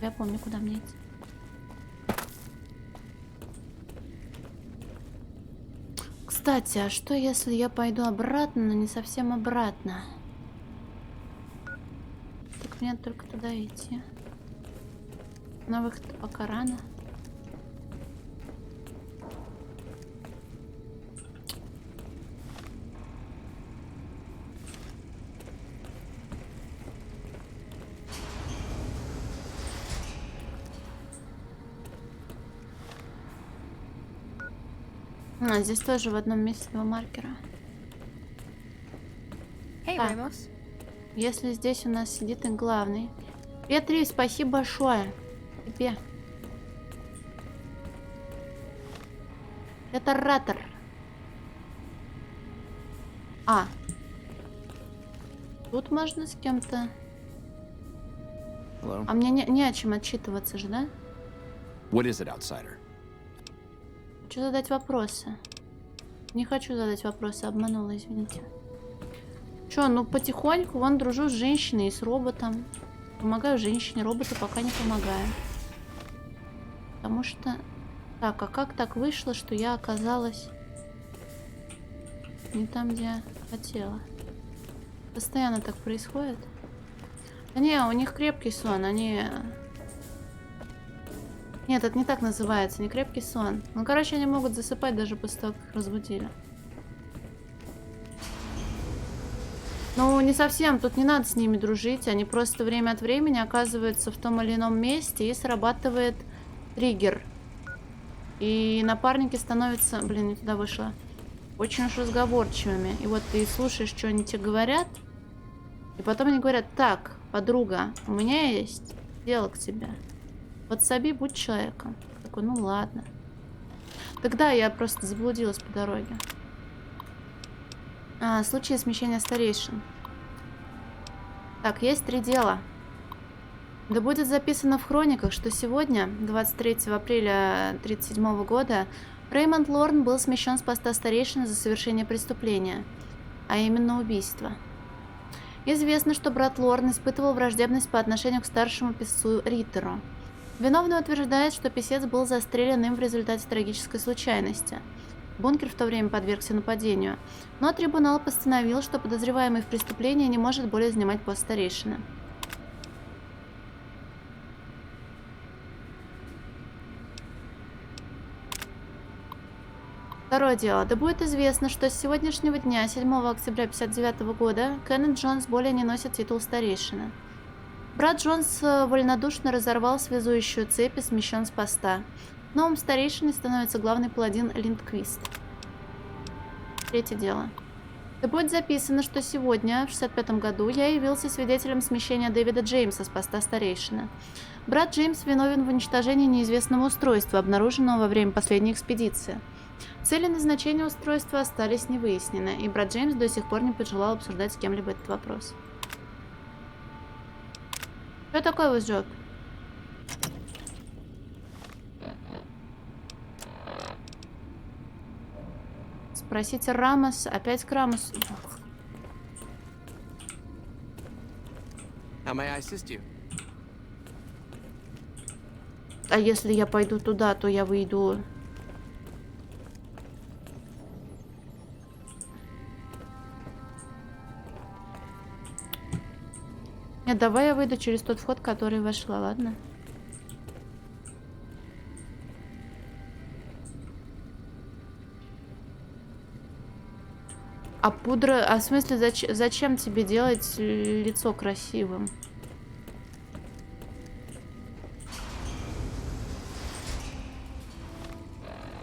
Я помню, куда мне идти. Кстати, а что если я пойду обратно, но не совсем обратно? Так мне только туда идти. На выход пока рано. А, здесь тоже в одном месте 2 маркера. Hey, Так. Ramos. Если здесь у нас сидит и главный. Петри, спасибо большое. Тебе. Это ратор. А. Тут можно с кем-то. Hello? А мне не о чем отчитываться же, да? What is it, outsider? Хочу задать вопросы. Не хочу задать вопросы, обманула, извините. Чё, ну потихоньку, вон дружу с женщиной и с роботом. Помогаю женщине, роботу пока не помогаю. Потому что... Так, а как так вышло, что я оказалась не там, где я хотела? Постоянно так происходит. Да не, у них крепкий сон, они... Нет, это не так называется, не крепкий сон. Ну, короче, они могут засыпать даже после того, как их разбудили. Ну, не совсем, тут не надо с ними дружить. Они просто время от времени оказываются в том или ином месте и срабатывает триггер. И напарники становятся... Блин, не туда вышла. Очень уж разговорчивыми. И вот ты слушаешь, что они тебе говорят. И потом они говорят: так, подруга, у меня есть дело к тебе. Подсоби, будь человеком. Такой, ну ладно. Тогда я просто заблудилась по дороге. Случай смещения старейшин. Так, есть 3 дела. Да будет записано в хрониках, что сегодня, 23 апреля 1937 года, Реймонд Лорн был смещен с поста старейшины за совершение преступления, а именно убийство. Известно, что брат Лорн испытывал враждебность по отношению к старшему писцу Риттеру. Виновный утверждает, что писец был застрелен им в результате трагической случайности. Бункер в то время подвергся нападению, но трибунал постановил, что подозреваемый в преступлении не может более занимать пост старейшины. Второе дело. Да будет известно, что с сегодняшнего дня, 7 октября 1959 года, Кеннет Джонс более не носит титул старейшины. Брат Джонс вольнодушно разорвал связующую цепь и смещен с поста. Новым старейшиной становится главный паладин Линдквист. Третье дело. Да будет записано, что сегодня, в 1965 году, я явился свидетелем смещения Дэвида Джеймса с поста старейшины. Брат Джеймс виновен в уничтожении неизвестного устройства, обнаруженного во время последней экспедиции. Цели назначения устройства остались невыяснены, и брат Джеймс до сих пор не пожелал обсуждать с кем-либо этот вопрос. Что такое was job? Спросите Рамос. Опять к Рамосу. How may I assist you? А если я пойду туда, то я выйду... Нет, давай я выйду через тот вход, который вошла, ладно? А пудра... А в смысле, зачем тебе делать лицо красивым?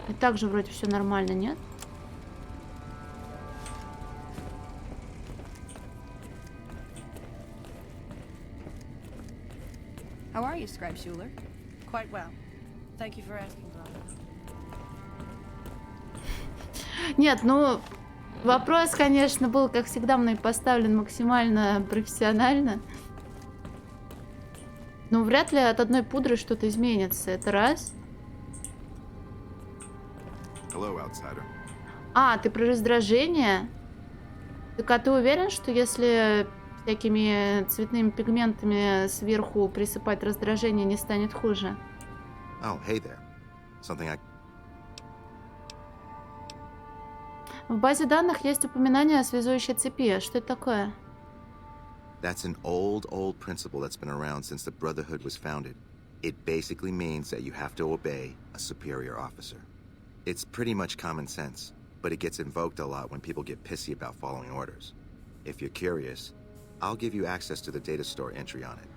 И так же вроде все нормально, нет? How are you, Scribe Schuler? Quite well. Thank you for asking, Veronica. Нет, ну... Вопрос, конечно, был, как всегда, мной поставлен максимально профессионально. Но вряд ли от одной пудры что-то изменится. Это раз. Hello, outsider. А, ты про раздражение? Так а ты уверен, что если всякими цветными пигментами сверху присыпать раздражение, не станет хуже? Oh, hey there. Something I... В базе данных есть упоминание о связующей цепи. Что это такое? That's an old principle that's been around since the Brotherhood was founded. It basically means that you have to obey a superior officer. It's pretty much common sense, but it gets invoked a lot when people get pissy about following orders. If you're curious, I'll give you access to the data store entry on it.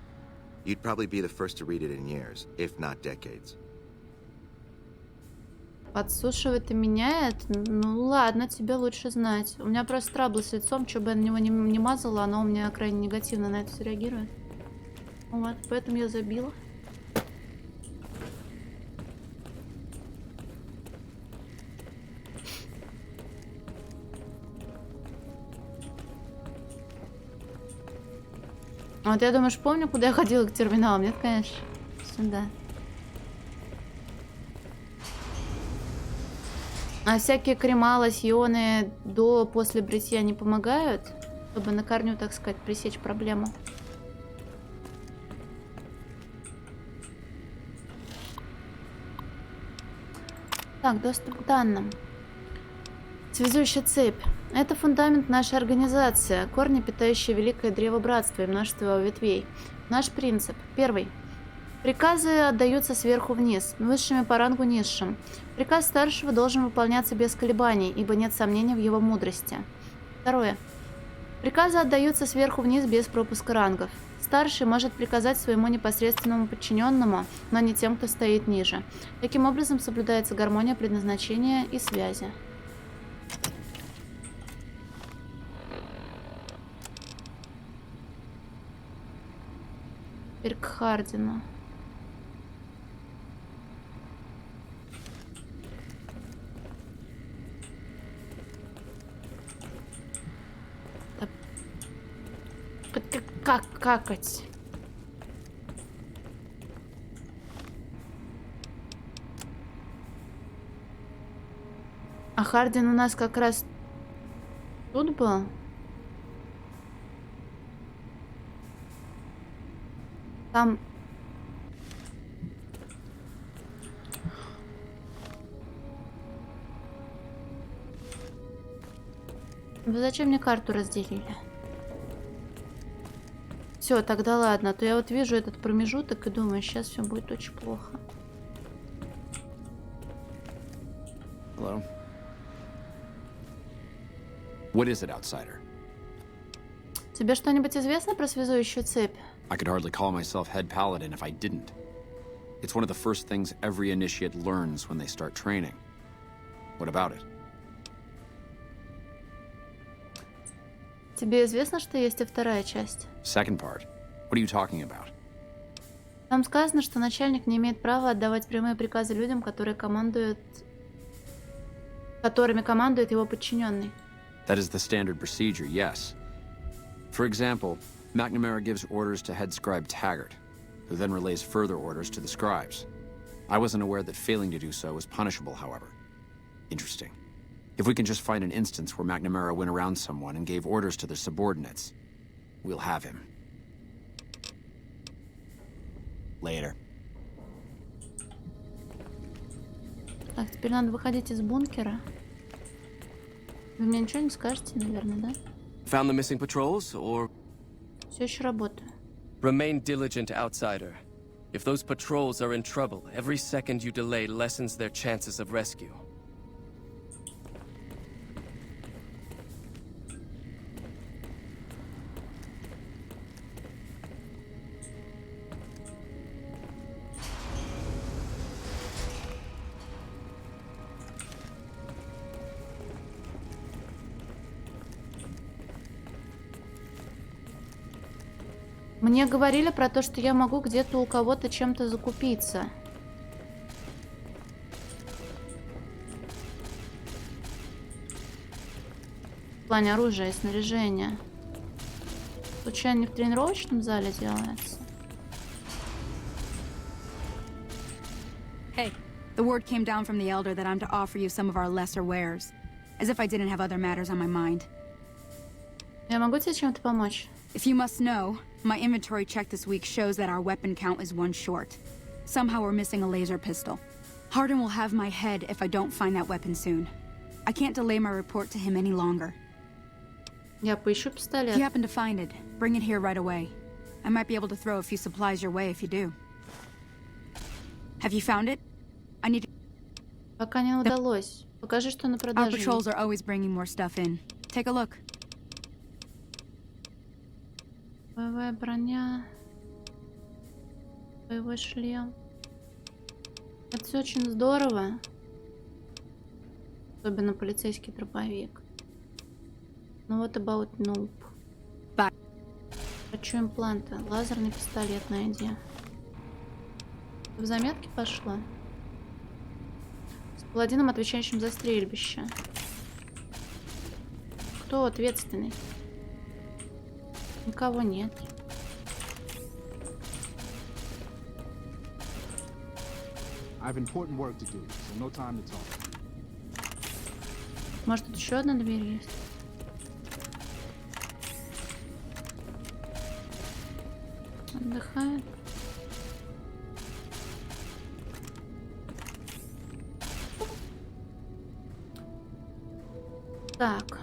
You'd probably be the first to read it in years, if not decades. Подсушивает и меняет? Ну ладно, тебе лучше знать. У меня просто траблы с лицом, что бы я на него не мазала, оно у меня крайне негативно на это все реагирует. Вот, поэтому я забила. Вот я думаешь, помню, куда я ходила к терминалу? Нет, конечно. Сюда. А всякие крема, лосьоны до-после бритья не помогают? Чтобы на корню, так сказать, пресечь проблему. Так, доступ к данным. Связующая цепь. Это фундамент нашей организации, корни, питающие великое древо братства и множество его ветвей. Наш принцип. Первый. Приказы отдаются сверху вниз, высшими по рангу низшим. Приказ старшего должен выполняться без колебаний, ибо нет сомнений в его мудрости. Второе. Приказы отдаются сверху вниз без пропуска рангов. Старший может приказать своему непосредственному подчиненному, но не тем, кто стоит ниже. Таким образом соблюдается гармония предназначения и связи. Теперь к Хардину. Как какать? А Хардин у нас как раз тут был. Там... Вы зачем мне карту разделили? Все, тогда ладно. А то я вот вижу этот промежуток и думаю, сейчас все будет очень плохо. Hello. What is it, outsider? Тебе что-нибудь известно про связующую цепь? I could hardly call myself head paladin if I didn't. It's one of the first things every initiate learns when they start training. What about it? Тебе известно, что есть и вторая часть? Second part. What are you talking about? Там сказано, что начальник не имеет права отдавать прямые приказы людям, которыми командует его подчиненный. That is the standard procedure, yes. For example, McNamara gives orders to head scribe Taggart, who then relays further orders to the scribes. I wasn't aware that failing to do so was punishable, however. Interesting. If we can just find an instance where McNamara went around someone and gave orders to their subordinates, we'll have him. Later. Так, теперь надо выходить из бункера. Вы мне ничего не скажете, наверное, да? Found the missing patrols, or... Все еще работаю. Remain diligent, outsider. If those patrols are in trouble, every second you delay lessens their chances of rescue. Мне говорили про то, что я могу где-то у кого-то чем-то закупиться. В плане оружия и снаряжения. Случайно не в тренировочном зале делается? Hey, the word came down from the Elder that I'm to offer you some of our lesser wares. As if I didn't have other matters on my mind. Я могу тебе чем-то помочь? If you must know, my inventory check this week shows that our weapon count is one short. Somehow we're missing a laser pistol. Hardin will have my head if I don't find that weapon soon. I can't delay my report to him any longer. Я поищу пистолет. If you happen to find it, bring it here right away. I might be able to throw a few supplies your way if you do. Have you found it? I need to... Пока не удалось. Покажи, что на Our продаже patrols есть. are always bringing more stuff in. Take a look. Боевая броня. Боевой шлем. Это все очень здорово. Особенно полицейский дробовик. Ну вот about noob. Хочу импланты. Лазерный пистолет найди. В заметки пошла. С паладином, отвечающим за стрельбище. Кто ответственный? Никого нет. Может, тут еще одна дверь есть? Отдыхает. Так.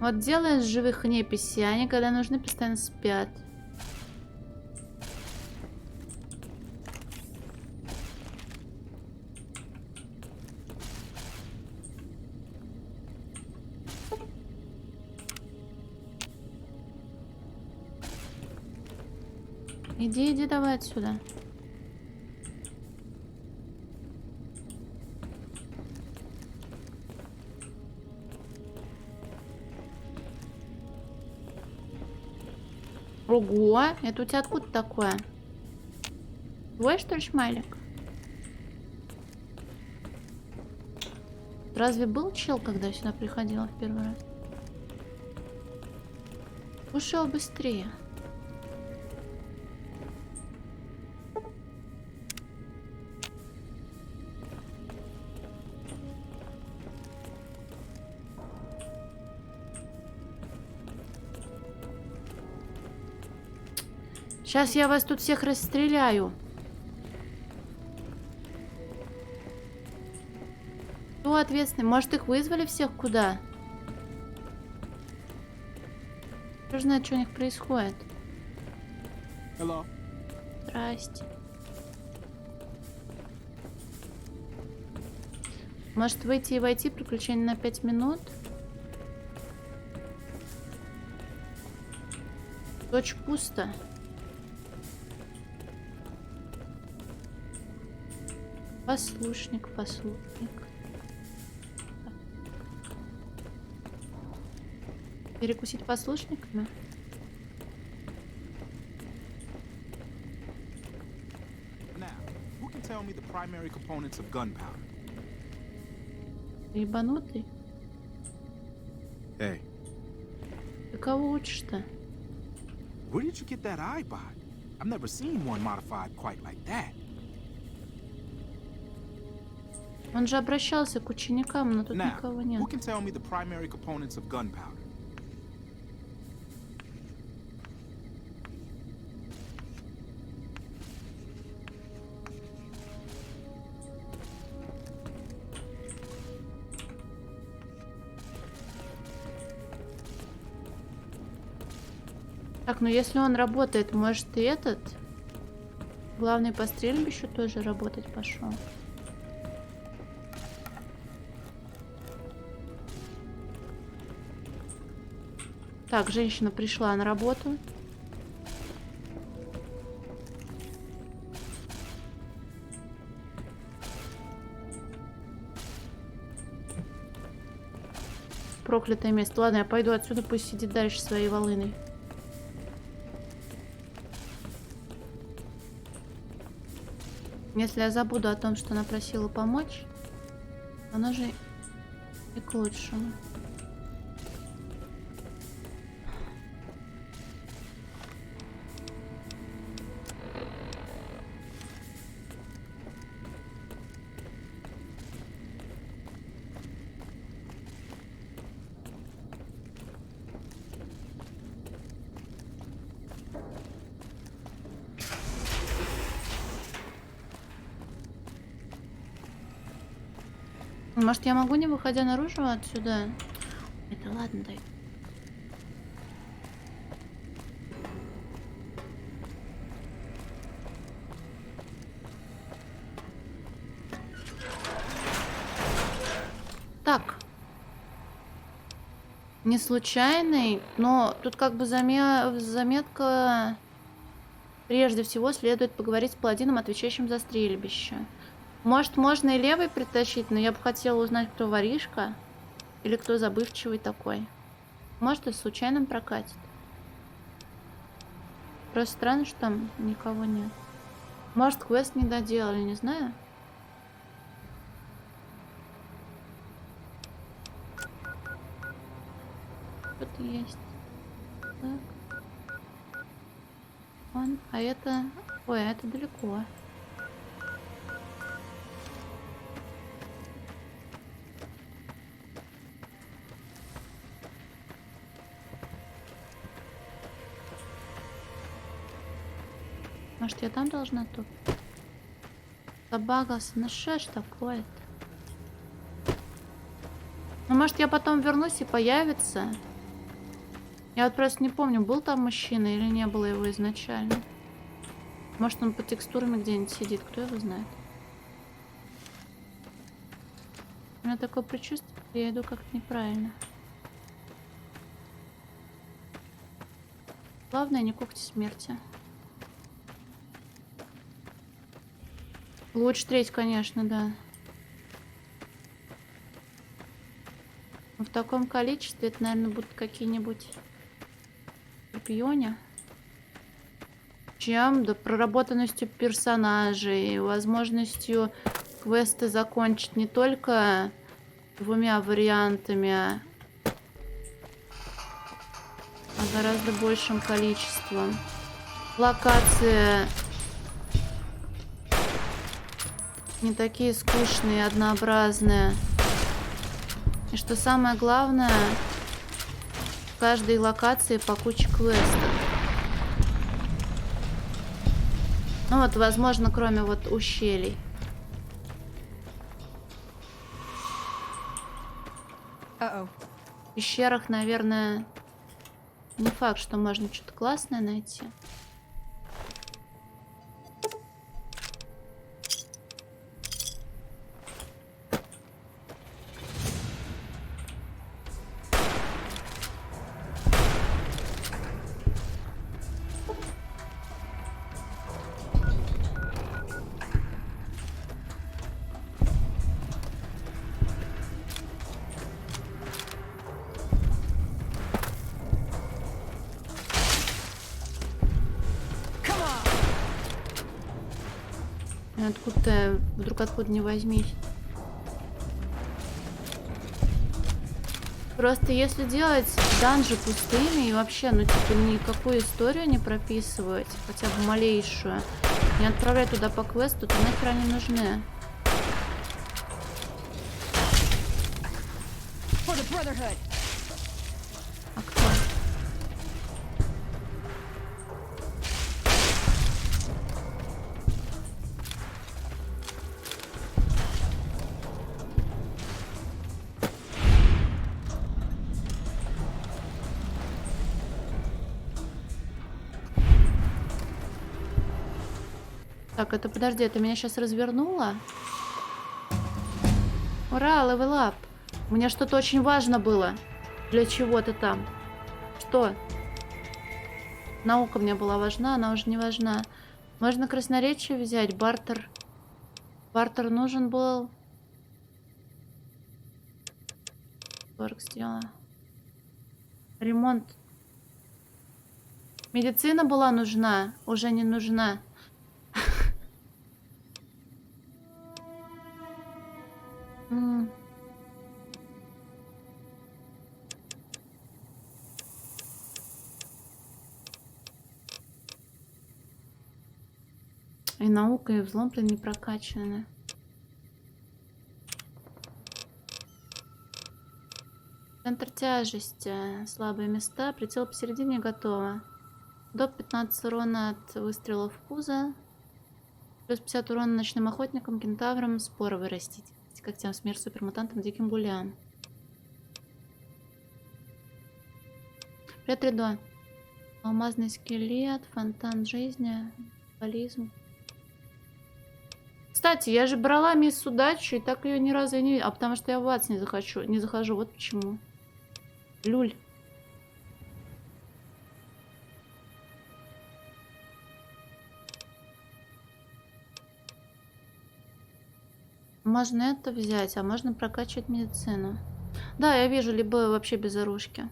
Вот делаешь живых неписи, а они, когда нужны, постоянно спят. Иди, иди, давай отсюда. Ого, это у тебя откуда такое? Твой, что ли, шмайлик? Разве был чел, когда я сюда приходила в первый раз? Ушел быстрее. Сейчас я вас тут всех расстреляю. Кто ответственный? Может, их вызвали всех куда? Кто знает, что у них происходит? Hello. Здрасте. Может, выйти и войти? Приключение на 5 минут? Дочь пусто. Послушник, послушник. Перекусить послушниками? Now, who can tell me the primary components of gunpowder? Ебанутый? Hey. Ты кого учишь-то? Where did you get that eyebot? I've never seen one modified quite like that. Он же обращался к ученикам, но тут никого нет. Who can tell me the primary components of gunpowder? Так, ну если он работает, может и этот главный по стрельбищу тоже работать пошел. Так, женщина пришла на работу. Проклятое место. Ладно, я пойду отсюда, пусть сидит дальше своей волыной. Если я забуду о том, что она просила помочь, оно же и к лучшему. Может, я могу, не выходя наружу отсюда? Это ладно, дай. Так. Не случайный, но тут как бы заметка Прежде всего, следует поговорить с паладином, отвечающим за стрельбище. Может, можно и левый притащить, но я бы хотела узнать, кто воришка. Или кто забывчивый такой. Может, и в случайном прокатит. Просто странно, что там никого нет. Может, квест не доделали, не знаю. Что-то есть. Так. Вон, а это... Ой, а это далеко. Может, я там должна тут? Забагался. Ну что ж такое-то? Ну, может, я потом вернусь и появится? Я вот просто не помню, был там мужчина или не было его изначально. Может, он по текстурам где-нибудь сидит, кто его знает. У меня такое предчувствие, что я иду как-то неправильно. Главное, не когти смерти. Лучше треть, конечно, да. Но в таком количестве это, наверное, будут какие-нибудь скорпионы. Чем? Да проработанностью персонажей, возможностью квесты закончить не только 2 вариантами, а гораздо большим количеством. Локации не такие скучные, однообразные. И что самое главное, в каждой локации по куче квестов. Ну вот, возможно, кроме вот ущелий. В пещерах, наверное, не факт, что можно что-то классное найти. Откуда-то вдруг откуда не возьмись. Просто если делать данжи пустыми и вообще, ну типа никакую историю не прописывать, хотя бы малейшую, не отправлять туда по квесту, то нахер они нужны. А кто? Так, это подожди, это меня сейчас развернуло? Ура, левел ап. Мне что-то очень важно было. Для чего-то там. Что? Наука мне была важна, она уже не важна. Можно красноречие взять, бартер. Бартер нужен был. Торг сделала. Ремонт. Медицина была нужна, уже не нужна. И наука, и взлом, блин, не прокачаны. Центр тяжести. Слабые места. Прицел посередине готово. До 15 урона от выстрелов в пузо. Плюс 50 урона ночным охотникам, кентаврам, споры вырастить. Когтям, смерть, супермутантам, диким гулям. Привет, Ридо. Алмазный скелет, фонтан жизни, бализм. Кстати, я же брала мисс удачу и так ее ни разу и не... А потому что я в ад не захожу. Вот почему. Люль. Можно это взять, а можно прокачивать медицину. Да, я вижу, либо вообще без оружки.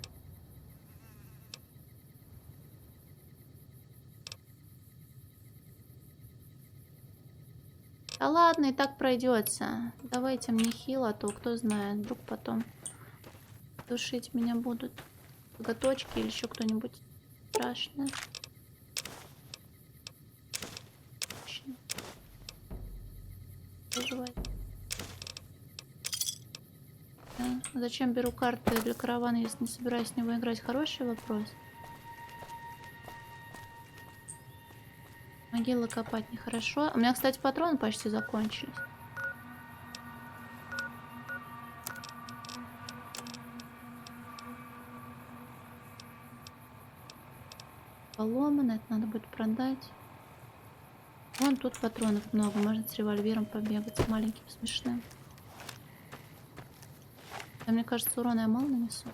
Да ладно, и так пройдется. Давайте мне хил, а то кто знает, вдруг потом душить меня будут коготочки или еще кто-нибудь страшный. Да. Зачем беру карты для каравана, если не собираюсь с него играть? Хороший вопрос. Могилы копать нехорошо. У меня, кстати, патроны почти закончились. Поломано, это надо будет продать. Вон тут патронов много, можно с револьвером побегать, с маленьким смешным. Да, мне кажется, урона я мало нанесу.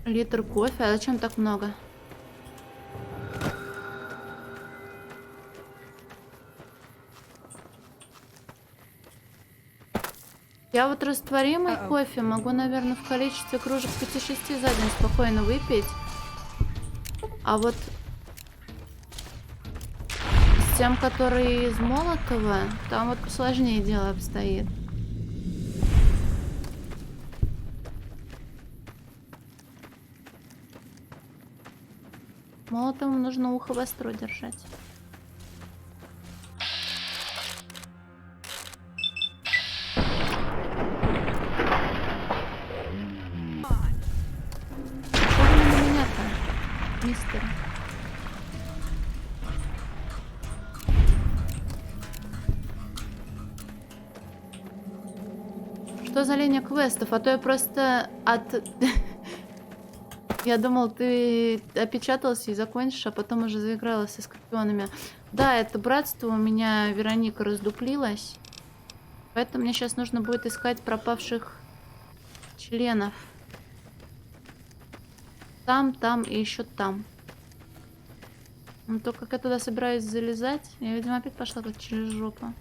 Литр кофе, а зачем так много? Я вот растворимый кофе могу, наверное, в количестве кружек 5-6 за день спокойно выпить. А вот с тем, который из молотого, там вот посложнее дело обстоит. Молотом нужно ухо востро держать. Мистер. Что за линия квестов? А то я просто от... Я думал, ты опечатался и закончишь, а потом уже заигралась со скорпионами. Да, это братство у меня, Вероника, раздуплилась. Поэтому мне сейчас нужно будет искать пропавших членов. Там и еще там. Но то, как я туда собираюсь залезать, я, видимо, опять пошла как через жопу.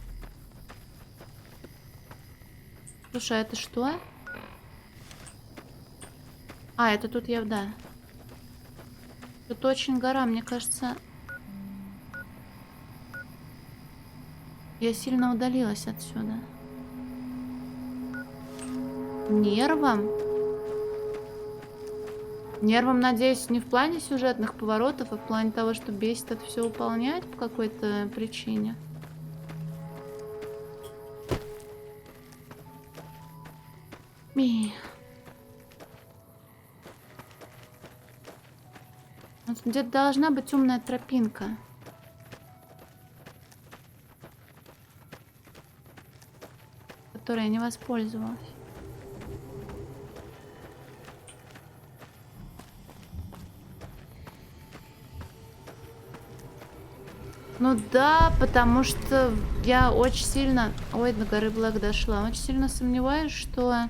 Слушай, а это что? А, это тут я, да. Тут очень гора, мне кажется. Я сильно удалилась отсюда. Нервом? Нервом, надеюсь, не в плане сюжетных поворотов, а в плане того, что бесит это все выполнять по какой-то причине. Вот где-то должна быть умная тропинка. Которой я не воспользовалась. Ну да, потому что я очень сильно... Ой, до горы Блэк дошла. Очень сильно сомневаюсь, что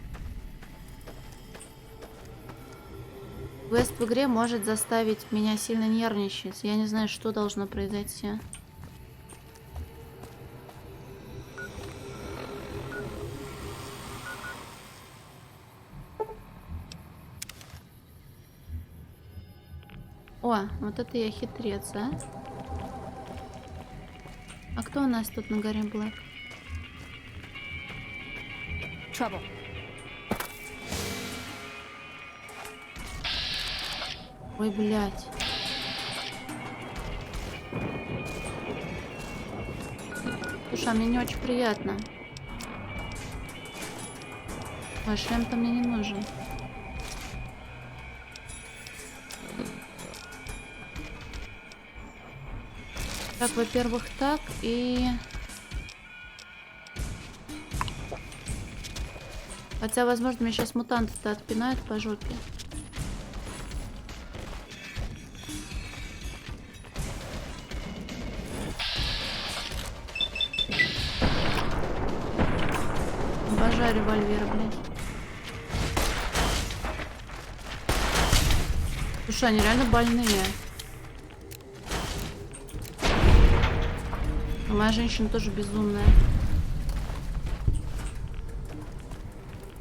квест в игре может заставить меня сильно нервничать. Я не знаю, что должно произойти. О, вот это я хитрец, а? А кто у нас тут на горе Блэк? Trouble. Ой, блядь. Слушай, а мне не очень приятно. Ой, шлем-то мне не нужен. Так, во-первых, так и... Хотя, возможно, меня сейчас мутанты-то отпинают по жопе. Обожаю два револьвера, блядь. Слушай, они реально больные. А моя женщина тоже безумная.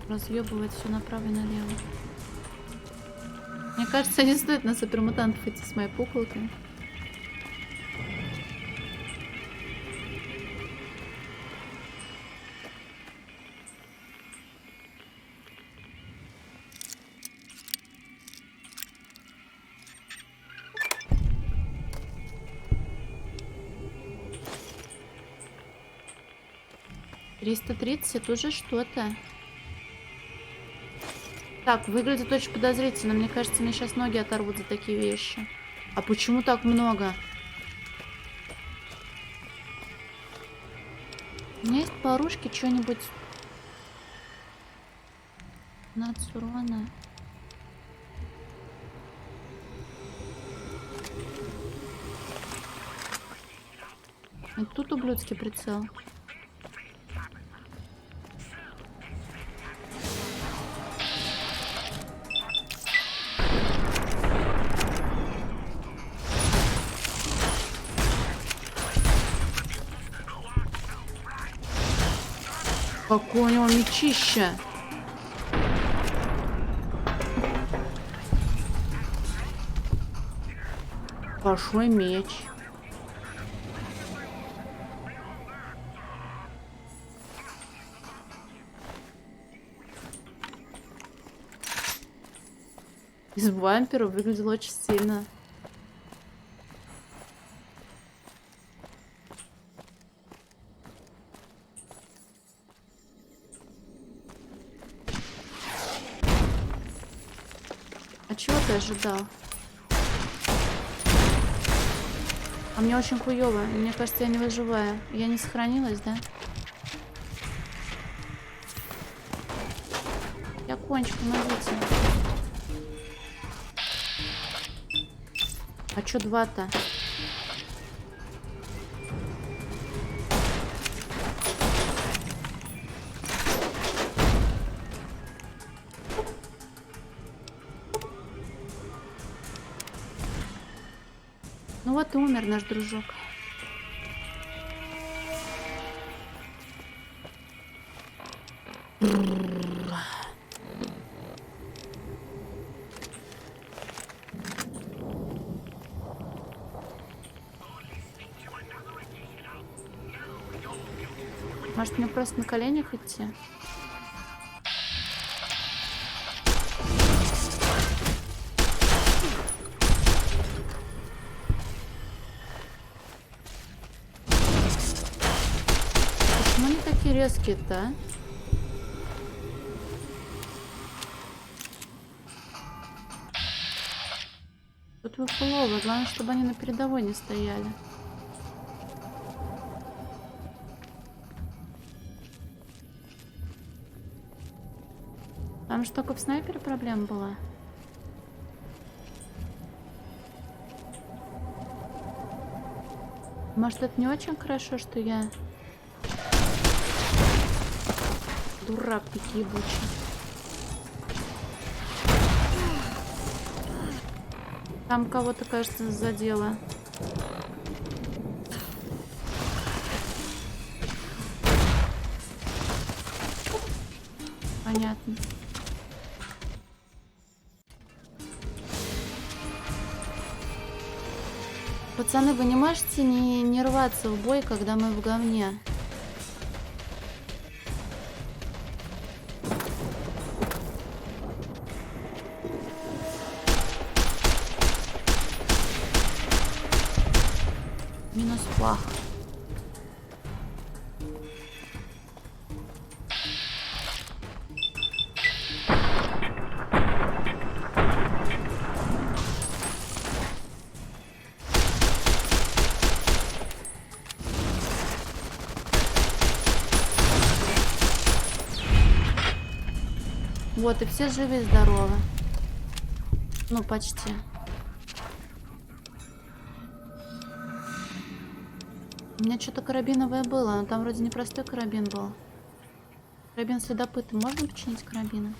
Разъебывает все направо и налево. Мне кажется, не стоит на супермутантов идти с моей пуколкой. $330 уже что-то. Так, выглядит очень подозрительно. Мне кажется, мне сейчас ноги оторвут за такие вещи. А почему так много? У меня есть по оружке что-нибудь. 15 урона. И тут ублюдский прицел. Какое у него мечище! Большой меч. Из вампира выглядел очень сильно. А чего ты ожидал? А мне очень хуёво. Мне кажется, я не выживаю. Я не сохранилась, да? Я кончу, помогите. А чё два-то? Ну вот и умер наш дружок. Может, мне просто на коленях идти? Почему они такие резкие-то, а? Тут вы фуловы. Главное, чтобы они на передовой не стояли. Там же только в снайпере проблема была. Может, это не очень хорошо, что я дурак такие ебучий. Там кого-то, кажется, задело. Понятно. Пацаны, вы не можете не рваться в бой, когда мы в говне? Минус плах. Вот, и все живы и здоровы. Ну, почти. У меня что-то карабиновое было, но там вроде не простой карабин был. Карабин следопыта можно починить карабином?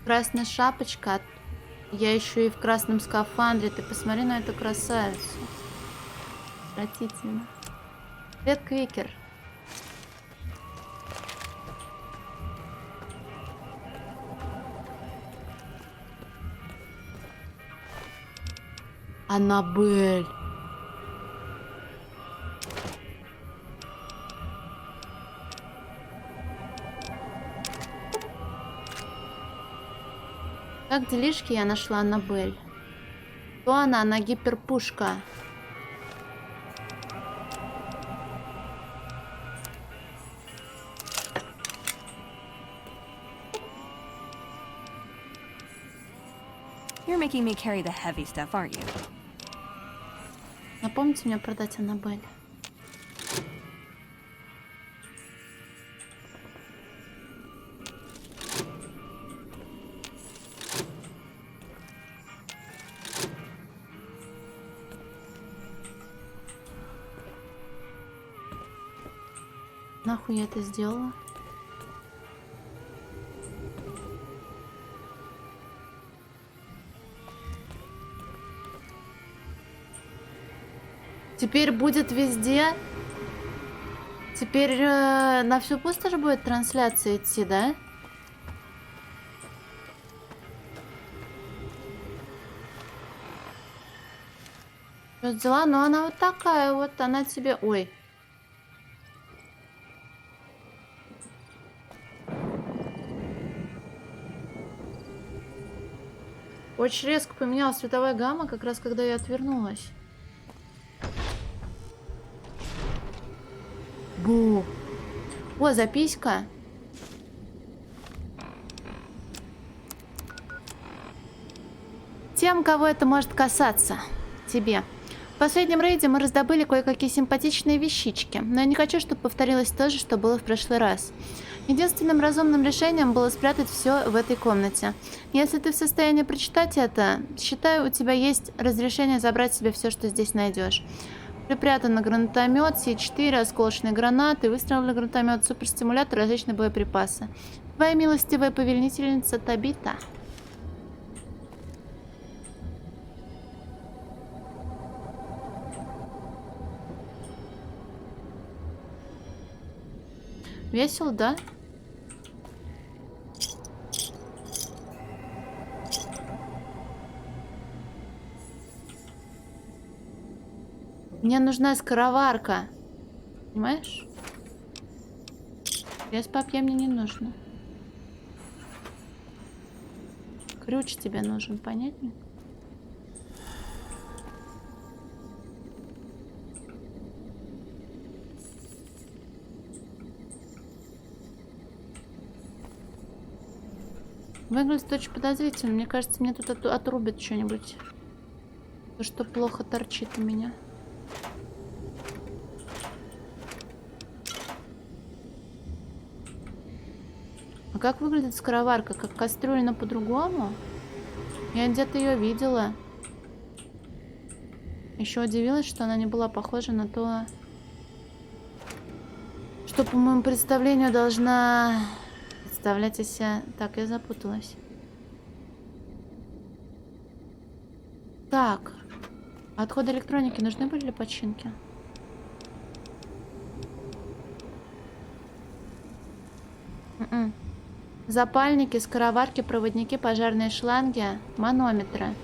Красная шапочка. Я еще и в красном скафандре. Ты посмотри на эту красавицу. Отвратительно. Привет, Квикер. Аннабель. Как делишки, я нашла Аннабель. Кто она? Она гиперпушка. You're making me carry the heavy stuff, aren't you? Напомните мне продать Аннабель. Нахуй я это сделала? Теперь будет везде. Теперь на всю пустошь будет трансляция идти, да? Что дела? Ну она вот такая вот, она тебе... Ой. Очень резко поменялась цветовая гамма, как раз когда я отвернулась. Бу. О, записка. Тем, кого это может касаться. Тебе. В последнем рейде мы раздобыли кое-какие симпатичные вещички, но я не хочу, чтобы повторилось то же, что было в прошлый раз. Единственным разумным решением было спрятать все в этой комнате. Если ты в состоянии прочитать это, считаю, у тебя есть разрешение забрать себе все, что здесь найдешь. Припрятан гранатомет, С4, осколочные гранаты, выстрелный гранатомет, суперстимулятор, различные боеприпасы. Твоя милостивая повелительница Табита. Весело, да? Мне нужна скороварка. Понимаешь? Без папье мне не нужно. Ключ тебе нужен, понятно? Выглядит очень подозрительно. Мне кажется, мне тут отрубят что-нибудь. То, что плохо торчит у меня. А как выглядит скороварка? Как кастрюля, но по-другому? Я где-то ее видела. Еще удивилась, что она не была похожа на то, что, по моему представлению, должна представлять из себя... Так, я запуталась. Так. Отходы электроники нужны были для починки? Запальники, скороварки, проводники, пожарные шланги, манометры.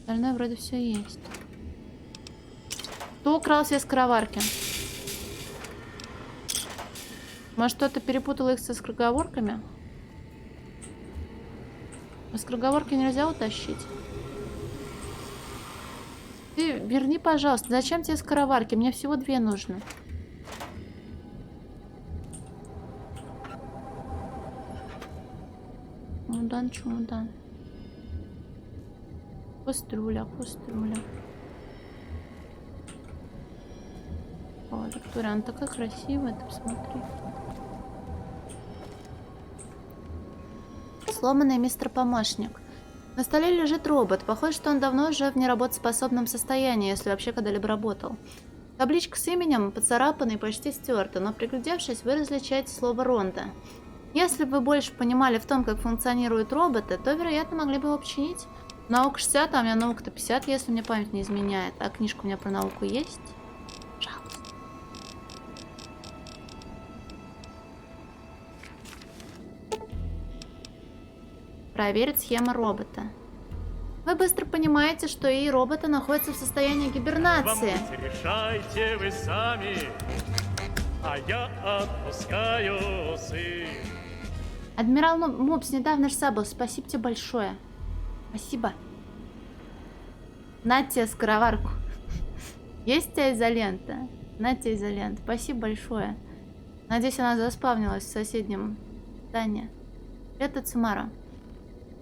Остальное вроде все есть. Кто украл все скороварки? Может, кто-то перепутал их со скороговорками? А скороговорки нельзя утащить? Ты верни, пожалуйста. Зачем тебе скороварки? Мне всего 2 нужно. Чемодан, чемодан. Кастрюля, кастрюля. О, Виктория, она такая красивая, ты посмотри. Сломанный мистер-помощник. На столе лежит робот. Похоже, что он давно уже в неработоспособном состоянии, если вообще когда-либо работал. Табличка с именем поцарапана и почти стерта, но приглядевшись, вы различаете слово «Ронда». Если бы вы больше понимали в том, как функционируют роботы, то, вероятно, могли бы его починить. Наука 60, а у меня наука-то 50, если мне память не изменяет. А книжка у меня про науку есть? Пожалуйста. Проверить схему робота. Вы быстро понимаете, что и роботы находятся в состоянии гибернации. Решайте вы сами, а я отпускаю сын. Адмирал Мопс недавно ж забыл. Спасибо тебе большое. Спасибо. На тебе скороварку. Есть у тебя изолента? На тебе изолента. Спасибо большое. Надеюсь, она заспавнилась в соседнем здании. Это Цумара.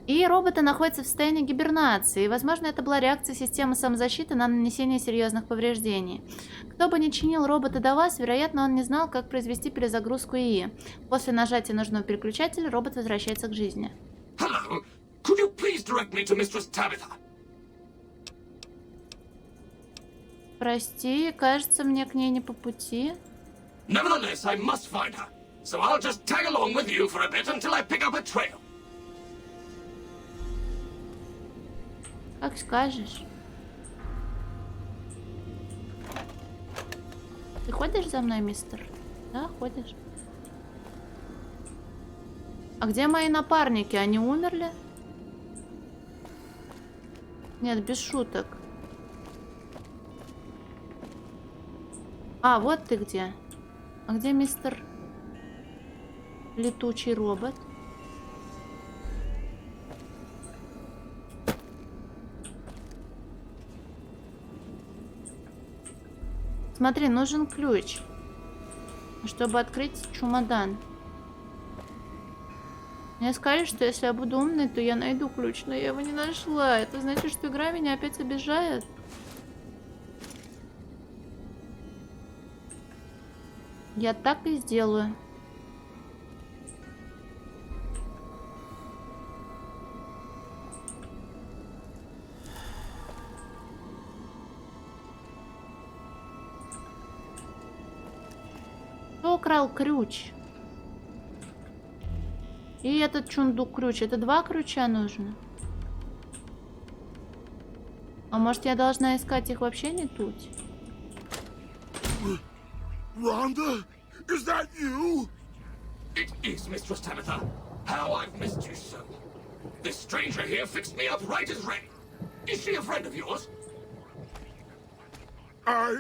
И роботы находятся в состоянии гибернации. И, возможно, это была реакция системы самозащиты на нанесение серьезных повреждений. Кто бы ни чинил робота до вас, вероятно, он не знал, как произвести перезагрузку ИИ. После нажатия нужного переключателя робот возвращается к жизни. Hello. Could you please direct me to Mistress Tabitha? Прости, кажется, мне к ней не по пути. Nevertheless, I must find her. So I'll just tag along with you for a bit until I pick up a trail. Как скажешь. Ты ходишь за мной, мистер? Да, ходишь. А где мои напарники? Они умерли? Нет, без шуток. А, вот ты где. А где мистер летучий робот? Смотри, нужен ключ, чтобы открыть чемодан. Мне сказали, что если я буду умной, то я найду ключ, но я его не нашла. Это значит, что игра меня опять обижает. Я так и сделаю. Кто украл ключ? И этот чундук ключ. Это 2 ключа нужно? А может, я должна искать их вообще не тут? Rhonda, is that you? It is, Mistress Tabitha. How I've missed you so. This stranger here fixed me up right as rain. Is she a friend of yours? I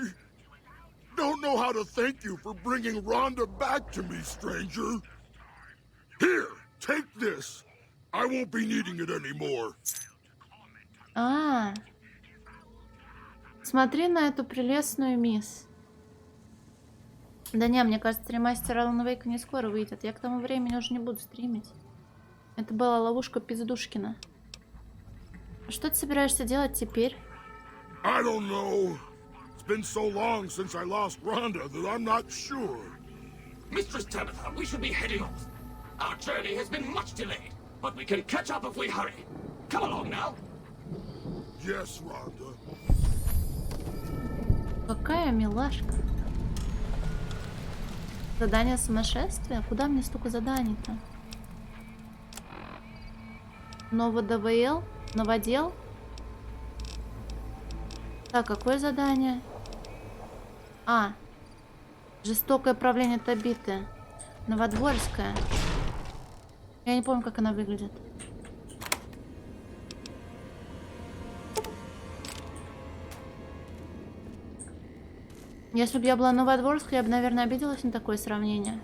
don't know how to thank you for bringing Rhonda back to me, stranger. Here, take this. I won't be needing it anymore. Смотри на эту прелестную мисс. Да не, мне кажется, ремастер Alan Wake не скоро выйдет. Я к тому времени уже не буду стримить. Это была ловушка пиздушкина. А что ты собираешься делать теперь? I don't know. It's been so long since I lost Rhonda that I'm not sure. Mistress Tabitha, we should be heading off. Our journey has been much delayed, but we can catch up if we hurry. Come along now. Yes, Rhonda. Какая милашка. Задание сумасшествия? Куда мне столько заданий-то? Новодвл? Новодел? Так, какое задание? А. Жестокое правление Табиты. Новодворская. Я не помню, как она выглядит. Если бы я была Новодворской, я бы, наверное, обиделась на такое сравнение.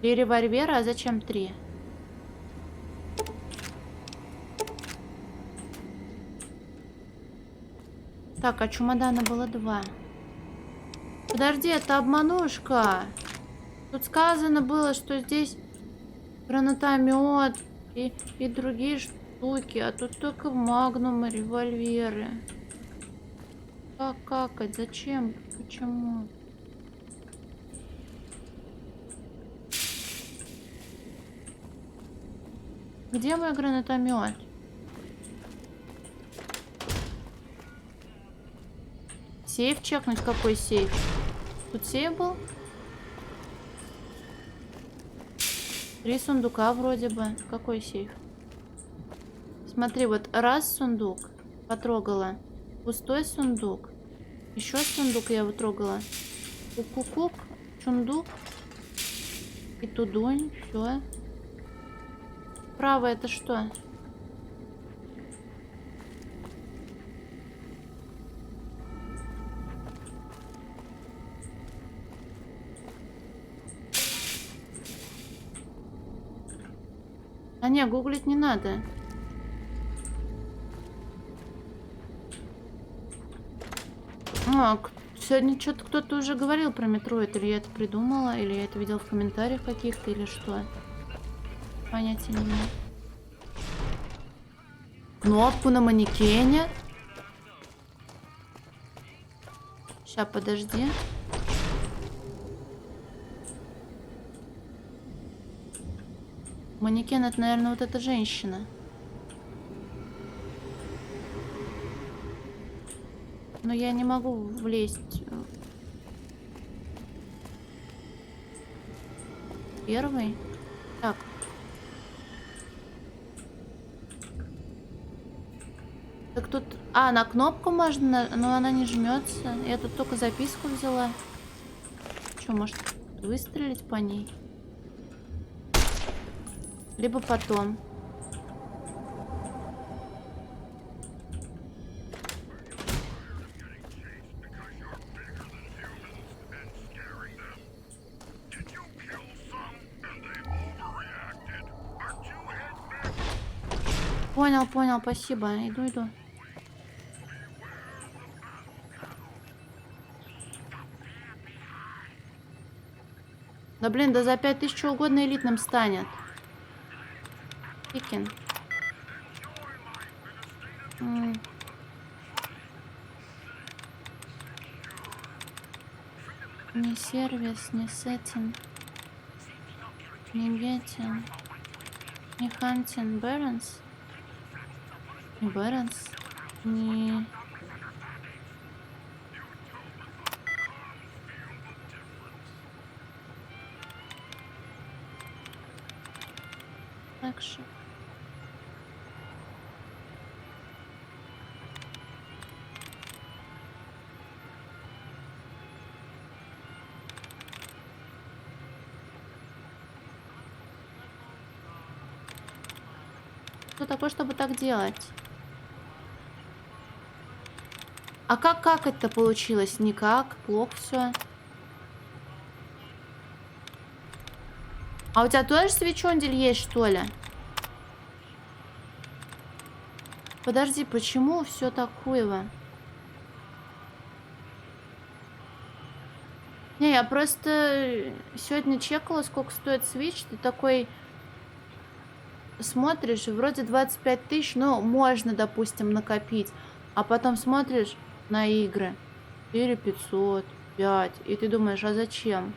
3 револьвера, а зачем 3? Так, а чемодана было 2. Подожди, это обманушка. Тут сказано было, что здесь гранатомет, и другие штуки, а тут только магнумы, револьверы. Как какать? Зачем? Почему? Где мой гранатомет? Сейф чекнуть? Какой сейф? Тут сейф был? 3 сундука вроде бы. Какой сейф? Смотри, вот раз сундук потрогала. Пустой сундук. Еще сундук я его трогала. Кук-кук-кук. Чундук. И тудунь. Все. Право это что? А не, гуглить не надо. Сегодня что-то кто-то уже говорил про Метроид, или я это придумала, или я это видел в комментариях каких-то, или что. Понятия не имею. Кнопку на манекене. Сейчас, подожди. Манекен — это, наверное, вот эта женщина. Но я не могу влезть. Первый. Так. Так тут... А, на кнопку можно, но она не жмется. Я тут только записку взяла. Что, может выстрелить по ней? Либо потом. Понял, понял, спасибо. Иду. Да блин, да за 5000 что угодно элитным станет. Пикин. Не сервис, не сеттинг, не геттинг, не хантинг, бэранс. Не бэранс, не... Экшн. Кто такой, чтобы так делать? А как это получилось? Никак, плохо все. А у тебя тоже свечондель есть, что ли? Подожди, почему все так хуево? Не, я просто сегодня чекала, сколько стоит свич. Ты такой смотришь, вроде 25 тысяч, ну, можно, допустим, накопить. А потом смотришь на игры. 4500, 5. И ты думаешь, а зачем?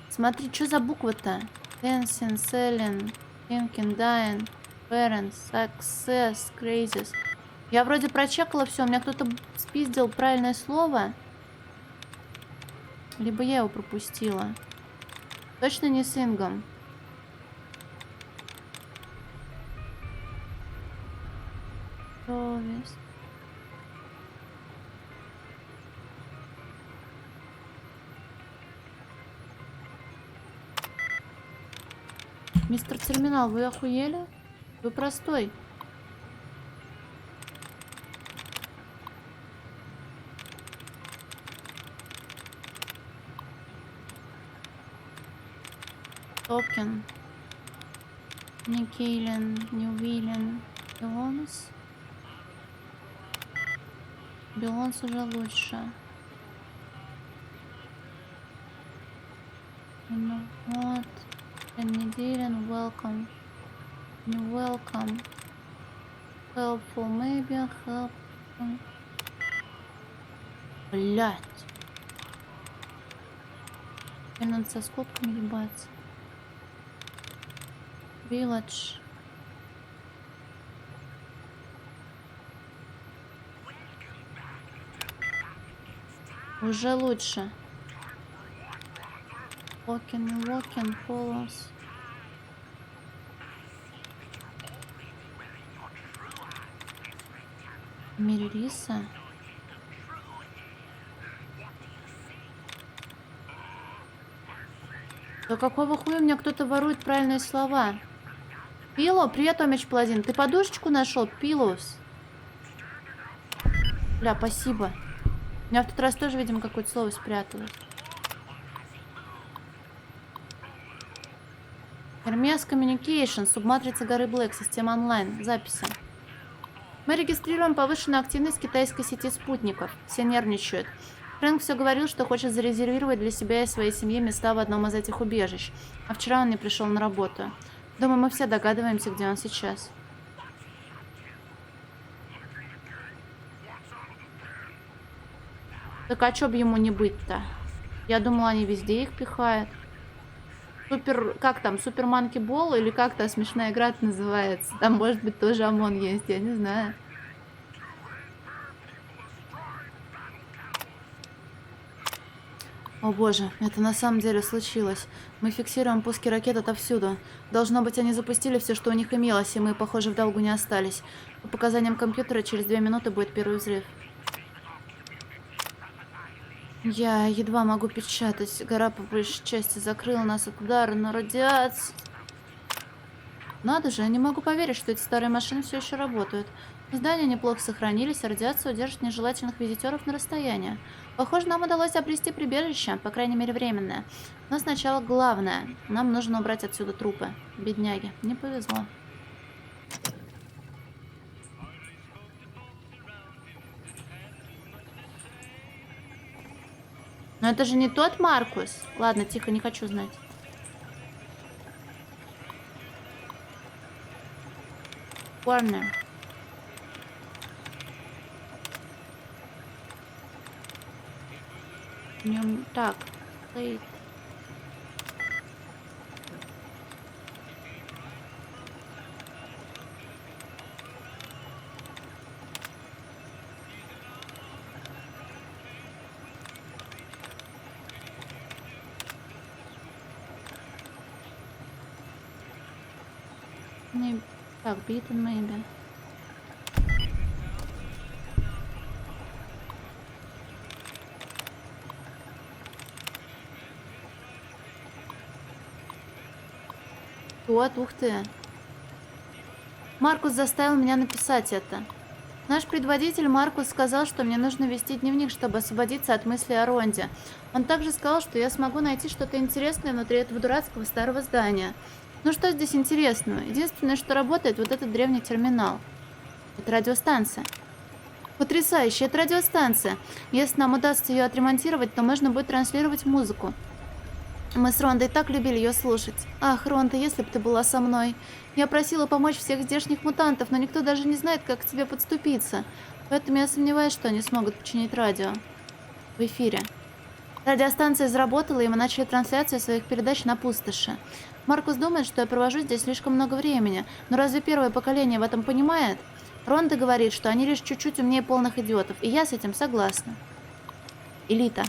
Смотри, что за буква-то? Dancing, selling, thinking, dying, parents, success, crazes. Я вроде прочекала все. У меня кто-то спиздил правильное слово. Либо я его пропустила. Точно не с Ингом. Совесть. Мистер Терминал, вы охуели? Вы простой. Токен. Никейлен, Ньювилен, Белонс. Белонс уже лучше. Вот. Неделин, welcome. Welcome. Helpful, maybe help. Блять. Теперь надо со скобками ебаться. Village. Уже лучше. Walking follows. Мелисса. Да какого хуя у меня кто-то ворует правильные слова? Пило, привет, Омич Паладин. Ты подушечку нашел? Пилос. Бля, спасибо. У меня в тот раз тоже, видимо, какое-то слово спряталось. Hermes Communication, субматрица горы Блэк, система онлайн, записи. Мы регистрируем повышенную активность китайской сети спутников. Все нервничают. Фрэнк все говорил, что хочет зарезервировать для себя и своей семьи места в одном из этих убежищ. А вчера он не пришел на работу. Думаю, мы все догадываемся, где он сейчас. Так а чё б ему не быть-то? Я думала, они везде их пихают. Супер... Как там? Супер Манки Болл? Или как-то смешная игра называется? Там, может быть, тоже ОМОН есть, я не знаю. О боже, это на самом деле случилось. Мы фиксируем пуски ракет отовсюду. Должно быть, они запустили все, что у них имелось, и мы, похоже, в долгу не остались. По показаниям компьютера, через 2 минуты будет первый взрыв. Я едва могу печатать. Гора по большей части закрыла нас от удара, но радиация... Надо же, я не могу поверить, что эти старые машины все еще работают. Здания неплохо сохранились, а радиация удержит нежелательных визитеров на расстоянии. Похоже, нам удалось обрести прибежище, по крайней мере временное. Но сначала главное. Нам нужно убрать отсюда трупы. Бедняги, не повезло. Но это же не тот Маркус. Ладно, тихо, не хочу знать. Warner. Так, стоит. Так, beaten maybe. Вот, ух ты. Маркус заставил меня написать это. Наш предводитель Маркус сказал, что мне нужно вести дневник, чтобы освободиться от мысли о Ронде. Он также сказал, что я смогу найти что-то интересное внутри этого дурацкого старого здания. Ну что здесь интересного? Единственное, что работает, вот этот древний терминал. Это радиостанция. Потрясающе, это радиостанция. Если нам удастся ее отремонтировать, то можно будет транслировать музыку. Мы с Рондой так любили ее слушать. Ах, Ронда, если бы ты была со мной. Я просила помочь всех здешних мутантов, но никто даже не знает, как к тебе подступиться. Поэтому я сомневаюсь, что они смогут починить радио. В эфире. Радиостанция заработала, и мы начали трансляцию своих передач на пустоши. Маркус думает, что я провожу здесь слишком много времени, но разве первое поколение в этом понимает? Ронда говорит, что они лишь чуть-чуть умнее полных идиотов, и я с этим согласна. Элита.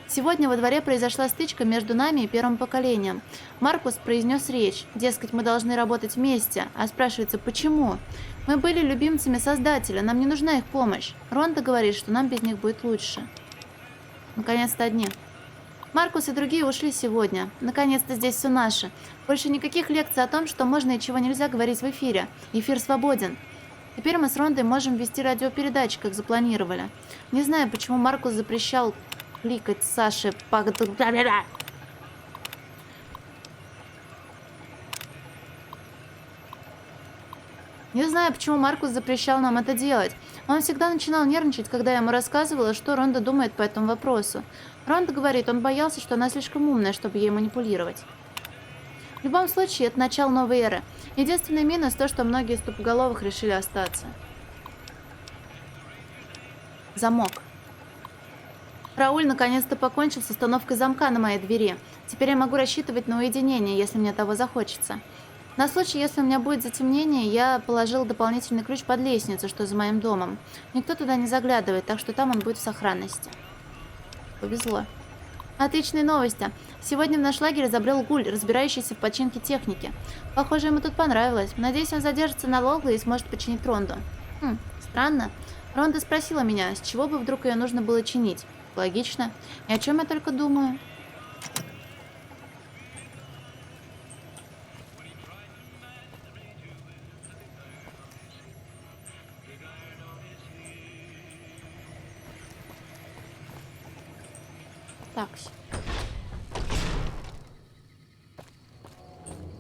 Сегодня во дворе произошла стычка между нами и первым поколением. Маркус произнес речь, дескать, мы должны работать вместе, а спрашивается, почему? Мы были любимцами Создателя, нам не нужна их помощь. Ронда говорит, что нам без них будет лучше. Наконец-то одни. Маркус и другие ушли сегодня. Наконец-то здесь все наше. Больше никаких лекций о том, что можно и чего нельзя говорить в эфире. Эфир свободен. Теперь мы с Рондой можем вести радиопередачи, как запланировали. Не знаю, почему Маркус запрещал кликать Саше по... Не знаю, почему Маркус запрещал нам это делать. Он всегда начинал нервничать, когда я ему рассказывала, что Ронда думает по этому вопросу. Ронда говорит, он боялся, что она слишком умная, чтобы ей манипулировать. В любом случае, это начало новой эры. Единственный минус то, что многие из тупоголовых решили остаться. Замок. Рауль наконец-то покончил с установкой замка на моей двери. Теперь я могу рассчитывать на уединение, если мне того захочется. На случай, если у меня будет затемнение, я положил дополнительный ключ под лестницу, что за моим домом. Никто туда не заглядывает, так что там он будет в сохранности. Повезло. Отличные новости. Сегодня в наш лагерь забрел Гуль, разбирающийся в починке техники. Похоже, ему тут понравилось. Надеюсь, он задержится надолго и сможет починить Ронду. Странно. Ронда спросила меня, с чего бы вдруг ее нужно было чинить. Логично. И о чем я только думаю? Так.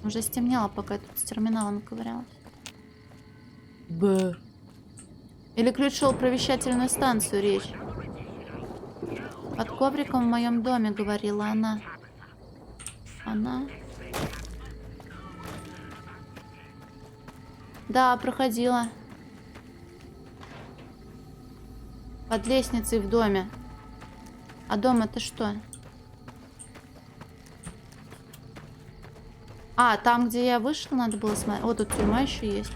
Уже стемнело, пока я тут с терминалом ковырялась. Б. Или ключ шел про вещательную станцию речь. Под ковриком в моем доме, говорила она. Она? Да, проходила. Под лестницей в доме. А дом это что? А, там, где я вышла, надо было смотреть. О, тут тюрьма еще есть.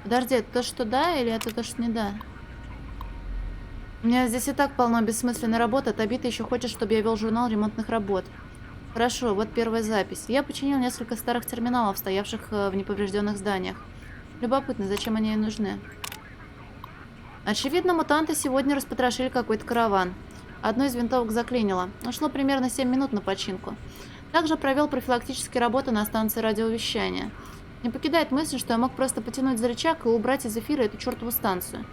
Подожди, это то, что да, или это то, что не да? У меня здесь и так полно бессмысленной работы, а Табита еще хочет, чтобы я вел журнал ремонтных работ. Хорошо, вот первая запись. Я починил несколько старых терминалов, стоявших в неповрежденных зданиях. Любопытно, зачем они ей нужны? Очевидно, мутанты сегодня распотрошили какой-то караван. Одну из винтовок заклинило. Ушло примерно 7 минут на починку. Также провел профилактические работы на станции радиовещания. Не покидает мысль, что я мог просто потянуть за рычаг и убрать из эфира эту чертову станцию.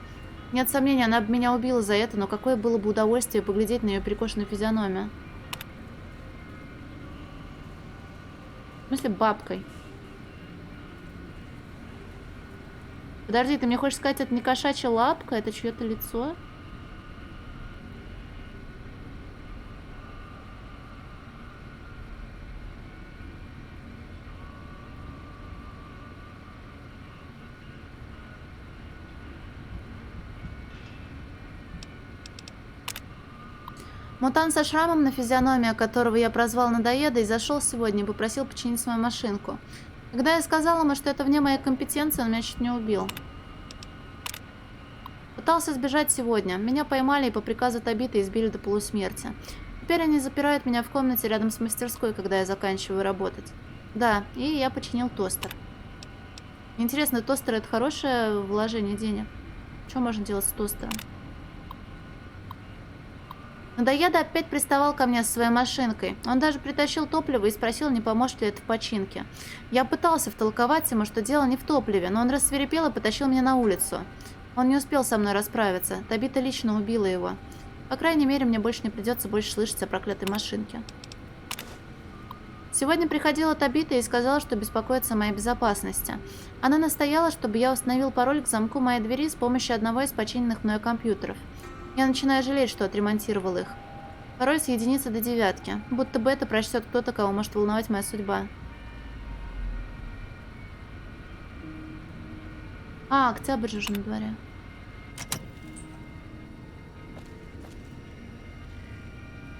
Нет сомнений, она бы меня убила за это, но какое было бы удовольствие поглядеть на ее перекошенную физиономию. В смысле, бабкой. Подожди, ты мне хочешь сказать, это не кошачья лапка, это чье-то лицо? Мутант со шрамом на физиономии, которого я прозвал надоедой, зашел сегодня и попросил починить свою машинку. Когда я сказала ему, что это вне моей компетенции, он меня чуть не убил. Пытался сбежать сегодня. Меня поймали и по приказу Табиты избили до полусмерти. Теперь они запирают меня в комнате рядом с мастерской, когда я заканчиваю работать. Да, и я починил тостер. Интересно, тостер — это хорошее вложение денег? Что можно делать с тостером? Надоеда опять приставал ко мне со своей машинкой. Он даже притащил топливо и спросил, не поможет ли это в починке. Я пытался втолковать ему, что дело не в топливе, но он рассвирепел и потащил меня на улицу. Он не успел со мной расправиться. Табита лично убила его. По крайней мере, мне больше не придется больше слышать о проклятой машинке. Сегодня приходила Табита и сказала, что беспокоится о моей безопасности. Она настояла, чтобы я установил пароль к замку моей двери с помощью одного из починенных мною компьютеров. Я начинаю жалеть, что отремонтировал их. Пароль с единицы до 9. Будто бы это прочтет кто-то, кого может волновать моя судьба. А, октябрь же уже на дворе.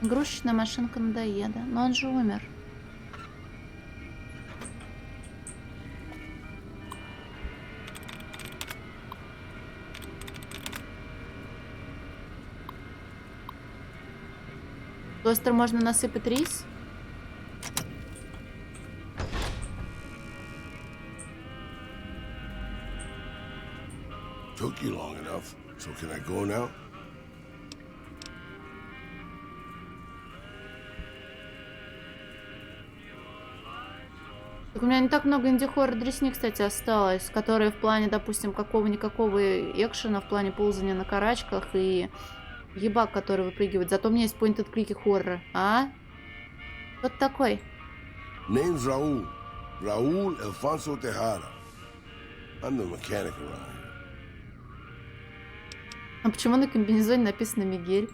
Игрушечная машинка надоеда. Но он же умер. В тостер можно насыпать рис? Took you long enough, so can I go now? Так у меня не так много инди-хоррор дресни, кстати, осталось, которые в плане, допустим, какого-никакого экшена, в плане ползания на карачках и ебак, который выпрыгивает. Зато у меня есть point-and-click хоррор. А? Вот такой. Name's Raul. Raul Alfonso Tejada. I'm the mechanic around here. А почему на комбинезоне написано Мигель?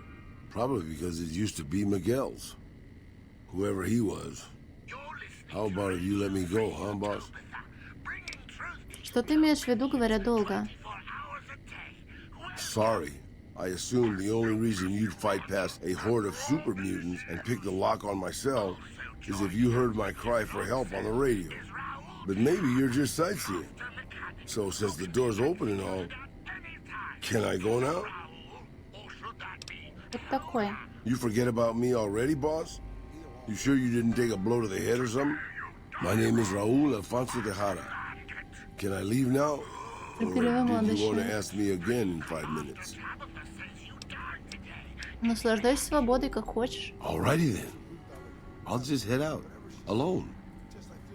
Probably because it used to be Miguel's. Whoever he was. How about if you let me go, huh, boss? Что ты имеешь в виду, говоря долго? Sorry. I assumed the only reason you'd fight past a horde of super mutants and pick the lock on my cell is if you heard my cry for help on the radio. But maybe you're just sightseeing. So since the door's open and all, can I go now? Вот такой. You forget about me already, boss? You sure you didn't take a blow to the head or something? My name is Raul Alfonso Tejada. Can I leave now? Or did you want to ask me again in 5 minutes? Наслаждайся свободой, как хочешь. Alrighty then. I'll just head out. Alone.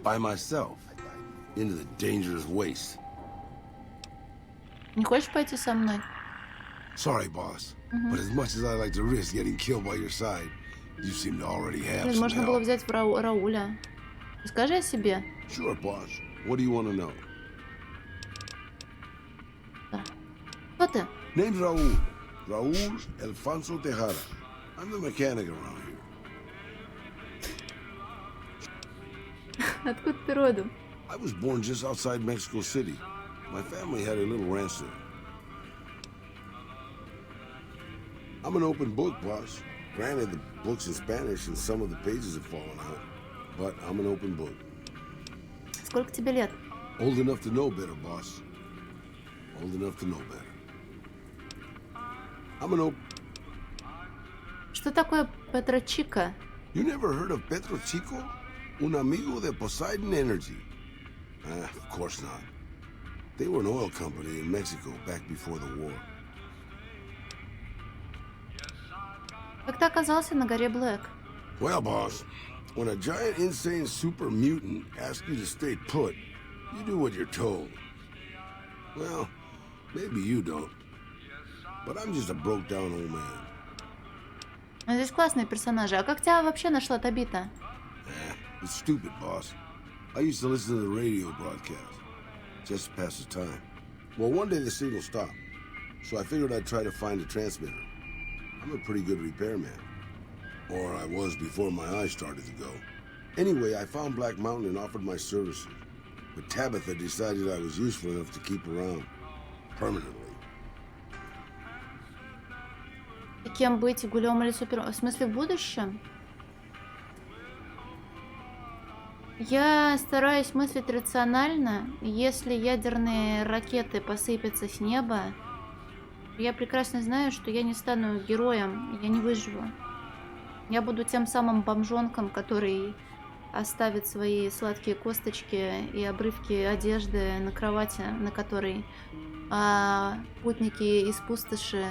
By myself. Into the dangerous waste. Не хочешь пойти со мной? Sorry, boss. But as much as I like to risk getting killed by your side, you seem to already have Блин, some можно было help. взять Рауля. Расскажи о себе. Sure, boss. What do you want to know? Кто ты? Name's Raul. Raul Alfonso Tejada. I'm the mechanic around here. Откуда ты родом? I was born just outside Mexico City. My family had a little ranch there. I'm an open book, boss. Granted, the book's in Spanish and some of the pages have fallen out. But I'm an open book. Сколько тебе лет? Old enough to know better, boss. Old enough to know better. I'm an open... Что такое Петро Чика? You never heard of Petro Chico? Un amigo de Poseidon Energy. Of course not. They were an oil company in Mexico back before the war. Как ты оказался на горе Блэк? Well, boss, when a giant insane super mutant asks you to stay put, you do what you're told. Well, maybe you don't. But I'm just a broke down old man. Здесь классные персонажи. А как тебя вообще нашла Табита? It's stupid, boss. I used to listen to the radio broadcast, just to pass the time. Well, one day the signal stopped, so I figured I'd try to find a transmitter. I'm a pretty good repairman. Or I was before my eyes started to go. Anyway, I found Black Mountain and offered my services. But Tabitha decided I was useful enough to keep around. Permanently. И кем быть? Гулем или супер... В смысле, в будущем? Я стараюсь мыслить рационально. Если ядерные ракеты посыпятся с неба, я прекрасно знаю, что я не стану героем, я не выживу. Я буду тем самым бомжонком, который оставит свои сладкие косточки и обрывки одежды на кровати, на которой путники из пустоши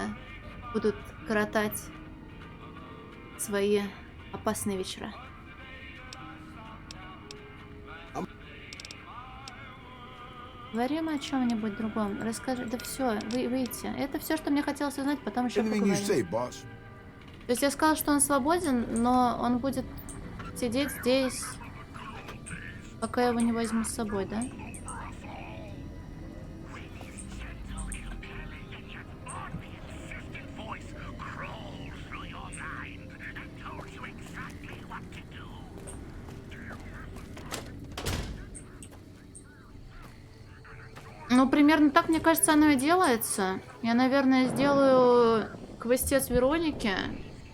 будут коротать свои опасные вечера. Говорим о чем-нибудь другом. Расскажи. Да все, выйти. Это все, что мне хотелось узнать, потом еще поговорим. То есть я сказал, что он свободен, но он будет сидеть здесь, пока я его не возьму с собой, да? Ну, примерно так, мне кажется, оно и делается. Я, наверное, сделаю квестец Вероники.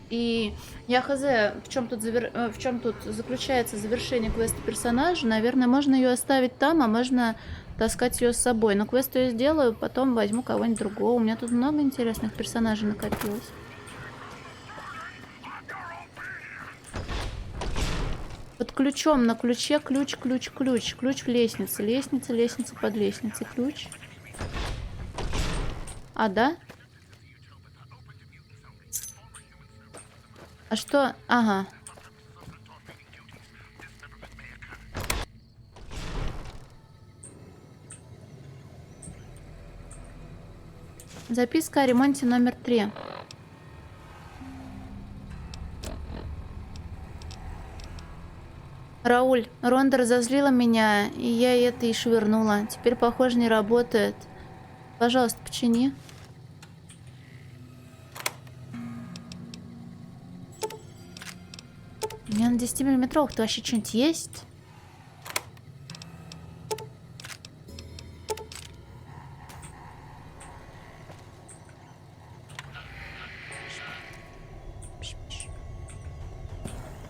И я хз, в чем тут заключается завершение квеста персонажа. Наверное, можно ее оставить там, а можно таскать ее с собой. Но квест я сделаю, потом возьму кого-нибудь другого. У меня тут много интересных персонажей накопилось. Под ключом, на ключе ключ. Ключ в лестнице. Лестница под лестницей. Ключ. А, да? А что? Ага. Записка о ремонте номер 3. Рауль, Ронда разозлила меня, и я это и швырнула. Теперь, похоже, не работает. Пожалуйста, почини. У меня на 10-миллиметровых-то вообще что-нибудь есть?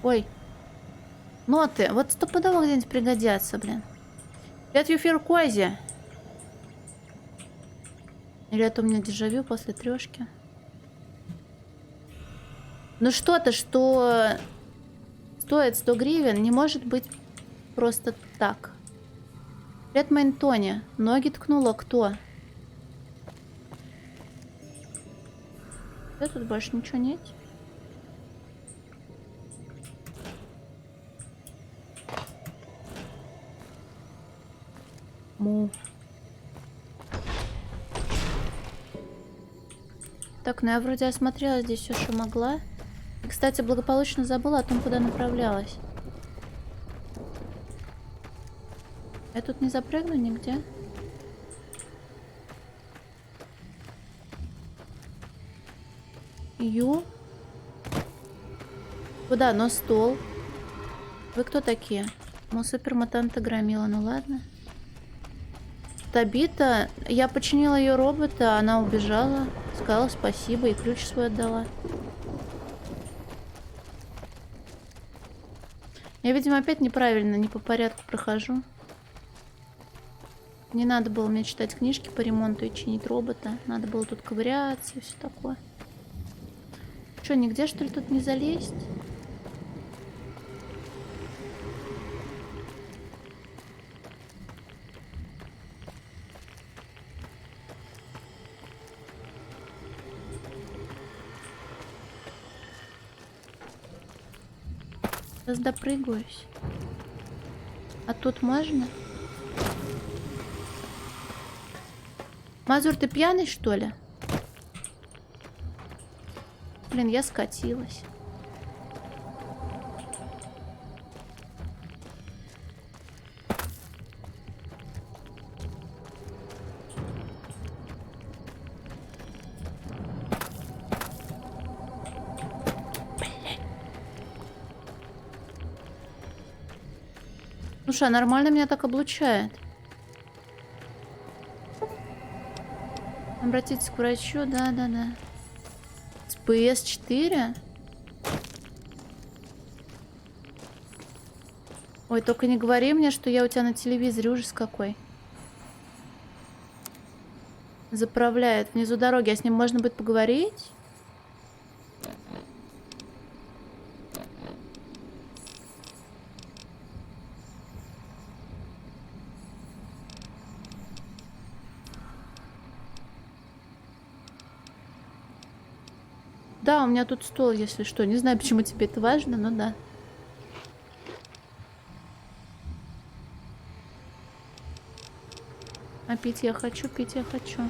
Ой. Ноты. Вот стопудово где-нибудь пригодятся, блин. Пятью фиркозе. Или это у меня дежавю после трешки? Ну что-то, что стоит 100 гривен, не может быть просто так. Привет, Мейнтони. Ноги ткнула кто? Да, тут больше ничего нет. Му. Так, ну я вроде осмотрела здесь все, что могла. И, кстати, благополучно забыла о том, куда направлялась. Я тут не запрыгну нигде. Ю. Куда? На стол. Вы кто такие? Ну, супермутанта громила, ну ладно. Табита, я починила ее робота, она убежала, сказала спасибо и ключ свой отдала. Я, видимо, опять неправильно, не по порядку прохожу. Не надо было мне читать книжки по ремонту и чинить робота. Надо было тут ковыряться и все такое. Что, нигде, что ли, тут не залезть? Сейчас допрыгаюсь. А тут можно? Мазур, ты пьяный, что ли? Блин, я скатилась. Слушай, а нормально меня так облучает. Обратитесь к врачу, да. С PS4? Ой, только не говори мне, что я у тебя на телевизоре. Ужас какой. Заправляет внизу дороги. А с ним можно будет поговорить? Да, у меня тут стол, если что. Не знаю, почему тебе это важно, но да. А пить я хочу, пить я хочу.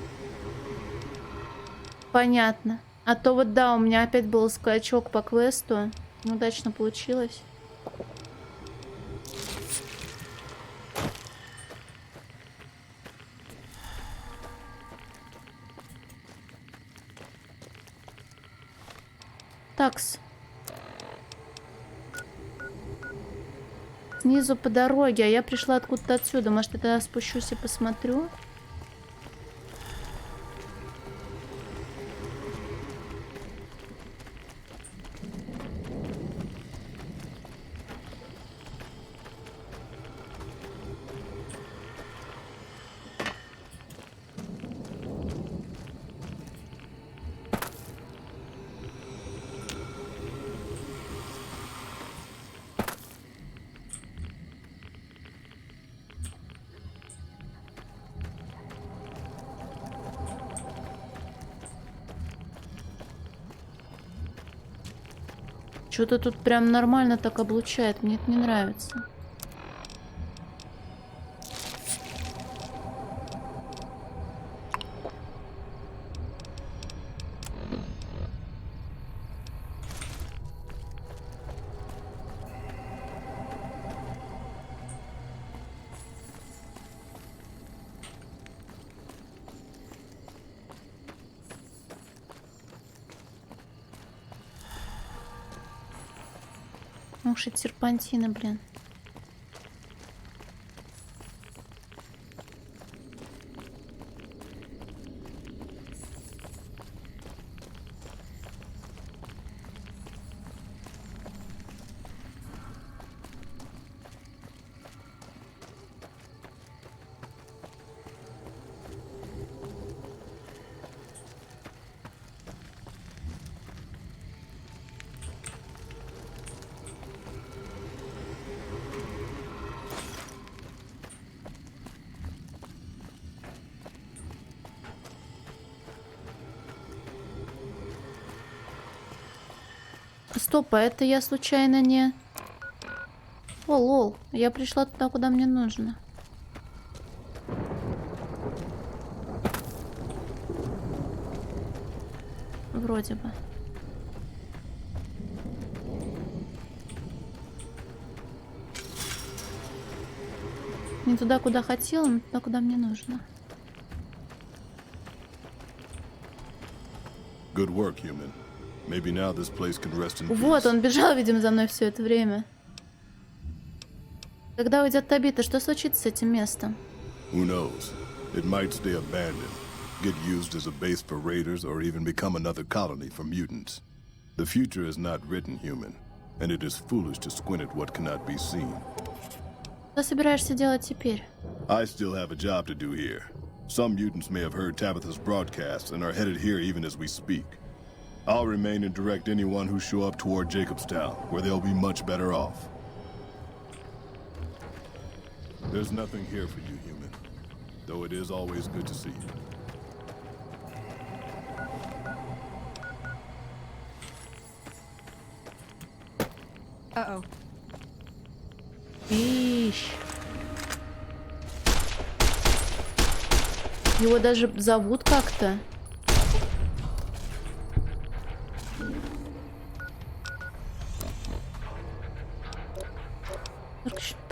Понятно. А то вот да, у меня опять был скачок по квесту. Неудачно получилось. Такс. Снизу по дороге, а я пришла откуда-то отсюда. Может, я тогда спущусь и посмотрю? Что-то тут прям нормально так облучает. Мне это не нравится. Уж и серпантины, блин. Стоп, а это я случайно не... О, лол, я пришла туда, куда мне нужно. Вроде бы. Не туда, куда хотела, но туда, куда мне нужно. Good work, human. Maybe now this place can rest in peace. Вот, он бежал, видимо, за мной все это время. Когда уйдет Табита, что случится с этим местом? Who knows? It might stay abandoned, get used as a base for raiders, or even become another colony for mutants. The future is not written, human, and it is foolish to squint at what cannot be seen. Что собираешься делать теперь? I still have a job to do here. Some mutants may have heard Tabitha's broadcast and are headed here even as we speak. I'll remain and direct anyone who show up toward Jacobstown, where they'll be much better off. There's nothing here for you, human, though it is always good to see you. Uh-oh. Ищ. Его даже зовут как-то.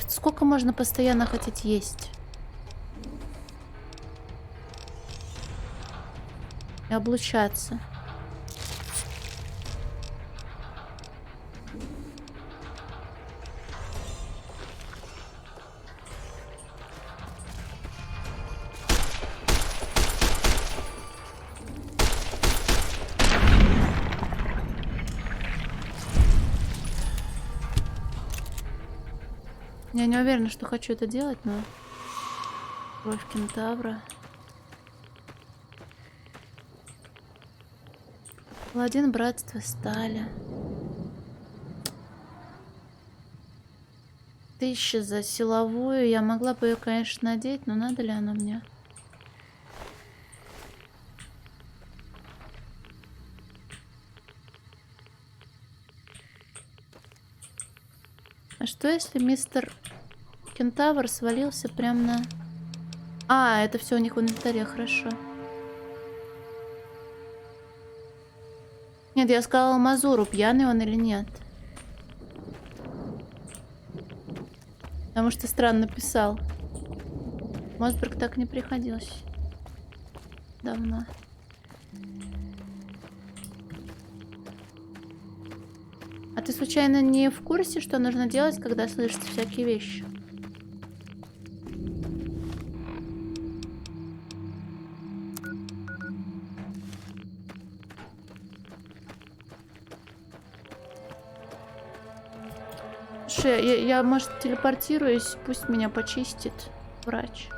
Сколько можно постоянно хотеть есть? И облучаться. Я не уверена, что хочу это делать, но... Кровь кентавра. Паладин братства стали. 1000 за силовую. Я могла бы ее, конечно, надеть, но надо ли она мне? А что если мистер Кентавр свалился прямо на... А, это все у них в инвентаре, хорошо. Нет, я сказала Мазуру, пьяный он или нет. Потому что странно писал. Мосберг так не приходилось. Давно. А ты случайно не в курсе, что нужно делать, когда слышишь всякие вещи? Слушай, я, может, телепортируюсь, пусть меня почистит врач.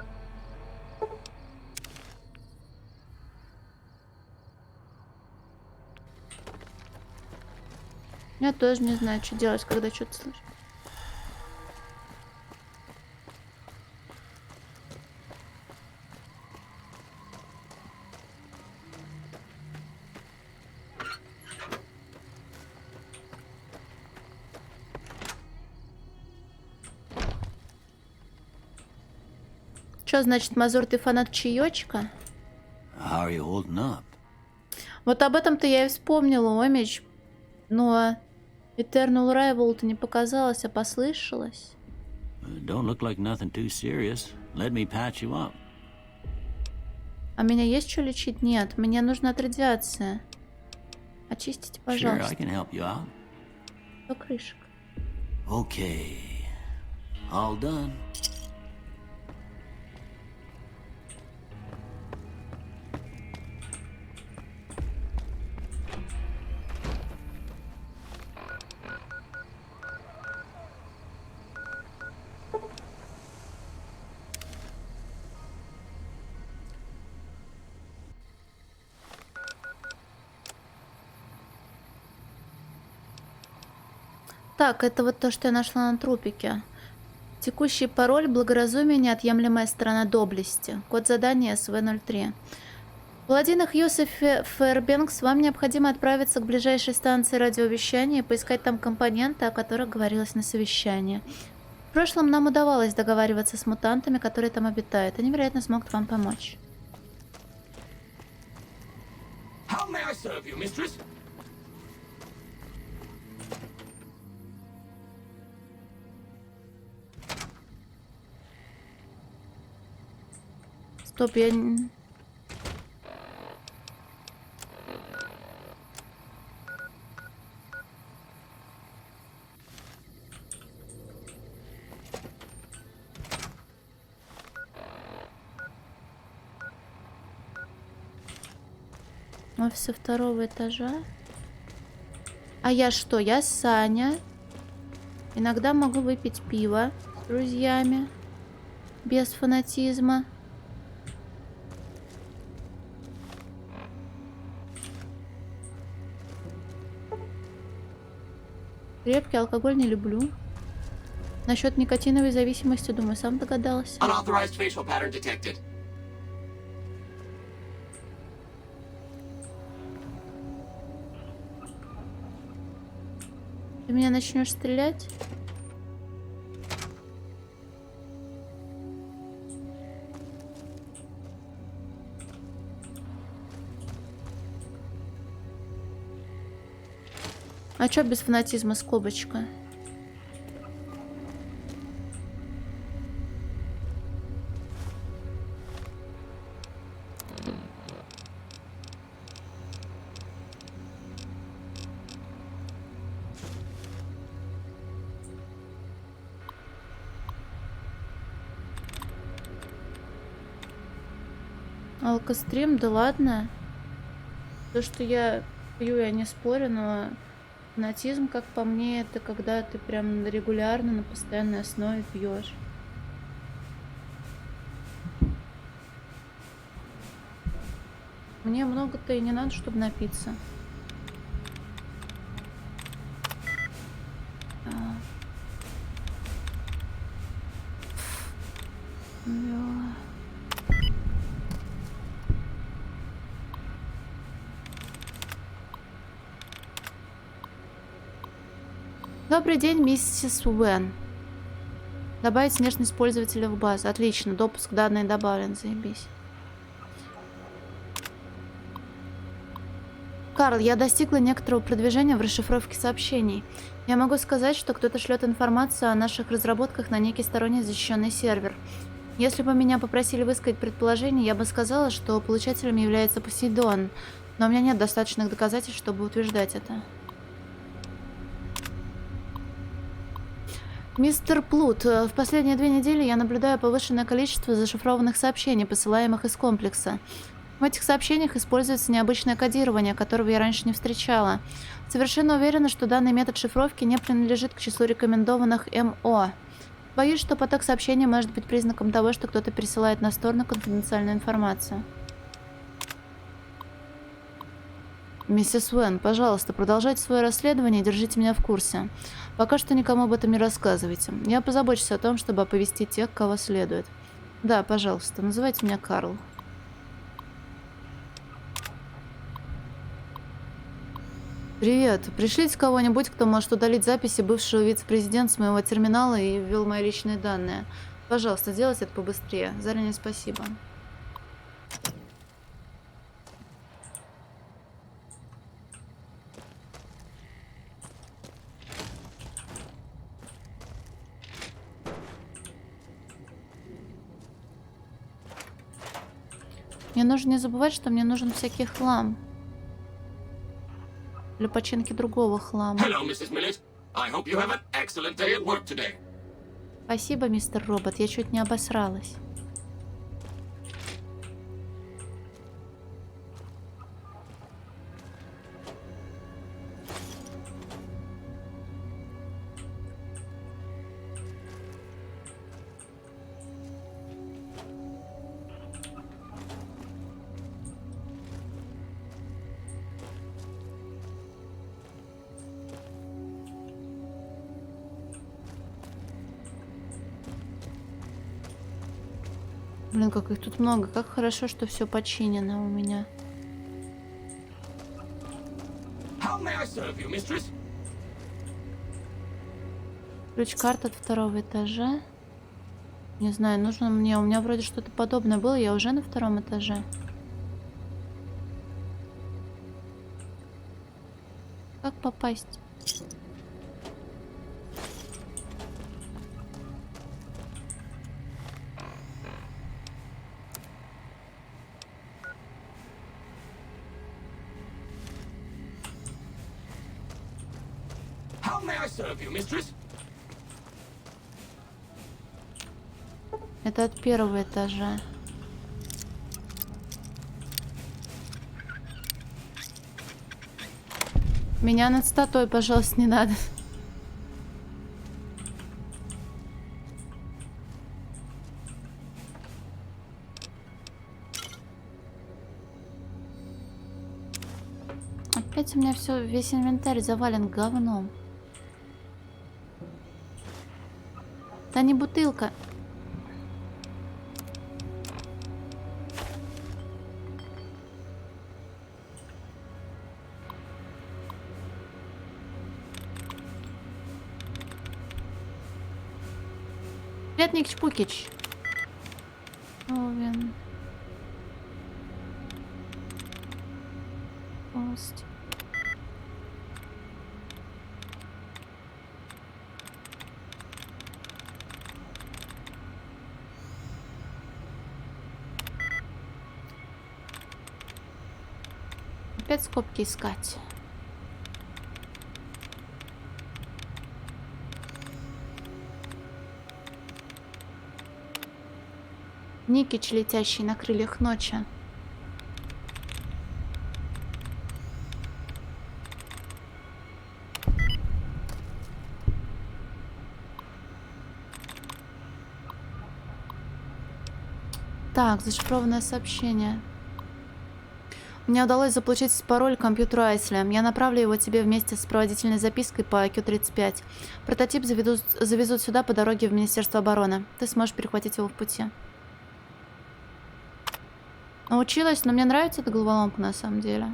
Я тоже не знаю, что делать, когда что-то слышу. Что значит, Мазур, ты фанат чаечка? How are you holding up? Вот об этом-то я и вспомнила, Омич. Но Eternal Rival-то не показалось, а послышалось. Don't look like nothing too serious. Let me patch you up. А меня есть что лечить? Нет, мне нужна от радиации. Очистите, пожалуйста. Sure, I can help you out. Покрышек. Okay. All done. Так, это вот то, что я нашла на трупике. Текущий пароль «Благоразумие. Неотъемлемая сторона доблести». Код задания СВ-03. Паладин Хьюсеф Фэрбенкс, вам необходимо отправиться к ближайшей станции радиовещания и поискать там компоненты, о которых говорилось на совещании. В прошлом нам удавалось договариваться с мутантами, которые там обитают. Они, вероятно, смогут вам помочь. How may I serve you, mistress? Стоп, я... Офисы второго этажа. А я что? Я Саня. Иногда могу выпить пиво с друзьями. Без фанатизма. Крепкий алкоголь не люблю. Насчет никотиновой зависимости, думаю, сам догадался. Unauthorized facial pattern detected. Ты меня начнешь стрелять? А чё без фанатизма, скобочка? Алкострим, да ладно. То, что я пью, я не спорю, но фанатизм, как по мне, это когда ты прям регулярно, на постоянной основе пьешь. Мне много-то и не надо, чтобы напиться. Добрый день, миссис Уэн. Добавить внешность пользователя в базу. Отлично, допуск данные добавлен, заебись. Карл, я достигла некоторого продвижения в расшифровке сообщений. Я могу сказать, что кто-то шлет информацию о наших разработках на некий сторонний защищенный сервер. Если бы меня попросили высказать предположение, я бы сказала, что получателем является Посейдон, но у меня нет достаточных доказательств, чтобы утверждать это. Мистер Плут, в последние 2 недели я наблюдаю повышенное количество зашифрованных сообщений, посылаемых из комплекса. В этих сообщениях используется необычное кодирование, которого я раньше не встречала. Совершенно уверена, что данный метод шифровки не принадлежит к числу рекомендованных МО. Боюсь, что поток сообщений может быть признаком того, что кто-то пересылает на сторону конфиденциальную информацию. Миссис Уэн, пожалуйста, продолжайте свое расследование и держите меня в курсе. Пока что никому об этом не рассказывайте. Я позабочусь о том, чтобы оповестить тех, кого следует. Да, пожалуйста, называйте меня Карл. Привет. Пришлите кого-нибудь, кто может удалить записи бывшего вице-президента с моего терминала и ввел мои личные данные. Пожалуйста, сделайте это побыстрее. Заранее спасибо. Мне нужно не забывать, что мне нужен всякий хлам. Для починки другого хлама. Hello, Mrs. Millet. I hope you have an excellent day at work today. Спасибо, мистер Робот, я чуть не обосралась. Блин, как их тут много. Как хорошо, что все починено у меня. How may I serve you, mistress? Ключ-карта от 2-го этажа. Не знаю, нужно мне. У меня вроде что-то подобное было. Я уже на 2-м этаже. Как попасть? How may I serve you, mistress? Это от 1-го этажа. Меня над статой, пожалуйста, не надо. Опять у меня все, весь инвентарь завален говном. Да не бутылка. Привет, Никич Пукич. Овен. Пост. Опять скобки искать. Никич, летящий на крыльях ночи. Так, зашифрованное сообщение. Мне удалось заполучить пароль к компьютеру Айсли. Я направлю его тебе вместе с сопроводительной запиской по Q-35. Прототип завезут сюда по дороге в Министерство обороны. Ты сможешь перехватить его в пути. Научилась, но мне нравится эта головоломка на самом деле.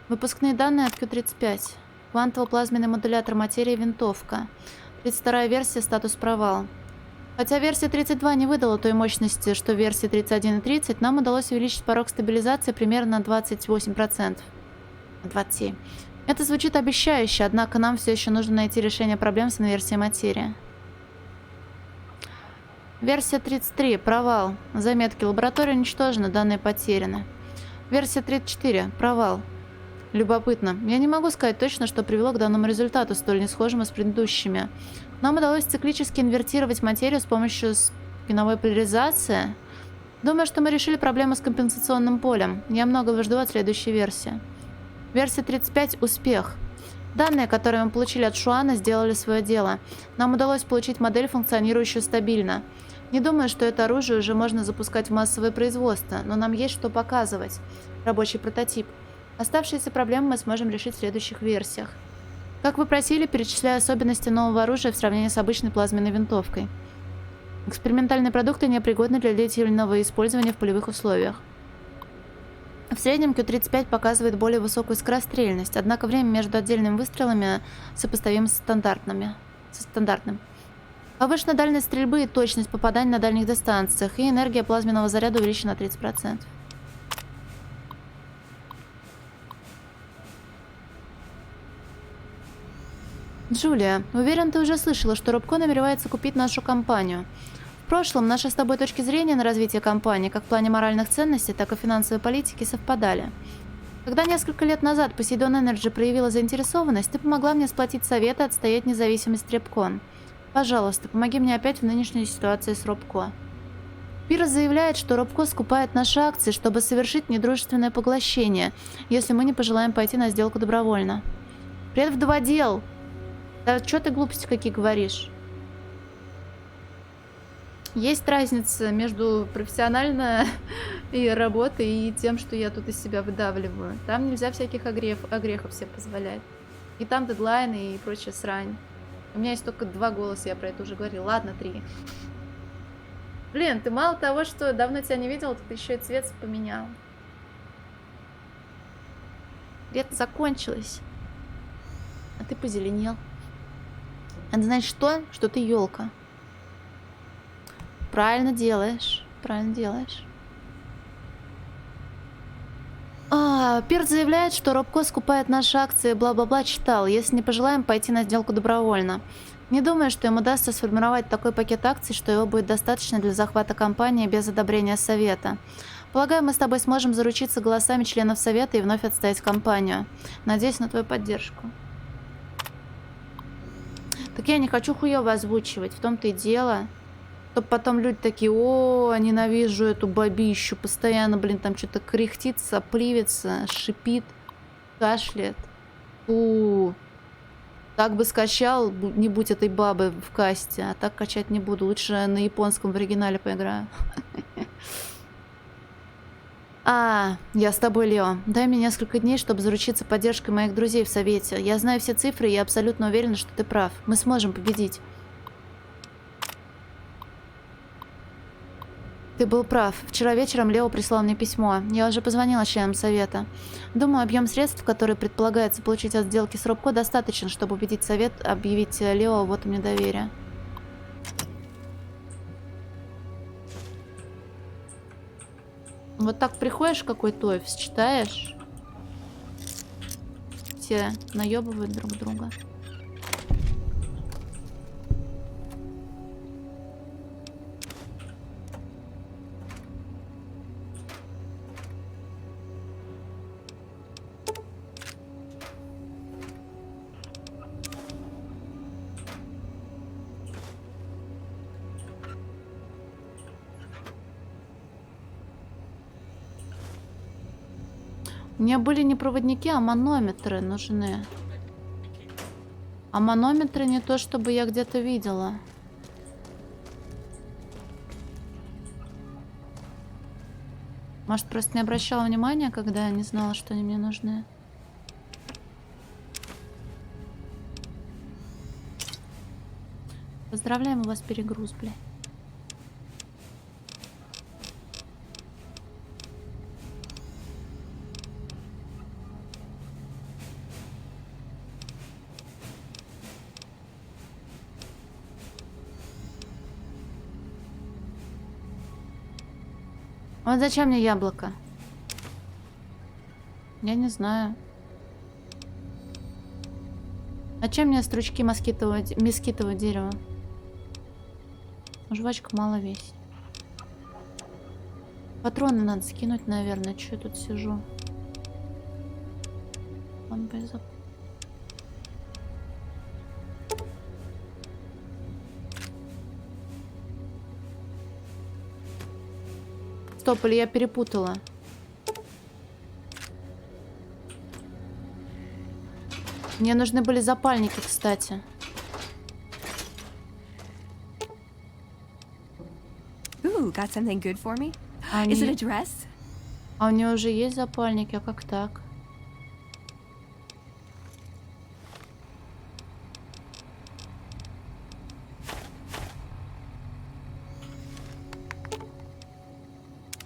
Выпускные данные от Q-35. Квантово-плазменный модулятор материи, винтовка. 32-я версия, статус провал. Хотя версия 32 не выдала той мощности, что в версии 31 и 30, нам удалось увеличить порог стабилизации примерно на 28%. 27. Это звучит обещающе, однако нам все еще нужно найти решение проблем с инверсией материи. Версия 33. Провал. Заметки. Лаборатория уничтожена, данные потеряны. Версия 34. Провал. Любопытно. Я не могу сказать точно, что привело к данному результату, столь несхожему с предыдущими. Нам удалось циклически инвертировать материю с помощью спиновой поляризации. Думаю, что мы решили проблему с компенсационным полем. Я многого жду от следующей версии. Версия 35. Успех. Данные, которые мы получили от Шуана, сделали свое дело. Нам удалось получить модель, функционирующую стабильно. Не думаю, что это оружие уже можно запускать в массовое производство, но нам есть что показывать. Рабочий прототип. Оставшиеся проблемы мы сможем решить в следующих версиях. Как вы просили, перечисляю особенности нового оружия в сравнении с обычной плазменной винтовкой. Экспериментальные продукты непригодны для длительного использования в полевых условиях. В среднем Q-35 показывает более высокую скорострельность, однако время между отдельными выстрелами сопоставимо с стандартным. Повышена дальность стрельбы и точность попаданий на дальних дистанциях, и энергия плазменного заряда увеличена на 30%. Джулия, уверен, ты уже слышала, что Рубко намеревается купить нашу компанию. В прошлом наши с тобой точки зрения на развитие компании, как в плане моральных ценностей, так и финансовой политики, совпадали. Когда несколько лет назад Poseidon Energy проявила заинтересованность, ты помогла мне сплотить совет и отстоять независимость Репкон. Пожалуйста, помоги мне опять в нынешней ситуации с Робко. Пирс заявляет, что Робко скупает наши акции, чтобы совершить недружественное поглощение, если мы не пожелаем пойти на сделку добровольно. Предвдоводел! Да что ты глупости какие говоришь? Есть разница между профессиональной работой и тем, что я тут из себя выдавливаю. Там нельзя всяких огрехов себе позволять. И там дедлайны и прочая срань. У меня есть только 2 голоса, я про это уже говорила. Ладно, 3. Блин, ты мало того, что давно тебя не видела, ты еще и цвет поменял. Лето закончилось. А ты позеленел. Это значит что? Что ты елка. Правильно делаешь. Правильно делаешь. Пирс заявляет, что Робко скупает наши акции, бла-бла-бла, читал, если не пожелаем пойти на сделку добровольно. Не думаю, что ему удастся сформировать такой пакет акций, что его будет достаточно для захвата компании без одобрения Совета. Полагаю, мы с тобой сможем заручиться голосами членов Совета и вновь отстоять компанию. Надеюсь на твою поддержку. Так я не хочу хуёво озвучивать, в том-то и дело. Чтоб потом люди такие: о, ненавижу эту бабищу, постоянно, блин, там что-то кряхтится, плавится, шипит, кашляет. Фу. Так бы скачал, не будь этой бабы в касте, а так качать не буду. Лучше на японском в оригинале поиграю. Я с тобой, Лео. Дай мне несколько дней, чтобы заручиться поддержкой моих друзей в Совете. Я знаю все цифры, и я абсолютно уверена, что ты прав. Мы сможем победить. Ты был прав. Вчера вечером Лео прислал мне письмо. Я уже позвонила членам Совета. Думаю, объем средств, который предполагается получить от сделки с Робко, достаточен, чтобы убедить Совет объявить Лео вотом недоверия. Вот так приходишь какой-то офис, читаешь. Все наебывают друг друга. Мне были не проводники, а манометры нужны. А манометры не то, чтобы я где-то видела. Может, просто не обращала внимания, когда я не знала, что они мне нужны. Поздравляем, у вас перегруз, блядь. Вот зачем мне яблоко? Я не знаю. Зачем мне стручки мескитового дерева? Жвачка мало весит. Патроны надо скинуть, наверное. Че я тут сижу? Он боезап... Стоп, или я перепутала? Мне нужны были запальники, кстати. Ooh, got something good for me? Is it a dress? А у нее уже есть запальники, а как так?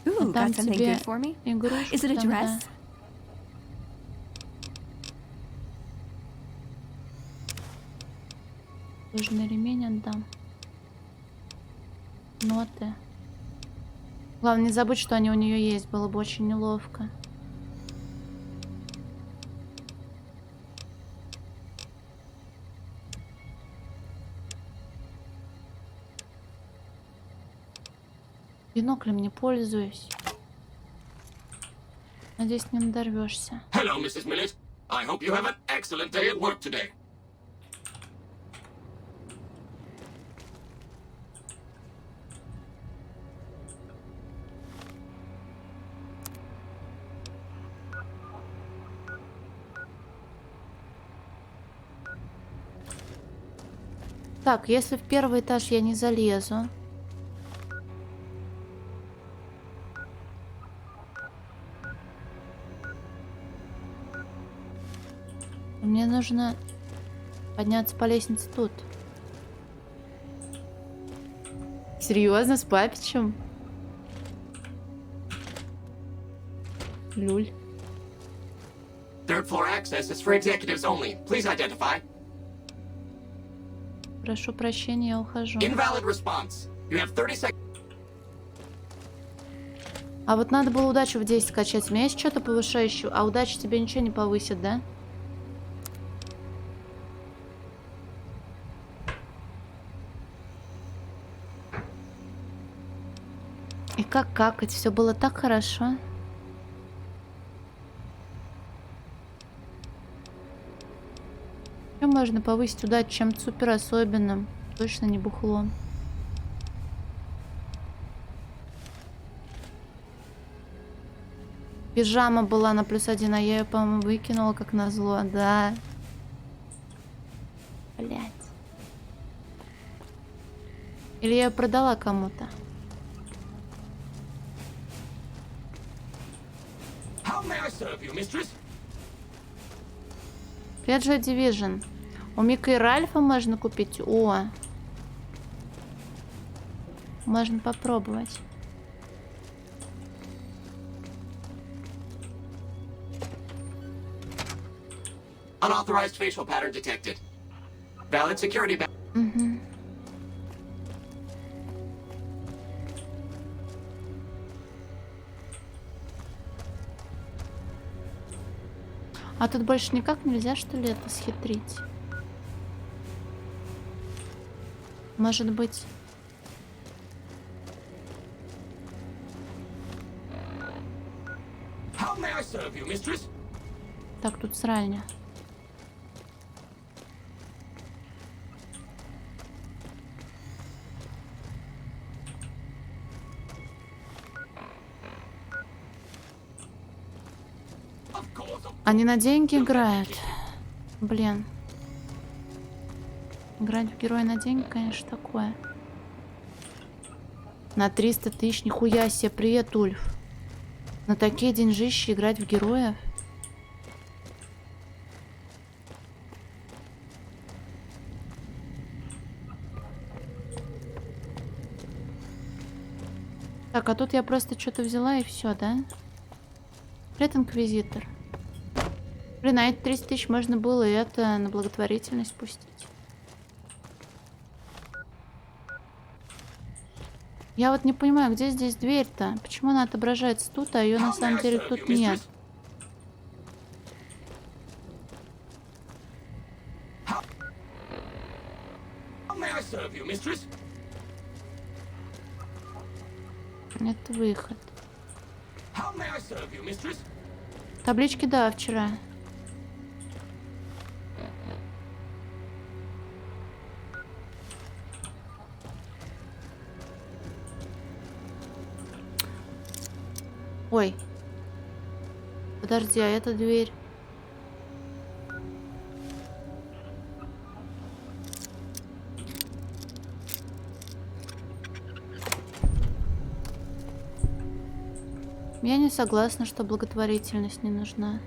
Ooh, got something good for me? Is it a dress? Кожаный ремень отдам. Ноты. Главное, не забудь, что они у нее есть. Было бы очень неловко. Биноклем не пользуюсь. Надеюсь, не надорвешься. Hello, Mrs. Millet. I hope you have an excellent day at work today. Так, если в первый этаж я не залезу. Мне нужно подняться по лестнице тут. Серьезно, с папичем? Люль. Third floor access is for executives only. Please identify. Прошу прощения, я ухожу. Invalid response. You have 30 seconds. А вот надо было удачу в 10 скачать. У меня есть что-то повышающее, а удача тебе ничего не повысит, да? И как какать? Все было так хорошо. Чем можно повысить удачу чем-то супер особенным? Точно не бухлом. Пижама была на +1, а я ее, по-моему, выкинула как назло, да. Блять. Или я ее продала кому-то. How may I serve you, mistress? Привет, Joy Division. У Мика и Ральфа можно купить. О. Можно попробовать. Unauthorized facial pattern detected. Valid security badge. Угу. А тут больше никак нельзя, что ли, это схитрить? Может быть... How may I serve you, mistress? Так, тут сральня. Они на деньги играют. Блин. Играть в героя на деньги, конечно, такое. На 300 тысяч. Нихуя себе. Привет, Ульф. На такие деньжищи играть в героев. Так, а тут я просто что-то взяла и все, да? Привет, Инквизитор. Блин, а эти 300 тысяч можно было и это на благотворительность пустить. Я вот не понимаю, где здесь дверь-то? Почему она отображается тут, а ее на самом деле тут нет? Это выход. Таблички, да, вчера. Ой. Подожди, а эта дверь? Я не согласна, что благотворительность не нужна.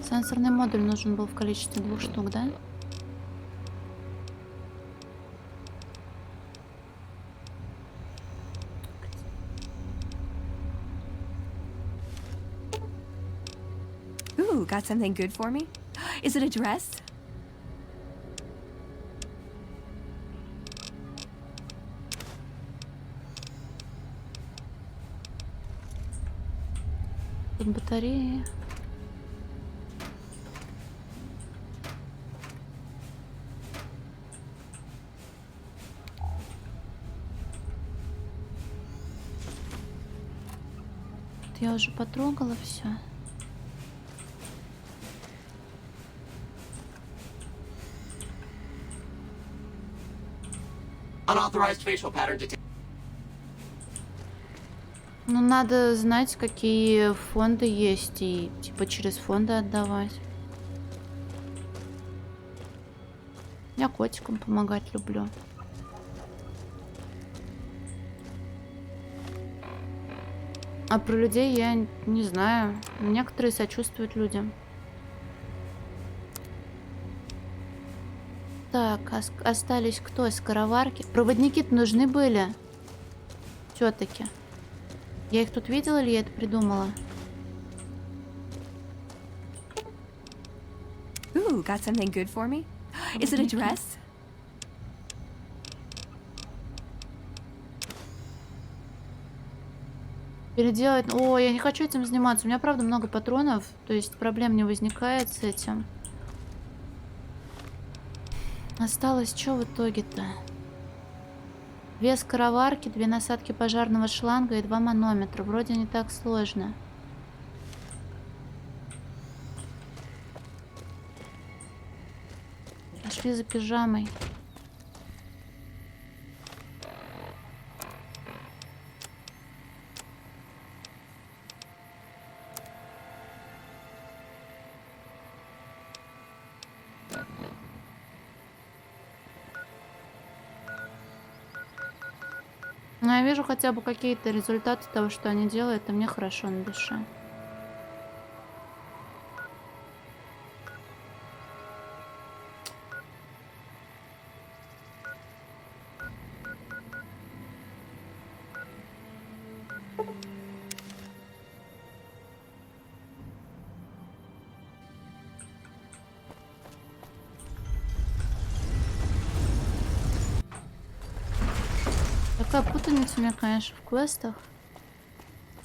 Сенсорный модуль нужен был в количестве 2 штук, да? Ooh, got something good for me? Is it a dress? Тут батареи. Тут я уже потрогала все. Unauthorized facial pattern detected. Ну, надо знать, какие фонды есть, и типа через фонды отдавать. Я котикам помогать люблю. А про людей я не знаю. Некоторые сочувствуют людям. Так, остались кто? Скороварки. Проводники-то нужны были. Все-таки. Я их тут видела или я это придумала? Ooh, got something good for me? Is it a dress? Переделать... О, я не хочу этим заниматься. У меня, правда, много патронов. То есть проблем не возникает с этим. Осталось что в итоге-то? 2 скороварки, 2 насадки пожарного шланга и 2 манометра. Вроде не так сложно. Пошли за пижамой. Но я вижу хотя бы какие-то результаты того, что они делают, и мне хорошо на душе. Такая путаница у меня, конечно, в квестах.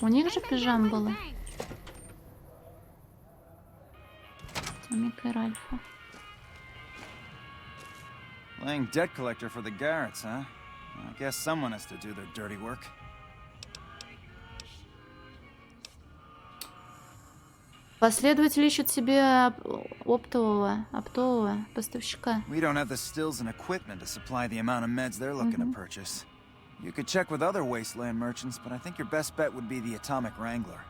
У них же пижам было. Мика и Ральфа. Playing debt collector for the Garretts, huh? I guess someone has to do their dirty work. Последователь ищет себе оптового поставщика. We don't have the stills and equipment to supply the amount of meds they're looking to purchase. You could check with other wasteland merchants, but I think your best bet would be the Atomic Wrangler.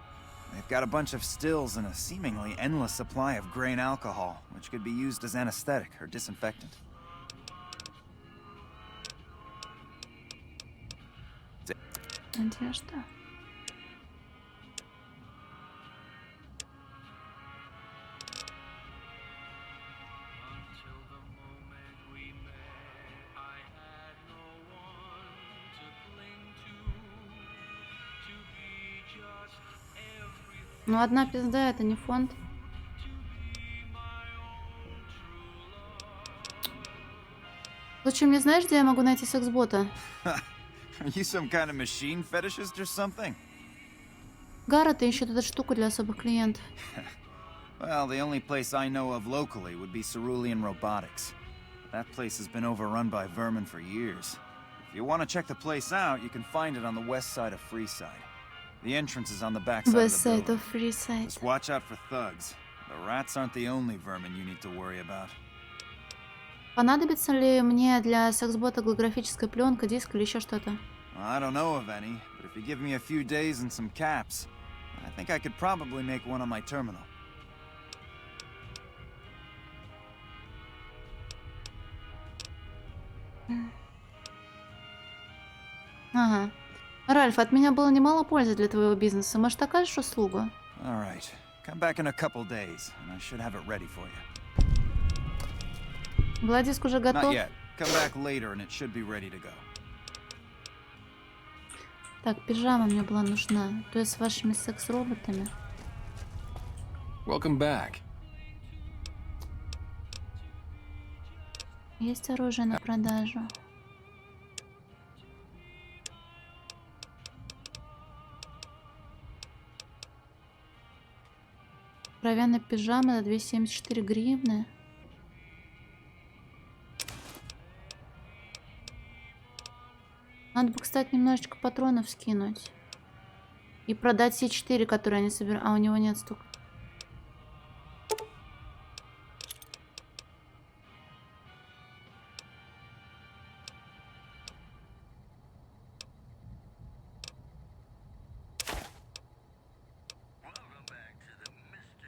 They've got a bunch of stills and a seemingly endless supply of grain alcohol, which could be used as anesthetic or disinfectant. Надежда. Ну, одна пизда, это не фонд. Лучше мне знаешь, где я могу найти секс-бота? Are you some kind of machine fetishist or something? Гаррет ищет эту штуку для особых клиентов. Well, the only place I know of locally would be Cerulean Robotics. That place has been overrun by vermin for years. If you want to check the place out, you can find it on the west side of Freeside. The entrance is on the back side West of the side building. of Freeside. Just watch out for thugs. The rats aren't the only vermin you need to worry about. Понадобится ли мне для секс-бота голографическая пленка, диск или еще что-то? I don't know of any, but if you give me a few days and some caps, I think I could probably make one on my terminal. Ага. Ральф, от меня было немало пользы для твоего бизнеса. Может, окажешь услугу? All right. Come back in a couple days, and I should have it ready for you. Владиск уже Not готов. yet. Come back later, and it should be ready to go. Так, пижама мне была нужна. То есть с вашими секс-роботами. Welcome back. Есть оружие на продажу. Кровяная пижама за 274 гривны. Надо бы, кстати, немножечко патронов скинуть. И продать все 4, которые они собирают. А у него нет столько.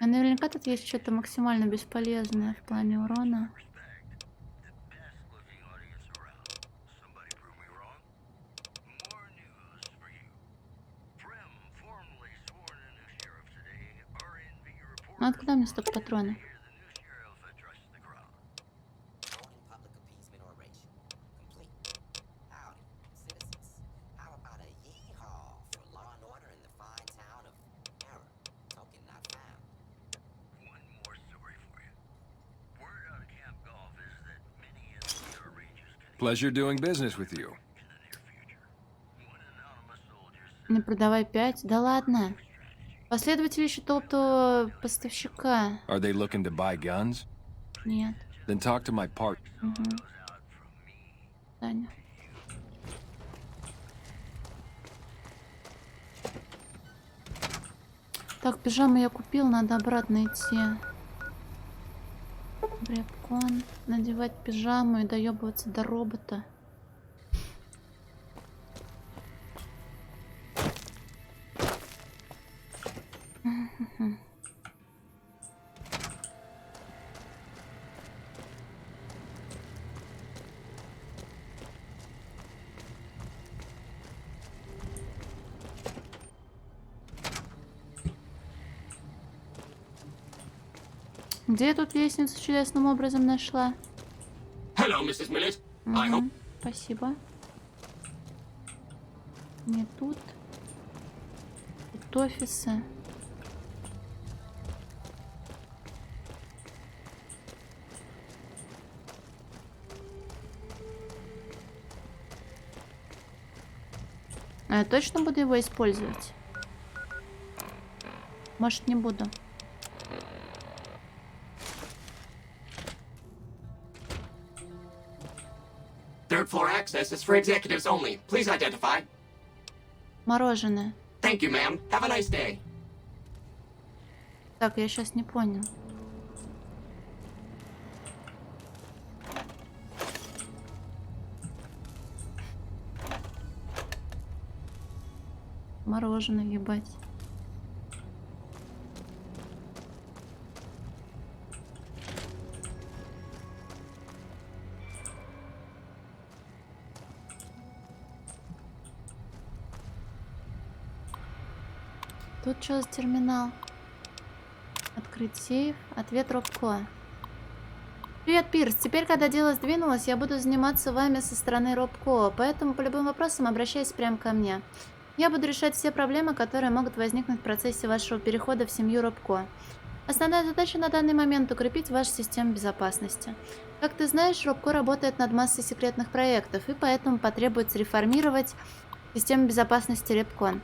А наверняка тут есть что-то максимально бесполезное в плане урона. Ну откуда мне столько патронов? Pleasure doing business with you. Не продавай 5. Да ладно. Последователи ищут топ-то поставщика. Are they looking to buy guns? Нет. Then talk to my part. Угу. Таня. Так, пижаму я купил, надо обратно идти. Репкон. Надевать пижаму и доебываться до робота. Где я тут лестницу чудесным образом нашла? Hello, Mrs. Millet. I hope... Спасибо. Не тут. Тут офисы. А я точно буду его использовать? Может, не буду. Third floor access is for executives only. Please identify. Мороженое. Thank you, ma'am. Have a nice day. Так, я сейчас не понял. Мороженое, ебать. Тут что за терминал? Открыть сейф. Ответ Робко. Привет, Пирс. Теперь, когда дело сдвинулось, я буду заниматься вами со стороны Робко, поэтому по любым вопросам обращайтесь прямо ко мне. Я буду решать все проблемы, которые могут возникнуть в процессе вашего перехода в семью Робко. Основная задача на данный момент — укрепить вашу систему безопасности. Как ты знаешь, Робко работает над массой секретных проектов, и поэтому потребуется реформировать систему безопасности Робко.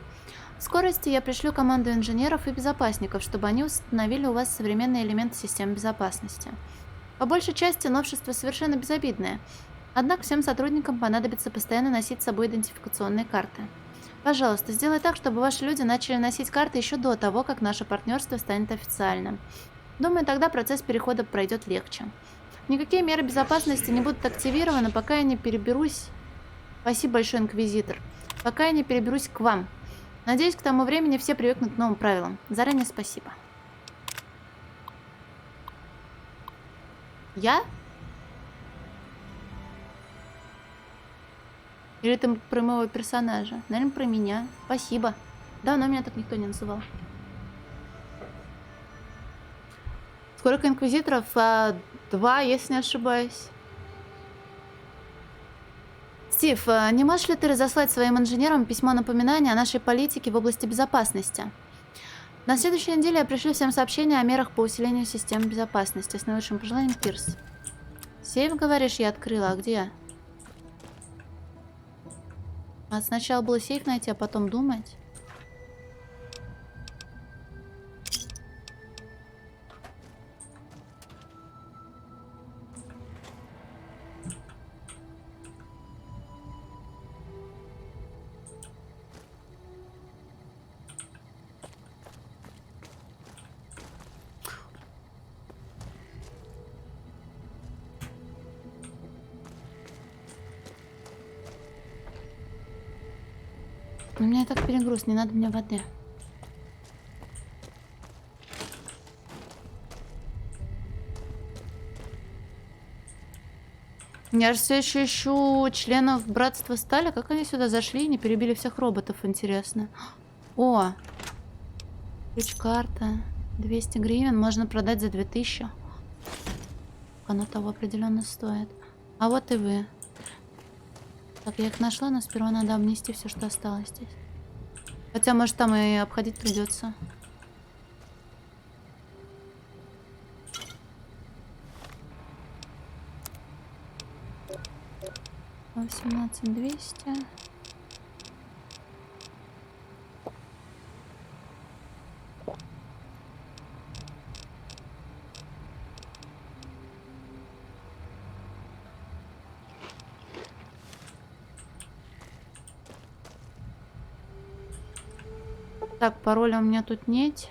В скорости я пришлю команду инженеров и безопасников, чтобы они установили у вас современные элементы системы безопасности. По большей части новшества совершенно безобидные, однако всем сотрудникам понадобится постоянно носить с собой идентификационные карты. Пожалуйста, сделай так, чтобы ваши люди начали носить карты еще до того, как наше партнерство станет официальным. Думаю, тогда процесс перехода пройдет легче. Никакие меры безопасности не будут активированы, пока я не переберусь... Спасибо большое, Инквизитор. Пока я не переберусь к вам. Надеюсь, к тому времени все привыкнут к новым правилам. Заранее спасибо. Я? Или ты про моего персонажа? Наверное, про меня. Спасибо. Давно меня так никто не называл. Сколько инквизиторов? 2, если не ошибаюсь. Стив, не можешь ли ты разослать своим инженерам письмо напоминания о нашей политике в области безопасности? На следующей неделе я пришлю всем сообщения о мерах по усилению системы безопасности. С наилучшим пожеланием, Пирс. Сейф, говоришь, я открыла. А где? А сначала было сейф найти, а потом думать. У меня и так перегруз, не надо мне воды. Я же все еще ищу членов Братства Стали. Как они сюда зашли и не перебили всех роботов, интересно. О! Ключ-карта. 200 гривен. Можно продать за 2000. Оно того определенно стоит. А вот и вы. Так, я их нашла, но сперва надо обнести все, что осталось здесь. Хотя, может, там и обходить придется. $18,200. Так, пароля у меня тут нет.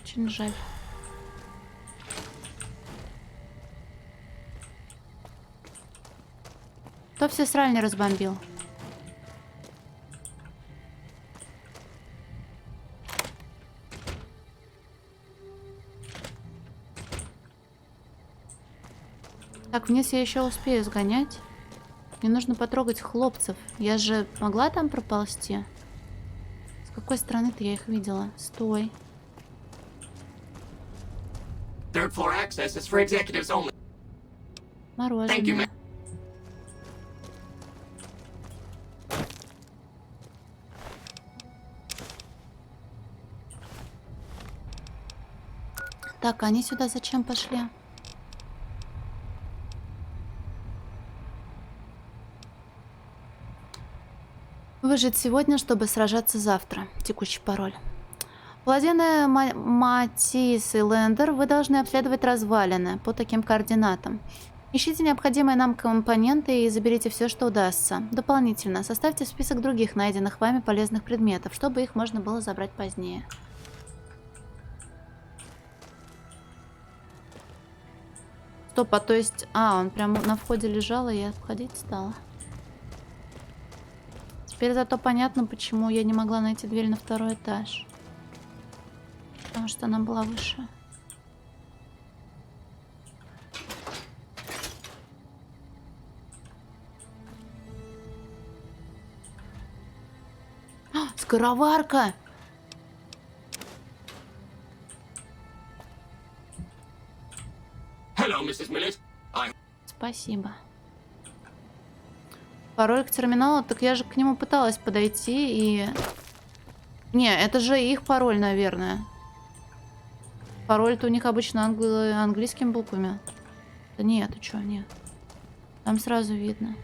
Очень жаль. Кто все сральни разбомбил? Так, вниз я еще успею сгонять. Мне нужно потрогать хлопцев. Я же могла там проползти? С какой стороны-то я их видела? Стой. Third floor access is for executives only. Мороженое. Thank you, ma'am. Так, они сюда зачем пошли? Выжить сегодня, чтобы сражаться завтра. Текущий пароль. Владение Матис и Лендер, вы должны обследовать развалины по таким координатам. Ищите необходимые нам компоненты и заберите все, что удастся. Дополнительно составьте список других найденных вами полезных предметов, чтобы их можно было забрать позднее. Стоп, а то есть... А, он прям на входе лежал, и я обходить стала. Теперь зато понятно, почему я не могла найти дверь на второй этаж. Потому что она была выше. А, скороварка! Hello, Mrs. Millet. Спасибо. Пароль к терминалу, так я же к нему пыталась подойти и... Не, это же их пароль, наверное. Пароль-то у них обычно английскими буквами. Да нет, ты чё, нет. Там сразу видно.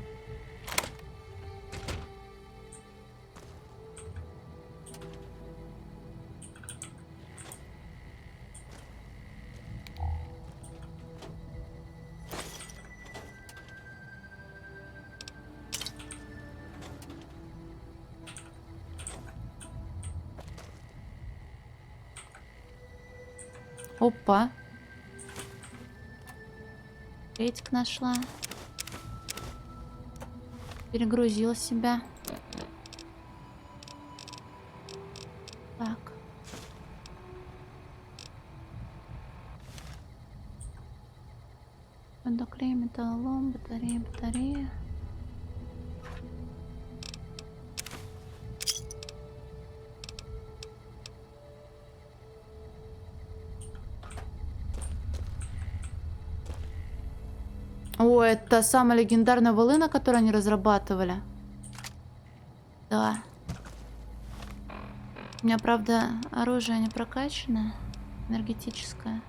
Опа. Этик нашла. Перегрузила себя. Так. Доклей, металлолом, батарея. О, это та самая легендарная волына, которую они разрабатывали. Да. У меня, правда, оружие не прокачано. Энергетическое.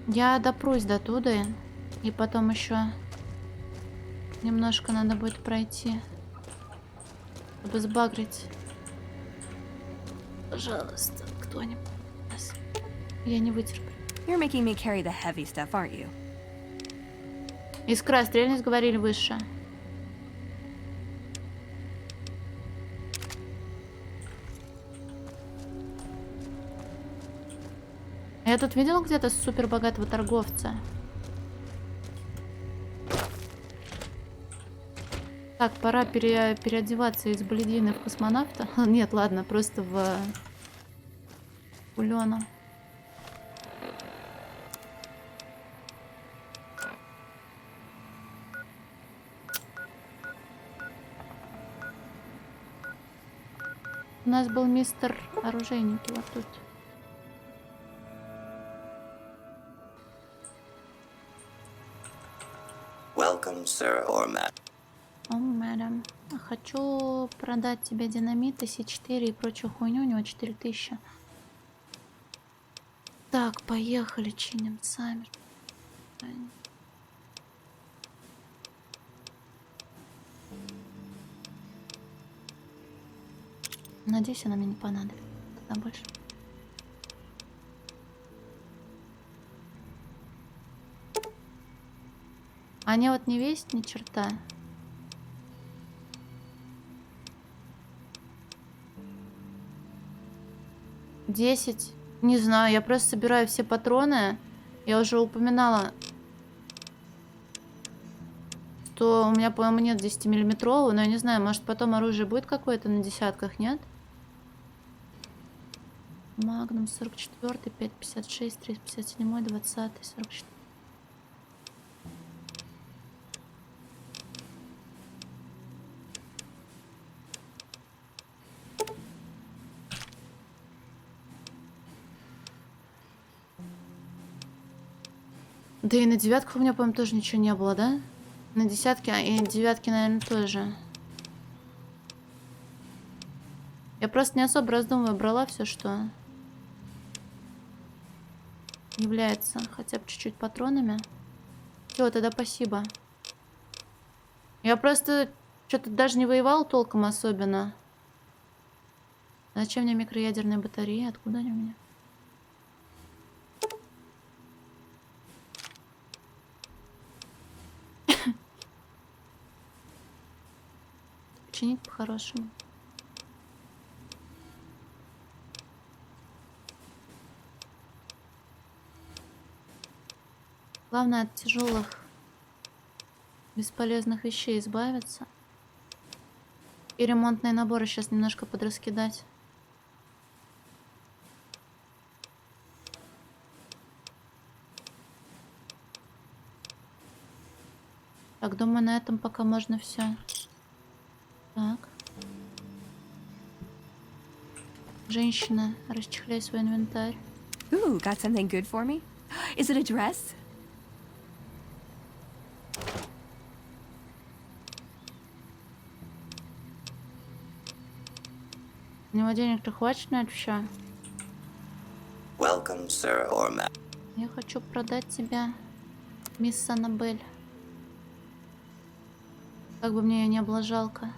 Я допрусь до туда. И потом еще... Немножко надо будет пройти, чтобы сбагрить. Пожалуйста, кто-нибудь. Я не вытерплю. You're making me carry the heavy stuff, aren't you? Искра, стрельность, говорили выше. Я тут видела где-то супер богатого торговца. Так, пора переодеваться из бледины в космонавта. Нет, ладно, просто в Улёна. У нас был мистер оружейники вот тут. Welcome, sir or madam. О, мэдам. Хочу продать тебе динамит, С4 и прочую хуйню. У него 4000. Так, поехали, чиним сами. Надеюсь, она мне не понадобится. Тогда больше. Они вот не весят ни черта. $10. Не знаю, я просто собираю все патроны. Я уже упоминала, что у меня, по-моему, нет 10-миллиметрового, но я не знаю, может потом оружие будет какое-то на десятках, нет? Магнум 44, 5,56, 3,57, 20, 44. Да и на девятках у меня, по-моему, тоже ничего не было, да? На десятке и девятки, наверное, тоже. Я просто не особо раздумывая брала все, что является хотя бы чуть-чуть патронами. Все, тогда спасибо. Я просто что-то даже не воевал толком особенно. Зачем мне микроядерные батареи? Откуда они у меня? Чинить по-хорошему. Главное от тяжелых бесполезных вещей избавиться. И ремонтные наборы сейчас немножко подраскидать. Так, думаю, на этом пока можно все. Так. Женщина, расчехляй свой инвентарь. Ooh, got something good for me? Is it a dress? У него денег-то хватит на это все? Welcome, sir or madam. Я хочу продать тебя, мисс Аннабель. Как бы мне ее не было жалко.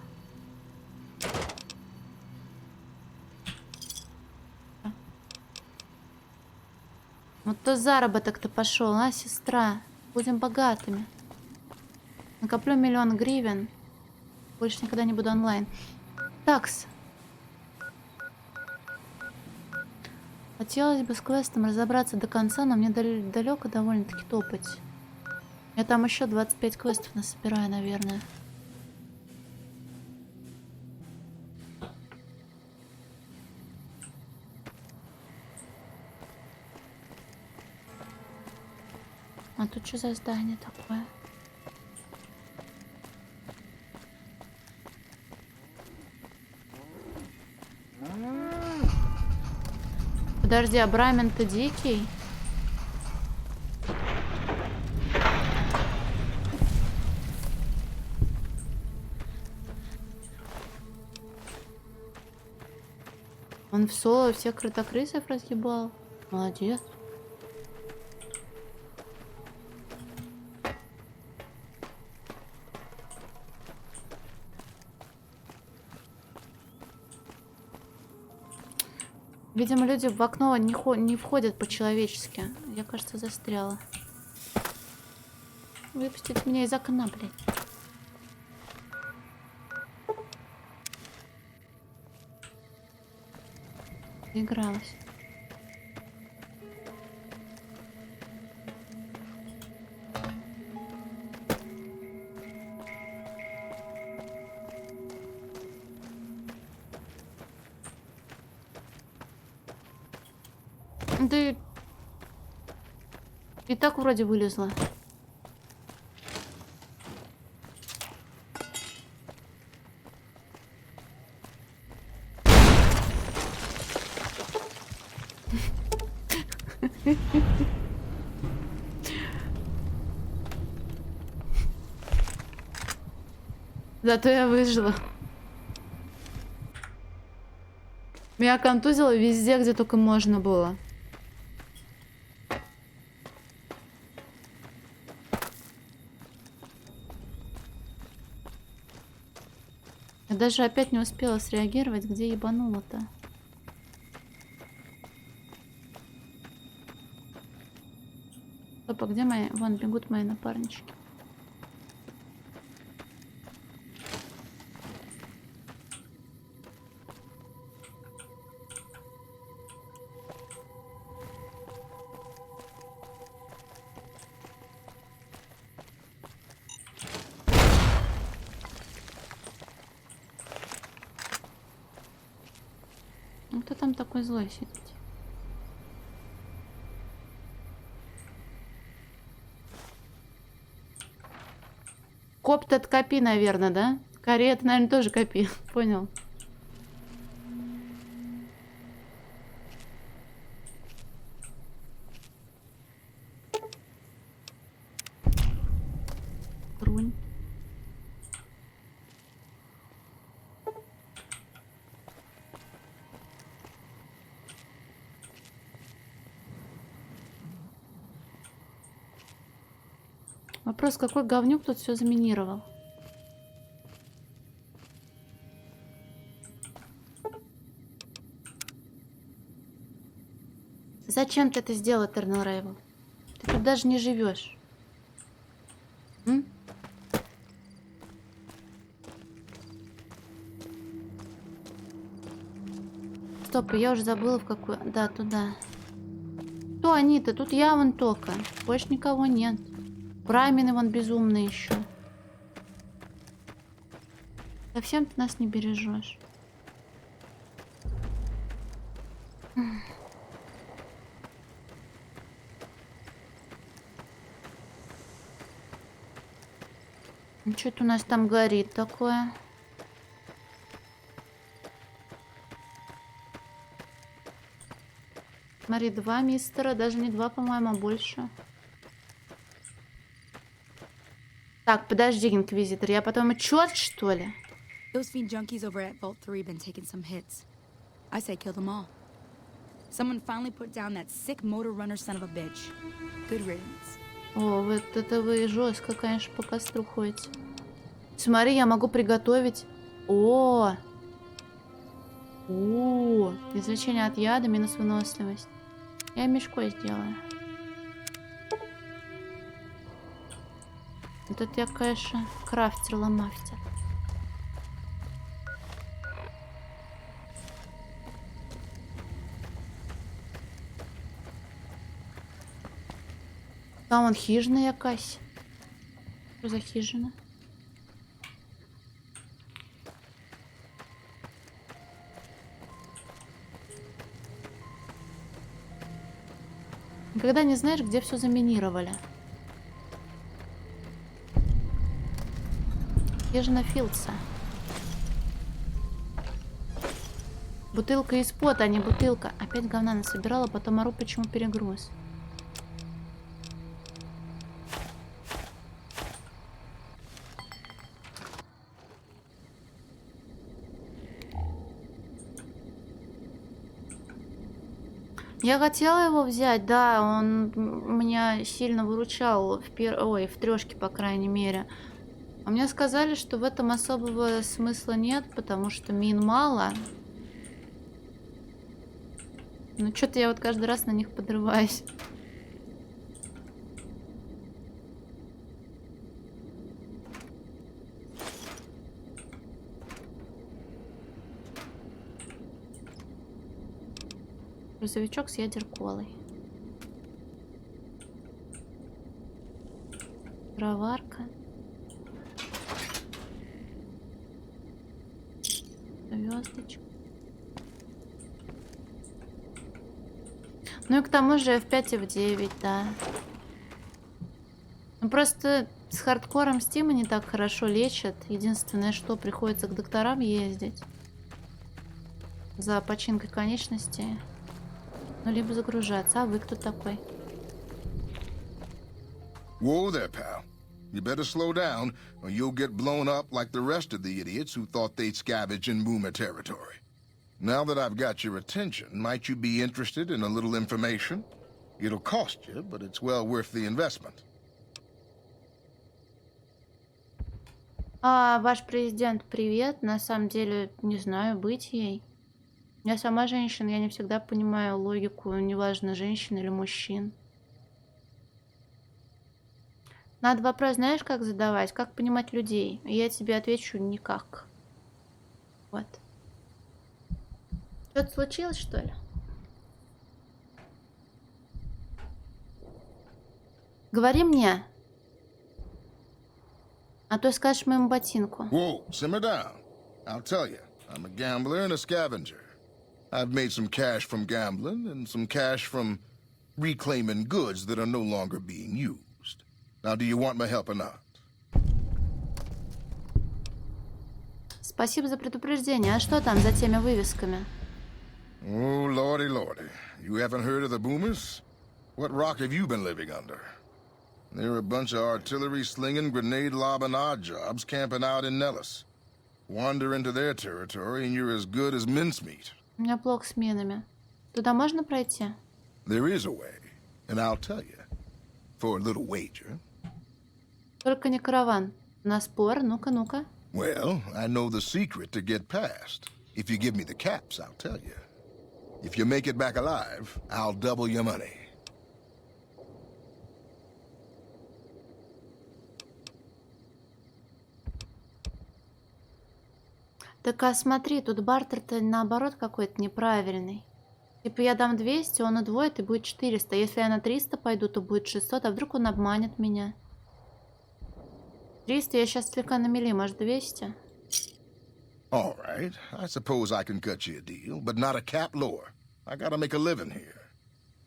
Вот то заработок-то пошел, а, сестра? Будем богатыми. Накоплю 1 000 000 гривен. Больше никогда не буду онлайн. Такс. Хотелось бы с квестом разобраться до конца, но мне далеко довольно-таки топать. Я там еще 25 квестов насобираю, наверное. А тут что за здание такое? Подожди, а Брамен-то дикий? Он в соло всех крытокрысов разъебал. Молодец. Видимо, люди в окно не входят по-человечески. Я, кажется, застряла. Выпустить меня из окна, блядь. Игралась. Да и так вроде вылезла. Зато я выжила. Меня контузило везде, где только можно было. Я даже опять не успела среагировать, где ебануло-то. Стоп, а где мои? Вон бегут мои напарнички. Ну, кто там такой злой сидит? Копт от копи, наверное, да? Скорее, это, наверное, тоже копи. Понял. Трунь. Вопрос, какой говнюк тут все заминировал? Зачем ты это сделал, Eternal Rival? Ты тут даже не живешь. Стоп, я уже забыла в какую... Да, туда. Кто они-то? Тут я вон только. Больше никого нет. Брамины вон безумные еще. Совсем ты нас не бережешь. Что-то у нас там горит такое. Смотри, 2 мистера, даже не 2, по-моему, а больше. Так, подожди, инквизитор, я потом черт, что ли? Those fiend junkies over at Vault 3 been taking some hits. I say kill them all. Someone finally put down that sick motor runner son of a bitch. Good riddance. О, вот это вы жестко, конечно, по костру ходите. Смотри, я могу приготовить... О! Излечение от яда, минус выносливость. Я мешкой сделаю. Вот это я, конечно, крафтер-ломафтер. Там вон хижина якась. Что за хижина? Никогда не знаешь, где все заминировали. Хижина Филдса. Бутылка из пота, а не бутылка. Опять говна насобирала, потом ору, почему перегруз. Я хотела его взять, да, он меня сильно выручал в трешке, по крайней мере. А мне сказали, что в этом особого смысла нет, потому что мин мало. Ну, что-то я вот каждый раз на них подрываюсь. Грузовичок с ядерколой. Дроварка. Звездочка. Ну и к тому же F5 и F9, да. Ну просто с хардкором Стима не так хорошо лечат. Единственное, что приходится к докторам ездить. За починкой конечностей. Ну, либо загружаться. А вы кто такой? Whoa there, pal. You better slow down, or you'll get blown up like the rest of the idiots who thought they'd scavenge in Boomer territory. Now that I've got your attention, might you be interested in a little information? It'll cost you, but it's well worth the investment. Ваш президент, привет. На самом деле, не знаю, быть ей. Я сама женщина, я не всегда понимаю логику, неважно, женщин или мужчин. Надо вопрос, знаешь, как задавать? Как понимать людей? И я тебе отвечу никак. Вот. Что-то случилось, что ли? Говори мне. А то скажешь моему ботинку. Whoa, simmer down. I'll tell you, I'm a gambler and a scavenger. I've made some cash from gambling and some cash from reclaiming goods that are no longer being used. Now, do you want my help or not? Спасибо за предупреждение. А что там за теми вывесками? Oh, lordy, lordy. You haven't heard of the Boomers? What rock have you been living under? They're a bunch of artillery-slinging, grenade-lobbing odd jobs camping out in Nellis. Wander into their territory, and you're as good as mincemeat. У меня плохо с минами. Туда можно пройти? There is a way, and I'll tell you. For a little wager. Только не караван. На спор. Ну-ка, ну-ка. Well, I know the secret to get past. If you give me the caps, I'll tell you. If you make it back alive, I'll double your money. Так, а смотри, тут бартер-то наоборот какой-то неправильный. Типа я дам 200, он удвоит и будет 400. Если я на 300 пойду, то будет 600. А вдруг он обманет меня? 300 я сейчас слегка намели, может 200? All right, I suppose I can cut you a deal, but not a cap lower. I gotta make a living here.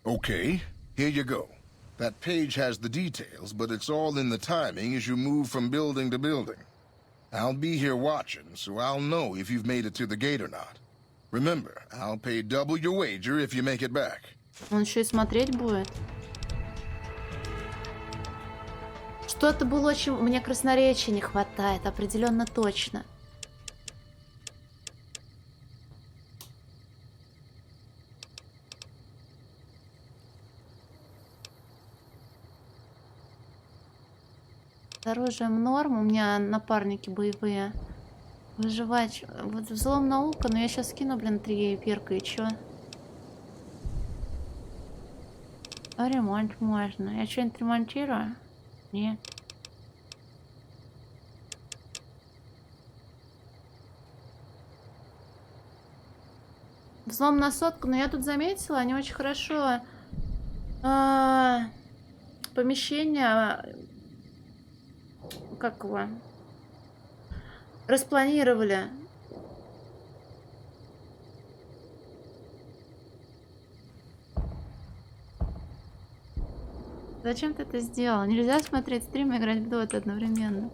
Okay, here you go. That page has the details, but it's all in the timing as you move from building to building. I'll be here watching, so I'll know if you've made it to the gate or not. Remember, I'll pay double your wager if you make it back. Он еще и смотреть будет. Что-то было очень... Мне красноречия не хватает, определенно точно. С оружием норм, у меня напарники боевые. Выживать. Вот взлом наука, но я сейчас скину, блин, 3 перка и чё? А ремонт можно. Я что-нибудь ремонтирую? Нет. Взлом на 100, но я тут заметила, они очень хорошо помещение, как его, распланировали. Зачем ты это сделал? Нельзя смотреть стрим и играть в доту одновременно.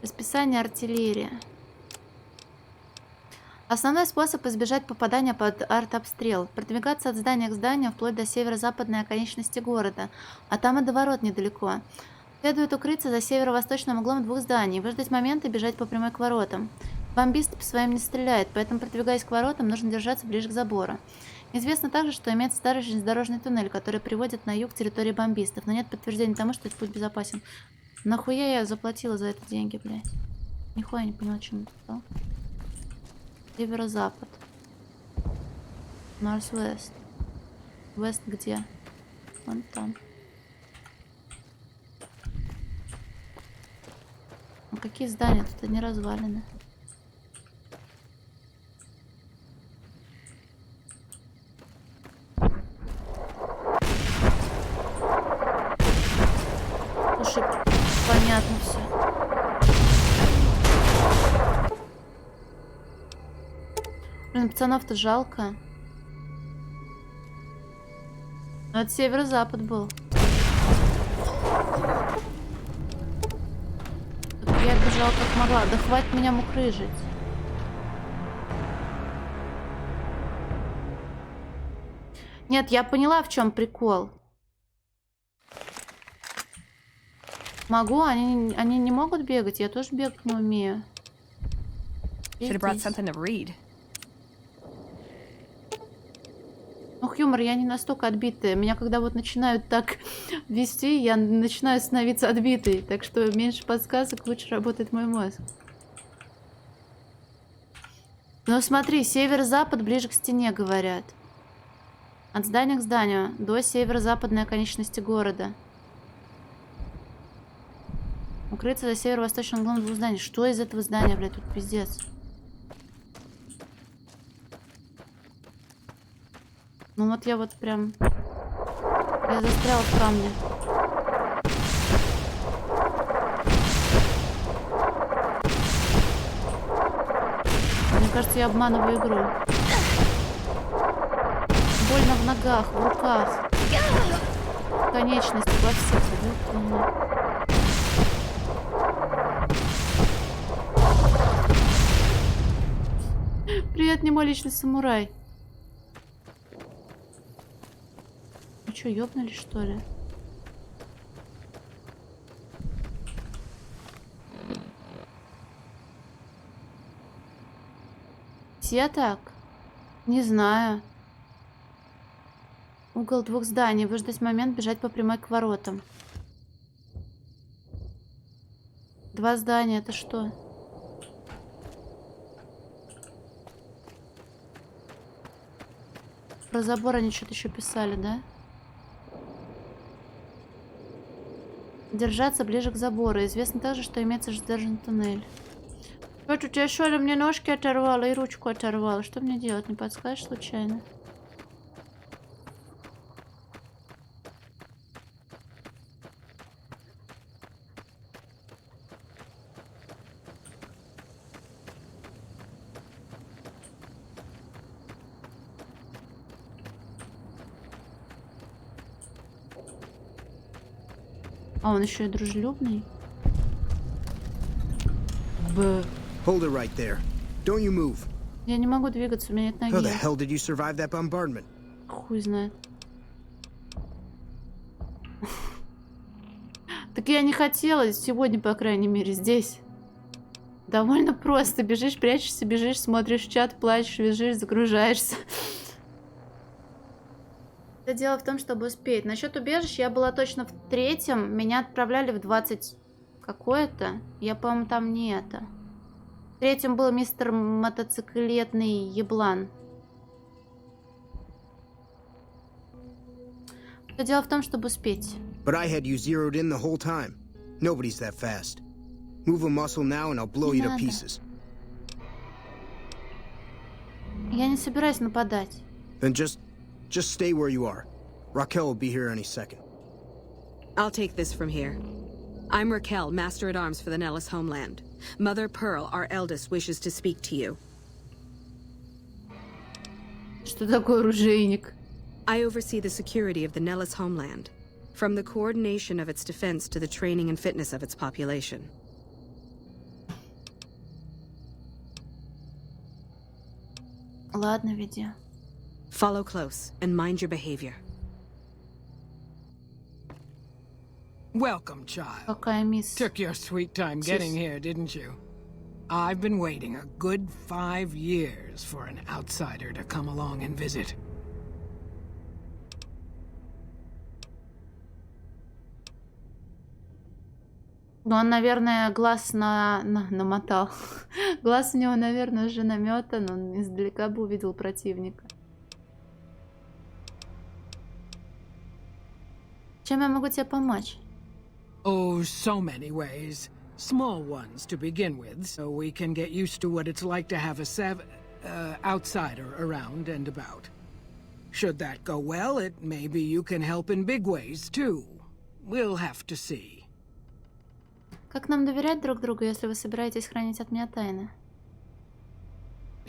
Расписание артиллерии. Основной способ избежать попадания под артобстрел. Продвигаться от здания к зданию вплоть до северо-западной оконечности города, а там и до ворот недалеко. Следует укрыться за северо-восточным углом 2 зданий, выждать момент и бежать по прямой к воротам. Бомбисты по своим не стреляют, поэтому, продвигаясь к воротам, нужно держаться ближе к забору. Известно также, что имеется старый железнодорожный туннель, который приводит на юг территории бомбистов, но нет подтверждения тому, что этот путь безопасен. Нахуя я заплатила за это деньги, блядь? Нихуя не поняла, чем это стало. Северо-запад. Норс-вест. Вест где? Вон там. А какие здания? Тут одни развалины. Слушай, понятно все. Блин, пацанов-то жалко. Но это северо-запад был. Так я бежала как могла. Да хватит меня мукрыжить. Нет, я поняла, в чем прикол. Могу, они не могут бегать, я тоже бегать не умею. Should have brought something to read. Ну, Хьюмор, я не настолько отбитая. Меня когда вот начинают так вести, я начинаю становиться отбитой. Так что меньше подсказок, лучше работает мой мозг. Ну, смотри, северо-запад ближе к стене, говорят. От здания к зданию, до северо-западной оконечности города. Укрыться за северо-восточным углом двух зданий. Что из этого здания, блядь, тут пиздец? Ну вот я вот прям... Я застряла в камне. Мне кажется, я обманываю игру. Больно в ногах, в руках. В конечности, во всех. Привет, не мой личный самурай. Ну что, ёбнули, что ли? Все так? Не знаю. Угол двух зданий. Выждать момент, бежать по прямой к воротам. Два здания, это что? Про забор они что-то еще писали, да? Держаться ближе к забору. Известно также, что имеется задержан туннель. Вот у тебя что ли мне ножки оторвало и ручку оторвало? Что мне делать? Не подскажешь случайно? А он еще и дружелюбный. Hold it right there. Don't you move. Я не могу двигаться, у меня нет ноги. How the hell did you survive that bombardment? Хуй знает. Так я не хотела сегодня, по крайней мере, здесь. Довольно просто. Бежишь, прячешься, бежишь, смотришь в чат, плачешь, бежишь, загружаешься. Дело в том, чтобы успеть. Насчет убежища я была точно в 3-м. Меня отправляли в 20 какое-то. Я, по-моему, там не это. В 3-м был мистер мотоциклетный еблан. Дело в том, чтобы успеть. But I had you zeroed in the whole time. Nobody's that fast. Move a muscle now and I'll blow you to pieces. Я не собираюсь нападать. Then just stay where you are. Raquel will be here any second. I'll take this from here. I'm Raquel, Master-at-Arms for the Nellis homeland. Mother Pearl, our eldest, wishes to speak to you. Что такое оружейник? I oversee the security of the Nellis homeland, from the coordination of its defense to the training and fitness of its population. Ладно, веди. Follow close and mind your behavior. Welcome, child. Какая мисс? Took your sweet time getting here, didn't you? I've been waiting a good 5 years for an outsider to come along and visit. Ну, он, наверное, глаз намотал. Глаз у него, наверное, уже наметан. Он издалека бы увидел противника. Чем я могу тебе помочь? Oh, so many ways. Small ones to begin with, so we can get used to what it's like to have a outsider around and about. Should that go well, maybe you can help in big ways, too. We'll have to see. Как нам доверять друг другу, если вы собираетесь хранить от меня тайны?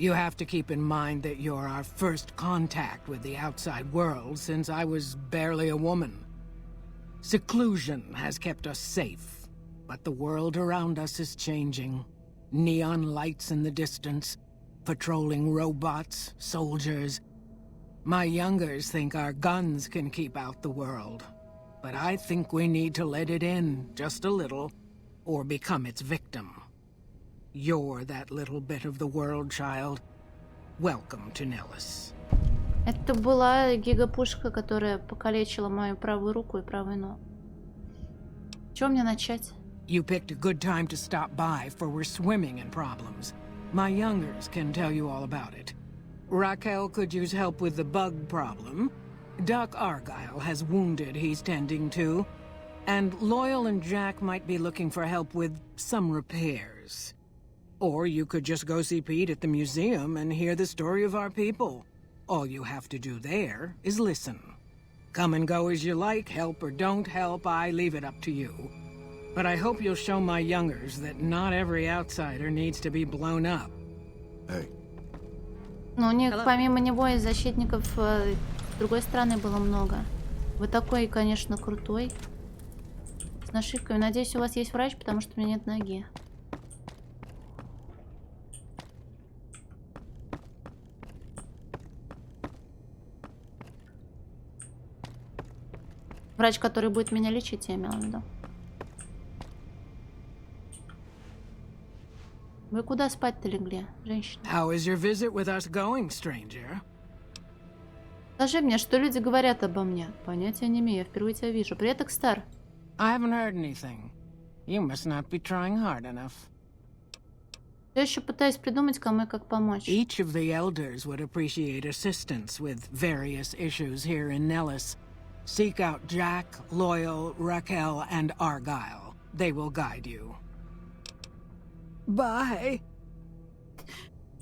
You have to keep in mind that you're our first contact with the outside world since I was barely a woman. Seclusion has kept us safe, but the world around us is changing. Neon lights in the distance, patrolling robots, soldiers. My youngers think our guns can keep out the world, but I think we need to let it in just a little, or become its victim. You're that little bit of the world, child. Welcome to Nellis. Это была гигапушка, которая покалечила мою правую руку и правую ногу. С чего мне начать? You picked a good time to stop by, for we're swimming in problems. My youngers can tell you all about it. Raquel could use help with the bug problem. Duck Argyle has wounded he's tending to. And Loyal and Jack might be looking for help with some repairs. Or you could just go see Pete at the museum and hear the story of our people. All you have to do there is listen. Come and go as you like, help or don't help, I leave it up to you. But I hope you'll show my youngers that not every outsider needs to be blown up. Hey. Ну, у них помимо него и защитников с другой стороны было много. Вы такой, конечно, крутой. С нашивками. Надеюсь, у вас есть врач, потому что у меня нет ноги. Врач, который будет меня лечить, я имела в виду. Вы куда спать-то легли, женщина? How is your visit with us going, stranger? Скажи мне, что люди говорят обо мне? Понятия не имею, я впервые тебя вижу. Привет, Экстар. I haven't heard anything. You must not be trying hard enough. Я еще пытаюсь придумать, кому и как помочь. Each of the elders would appreciate assistance with various issues here in Nellis. Seek out Jack, Loyal, Raquel, and Argyle. They will guide you. Bye.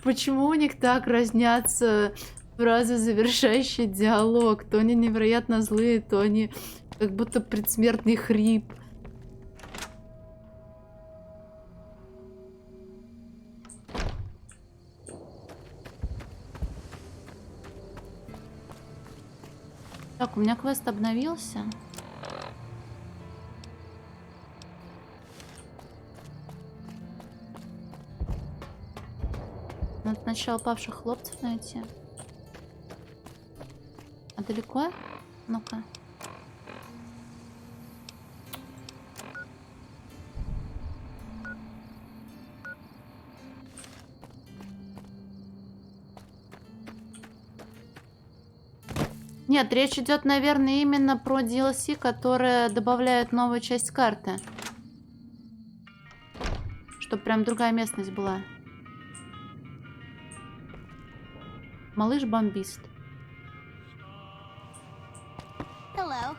Почему у них так разнятся фразы, завершающие диалог? То они невероятно злые, то они как будто предсмертный хрип. Так, у меня квест обновился. Надо сначала павших хлопцев найти. А далеко? Ну-ка. Нет, речь идет, наверное, именно про DLC, которая добавляет новую часть карты. Чтоб прям другая местность была. Малыш-бомбист. Hello.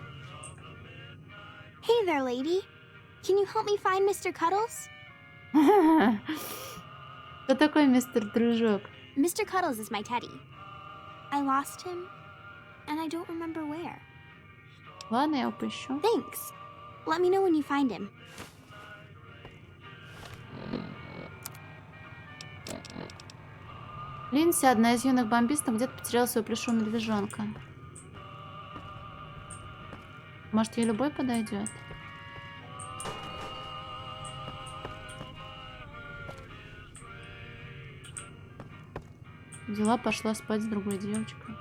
Hey there, lady. Can you help me find Mr. Cuddles? Кто такой мистер Дружок? Mr. Cuddles is my teddy. I lost him, and I don't remember where. Ладно, я поищу. Thanks. Let me know when you find him. Линси, одна из юных бомбистов, где-то потеряла своего плюшевого медвежонка. Может, ей любой подойдет? Взяла, пошла спать с другой девочкой.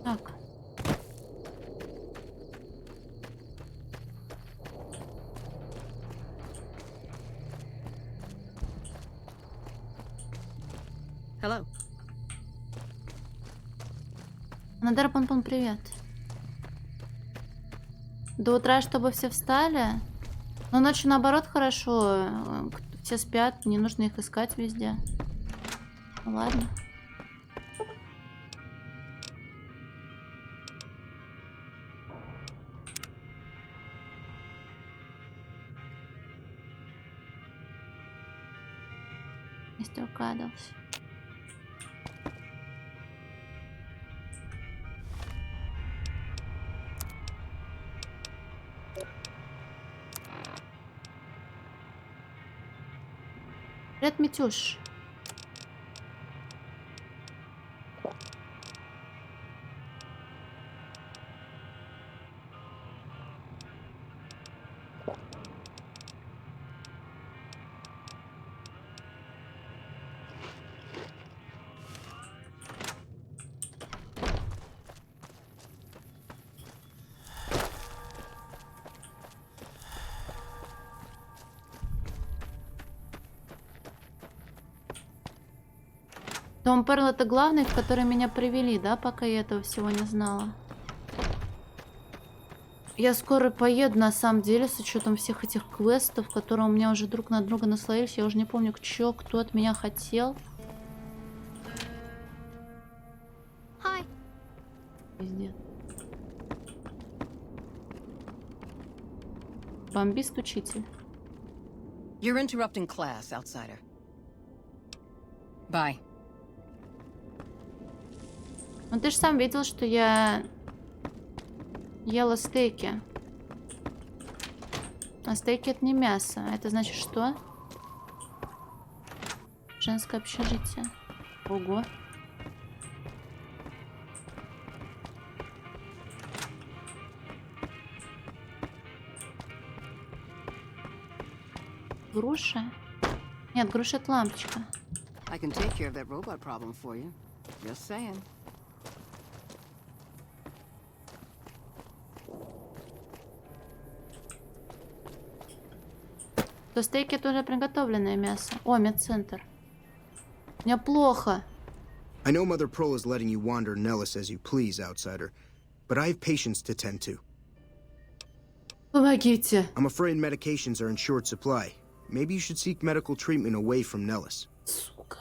Так. Hello. Надар Пон-Пон, привет. До утра, чтобы все встали. Но ночью, наоборот, хорошо. Все спят, не нужно их искать везде. Ну, ладно. Мистер Каддлс. Привет, Митюш. Том Перл — это главный, в который меня привели, да, пока я этого всего не знала. Я скоро поеду, на самом деле, с учетом всех этих квестов, которые у меня уже друг на друга наслоились. Я уже не помню, кто от меня хотел. Hi. Везде. Бомбист учитель. You're interrupting class, outsider. Bye. Ну ты же сам видел, что я ела стейки. А стейки — это не мясо. А это значит что? Женское общежитие. Ого. Груша? Нет, груша — это лампочка. I can take care of that robot problem for you. Just saying. То стейки — это уже приготовленное мясо. О, медцентр. Мне плохо. I know Mother Pearl is letting you wander Nellis as you please, outsider, but I have patients to tend to. Помогите. I'm afraid medications are in short supply. Maybe you should seek medical treatment away from Nellis. Сука.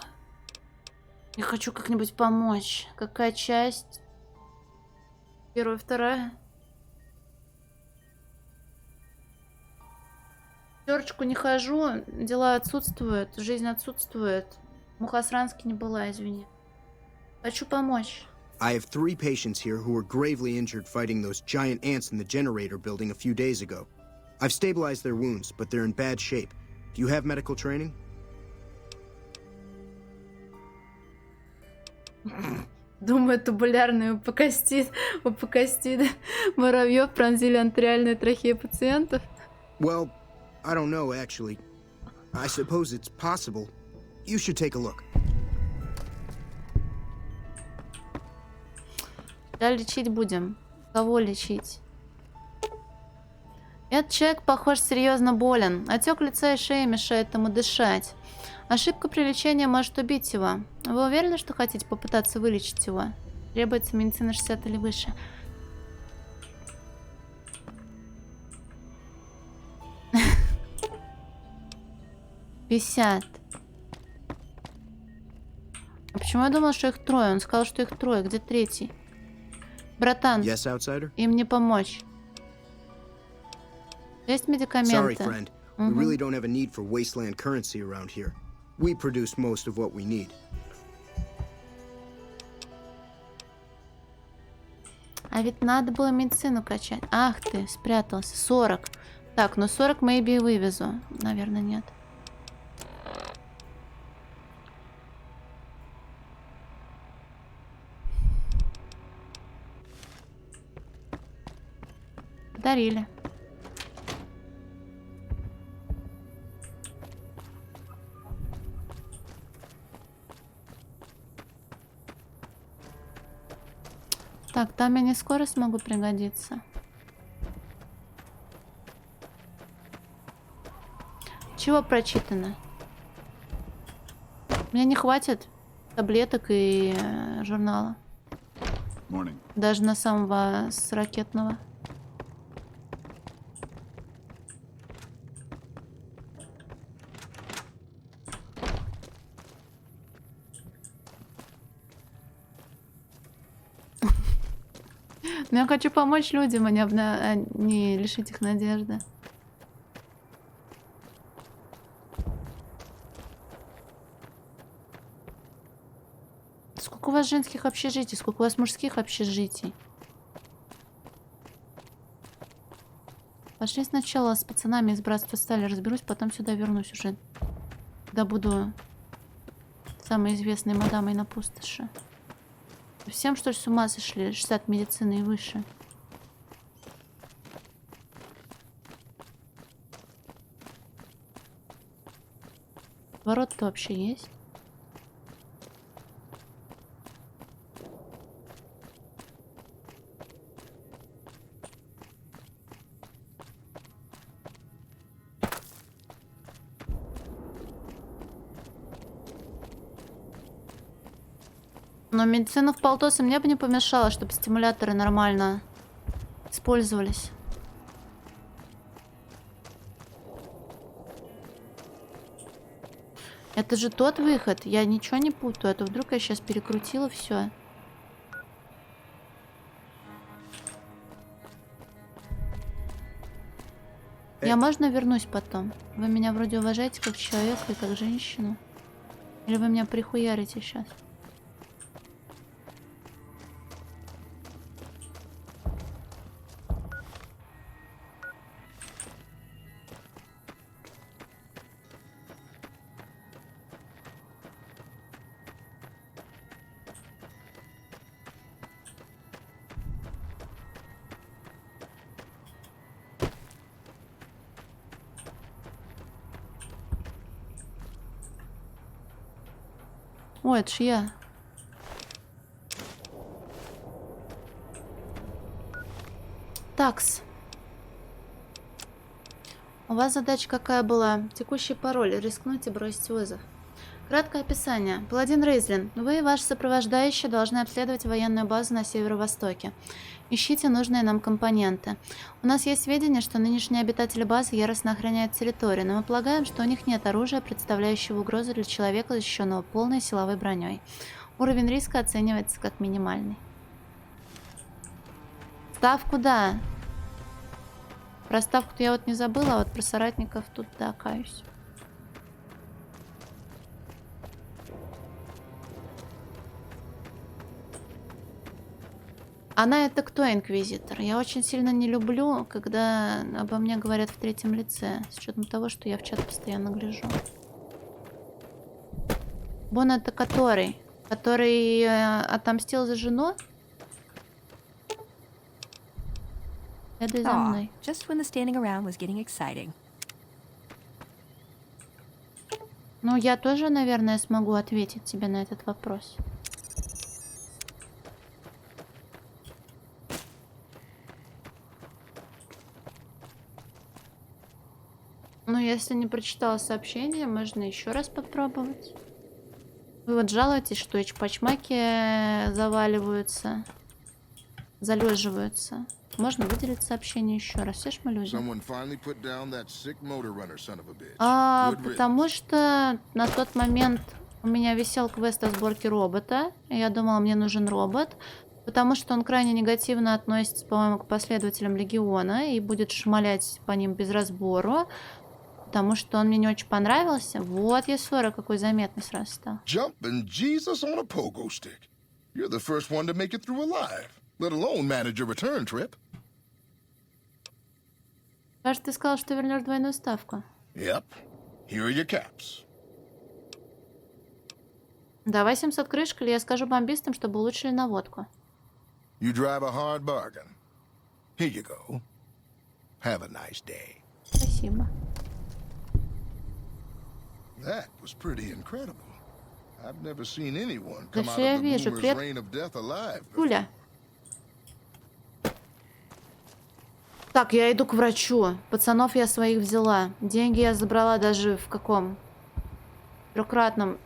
Я хочу как-нибудь помочь. Какая часть? Первая, вторая. В Терочку не хожу, дела отсутствуют, жизнь отсутствует. Мухосранский не была, извини. Хочу помочь. I have 3 patients here who were gravely injured fighting those giant ants in the generator building a few days ago. I've stabilized their wounds, but they're in bad shape. Do you have medical training? Думаю, тубулярные упокостит муравьев пронзили артериальные трахеи пациентов. Well, I don't know, actually. I suppose it's possible. You should take a look. Да, лечить будем. Кого лечить? Этот человек, похож, серьезно болен. Отек лица и шеи мешает ему дышать. Ошибка при лечении может убить его. Вы уверены, что хотите попытаться вылечить его? Требуется медицина 60 или выше. $50. А почему я думала, что их 3? Он сказал, что их 3. Где 3? Братан, Yes, outsider? им не помочь. Есть Sorry, медикаменты. friend. We really don't have a need for wasteland currency around here. We produce most of what we need. А ведь надо было медицину качать. Ах ты, спрятался. 40. Так, ну 40 maybe и вывезу. Наверное, нет. Дарили. Так, там я не скоро смогу пригодиться. Чего прочитано? Мне не хватит таблеток и журнала. Morning. Даже на самого с ракетного. Но я хочу помочь людям, а не лишить их надежды. Сколько у вас женских общежитий, сколько у вас мужских общежитий? Пошли сначала с пацанами из Братства Стали разберусь, потом сюда вернусь уже. Когда буду самой известной мадамой на пустоши. Всем, что ли, с ума сошли? 60 медицины и выше. Ворот-то вообще есть? Но медицина в полтосе мне бы не помешала, чтобы стимуляторы нормально использовались. Это же тот выход. Я ничего не путаю. Это вдруг я сейчас перекрутила все. Я можно вернусь потом? Вы меня вроде уважаете как человека и как женщину? Или вы меня прихуярите сейчас? Ой, это ж я. Такс. У вас задача какая была? Текущий пароль. Рискнуть и бросить вызов. Краткое описание. Паладин Рейзлин, вы и ваши сопровождающие должны обследовать военную базу на северо-востоке. Ищите нужные нам компоненты. У нас есть сведения, что нынешние обитатели базы яростно охраняют территорию, но мы полагаем, что у них нет оружия, представляющего угрозу для человека, защищенного полной силовой броней. Уровень риска оценивается как минимальный. Ставку, да. Про ставку-то я вот не забыла, а вот про соратников тут, да, каюсь. Она это кто, инквизитор? Я очень сильно не люблю, когда обо мне говорят в третьем лице, с учетом того, что я в чат постоянно гляжу. Бон это который? Который отомстил за жену? Следуй за мной. Just when the standing around was getting exciting. Ну, я тоже, наверное, смогу ответить тебе на этот вопрос. Ну, если не прочитала сообщение, можно еще раз попробовать. Вы вот жалуетесь, что эти пачмаки заваливаются, залеживаются. Можно выделить сообщение еще раз. Все ж мы люди. Потому что на тот момент у меня висел квест о сборке робота. И я думала, мне нужен робот. Потому что он крайне негативно относится, по-моему, к последователям Легиона. И будет шмалять по ним без разбору. Потому что он мне не очень понравился. Вот я ссора какой заметный сразу стал. Jumping Jesus on a pogo stick. You're the first one to make it through alive, let alone manage a return trip. Кажется, ты сказал, что вернешь двойную ставку. Yep. Here are your caps. Давай 700 крышек, или я скажу бомбистам, чтобы улучшили наводку. You drive a hard bargain. Here you go. Have a nice day. Спасибо. That was pretty incredible. I've never seen anyone come out я of the вижу, boomer's привет. reign of death alive. Пуля. Так, я иду к врачу. Пацанов я своих взяла. Деньги я забрала даже в каком? Трехкратном.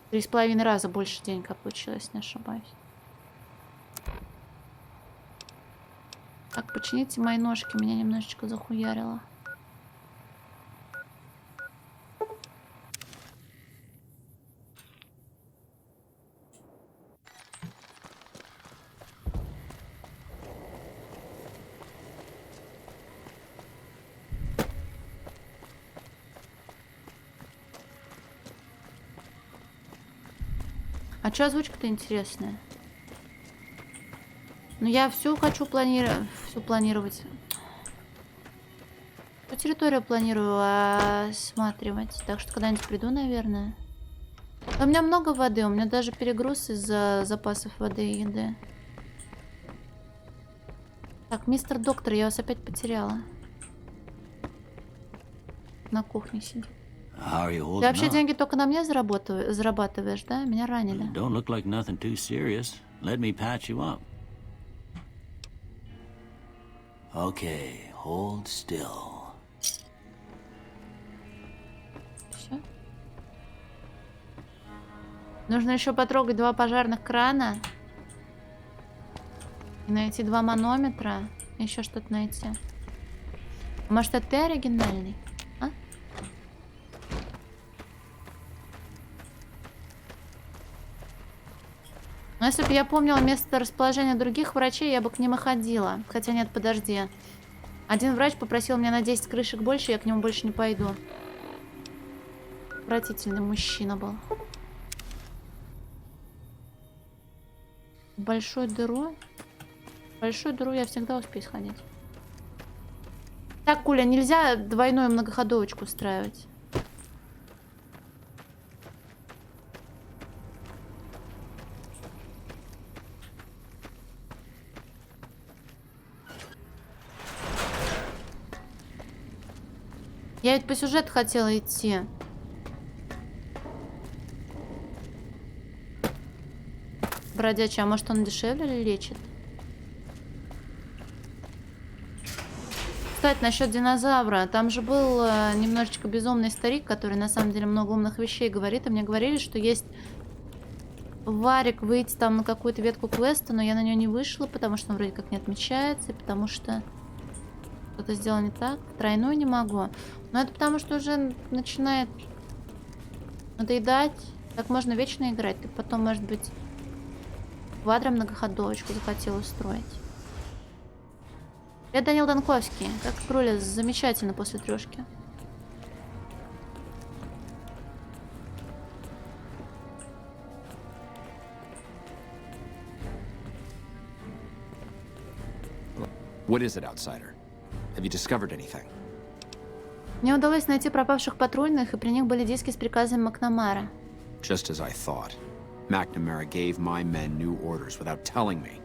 3,5 раза больше денег получилось, не ошибаюсь. Так, почините мои ножки. Меня немножечко захуярило. А чё озвучка-то интересная? Ну я всю хочу планировать. По территорию планирую осматривать. Так что когда-нибудь приду, наверное. Но у меня много воды. У меня даже перегруз из-за запасов воды и еды. Так, мистер доктор, я вас опять потеряла. На кухне сидит. Ты вообще деньги только на мне зарабатываешь, да? Меня ранили. Don't look like nothing too serious. Let me patch you up. Okay, hold still. Все. Нужно еще потрогать 2 пожарных крана. И найти 2 манометра. Еще что-то найти. Может, это ты оригинальный? А? Но если бы я помнила место расположения других врачей, я бы к ним и ходила. Хотя нет, подожди. Один врач попросил меня на 10 крышек больше, я к нему больше не пойду. Отвратительный мужчина был. Большую дыру? Большую дыру я всегда успею сходить. Так, Куля, нельзя двойную многоходовочку устраивать. Я ведь по сюжету хотела идти. Бродячий, а может он дешевле лечит? Кстати, насчет динозавра. Там же был немножечко безумный старик, который на самом деле много умных вещей говорит. И мне говорили, что есть варик выйти там на какую-то ветку квеста, но я на нее не вышла, потому что он вроде как не отмечается, и потому что что-то сделал не так. Тройную не могу. Но это потому, что уже начинает надоедать. Так можно вечно играть. Ты потом, может быть, квадро многоходовочку захотел устроить. Это Данил Донковский. Как игруля замечательно после трешки. What is it, outsider? Have you discovered anything? Мне удалось найти пропавших патрульных, и при них были диски с приказами Макнамара. Just as I thought. McNamara gave my men new orders without telling me.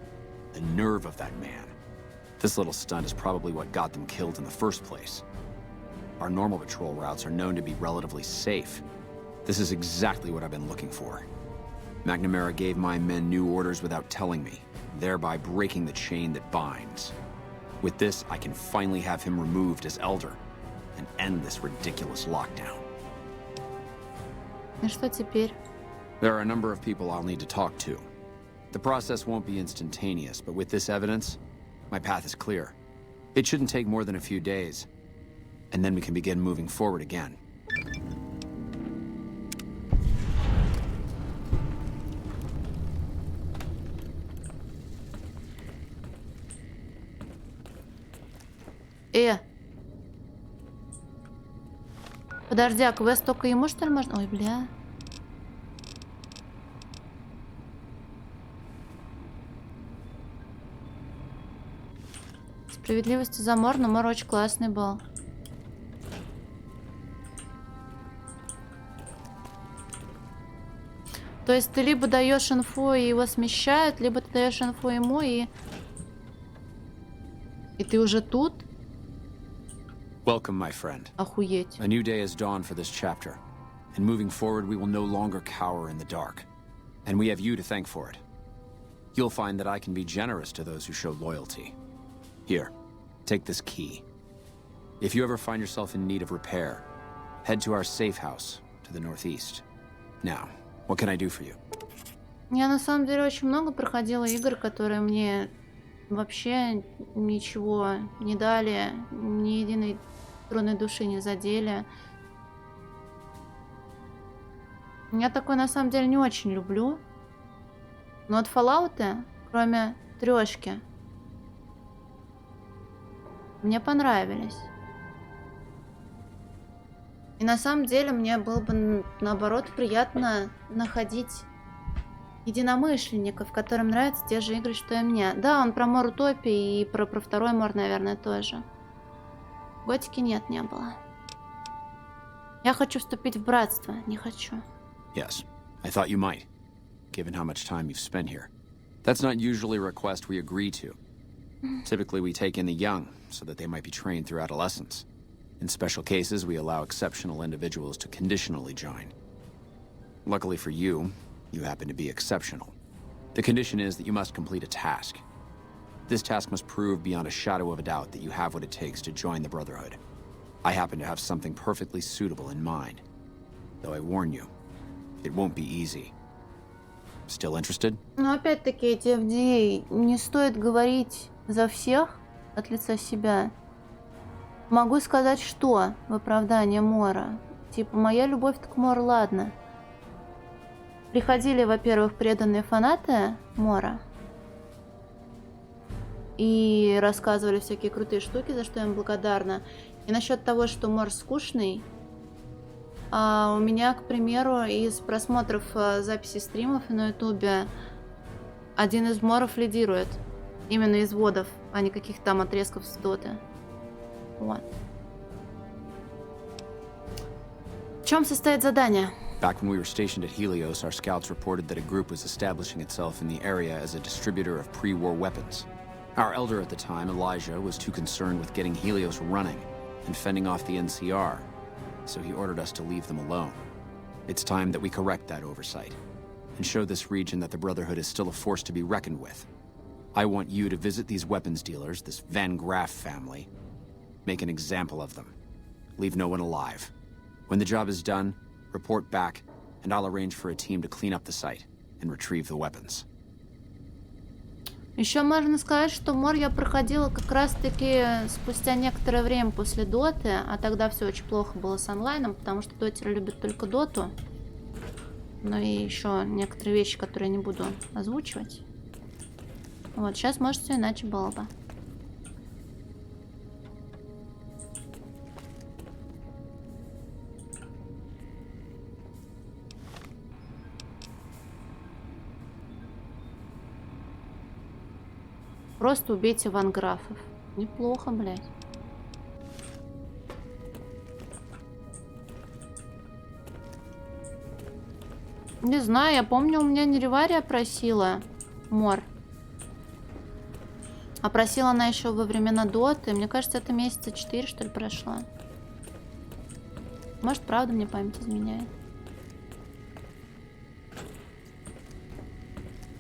The nerve of that man. This little stunt is probably what got them killed in the first place. Our normal patrol routes are known to be relatively safe. This is exactly what I've been looking for. McNamara gave my men new orders without telling me, thereby breaking the chain that binds. With this, I can finally have him removed as Elder and end this ridiculous lockdown. И что теперь? There are a number of people I'll need to talk to. The process won't be instantaneous, but with this evidence, my path is clear. It shouldn't take more than a few days, and then we can begin moving forward again. Подожди, а квест только ему, что ли, можно? Ой, бля. Справедливости за Мор, но Мор очень классный был. То есть ты либо даешь инфу, и его смещают, либо ты даешь инфу ему, и ты уже тут? Welcome, my friend. Охуеть. A new day has dawned for this chapter. And moving forward, we will no longer cower in the dark. And we have you to thank for it. You'll find that I can be generous to those who show loyalty. Here, take this key. If you ever find yourself in need of repair, head to our safe house to the northeast. Now, what can I do for you? Я на самом деле очень много проходила игр, которые мне вообще ничего не дали, ни единой струны души не задели. Я такой на самом деле не очень люблю. Но от Fallout, кроме трешки, мне понравились. И на самом деле мне было бы, наоборот, приятно находить единомышленников, которым нравятся те же игры, что и мне. Да, он про Мор Утопии и про второй Мор, наверное, тоже. Готики нет, не было. Я хочу вступить в братство, не хочу. Yes, I thought you might, given how much time you've spent here. That's not usually a request we agree to. Typically, we take in the young, so that they might be trained through adolescence. In special cases, we allow exceptional individuals to conditionally join. Luckily for you, you happen to be exceptional. The condition is that you must complete a task. This task must prove beyond a shadow of a doubt that you have what it takes to join the Brotherhood. I happen to have something perfectly suitable in mind. Though I warn you, it won't be easy. Still interested? Но опять-таки, TFD, не стоит говорить за всех от лица себя. Могу сказать, что в оправдание Мора. Типа, моя любовь к Мору, ладно. Приходили, во-первых, преданные фанаты Мора. И рассказывали всякие крутые штуки, за что я им благодарна. И насчет того, что Мор скучный, у меня, к примеру, из просмотров записи стримов на ютубе один из Моров лидирует. Именно из водов, а не каких-то там отрезков с доты. Вот. В чем состоит задание? Back when we were stationed at Helios, our scouts reported that a group was establishing itself in the area as a distributor of pre-war weapons. Our elder at the time, Elijah, was too concerned with getting Helios running and fending off the NCR, so he ordered us to leave them alone. It's time that we correct that oversight and show this region that the Brotherhood is still a force to be reckoned with. I want you to visit these weapons dealers, this Van Graff family. Make an example of them. Leave no one alive. When the job is done, report back, and I'll arrange for a team to clean up the site and retrieve the weapons. Еще можно сказать, что Мор я проходила как раз-таки спустя некоторое время после доты, а тогда все очень плохо было с онлайном, потому что дотеры любят только доту. Ну и еще некоторые вещи, которые я не буду озвучивать. Вот, сейчас, может, все иначе было бы. Просто убейте Ван Графов. Неплохо, блядь. Не знаю, я помню, у меня Неревария просила Мор. А просила она еще во времена доты. Мне кажется, это месяца 4, что ли, прошло. Может, правда, мне память изменяет.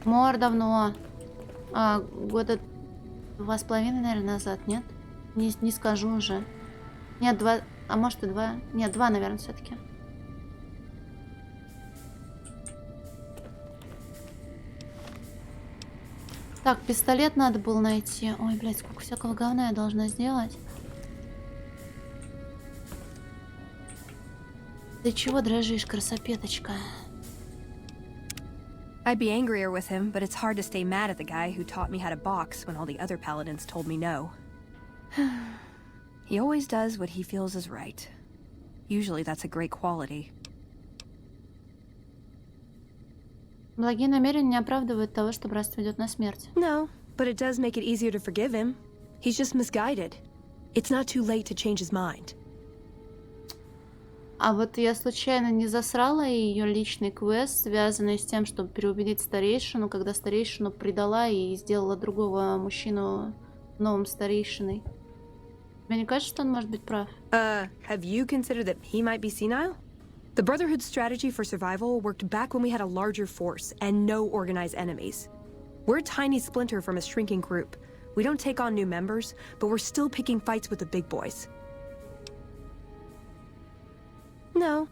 Мор давно. Года 2,5, наверное, назад, нет? Не скажу уже. Нет, 2, а может и 2. Нет, 2, наверное, все-таки. Так, пистолет надо было найти. Ой, блядь, сколько всякого говна я должна сделать. Ты чего дрожишь, красопеточка? I'd be angrier with him, but it's hard to stay mad at the guy who taught me how to box when all the other paladins told me no. He always does what he feels is right. Usually that's a great quality. Благие намерения не оправдывают того, что братство идет на смерть. No, but it does make it easier to forgive him. He's just misguided. It's not too late to change his mind. А вот я случайно не засрала ее личный квест, связанный с тем, чтобы переубедить старейшину, когда старейшину предала и сделала другого мужчину новым старейшиной. Тебе не кажется, что он может быть прав? Have you considered that he might be senile? The Brotherhood's strategy for survival worked back when we had a larger force and no organized enemies. We're a tiny splinter from a shrinking group. We don't take on new members, but we're still picking fights with the big boys. No.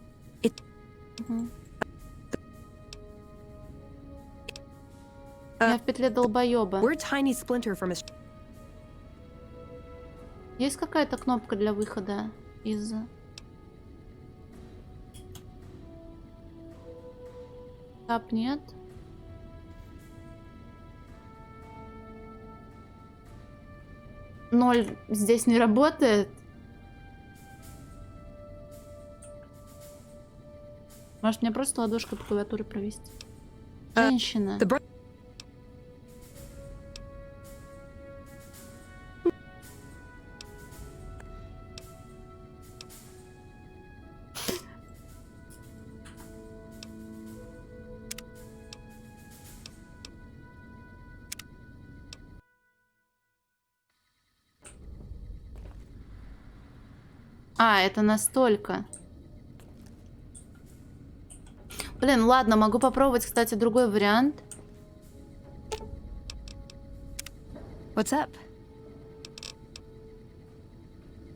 Я в петле долбоеба. We're a tiny splinter from a... Есть какая-то кнопка для выхода из... Тап нет. Ноль здесь не работает. Может, мне просто ладошкой по клавиатуре провести? Женщина. А, это настолько. Блин, ладно, могу попробовать, кстати, другой вариант. What's up?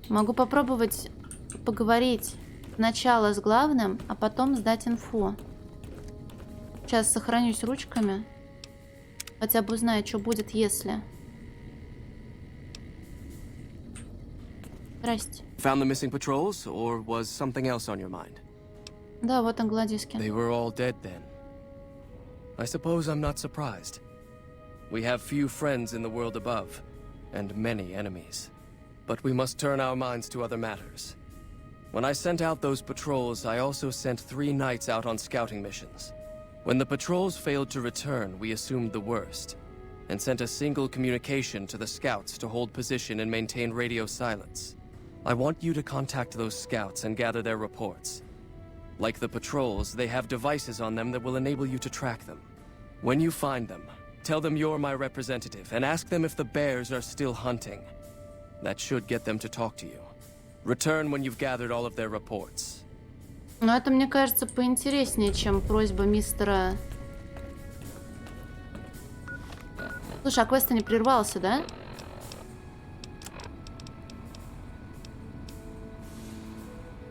Могу попробовать поговорить сначала с главным, а потом сдать инфу. Сейчас сохранюсь ручками. Хотя бы узнаю, что будет, если. Здрасте. Found the missing patrols, or was something else on your mind? Да, вот он, Гладиски. They were all dead then. I suppose I'm not surprised. We have few friends in the world above, and many enemies. But we must turn our minds to other matters. When I sent out those patrols, I also sent 3 knights out on scouting missions. When the patrols failed to return, we assumed the worst, and sent a single communication to the scouts to hold position and maintain radio silence. I want you to contact those scouts and gather their reports. Like the patrols, they have devices on them that will enable you to track them. When you find them, tell them you're my representative and ask them if the bears are still hunting. That should get them to talk to you. Return when you've gathered all of their reports. Но это, мне кажется, поинтереснее, чем просьба мистера... Слушай, а квест не прервался, да?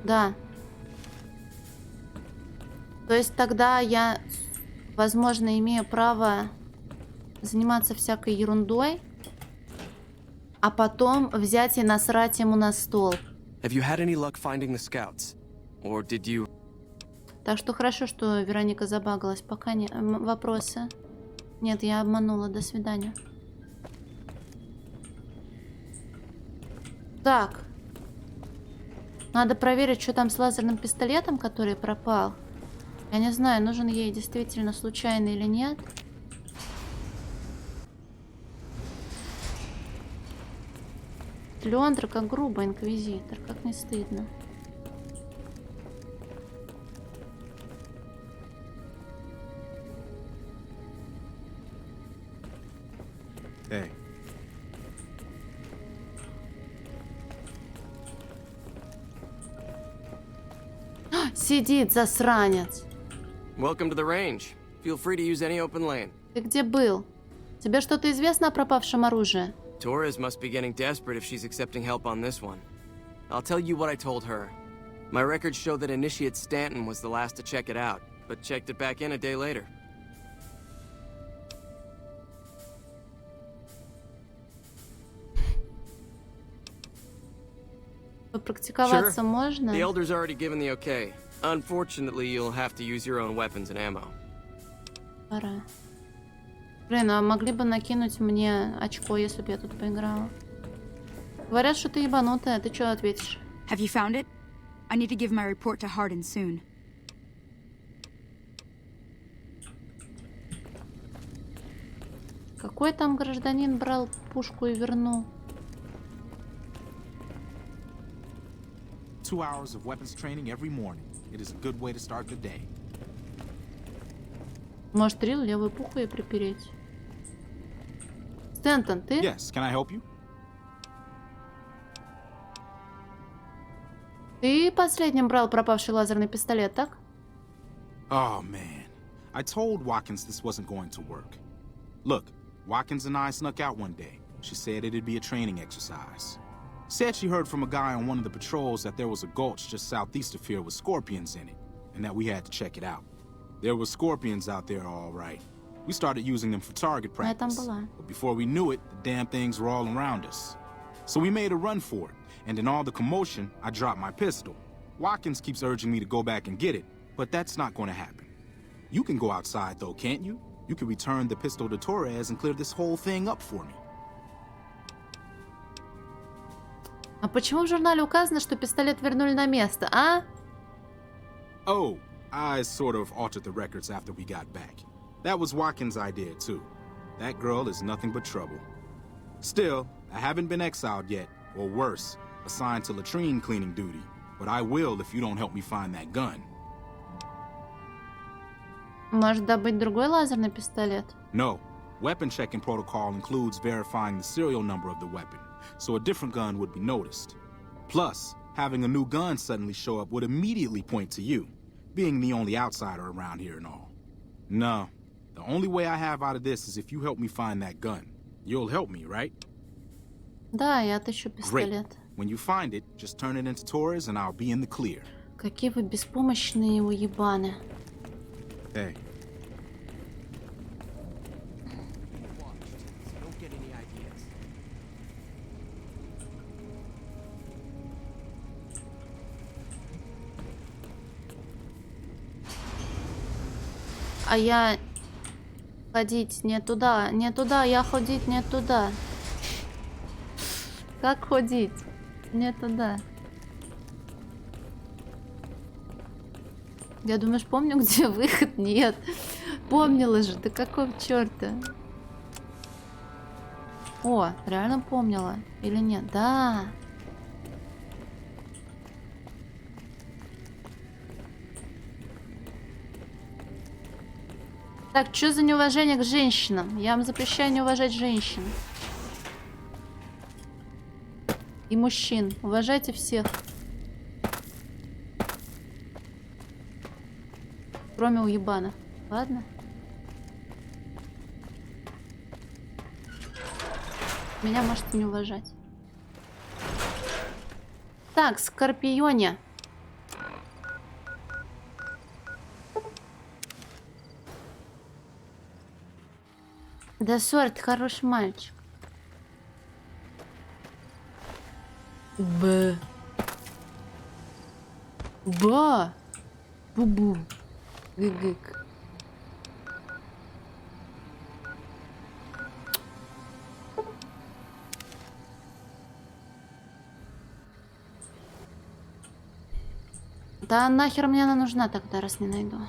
Да. То есть тогда я, возможно, имею право заниматься всякой ерундой, а потом взять и насрать ему на стол. Have you had any luck finding the scouts? Or did you... Так что хорошо, что Вероника забагалась. Пока не... Вопросы? Нет, я обманула. До свидания. Так. Надо проверить, что там с лазерным пистолетом, который пропал. Я не знаю, нужен ей действительно случайно или нет. Леондра как грубо, инквизитор. Как не стыдно. Hey. Сидит, засранец. Welcome to the range. Feel free to use any open lane. Ты где был? Тебе что-то известно о пропавшем оружии? Torres must be getting desperate if she's accepting help on this one. I'll tell you what I told her. My records show that Initiate Stanton was the last to check it out, but checked it back in a day later. Попрактиковаться можно? The Elder's already given the okay. Unfortunately, you'll have to use your own weapons and ammo. Пора. Блин, а могли бы накинуть мне очко, если бы я тут поиграла? Говорят, что ты ебанутая. Ты что ответишь? Have you found it? I need to give my report to Hardin soon. Какой там гражданин брал пушку и вернул? 2 hours of weapons training every morning. It is a good way to start the day. Может, Рил левую пуху ей припереть? Стэнтон, ты? Yes, can I help you? Ты последним брал пропавший лазерный пистолет, так? Oh, man. I told Watkins this wasn't going to work. Look, Watkins and I snuck out one day. She said it'd be a training exercise. Said she heard from a guy on one of the patrols that there was a gulch just southeast of here with scorpions in it, and that we had to check it out. There were scorpions out there, all right. We started using them for target practice. But before we knew it, the damn things were all around us. So we made a run for it, and in all the commotion, I dropped my pistol. Watkins keeps urging me to go back and get it, but that's not going to happen. You can go outside, though, can't you? You can return the pistol to Torres and clear this whole thing up for me. А почему в журнале указано, что пистолет вернули на место, а? Oh, I sort of altered the records after we got back. That was Watkins' idea, too. That girl is nothing but trouble. Still, I haven't been exiled yet, or worse, assigned to latrine cleaning duty. But I will if you don't help me find that gun. Может добыть другой лазерный пистолет? No. Weapon checking protocol includes verifying the serial number of the weapon, so a different gun would be noticed. Plus, having a new gun suddenly show up would immediately point to you, being the only outsider around here and all. No. The only way I have out of this is if you help me find that gun. You'll help me, right? Да, я отыщу Great. пистолет. When you find it, just turn it into Torres and I'll be in the clear. Какие вы беспомощные уебаны. Hey. А я ходить не туда, я ходить не туда. Как ходить? Не туда. Я думаешь, помню, где выход? Нет. Помнила же, да какого черта? О, реально помнила. Или нет? Да. Так, что за неуважение к женщинам? Я вам запрещаю не уважать женщин. И мужчин. Уважайте всех. Кроме уебанов. Ладно? Меня можете не уважать. Так, Скорпионе. Да, Сор, ты хороший мальчик. Б. Ба. Бу-бу. Гык-гык. Да нахер мне она нужна тогда, раз не найду.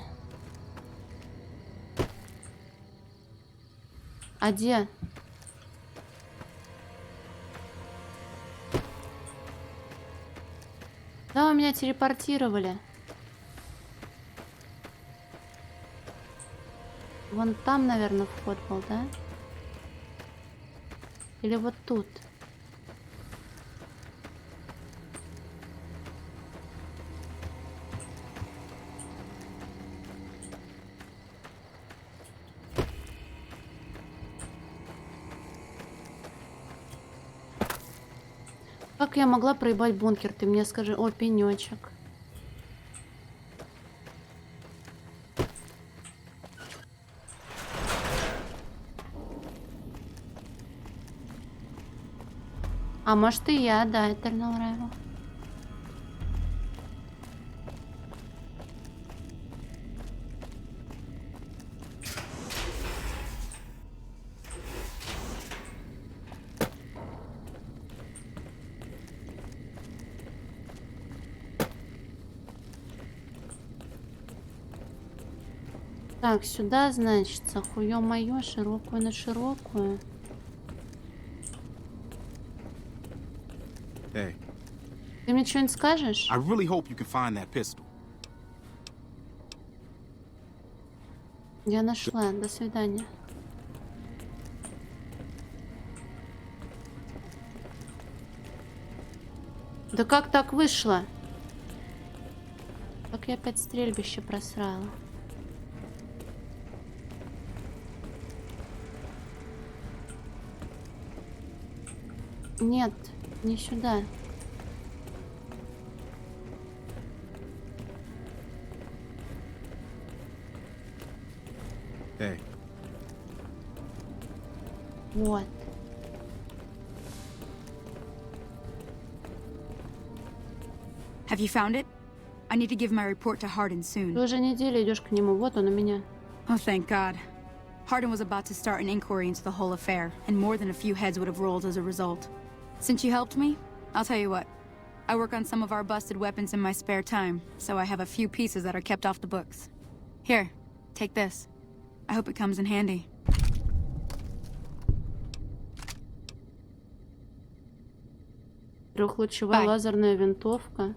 А где? Да, у меня телепортировали. Вон там, наверное, вход был, да? Или вот тут? Как я могла проебать бункер? Ты мне скажи. О, пенечек. А может и я, да, Eternal Rival. Так, сюда, значит, хуё моё, широкую на широкую. Hey. Ты мне что-нибудь скажешь? I really hope you can find that pistol. Я нашла. До свидания. Да как так вышло? Как я опять стрельбище просрала. Нет, не сюда. Hey. Вот. Have you found it? I need to give my report to Hardin soon. Ты уже неделю идешь к нему. Вот он у меня. Oh, thank God. Hardin was about to start an inquiry into the whole affair, and more than a few heads would have rolled as a result. Since you helped me, I'll tell you what. I work on some of our busted weapons in my spare time, so I have a few pieces that are kept off the books. Here, take this. I hope it comes in handy. Трехлучевая лазерная винтовка.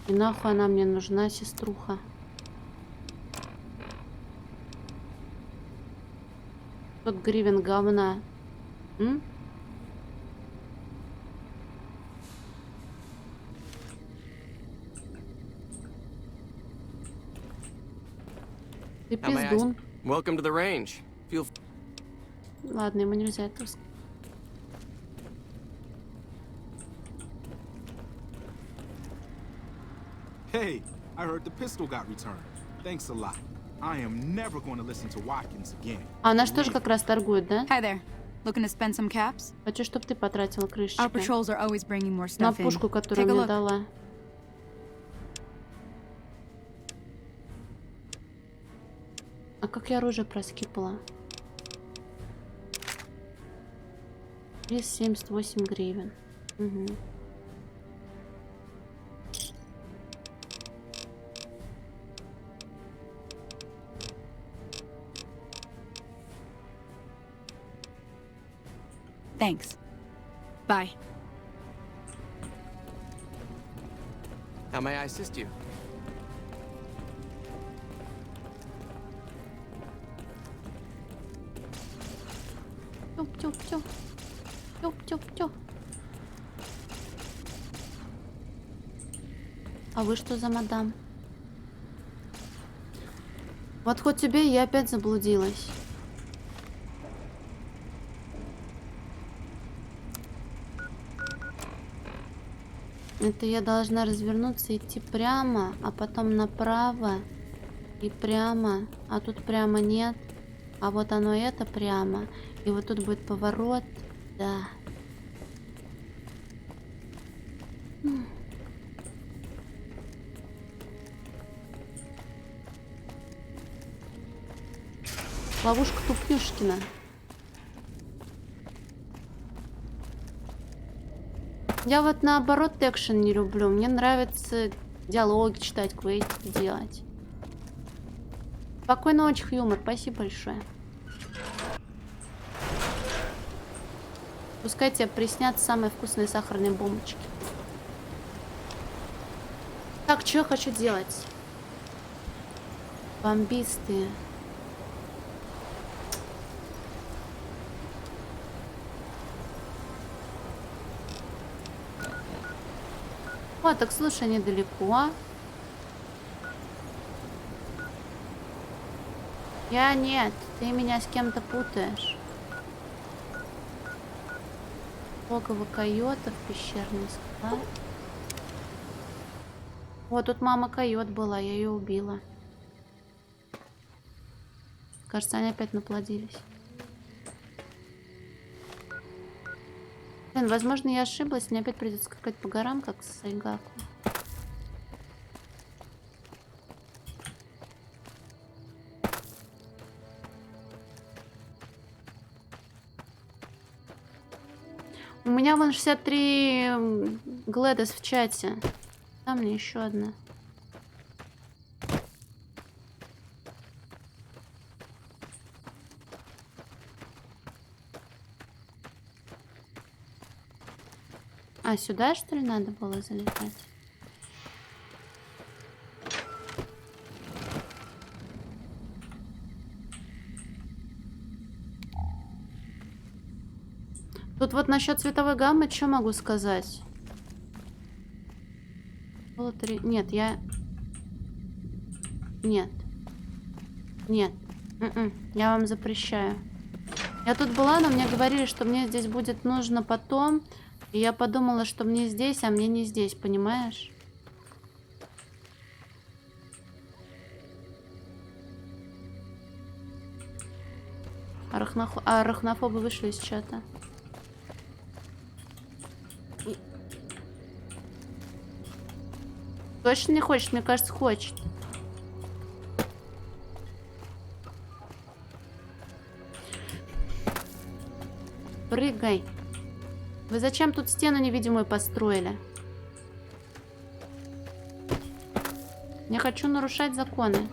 И нахуй она мне нужна, сеструха? Тут гривен говна. М? Ты пиздун. Welcome to the range. Feel. Ладно, ему нельзя это. Hey, I heard the pistol got returned. Thanks a lot. I am never going to listen to Watkins again. Она же тоже как раз торгует, да? Hi there. Looking to spend some caps? Хочу, чтобы ты потратила крышечки. Our patrols are always bringing more На stuff in. пушку, которую Take a мне look. дала. А как я оружие проскипала? Вес 78 гривен. Угу. Thanks. Bye. How may I assist you? Тюп-тюп-тюп. Тюп-тюп-тюп. А вы что за мадам? Вот хоть тебе я опять заблудилась. Это я должна развернуться, идти прямо, а потом направо и прямо. А тут прямо нет. А вот оно это прямо. И вот тут будет поворот. Да. Ловушка Тупнюшкина. Я вот наоборот экшен не люблю. Мне нравится диалоги читать, квесты делать. Спокойной ночи, Хьюмор. Спасибо большое. Пускай тебе приснятся самые вкусные сахарные бомбочки. Так, что я хочу делать? Бомбисты. О, так слушай, недалеко. Я нет, ты меня с кем-то путаешь. Логово койотов, пещерный склад. Вот тут мама койот была, я ее убила. Кажется, они опять наплодились. Блин, возможно, я ошиблась, мне опять придется скакать по горам, как с Сайгаку. У меня вон 63 Глэдис в чате. Там мне еще одна. А сюда, что ли, надо было залетать? Тут вот насчет цветовой гаммы, что могу сказать? Было 3... Нет, я... Нет. Нет. Я вам запрещаю. Я тут была, но мне говорили, что мне здесь будет нужно потом. И я подумала, что мне здесь, а мне не здесь, понимаешь? Арахнофобы вышли из чата. Точно не хочет? Мне кажется, хочет. Прыгай. Вы зачем тут стену невидимую построили? Не хочу нарушать законы.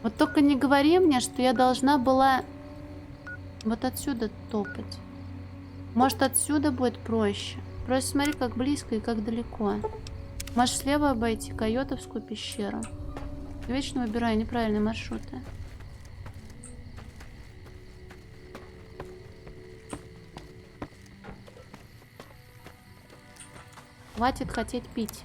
Вот только не говори мне, что я должна была вот отсюда топать. Может, отсюда будет проще. Просто смотри, как близко и как далеко. Можешь слева обойти Койотовскую пещеру. Вечно выбираю неправильные маршруты. Хватит хотеть пить.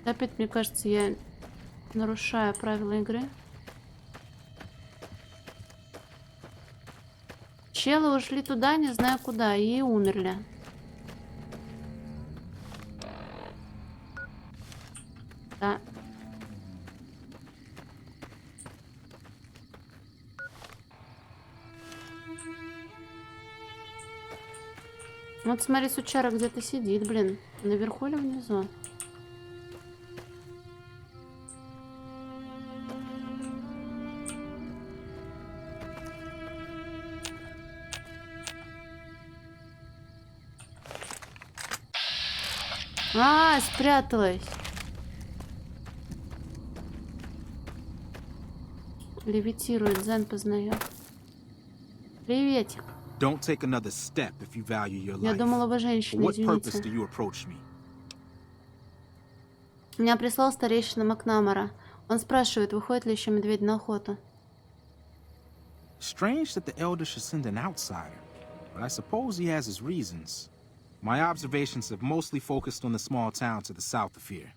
Опять, мне кажется, я нарушаю правила игры. Челы ушли туда, не знаю куда, и умерли. Да. Вот смотри, сучара где-то сидит, блин. Наверху или внизу? А, спряталась. Левитирует, Зен познает. Приветик. Don't take another step if you value your Я life. думала, вы For женщина, what purpose do извините. you approach me? Меня прислал старейшина Макнамара. Он спрашивает, выходит ли еще медведь на охоту. Strange that the elder should send an outsider, but I suppose he has his reasons. My observations have mostly focused on the small town to the south of here.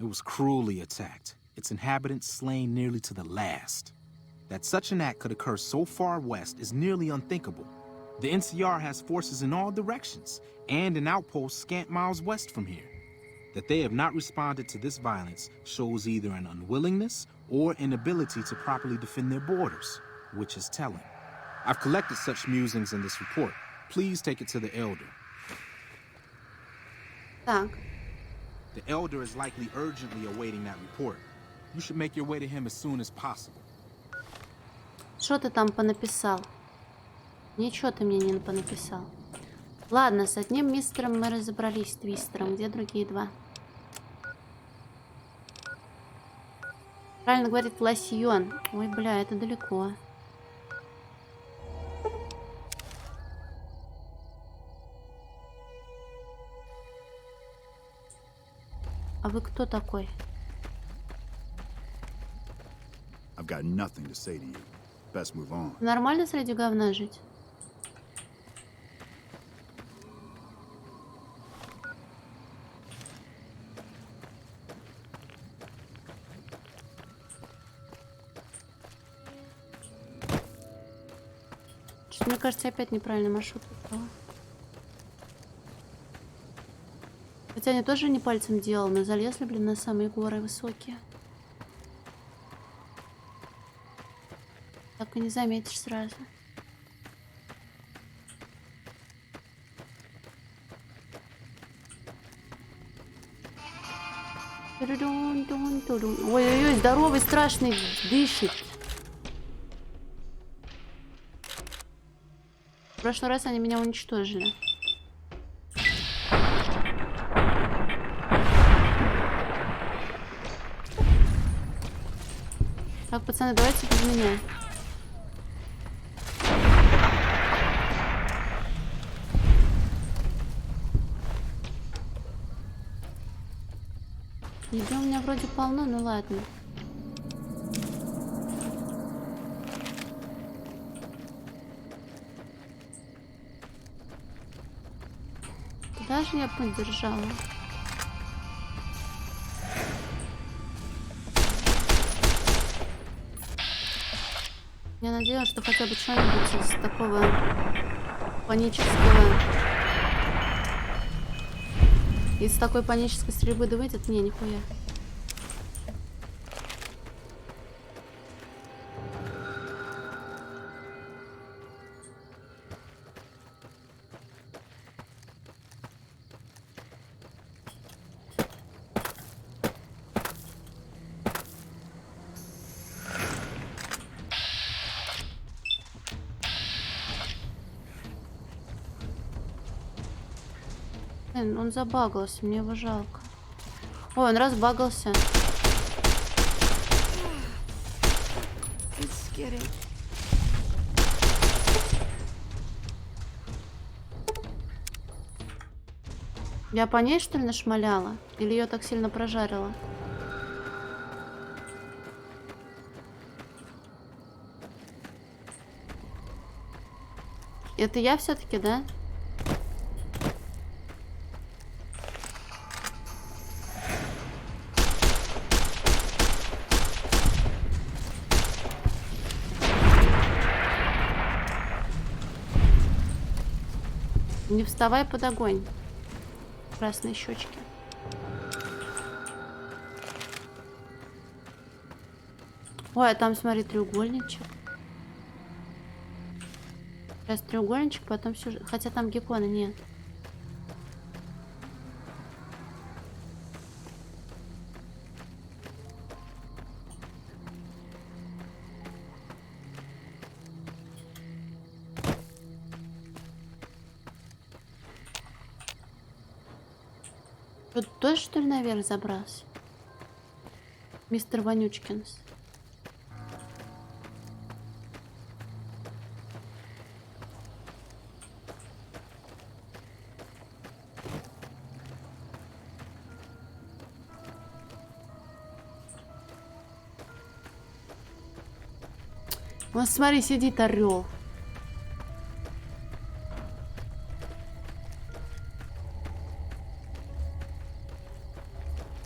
It was cruelly attacked, its inhabitants slain nearly to the last. That such an act could occur so far west is nearly unthinkable. The NCR has forces in all directions, and an outpost scant miles west from here. That they have not responded to this violence shows either an unwillingness or inability to properly defend their borders, which is telling. I've collected such musings in this report. Please take it to the elder. Так. The elder is likely urgently awaiting that report. You should make your way to him as soon as possible. Что ты там понаписал? Ничего ты мне не понаписал. Ладно, с одним мистером мы разобрались, Твистером. Где другие два? Правильно говорит лосьон. Ой, бля, это далеко. А вы кто такой? I've got nothing to say to you. Best move on. Нормально среди говна жить? Что-то, мне кажется, опять неправильный маршрут выбрала. Хотя они тоже не пальцем делал, но залезли, блин, на самые горы высокие. Так и не заметишь сразу. Ой-ой-ой, здоровый, страшный, дышит. В прошлый раз они меня уничтожили. Так, пацаны, давайте без меня. Еды у меня вроде полно, ну ладно. Куда же я поддержала? Я надеялась, что хотя бы что-нибудь из такого панического... Из такой панической стрельбы да выйдет? Не, нихуя. Блин, он забагался, мне его жалко. Ой, он разбагался. Я по ней, что ли, нашмаляла? Или ее так сильно прожарила? Это я все-таки, да? Не вставай под огонь. Красные щечки. Ой, а там, смотри, треугольничек. Сейчас треугольничек, потом сюжет. Хотя там геккона нет. Тут тоже, что ли, наверх забрался? Мистер Вонючкинс. Вот смотри, сидит орел.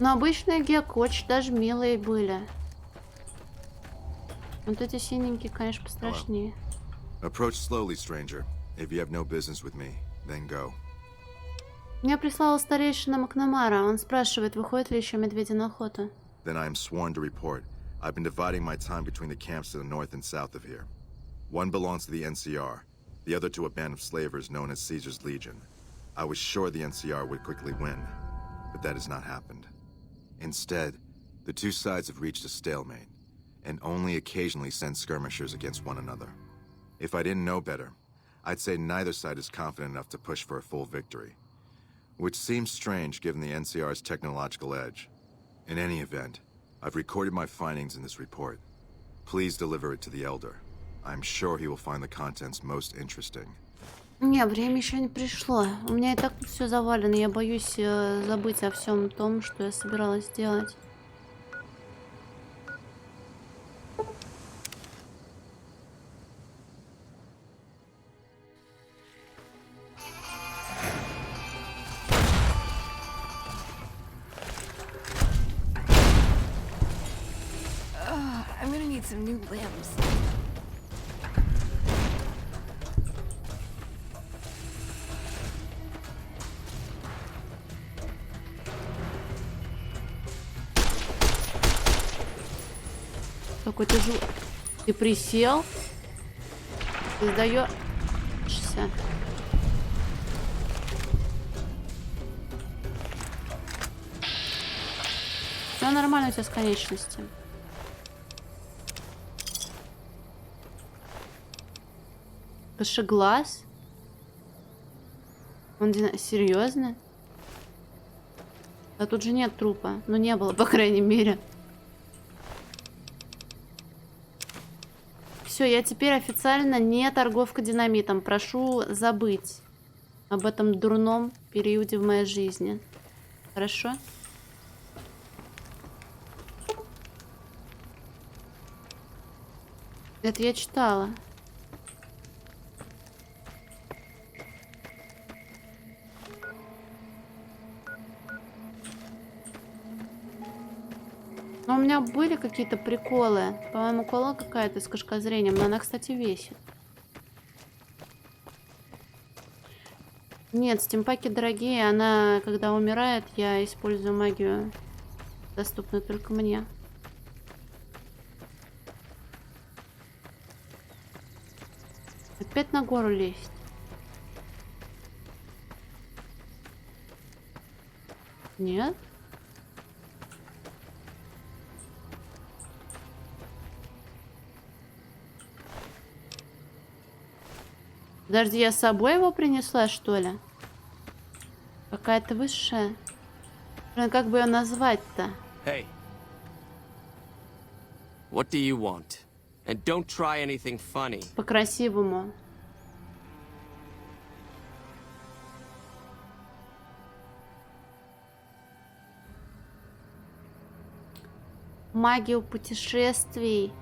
Но обычные гекко очень даже милые были. Вот эти синенькие, конечно, пострашнее. Approach slowly, stranger. If you have no business with me, then go. Меня прислала старейшина Макнамара. Он спрашивает, выходит ли еще медведи на охоту. Then I am sworn to report. I've been dividing my time between the camps to the north and south of here. One belongs to the NCR, the other to a band of slavers known as Caesar's Legion. I was sure the NCR would quickly win, but that has not happened. Instead, the two sides have reached a stalemate, and only occasionally send skirmishers against one another. If I didn't know better, I'd say neither side is confident enough to push for a full victory, which seems strange given the NCR's technological edge. In any event, I've recorded my findings in this report. Please deliver it to the Elder. I'm sure he will find the contents most interesting. Не, время еще не пришло. У меня и так тут все завалено. Я боюсь забыть о всем том, что я собиралась сделать. I'm gonna need some new limbs. Какой ты Ты присел? Ты сдаешься? Все нормально у тебя с конечностью. Кашеглаз? Он серьезно? А тут же нет трупа. Ну, не было, по крайней мере. Все, я теперь официально не торговка динамитом. Прошу забыть об этом дурном периоде в моей жизни. Хорошо? Это я читала. Но у меня были какие-то приколы. По-моему, кола какая-то с кашкозрением. Но она, кстати, весит. Нет, стимпаки дорогие. Она, когда умирает, я использую магию, доступную только мне. Опять на гору лезть. Нет? Подожди, я с собой его принесла, что ли? Какая-то высшая. Блин, как бы ее назвать-то? Hey. What do you want? And don't try anything funny. По-красивому. Магию путешествий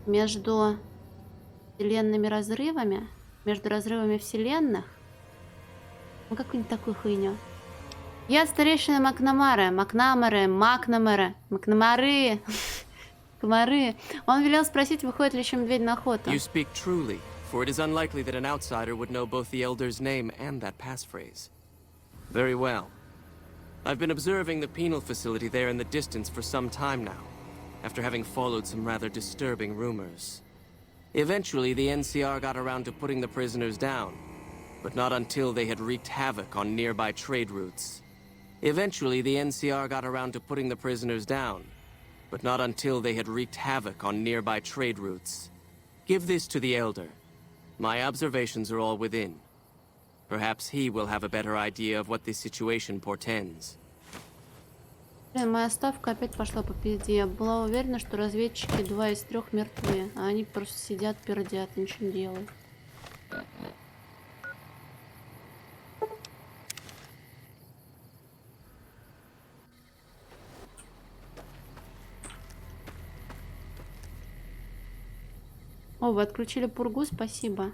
между вселенными разрывами, между разрывами вселенных. Ну, какую-нибудь такую хуйню. Я старейшина Макнамары, Макнамары. Комары. Он велел спросить, выходит ли еще медведь на охоту. You speak truly, for it is unlikely that an outsider would know both the Elder's name and that passphrase. Very well. I've been observing the penal facility there in the distance for some time now, after having followed some rather disturbing rumors. Eventually, the NCR got around to putting the prisoners down, but not until they had wreaked havoc on nearby trade routes. Eventually, the NCR got around to putting the prisoners down, but not until they had wreaked havoc on nearby trade routes. Give this to the Elder. My observations are all within. Perhaps he will have a better idea of what this situation portends. Блин, моя ставка опять пошла по пизде. Я была уверена, что разведчики 2 из 3 мертвы, а они просто сидят, пердят, ничего не делают. О, вы отключили пургу, спасибо.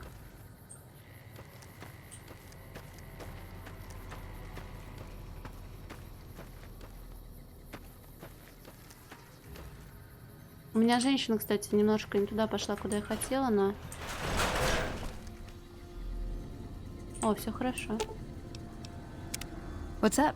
У меня женщина, кстати, немножко не туда пошла, куда я хотела, но... О, все хорошо. What's up?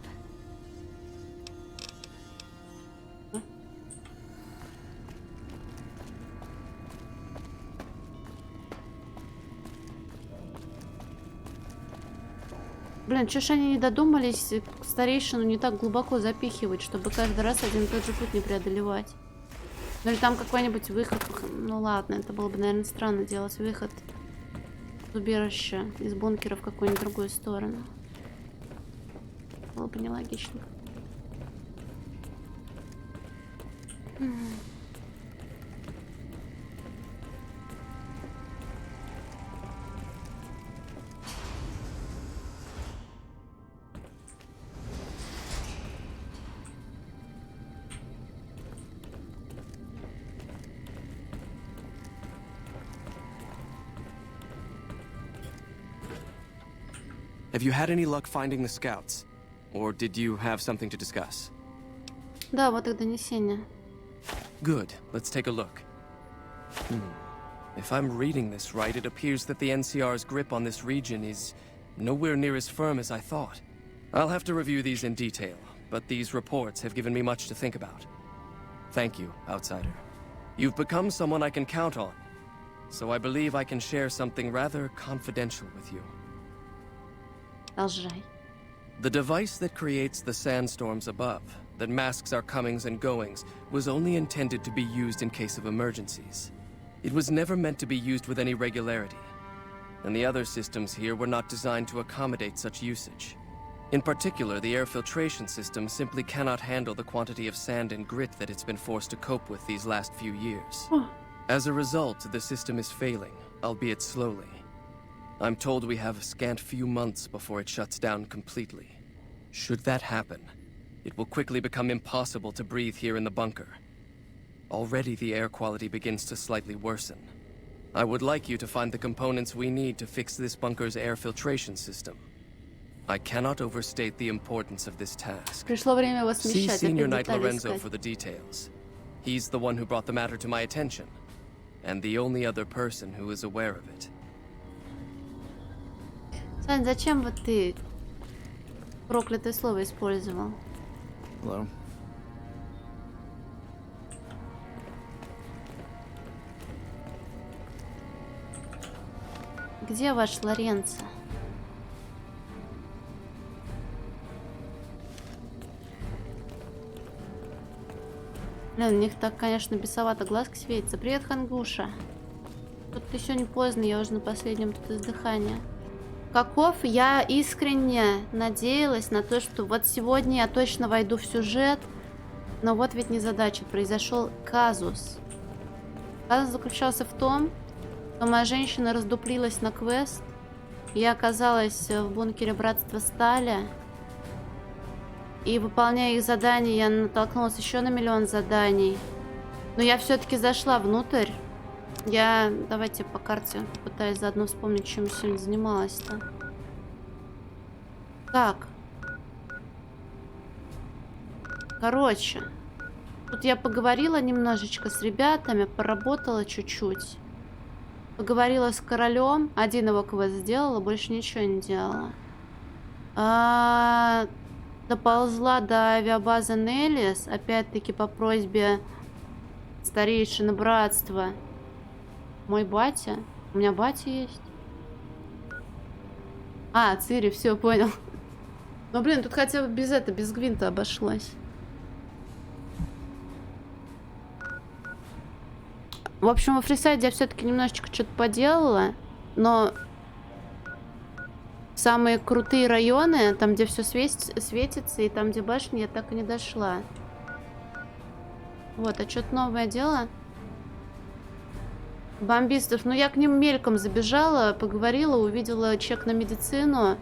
Блин, чё ж они не додумались старейшину не так глубоко запихивать, чтобы каждый раз один и тот же путь не преодолевать? Ну или там какой-нибудь выход. Ну ладно, это было бы, наверное, странно делать выход из убежища, из бункера в какую-нибудь другую сторону. Было бы нелогично. Have you had any luck finding the scouts? Or did you have something to discuss? Да, вот их донесение. Good. Let's take a look. If I'm reading this right, it appears that the NCR's grip on this region is nowhere near as firm as I thought. I'll have to review these in detail, but these reports have given me much to think about. Thank you, Outsider. You've become someone I can count on, so I believe I can share something rather confidential with you. The device that creates the sandstorms above, that masks our comings and goings, was only intended to be used in case of emergencies. It was never meant to be used with any regularity, and the other systems here were not designed to accommodate such usage. In particular, the air filtration system simply cannot handle the quantity of sand and grit that it's been forced to cope with these last few years. As a result, the system is failing, albeit slowly. I'm told we have a scant few months before it shuts down completely. Should that happen, it will quickly become impossible to breathe here in the bunker. Already the air quality begins to slightly worsen. I would like you to find the components we need to fix this bunker's air filtration system. I cannot overstate the importance of this task. Пришло время его See смещать, Senior опять Knight детали Lorenzo искать. for the details. He's the one who brought the matter to my attention, and the only other person who is aware of it. Сань, зачем вот ты проклятое слово использовал? Hello. Где ваш Лоренцо? Блин, у них так, конечно, бесовато глазки светится. Привет, Хангуша. Тут ты сегодня поздно, я уже на последнем тут издыхании. каков. Я искренне надеялась на то, что вот сегодня я точно войду в сюжет. Но вот ведь незадача. Произошел казус. Казус заключался в том, что моя женщина раздуплилась на квест. Я оказалась в бункере Братства Стали. И выполняя их задания, я натолкнулась еще на миллион заданий. Но я все-таки зашла внутрь. Давайте по карте пытаюсь заодно вспомнить, чем я сегодня занималась-то. Так. Короче. Тут я поговорила немножечко с ребятами, поработала чуть-чуть. Поговорила с королем. Один его квест сделала, больше ничего не делала. Доползла до авиабазы Неллис. Опять-таки по просьбе старейшины братства. Мой батя. У меня батя есть. Цири, все, понял. Ну, блин, тут хотя бы без гвинта обошлось. В общем, во Фрисайде я все-таки немножечко что-то поделала, но самые крутые районы, там, где все светится, и там, где башни, я так и не дошла. Вот, а что-то новое дело? Бомбистов. Ну, я к ним мельком забежала, поговорила, увидела чек на медицину,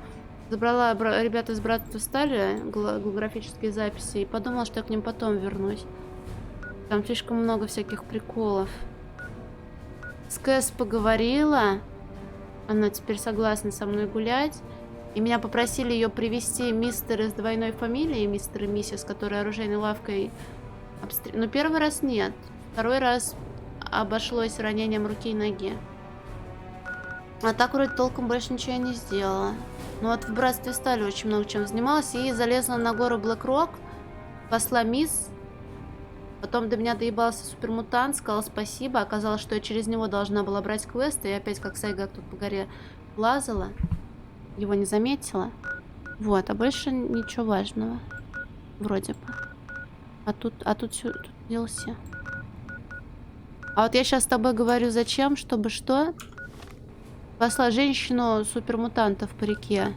забрала ребята из Братства Стали, голографические записи, и подумала, что я к ним потом вернусь. Там слишком много всяких приколов. С Кэс поговорила. Она теперь согласна со мной гулять. И меня попросили ее привести мистера с двойной фамилией, мистер и миссис, который оружейной лавкой обстрелял. Но первый раз нет. Второй раз обошлось ранением руки и ноги. А так вроде толком больше ничего я не сделала. Ну вот в Братстве Стали очень много чем занималась. И залезла на гору Блэк-Рок. Спасла мисс. Потом до меня доебался супермутант, сказал спасибо. Оказалось, что я через него должна была брать квесты. И опять как Сайгак тут по горе лазала. Его не заметила. Вот, а больше ничего важного. Вроде бы. А тут DLC. А вот я сейчас с тобой говорю зачем, чтобы что? Спасла женщину супермутанта в парике.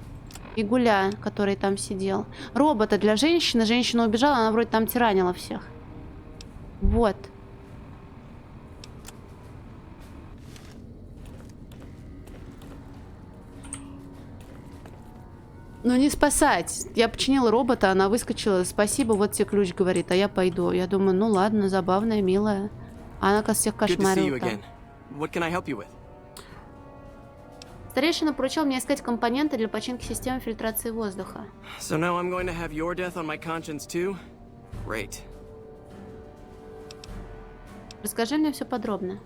И Гуля, который там сидел. Робота для женщины. Женщина убежала, она вроде там тиранила всех. Вот. Ну не спасать. Я починила робота, она выскочила. Спасибо, вот тебе ключ, говорит, а я пойду. Я думаю, ну ладно, забавная, милая. А она, кажется, всех кошмарила. Старейшина поручил мне искать компоненты для починки системы фильтрации воздуха. So now I'm going to have your death on my conscience too? Great. Расскажи мне все подробно.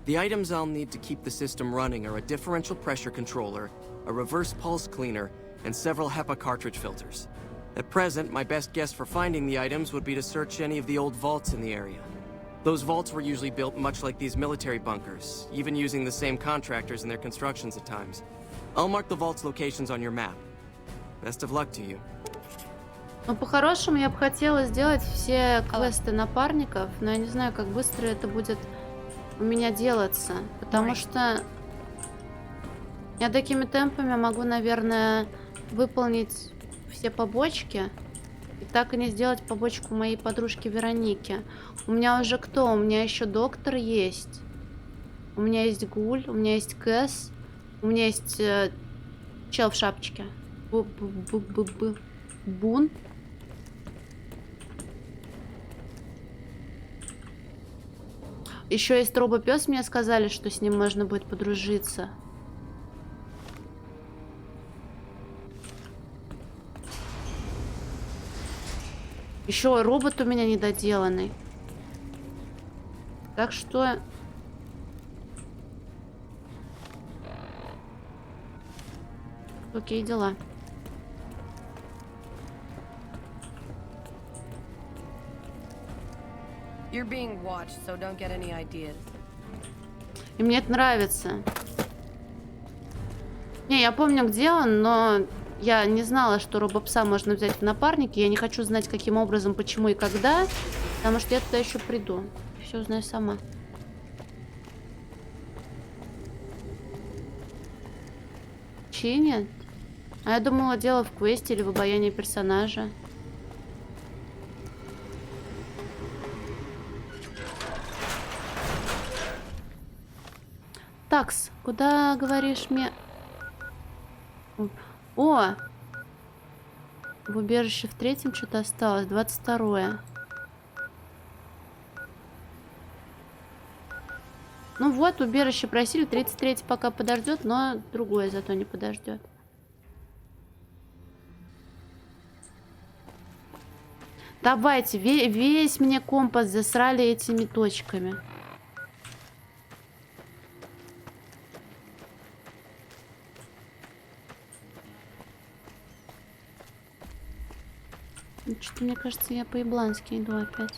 The items I'll need to keep the system running are a differential pressure controller, a reverse pulse cleaner, and several HEPA cartridge filters. At present, my best guess for finding the items would be to search any of the old vaults in the area. Those vaults were usually built much like these military bunkers, even using the same contractors in their constructions at times. I'll mark the vault's locations on your map. Best of luck to you. Ну, по-хорошему, я бы хотела сделать все квесты напарников, но я не знаю, как быстро это будет у меня делаться. Потому что я такими темпами могу, наверное, выполнить все побочки. И так и не сделать побочку моей подружки Вероники. У меня уже кто? У меня еще доктор есть. У меня есть Гуль, у меня есть Кэс. У меня есть чел в шапочке. Бун. Еще есть робопес, мне сказали, что с ним можно будет подружиться. Еще робот у меня недоделанный. Так что... Окей, дела. You're being watched, so don't get any ideas. И мне это нравится. Не, я помню, где он, но я не знала, что робопса можно взять в напарники. Я не хочу знать, каким образом, почему и когда, потому что я туда еще приду. Все узнаю сама. ключи нет? А я думала, дело в квесте или в обаянии персонажа. Такс, куда, говоришь, мне... О! В убежище в 3-м что-то осталось. 22-е. Ну вот, убежище просили. 33-й пока подождет, но другое зато не подождет. Давайте, весь мне компас засрали этими точками. Что-то, мне кажется, я по-еблански иду опять.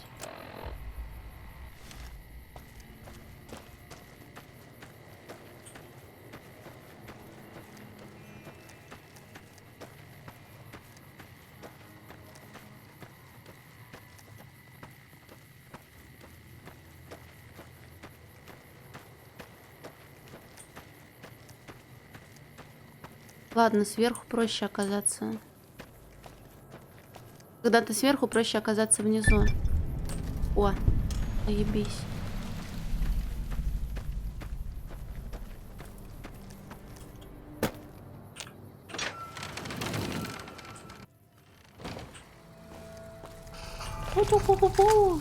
Ладно, сверху проще оказаться. Когда ты сверху, проще оказаться внизу. О, заебись. Пу-пу-пу-пу-пу.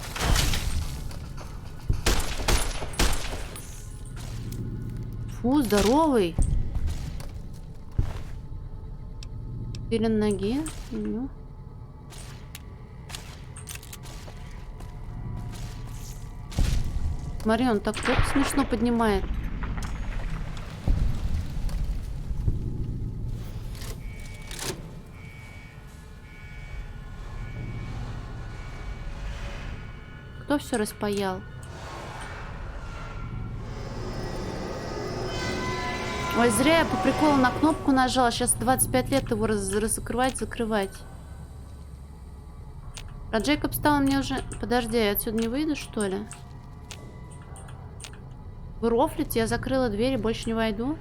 Фу, здоровый. Пилен ноги. Ну. Смотри, он так смешно поднимает. Кто все распаял? Ой, зря я по приколу на кнопку нажала. Сейчас 25 лет его закрывать, закрывать. А Джейкобстаун мне уже... Подожди, я отсюда не выйду, что ли? Вы рофлите? Я закрыла дверь и больше не войду?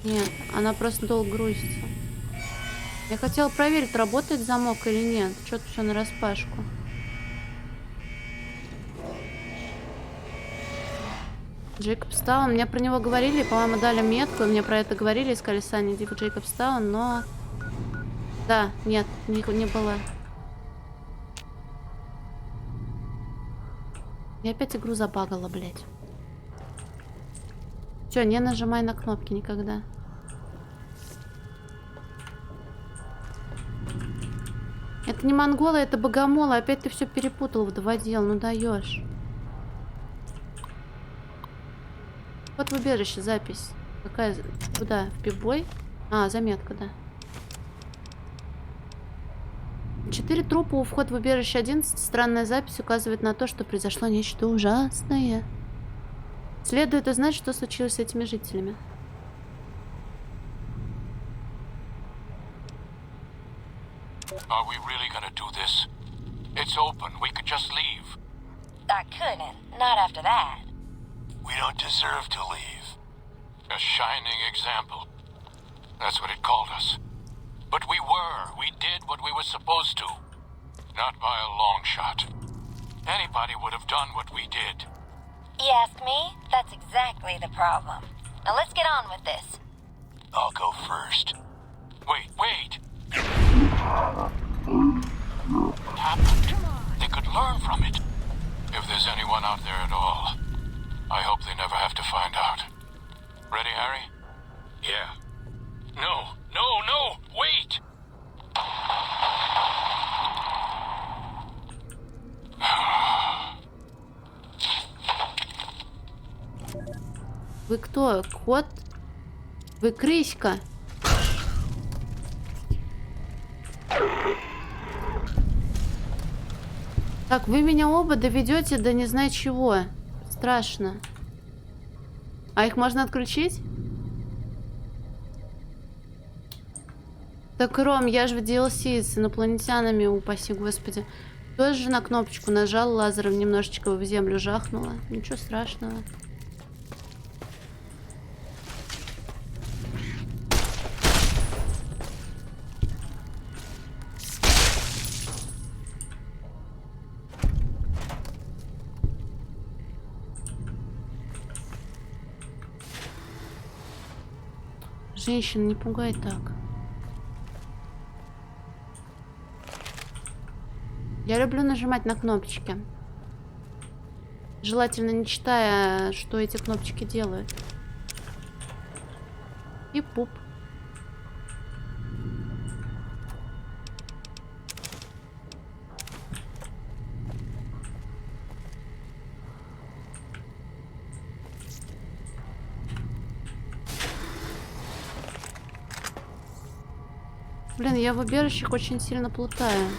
Нет, она просто долго грузится. Я хотела проверить, работает замок или нет. Что-то все нараспашку. Джейкобстаун. Мне про него говорили, по-моему, дали метку. Мне про это говорили, искали Санни Дип Джейкобстаун, но... Да, нет, не было. Я опять игру забагала, блядь. Все, не нажимай на кнопки никогда. Это не монголы, это богомолы. Опять ты все перепутал, доводил. Ну даешь. Вот в убежище запись. Какая? Куда? В пивбой? А, заметка, да. 4 трупа у входа в убежище 11. Странная запись указывает на то, что произошло нечто ужасное. Следует узнать, что случилось с этими жителями. Are we really gonna do this? It's open. We could just leave. I couldn't. Not after that. We don't deserve to leave. A shining example. That's what it called us. But we were. We did what we were supposed to. Not by a long shot. Anybody would have done what we did. You ask me? That's exactly the problem. Now let's get on with this. I'll go first. Wait. What happened? They could learn from it. If there's anyone out there at all. I hope they never have to find out. Ready, Harry? Yeah. No, wait! Вы кто? Кот? Вы крыська? Так, вы меня оба доведете до не знаю чего. Страшно. А их можно отключить? Так, Ром, я же в DLC с инопланетянами, упаси господи. Тоже на кнопочку нажал, лазером немножечко в землю жахнула. Ничего страшного. Женщина, не пугай так. Я люблю нажимать на кнопочки. Желательно не читая, что эти кнопочки делают. И пуп. Блин, я в убежищах очень сильно плутаю.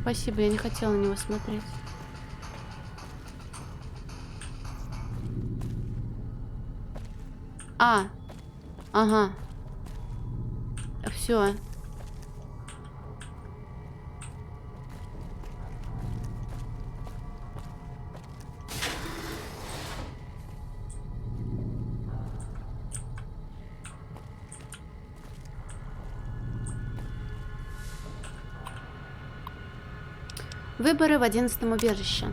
Спасибо, я не хотела на него смотреть. Ага. Все. Выборы в 11-м убежище.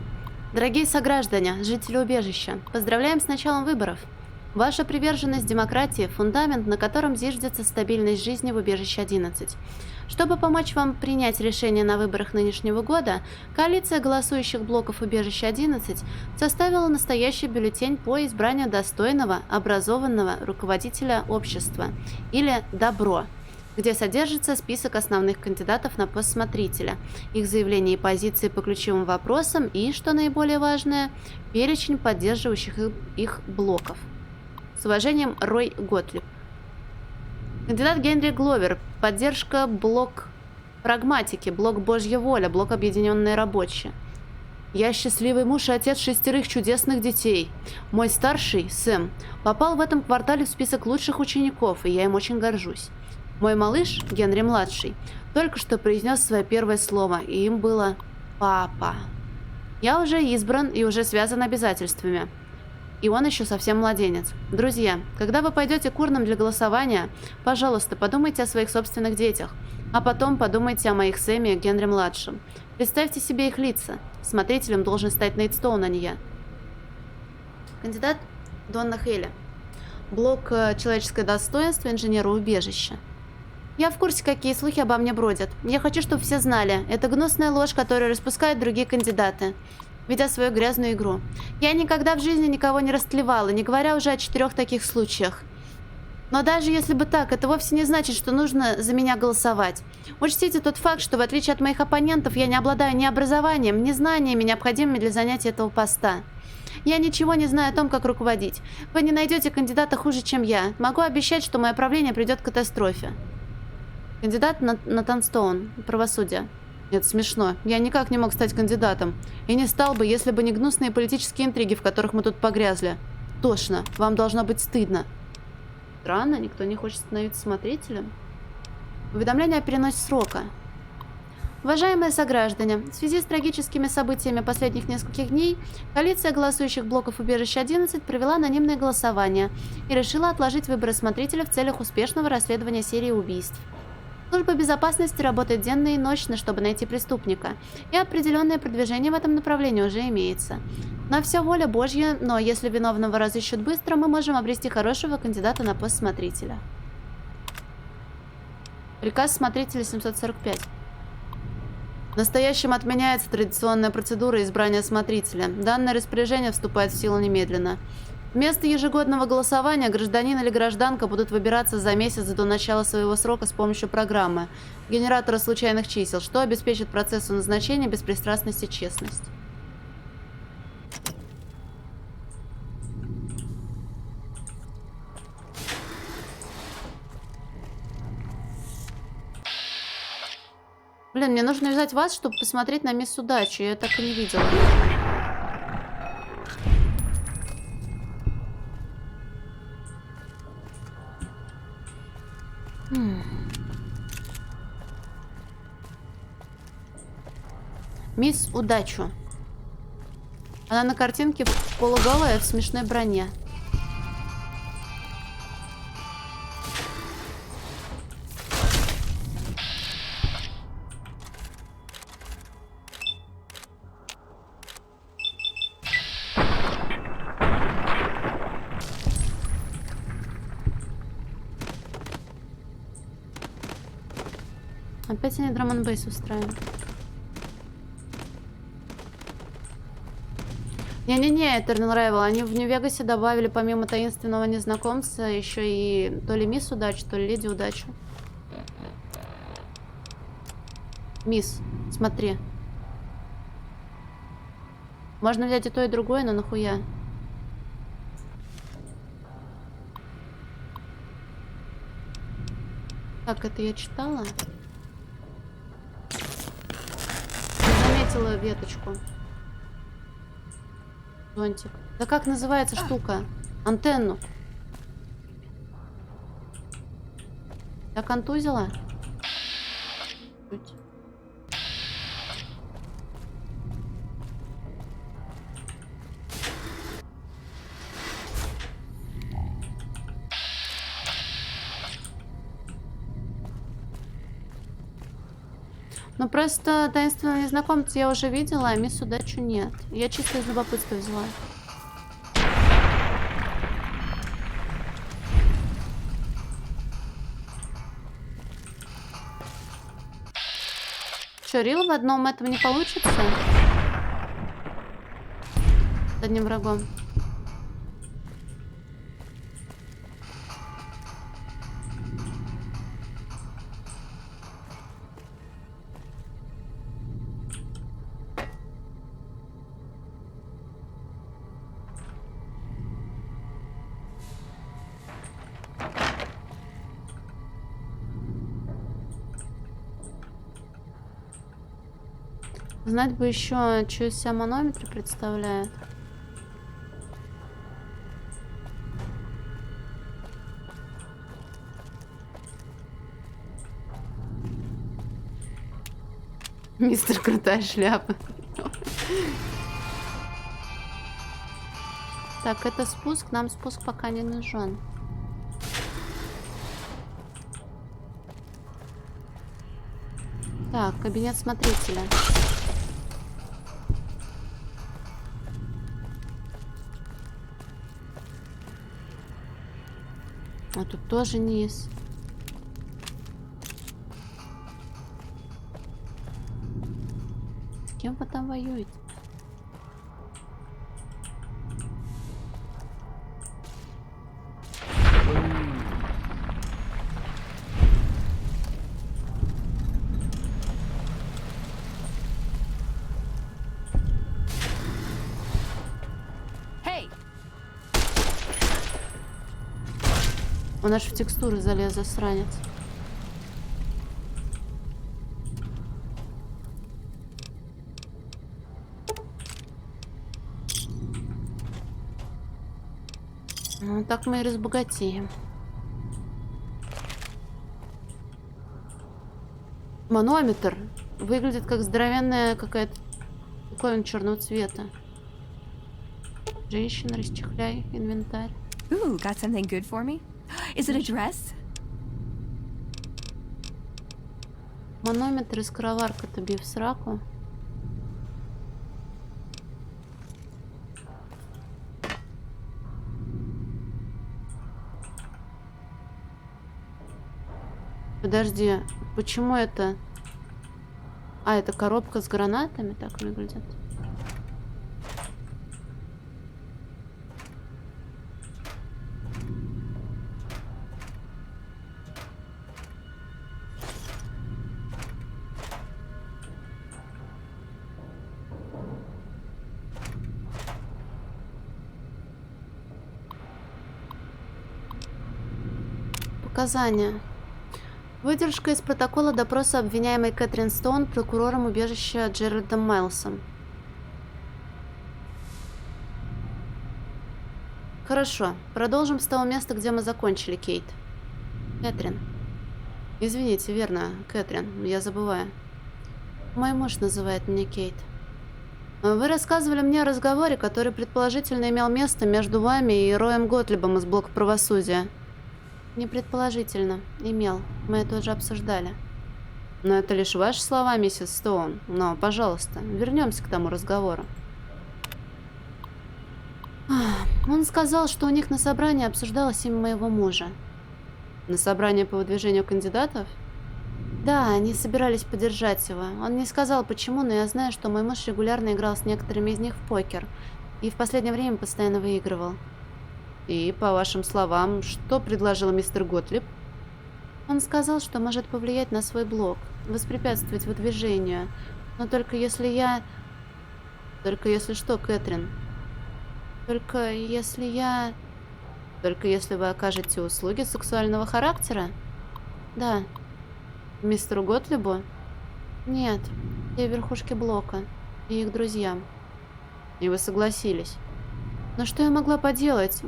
Дорогие сограждане, жители убежища, поздравляем с началом выборов. Ваша приверженность демократии – фундамент, на котором зиждется стабильность жизни в убежище 11. Чтобы помочь вам принять решение на выборах нынешнего года, коалиция голосующих блоков убежища 11 составила настоящий бюллетень по избранию достойного, образованного руководителя общества, или «Добро», где содержится список основных кандидатов на пост смотрителя, их заявления и позиции по ключевым вопросам и, что наиболее важное, перечень поддерживающих их блоков. С уважением, Рой Готлиб. Кандидат Генри Гловер. Поддержка блок прагматики, блок Божья воля, блок Объединенные рабочие. Я счастливый муж и отец 6 чудесных детей. Мой старший, Сэм, попал в этом квартале в список лучших учеников, и я им очень горжусь. Мой малыш, Генри-младший, только что произнес свое первое слово, и им было «папа». Я уже избран и уже связан обязательствами. И он еще совсем младенец. Друзья, когда вы пойдете к урнам для голосования, пожалуйста, подумайте о своих собственных детях, а потом подумайте о моих Сэме и Генри-младшем. Представьте себе их лица. Смотрителем должен стать Нейт Стоун, а не я. Кандидат Донна Хейли. Блок «Человеческое достоинство» инженера убежища. Я в курсе, какие слухи обо мне бродят. Я хочу, чтобы все знали. Это гнусная ложь, которую распускают другие кандидаты, ведя свою грязную игру. Я никогда в жизни никого не растлевала, не говоря уже о 4 таких случаях. Но даже если бы так, это вовсе не значит, что нужно за меня голосовать. Учтите тот факт, что в отличие от моих оппонентов, я не обладаю ни образованием, ни знаниями, необходимыми для занятия этого поста. Я ничего не знаю о том, как руководить. Вы не найдете кандидата хуже, чем я. Могу обещать, что мое правление придет к катастрофе. Кандидат Натан Стоун. Правосудие. Это смешно. Я никак не мог стать кандидатом. И не стал бы, если бы не гнусные политические интриги, в которых мы тут погрязли. Тошно. Вам должно быть стыдно. Странно, никто не хочет становиться смотрителем. Уведомление о переносе срока. Уважаемые сограждане, в связи с трагическими событиями последних нескольких дней, коалиция голосующих блоков убежища 11 провела анонимное голосование и решила отложить выборы смотрителя в целях успешного расследования серии убийств. Служба безопасности работает денно и ночно, чтобы найти преступника, и определенное продвижение в этом направлении уже имеется. На все воля Божья, но если виновного разыщут быстро, мы можем обрести хорошего кандидата на пост смотрителя. Приказ смотрителя 745. Настоящим отменяется традиционная процедура избрания смотрителя. Данное распоряжение вступает в силу немедленно. Вместо ежегодного голосования гражданин или гражданка будут выбираться за месяц до начала своего срока с помощью программы генератора случайных чисел, что обеспечит процессу назначения беспристрастность и честность. Блин, мне нужно взять вас, чтобы посмотреть на мисс Удачу. Я так и не видела. Мисс Удачу. Она на картинке полуголая в смешной броне. Опять они драм-н-бейс устраивают. Не-не-не, Eternal Rival. Они в Нью-Вегасе добавили помимо таинственного незнакомца еще и то ли мисс удачу, то ли леди удачу. Мисс, смотри. Можно взять и то, и другое, но нахуя? Так, это я читала? Заметила веточку. Зонтик. Да как называется штука? Антенну. Я контузила? Чуть. Ну просто таинственного незнакомца я уже видела, а мисс удачу нет. Я чисто из любопытства взяла. Че, Рил в одном этом не получится? С одним врагом. Знать бы еще, что из себя манометр представляет. Мистер Крутая Шляпа. Так, это спуск. Нам спуск пока не нужен. Так, кабинет смотрителя. А тут тоже низ. С кем вы там воюете? Он аж в текстуры залез, засранец. Ну, так мы и разбогатеем. Манометр выглядит как здоровенная какая-то... Какой он черного цвета. Женщина, расчехляй инвентарь. Ooh, got something good for me? Is it a dress? Манометр и скороварка тобі в сраку. Подожди, почему это... А, это коробка с гранатами так выглядит? Показания. Выдержка из протокола допроса обвиняемой Кэтрин Стоун прокурором убежища Джеральдом Майлсом. Хорошо, продолжим с того места, где мы закончили, Кейт. Кэтрин. Извините, верно, Кэтрин, я забываю. Мой муж называет меня Кейт. Вы рассказывали мне о разговоре, который предположительно имел место между вами и Роем Готлибом из блока правосудия. Не предположительно. Имел. Мы это уже обсуждали. Но это лишь ваши слова, миссис Стоун. Но, пожалуйста, вернемся к тому разговору. Он сказал, что у них на собрании обсуждалось имя моего мужа. На собрании по выдвижению кандидатов? Да, они собирались поддержать его. Он не сказал почему, но я знаю, что мой муж регулярно играл с некоторыми из них в покер. И в последнее время постоянно выигрывал. И, по вашим словам, что предложил мистер Готлиб? Он сказал, что может повлиять на свой блог, воспрепятствовать выдвижению. Но только если я... Только если что, Кэтрин? Только если я... Только если вы окажете услуги сексуального характера? Да. Мистеру Готлибу? Нет. Те верхушки блока. И их друзьям. И вы согласились? Но что я могла поделать?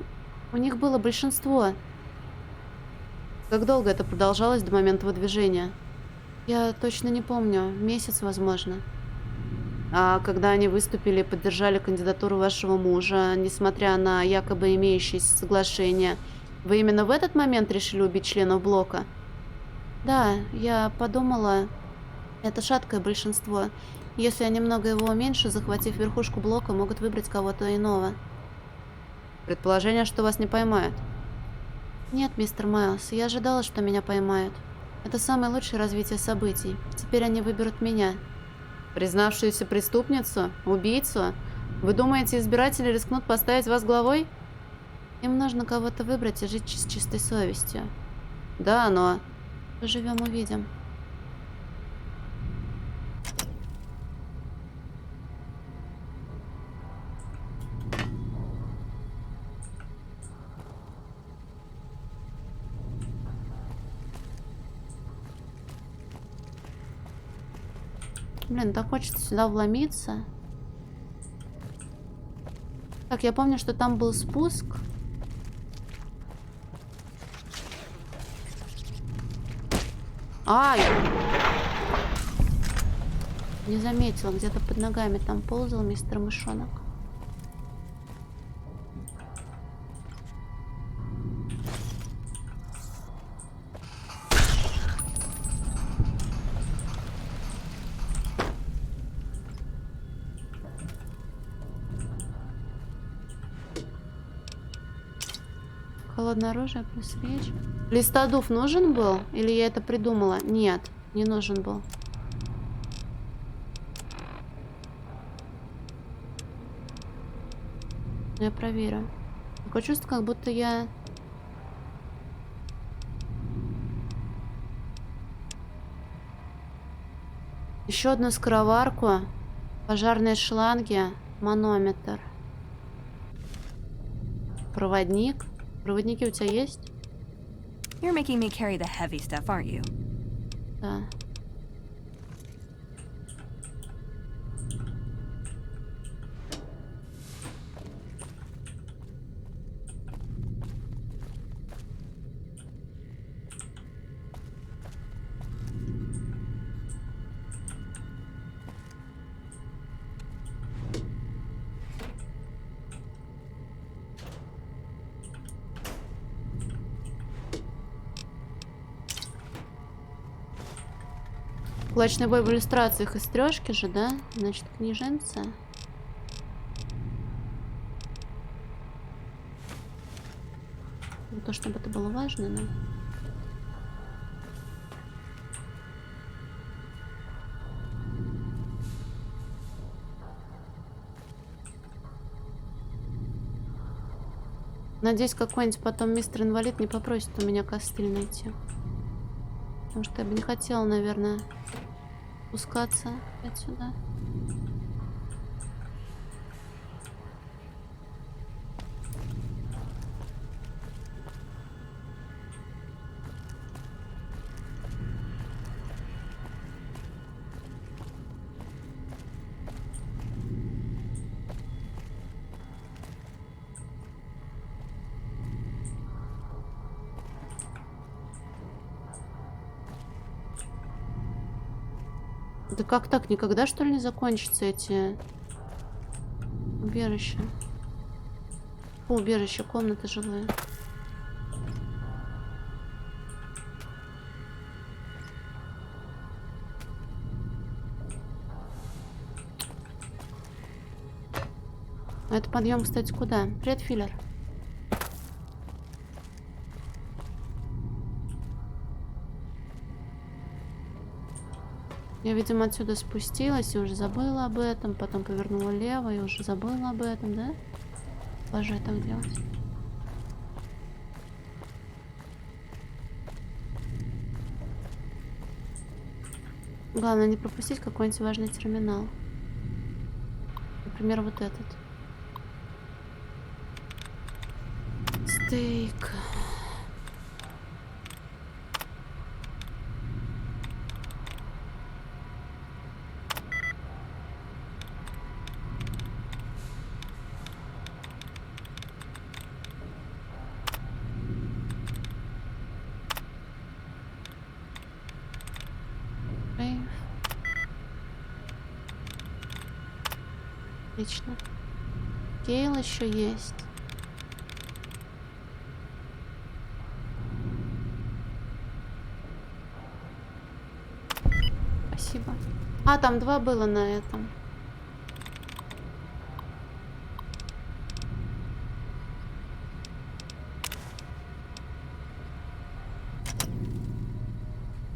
У них было большинство. Как долго это продолжалось до момента выдвижения? Я точно не помню. Месяц, возможно. А когда они выступили и поддержали кандидатуру вашего мужа, несмотря на якобы имеющиеся соглашения, вы именно в этот момент решили убить членов блока? Да, я подумала, это шаткое большинство. Если я немного его уменьшу, захватив верхушку блока, могут выбрать кого-то иного. Предположение, что вас не поймают? Нет, мистер Майлз, я ожидала, что меня поймают. Это самое лучшее развитие событий. Теперь они выберут меня. Признавшуюся преступницу? Убийцу? Вы думаете, избиратели рискнут поставить вас главой? Им нужно кого-то выбрать и жить с чистой совестью. Да, но... Поживем, увидим. Блин, так хочется сюда вломиться. Так, я помню, что там был спуск. Ай! Не заметила, где-то под ногами там ползал мистер Мышонок. Холодное оружие плюс речь. Листодув нужен был? Или я это придумала? Нет, не нужен был. Я проверю. Такое чувство, как будто я... Еще одну скороварку. Пожарные шланги. Манометр. Проводник. Проводники у тебя есть? You're making me carry the heavy stuff, aren't you? Да. Кулачный бой в иллюстрациях из трёшки же, да? Значит, книженца. Не то, чтобы это было важно, но... Надеюсь, какой-нибудь потом мистер Инвалид не попросит у меня костыль найти. Потому что я бы не хотела, наверное, спускаться отсюда. Да как так? Никогда, что ли, не закончатся эти убежища? Фу, убежище, комнаты жилые. А это подъем, кстати, куда? Привет, Филлер. Я, видимо, отсюда спустилась и уже забыла об этом. Потом повернула лево и уже забыла об этом, да? Боже, так делать. Главное не пропустить какой-нибудь важный терминал. Например, вот этот. Стейк. Отлично. Кейл еще есть. Спасибо. А, там 2 было на этом.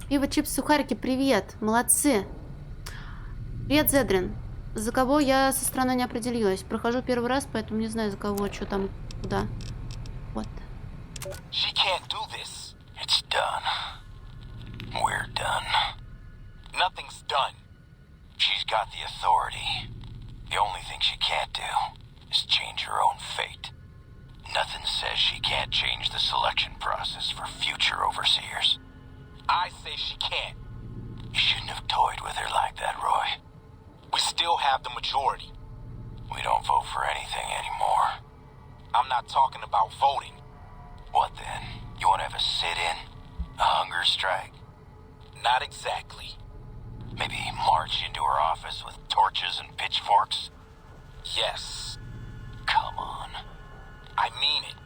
Пиво, чипсы, сухарики, привет. Молодцы. Привет, Зедрин. За кого я со стороны не определилась. Прохожу первый раз, поэтому не знаю, за кого, что там, куда. Вот. She can't do this. It's done. We're done. Nothing's done. She's got the authority. The only thing she can't do is change her own fate. Nothing says she can't change the selection process for future overseers. I say she can't. You shouldn't have toyed with her like that, Roy. We still have the majority. We don't vote for anything anymore. I'm not talking about voting. What then? You want to have a sit-in? A hunger strike? Not exactly. Maybe march into her office with torches and pitchforks? Yes. Come on. I mean it.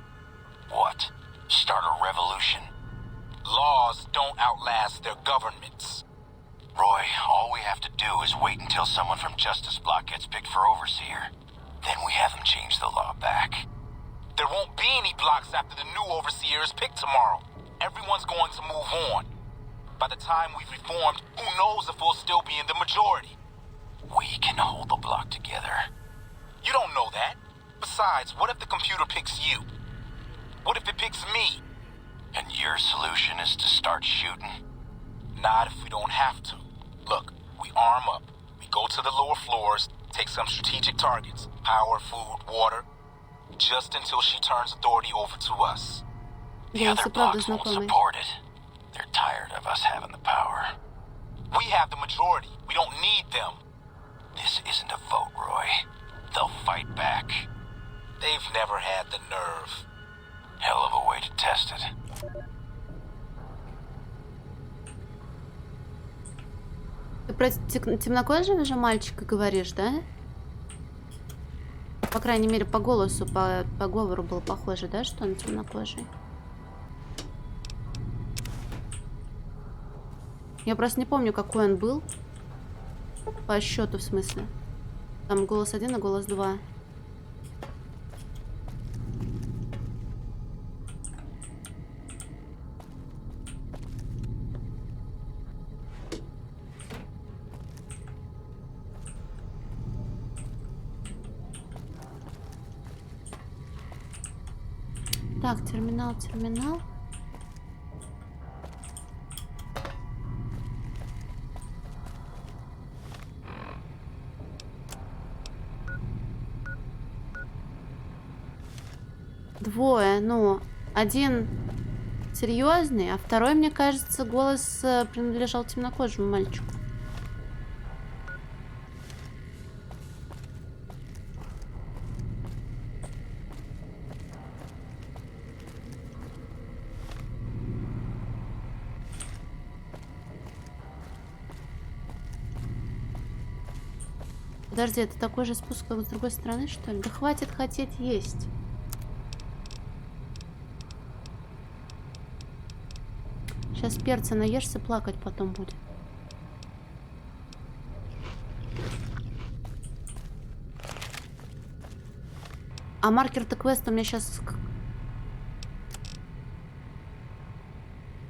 What? Start a revolution? Laws don't outlast their governments. Roy, all we have to do is wait until someone from Justice Block gets picked for Overseer. Then we have them change the law back. There won't be any blocks after the new Overseer is picked tomorrow. Everyone's going to move on. By the time we've reformed, who knows if we'll still be in the majority? We can hold the block together. You don't know that. Besides, what if the computer picks you? What if it picks me? And your solution is to start shooting? Not if we don't have to. Look, we arm up. We go to the lower floors, take some strategic targets. Power, food, water. Just until she turns authority over to us. The other blocks won't support it. They're tired of us having the power. We have the majority. We don't need them. This isn't a vote, Roy. They'll fight back. They've never had the nerve. Hell of a way to test it. Ты про темнокожего же мальчика говоришь, да? По крайней мере, по голосу, по говору было похоже, да, что он темнокожий? Я просто не помню, какой он был. По счету, в смысле. Там голос 1 и голос 2. Так, терминал. Двое, ну, один серьезный, а второй, мне кажется, голос принадлежал темнокожему мальчику. Подожди, это такой же спуск, как с другой стороны, что ли? Да хватит хотеть есть. Сейчас перца наешься, плакать потом будет. А маркер-то квеста у меня сейчас...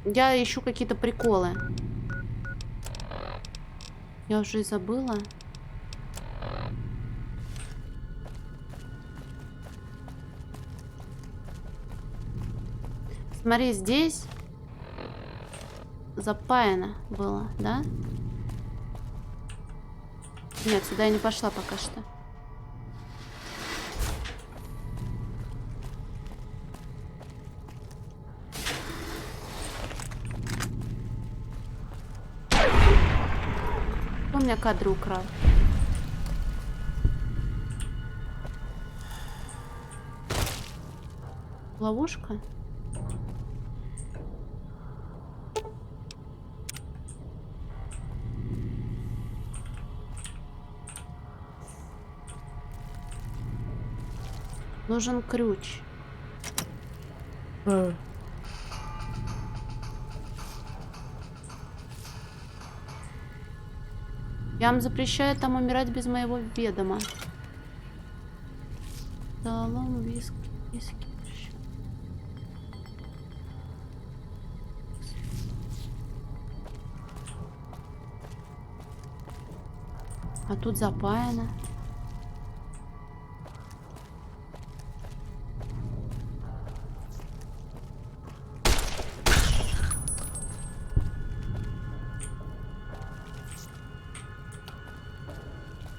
Я ищу какие-то приколы. Я уже и забыла. Смотри, здесь запаяно было, да? Нет, сюда я не пошла пока что. Кто у меня кадры украл? Ловушка? Нужен ключ. Я вам запрещаю там умирать без моего ведома. Солом, виски. А тут запаяно.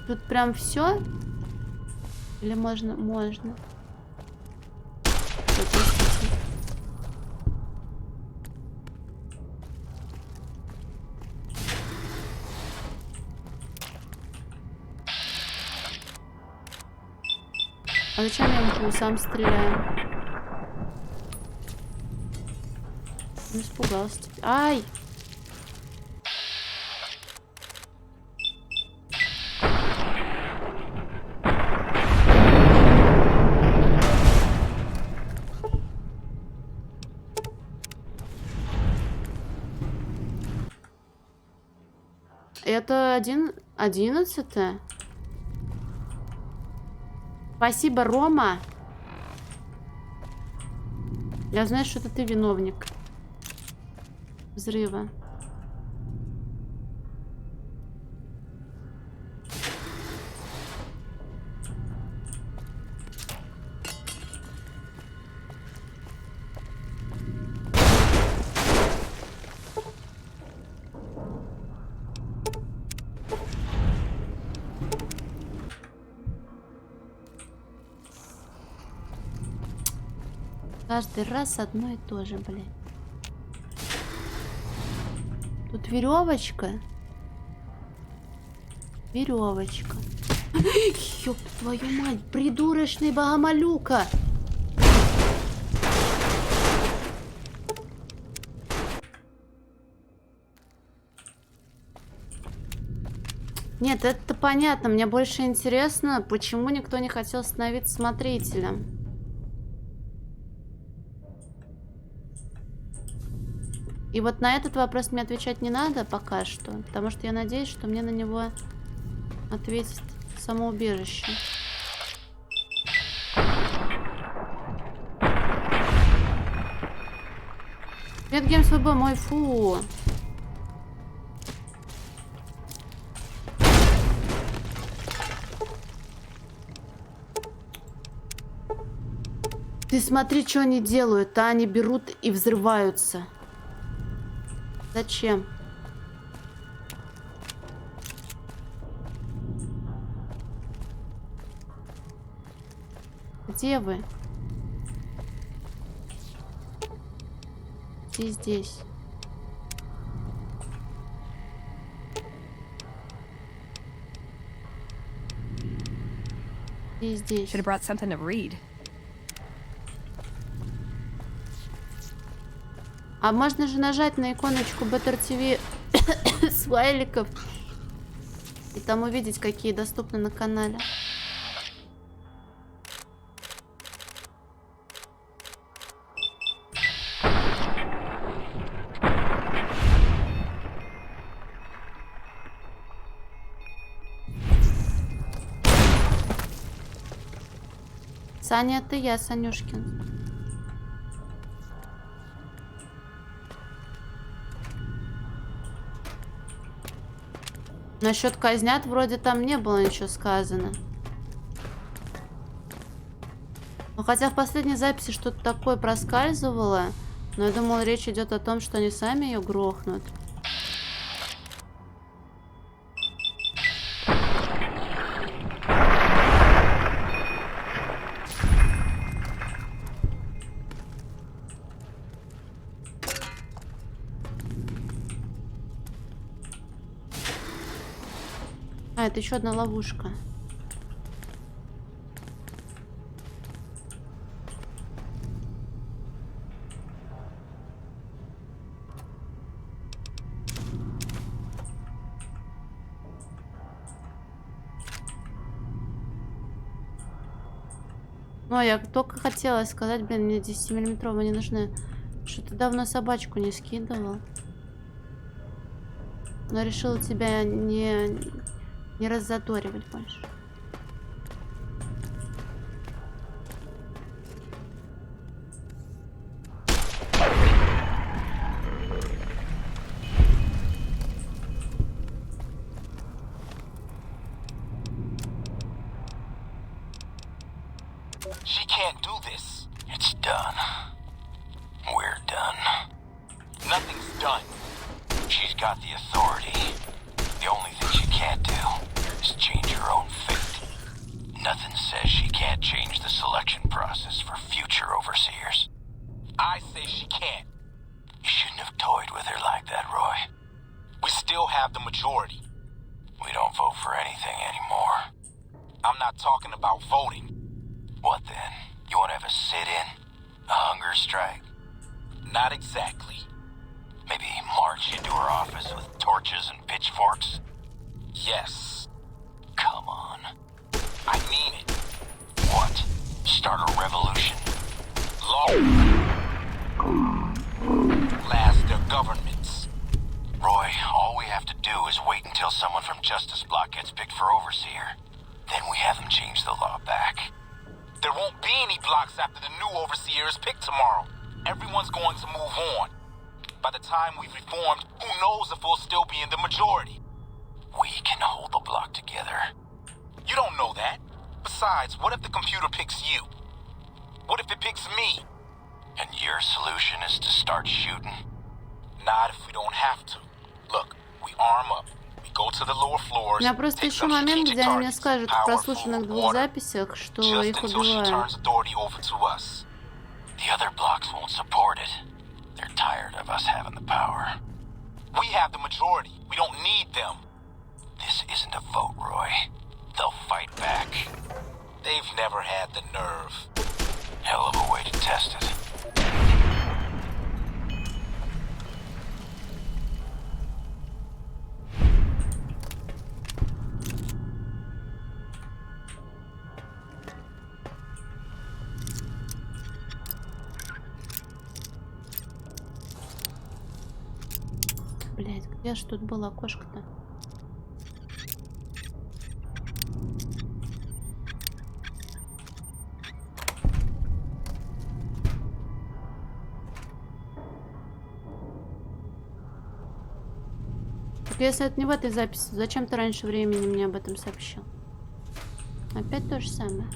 Тут прям все? Или можно? Можно. А зачем я ему сам стреляю? Не испугался. Ай! Это 11-е? Спасибо, Рома. Я знаю, что это ты виновник взрыва. Каждый раз одно и то же, блин. Тут веревочка. Веревочка. Ёб твою мать, придурочный богомолюка. Нет, это понятно. Мне больше интересно, почему никто не хотел становиться смотрителем. И вот на этот вопрос мне отвечать не надо пока что, потому что я надеюсь, что мне на него ответит самоубежище. Привет, Геймс ВБ, мой фу. Ты смотри, что они делают, а они берут и взрываются. Зачем? Где вы? Где здесь? Где здесь? Should have brought something to read. А можно же нажать на иконочку Better TV смайликов и там увидеть, какие доступны на канале. Саня, это я, Санюшкин. Насчет казнят вроде там не было ничего сказано. Ну, хотя в последней записи что-то такое проскальзывало, но я думала, речь идет о том, что они сами ее грохнут. А, это еще одна ловушка. Ну, я только хотела сказать, блин, мне 10-миллиметровые не нужны. Что-то давно собачку не скидывал. Но решила тебя не раззадоривать больше. She can't do this. It's done. We're done. Nothing's done. She's got the authority. The only thing she can't do is change her own fate. Nothing says she can't change the selection process for future overseers. I say she can't. You shouldn't have toyed with her like that, Roy. We still have the majority. We don't vote for anything anymore. I'm not talking about voting. What then? You want to have a sit-in? A hunger strike? Not exactly. Maybe march into her office with torches and pitchforks? Yes. Come on. I mean it. What? Start a revolution? Law. Last their governments. Roy, all we have to do is wait until someone from Justice Block gets picked for overseer. Then we have them change the law back. There won't be any blocks after the new overseer is picked tomorrow. Everyone's going to move on. By the time we've reformed, who knows if we'll still be in the majority? We can hold the block together. You don't know that. Besides, what if the computer picks you? What if it picks me? And your solution is to start shooting? Not if we don't have to. Look, we arm up. We go to the lower floors. У меня просто еще момент, где они мне скажут в прослушанных двух записях, что их убивают. The other blocks won't support it. They're tired of us having the power. We have the majority. We don't need them. This isn't a vote, Roy. They'll fight back. They've never had the nerve. Hell of a way to test it. Блять, где ж тут было окошко-то? Так если это не в этой записи, зачем ты раньше времени мне об этом сообщил? Опять то же самое.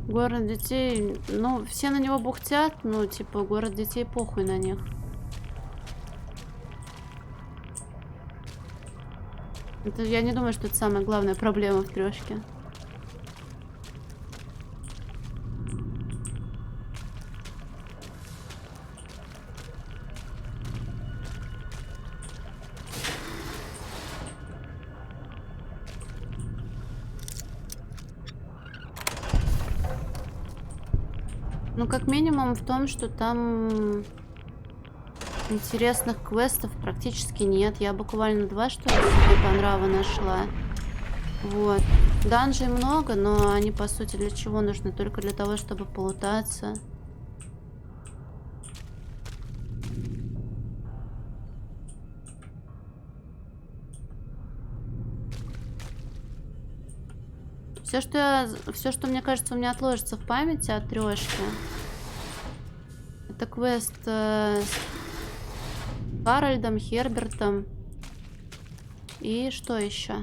Город детей, ну, все на него бухтят, ну, типа, город детей, похуй на них. Это, я не думаю, что это самая главная проблема в трешке. Ну, как минимум в том, что там интересных квестов практически нет. Я буквально 2, что ли, себе по нраву нашла. Вот. Данжей много, но они, по сути, для чего нужны? Только для того, чтобы полутаться. Все, что мне кажется, у меня отложится в памяти от трешки. Это квест с Харальдом, Хербертом. И что еще?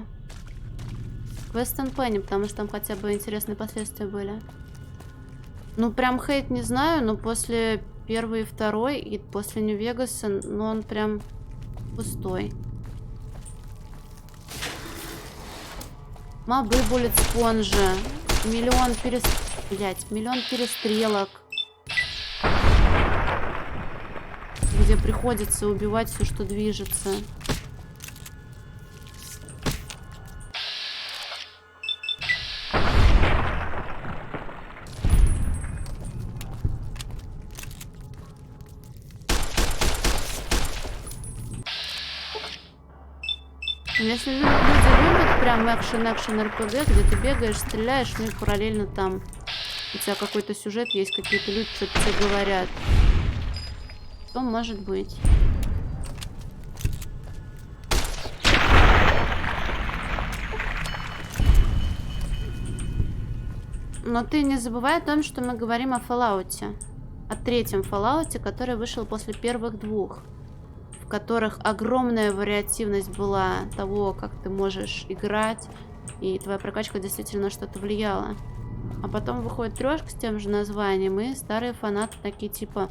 Квест Пенни, потому что там хотя бы интересные последствия были. Ну, прям хейт не знаю, но после первой и второй, и после Нью-Вегаса, ну, он прям пустой. Мобы, буллет спонжи. Миллион перестрелок. Где приходится убивать все, что движется. Если люди любят прям экшен РПГ, где ты бегаешь, стреляешь, ну и параллельно там у тебя какой-то сюжет есть, какие-то люди что-то тебе говорят, то может быть. Но ты не забывай о том, что мы говорим о Fallout. О третьем Fallout, который вышел после первых двух. В которых огромная вариативность была того, как ты можешь играть, и твоя прокачка действительно что-то влияла. А потом выходит трешка с тем же названием, и старые фанаты такие типа: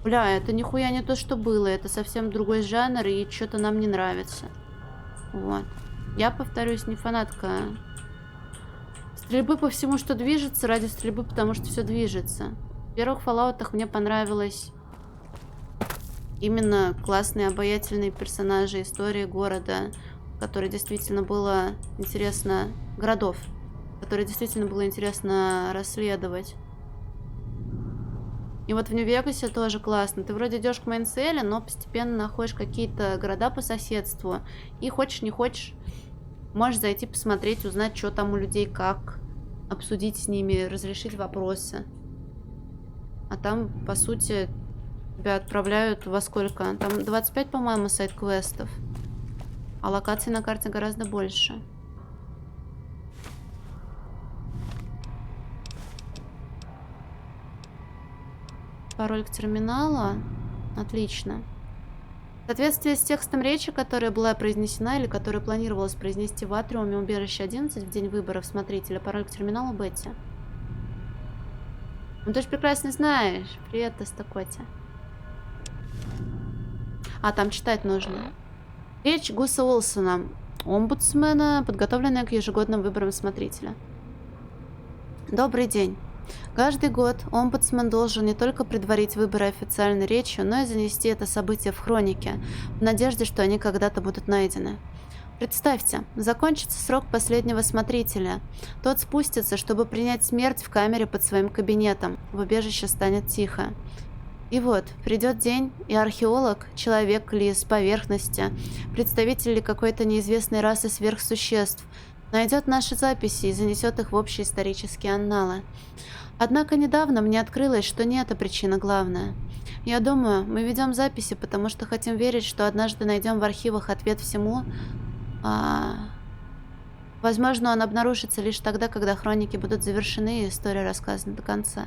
бля, это нихуя не то, что было, это совсем другой жанр, и что-то нам не нравится. Вот. Я, повторюсь, не фанатка стрельбы по всему, что движется, ради стрельбы, потому что все движется. В первых Fallout'ах мне понравилось именно классные, обаятельные персонажи, истории города, которые действительно было интересно... Городов, которые действительно было интересно расследовать. И вот в Нью-Вегасе тоже классно. Ты вроде идешь к мейн-цели, но постепенно находишь какие-то города по соседству. И хочешь, не хочешь, можешь зайти посмотреть, узнать, что там у людей, как, обсудить с ними, разрешить вопросы. А там, по сути... Тебя отправляют во сколько? Там 25, по-моему, сайд-квестов. А локаций на карте гораздо больше. Пароль к терминалу. Отлично. В соответствии с текстом речи, которая была произнесена или которую планировалось произнести в атриуме убежища 11 в день выборов смотрителя, пароль к терминалу Бетти. Ну ты же прекрасно знаешь. Привет, Тестокоти. А, там читать нужно. Речь Гуса Уилсона, омбудсмена, подготовленная к ежегодным выборам смотрителя. Добрый день. Каждый год омбудсмен должен не только предварить выборы официальной речью, но и занести это событие в хронике, в надежде, что они когда-то будут найдены. Представьте, закончится срок последнего смотрителя. Тот спустится, чтобы принять смерть в камере под своим кабинетом. В убежище станет тихо. И вот, придет день, и археолог, человек ли с поверхности, представитель ли какой-то неизвестной расы сверхсуществ, найдет наши записи и занесет их в общие исторические анналы. Однако недавно мне открылось, что не это причина главная. Я думаю, мы ведем записи, потому что хотим верить, что однажды найдем в архивах ответ всему. Возможно, он обнаружится лишь тогда, когда хроники будут завершены и история рассказана до конца.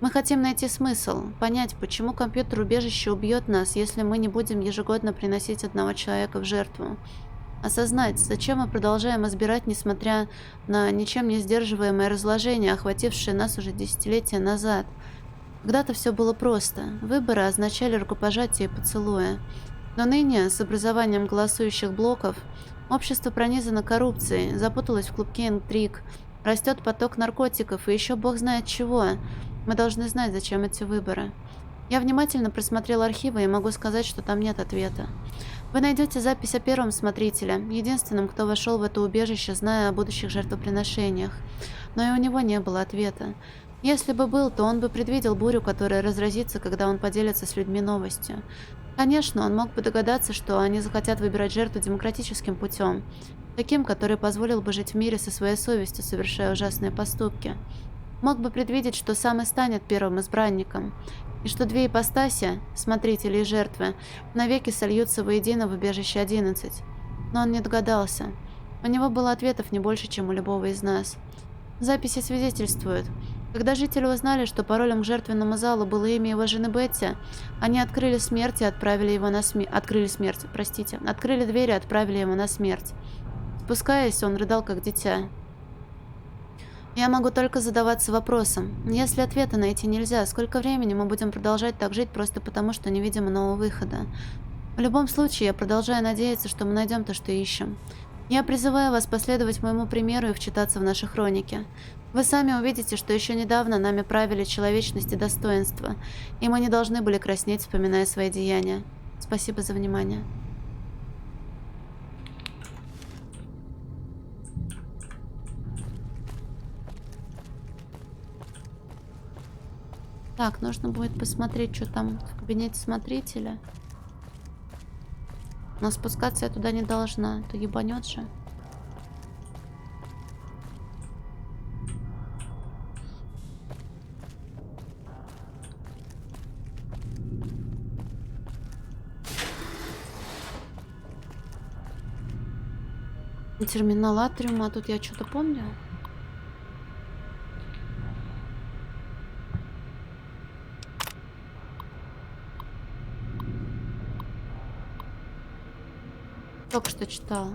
Мы хотим найти смысл, понять, почему компьютер убежища убьет нас, если мы не будем ежегодно приносить одного человека в жертву. Осознать, зачем мы продолжаем избирать, несмотря на ничем не сдерживаемое разложение, охватившее нас уже десятилетия назад. Когда-то все было просто. Выборы означали рукопожатие и поцелуя. Но ныне, с образованием голосующих блоков, общество пронизано коррупцией, запуталось в клубке интриг, растет поток наркотиков и еще бог знает чего. Мы должны знать, зачем эти выборы. Я внимательно просмотрел архивы и могу сказать, что там нет ответа. Вы найдете запись о первом смотрителе, единственном, кто вошел в это убежище, зная о будущих жертвоприношениях. Но и у него не было ответа. Если бы был, то он бы предвидел бурю, которая разразится, когда он поделится с людьми новостью. Конечно, он мог бы догадаться, что они захотят выбирать жертву демократическим путем, таким, который позволил бы жить в мире со своей совестью, совершая ужасные поступки. Мог бы предвидеть, что сам и станет первым избранником, и что две ипостаси, смотрители и жертвы, навеки сольются воедино в убежище 11. Но он не догадался. У него было ответов не больше, чем у любого из нас. Записи свидетельствуют. Когда жители узнали, что паролем к жертвенному залу было имя его жены Бетти, они открыли смерть и отправили его на Открыли дверь и отправили его на смерть. Спускаясь, он рыдал как дитя. Я могу только задаваться вопросом. Если ответа найти нельзя, сколько времени мы будем продолжать так жить просто потому, что не видим нового выхода? В любом случае, я продолжаю надеяться, что мы найдем то, что ищем. Я призываю вас последовать моему примеру и вчитаться в наши хроники. Вы сами увидите, что еще недавно нами правили человечность и достоинство, и мы не должны были краснеть, вспоминая свои деяния. Спасибо за внимание. Так, нужно будет посмотреть, что там в кабинете смотрителя. Но спускаться я туда не должна, то ебанет же. Терминал Атриума, а тут я что-то помню. Только что читала.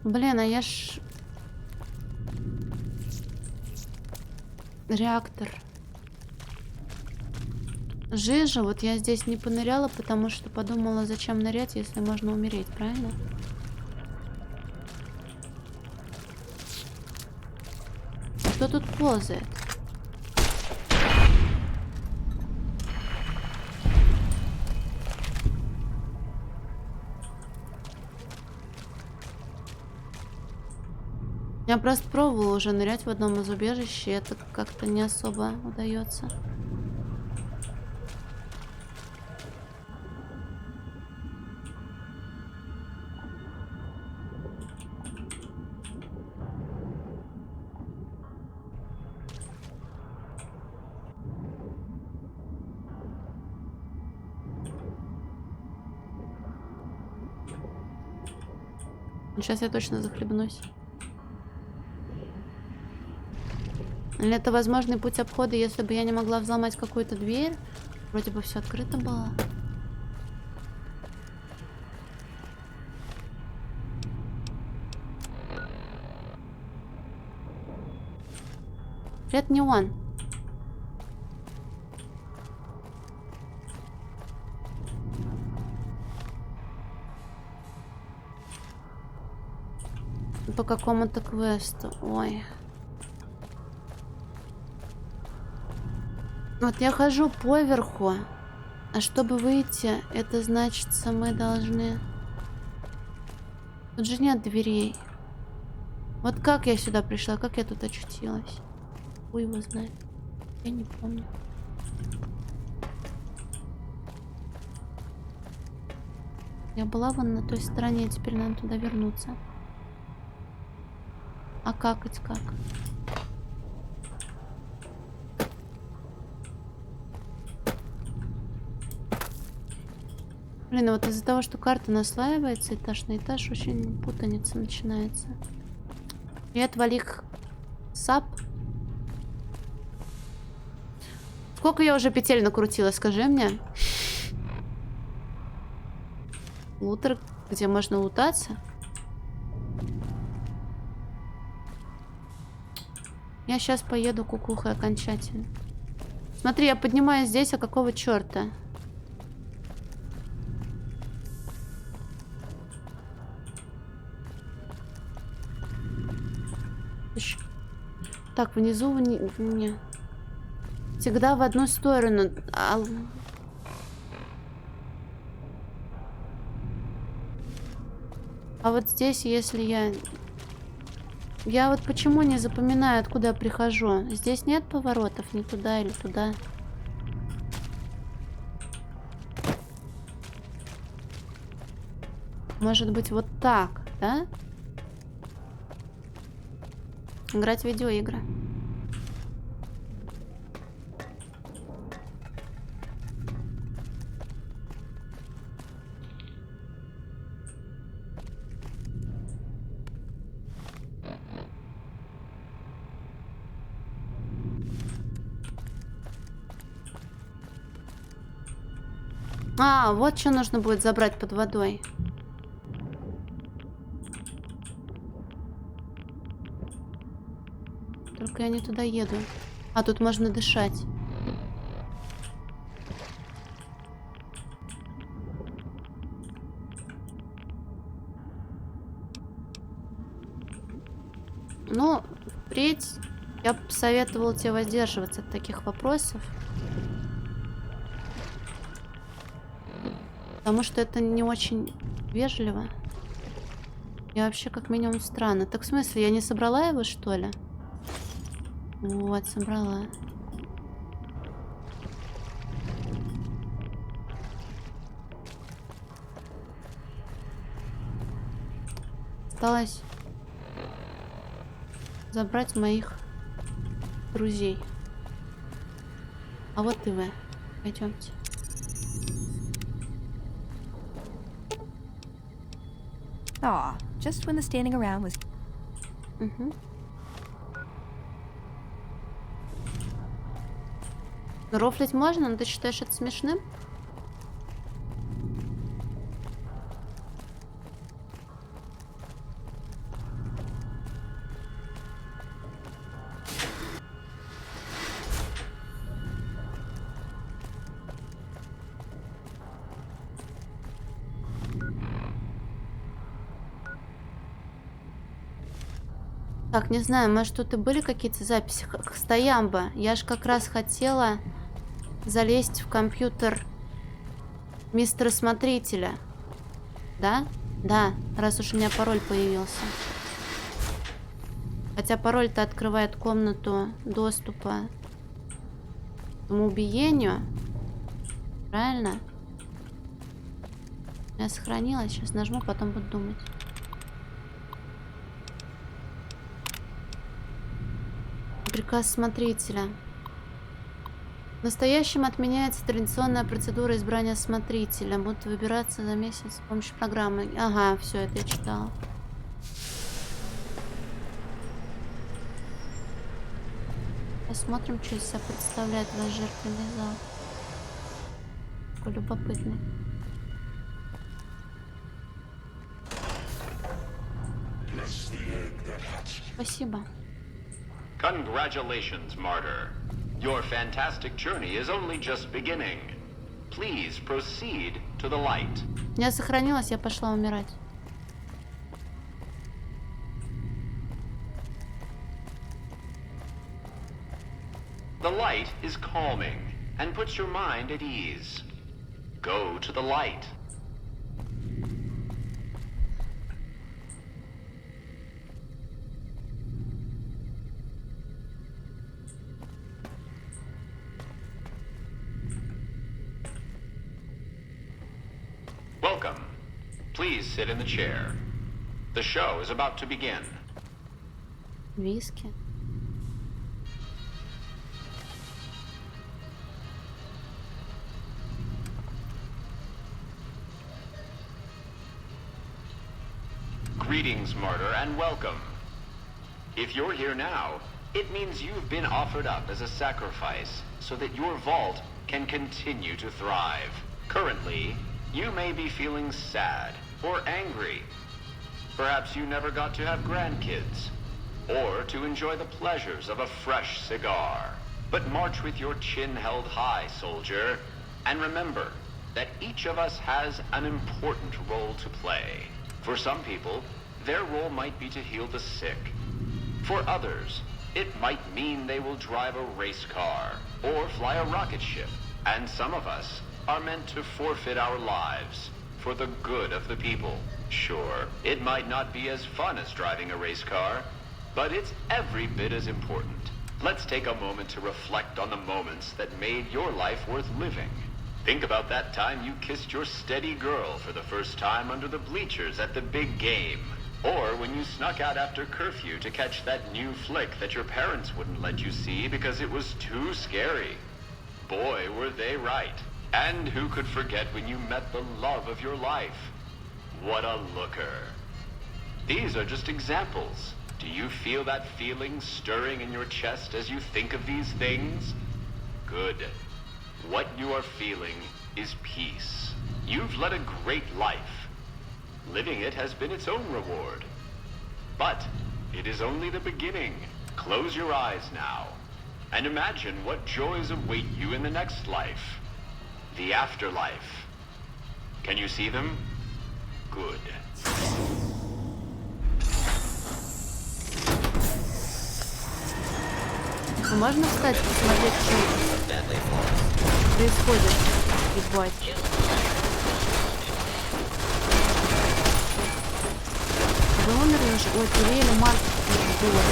Блин, а я ж... Реактор. Жижа. Вот я здесь не поныряла, потому что подумала, зачем нырять, если можно умереть, правильно? Кто тут ползает? Я просто пробовала уже нырять в одном из убежищ, и это как-то не особо удается. Сейчас я точно захлебнусь. Или это возможный путь обхода, если бы я не могла взломать какую-то дверь? Вроде бы все открыто было. Это не он. По какому-то квесту. Ой. Вот я хожу поверху, а чтобы выйти, это значит, мы должны... Тут же нет дверей. Вот как я сюда пришла, как я тут очутилась? Хуй его знает. Я не помню. Я была вон на той стороне, теперь надо туда вернуться. А какать как? Блин, а вот из-за того, что карта наслаивается этаж на этаж, очень путаница начинается. Привет, Валик. Сап. Сколько я уже петель накрутила, скажи мне. Лутер, где можно лутаться? Я сейчас поеду кукухой окончательно. Смотри, я поднимаюсь здесь, а какого черта? Так, внизу не. Всегда в одну сторону. А вот здесь, если я... Я вот почему не запоминаю, откуда я прихожу? Здесь нет поворотов ни туда или туда. Может быть, вот так, да? Играть в видеоигры. А, вот что нужно будет забрать под водой. Только я не туда еду. А тут можно дышать. Ну, впредь я бы посоветовала тебе воздерживаться от таких вопросов. Потому что это не очень вежливо. И вообще, как минимум, странно. Так в смысле, я не собрала его, что ли? Вот, собрала. Осталось забрать моих друзей. А вот и вы. Пойдемте. Aw, just when the standing around was... Рофлить можно, но ты считаешь это смешным? Так, не знаю, может тут и были какие-то записи. Стоямба. Я ж как раз хотела залезть в компьютер мистера Смотрителя. Да? Да, раз уж у меня пароль появился. Хотя пароль-то открывает комнату доступа к самоубиению. Правильно? Я сохранила, сейчас нажму, потом буду думать. Приказ смотрителя. В настоящем отменяется традиционная процедура избрания смотрителя. Будут выбираться за месяц с помощью программы. Ага, все это я читала. Посмотрим, что из себя представляет ваш жертвенный зал. Такой любопытный. Спасибо. Congratulations, Martyr. Your fantastic journey is only just beginning. Please proceed to the light. Я сохранилась, я пошла умирать. The light is calming and puts your mind at ease. Go to the light. Welcome. Please sit in the chair. The show is about to begin. Виски. Greetings, Martyr, and welcome. If you're here now, it means you've been offered up as a sacrifice so that your vault can continue to thrive. Currently, you may be feeling sad or angry. Perhaps you never got to have grandkids, or to enjoy the pleasures of a fresh cigar. But march with your chin held high, soldier, and remember that each of us has an important role to play. For some people, their role might be to heal the sick. For others, it might mean they will drive a race car or fly a rocket ship. And some of us are meant to forfeit our lives for the good of the people. Sure, it might not be as fun as driving a race car, but it's every bit as important. Let's take a moment to reflect on the moments that made your life worth living. Think about that time you kissed your steady girl for the first time under the bleachers at the big game. Or when you snuck out after curfew to catch that new flick that your parents wouldn't let you see because it was too scary. Boy, were they right. And who could forget when you met the love of your life? What a looker. These are just examples. Do you feel that feeling stirring in your chest as you think of these things? Good. What you are feeling is peace. You've led a great life. Living it has been its own reward. But it is only the beginning. Close your eyes now, and imagine what joys await you in the next life. The afterlife. Can you see them? Good. А можно, кстати, посмотреть, что происходит? Ебать. Вы умерли уже? Ой, Тирель, Марк было.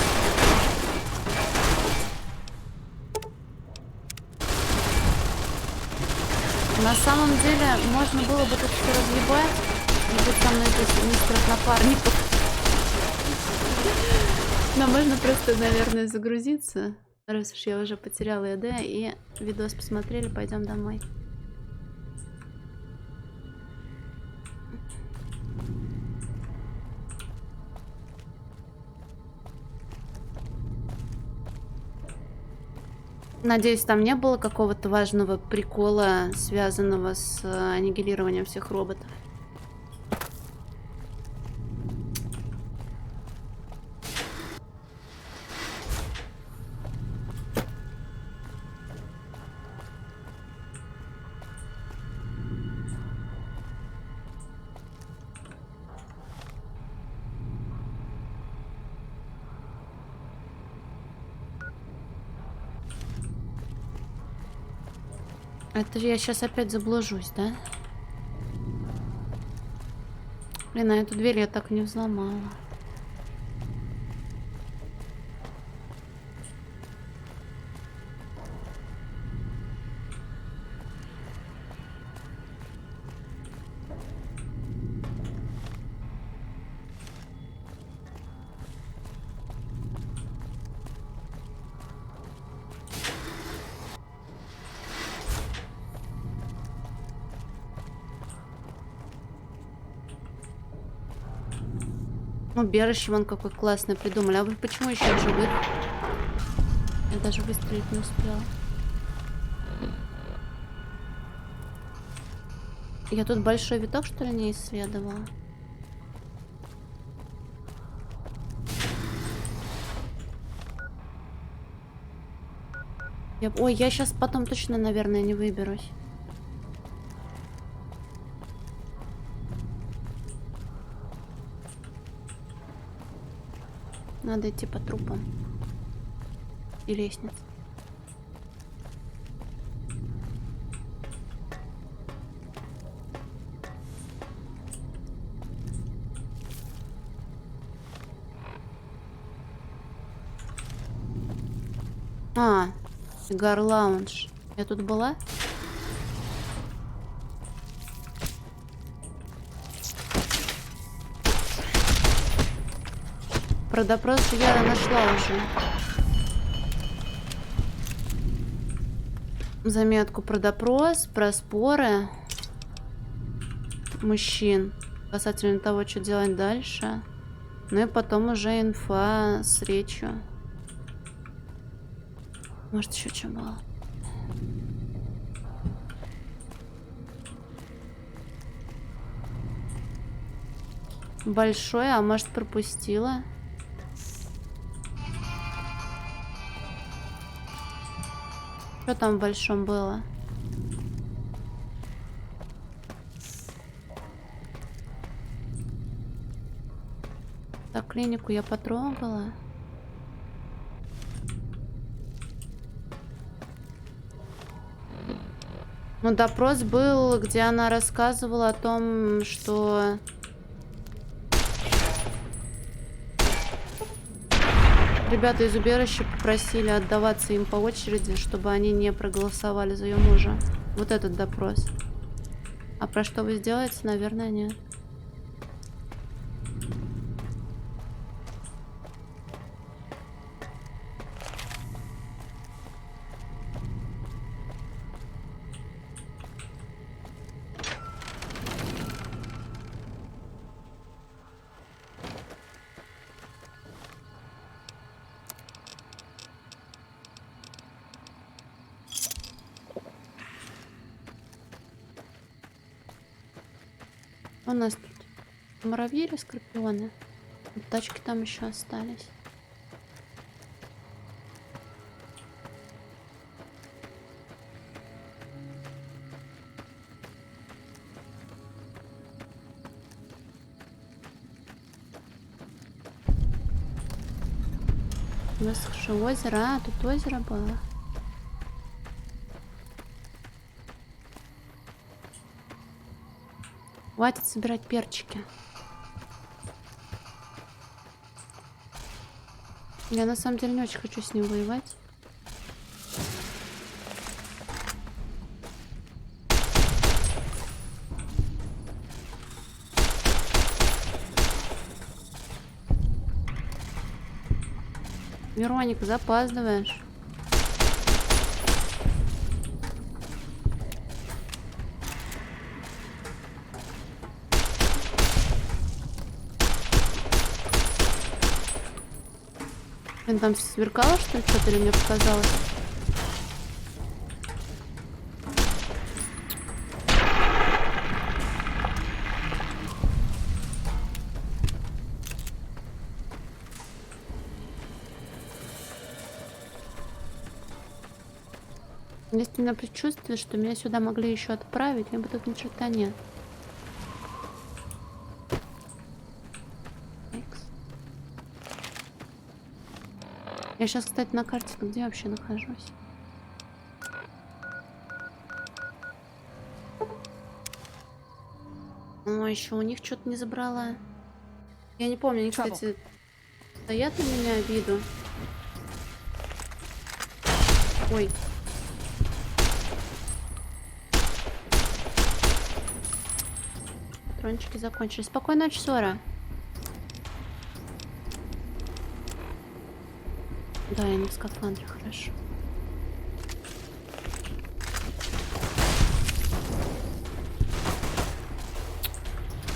На самом деле, можно было бы тут все разъебать и быть со мной здесь мистер напарников. Но можно просто, наверное, загрузиться, раз уж я уже потеряла ЕД, и видос посмотрели, пойдем домой. Надеюсь, там не было какого-то важного прикола, связанного с аннигилированием всех роботов. Это же я сейчас опять заблужусь, да? Блин, а эту дверь я так и не взломала. Убежище вон какой классный придумали. А вы почему еще живых? Я даже выстрелить не успела. Я тут большой виток, что ли, не исследовала? Ой, я сейчас потом точно, наверное, не выберусь. Надо идти по трупам. И лестнице. Сигар лаунж. Я тут была? Про допрос я нашла уже. Заметку про допрос, про споры мужчин касательно того, что делать дальше. Ну и потом уже инфа с речью. Может, еще что было? Большое, а может, пропустила? Что там в большом было? Так, клинику я потрогала. Ну, допрос был, где она рассказывала о том, что... Ребята из убежища попросили отдаваться им по очереди, чтобы они не проголосовали за ее мужа. Вот этот допрос. А про что вы сделаете, наверное, нет. У нас тут муравьи или скорпионы? Вот тачки там еще остались. У нас же озеро. А, тут озеро было. Хватит собирать перчики. Я на самом деле не очень хочу с ним воевать. Вероника, запаздываешь. Блин, там сверкало, что ли, что-то, или мне показалось? Есть у меня предчувствие, что меня сюда могли еще отправить, либо тут ни черта нет. Я сейчас, кстати, на карте, где я вообще нахожусь. О, еще у них что-то не забрала. Я не помню, они, кстати, стоят на меня обиду. Ой. Патрончики закончились. Спокойной ночи, Сора. Да, я не в скафандре, хорошо.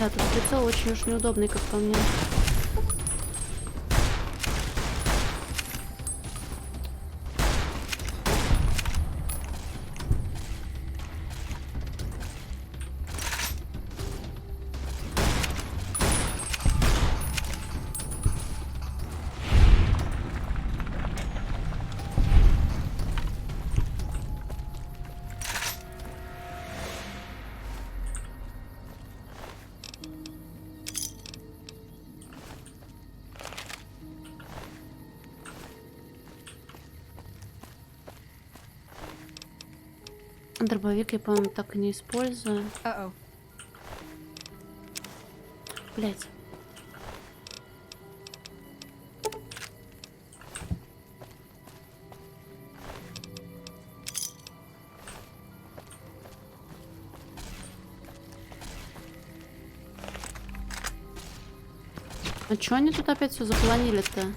Да, тут прицел очень уж неудобный, как по мне. Дробовик я, по-моему, так и не использую. Блять. А чё они тут опять все запланили-то?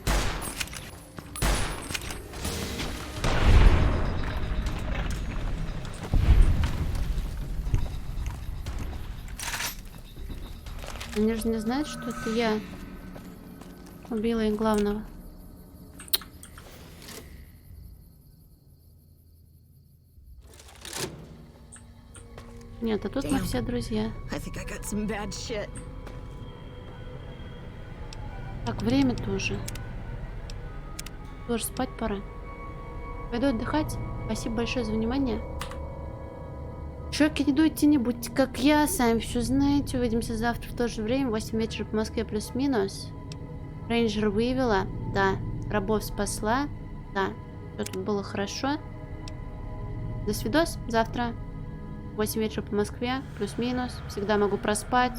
Они же не знают, что это я убила их главного. Нет, а тут мы все друзья. Так, время тоже. Тоже спать пора. Пойду отдыхать. Спасибо большое за внимание. Чуваки, не дуйте, не будьте как я, сами все знаете. Увидимся завтра в то же время, 8 вечера по Москве плюс-минус. Рейнджер вывела, да. Рабов спасла, да. Все тут было хорошо. До свидос, завтра 8 вечера по Москве, плюс-минус. Всегда могу проспать.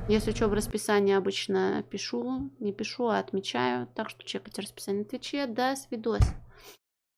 Если что, в расписании обычно пишу. Не пишу, а отмечаю. Так что чекайте расписание на Твиче. До свидос.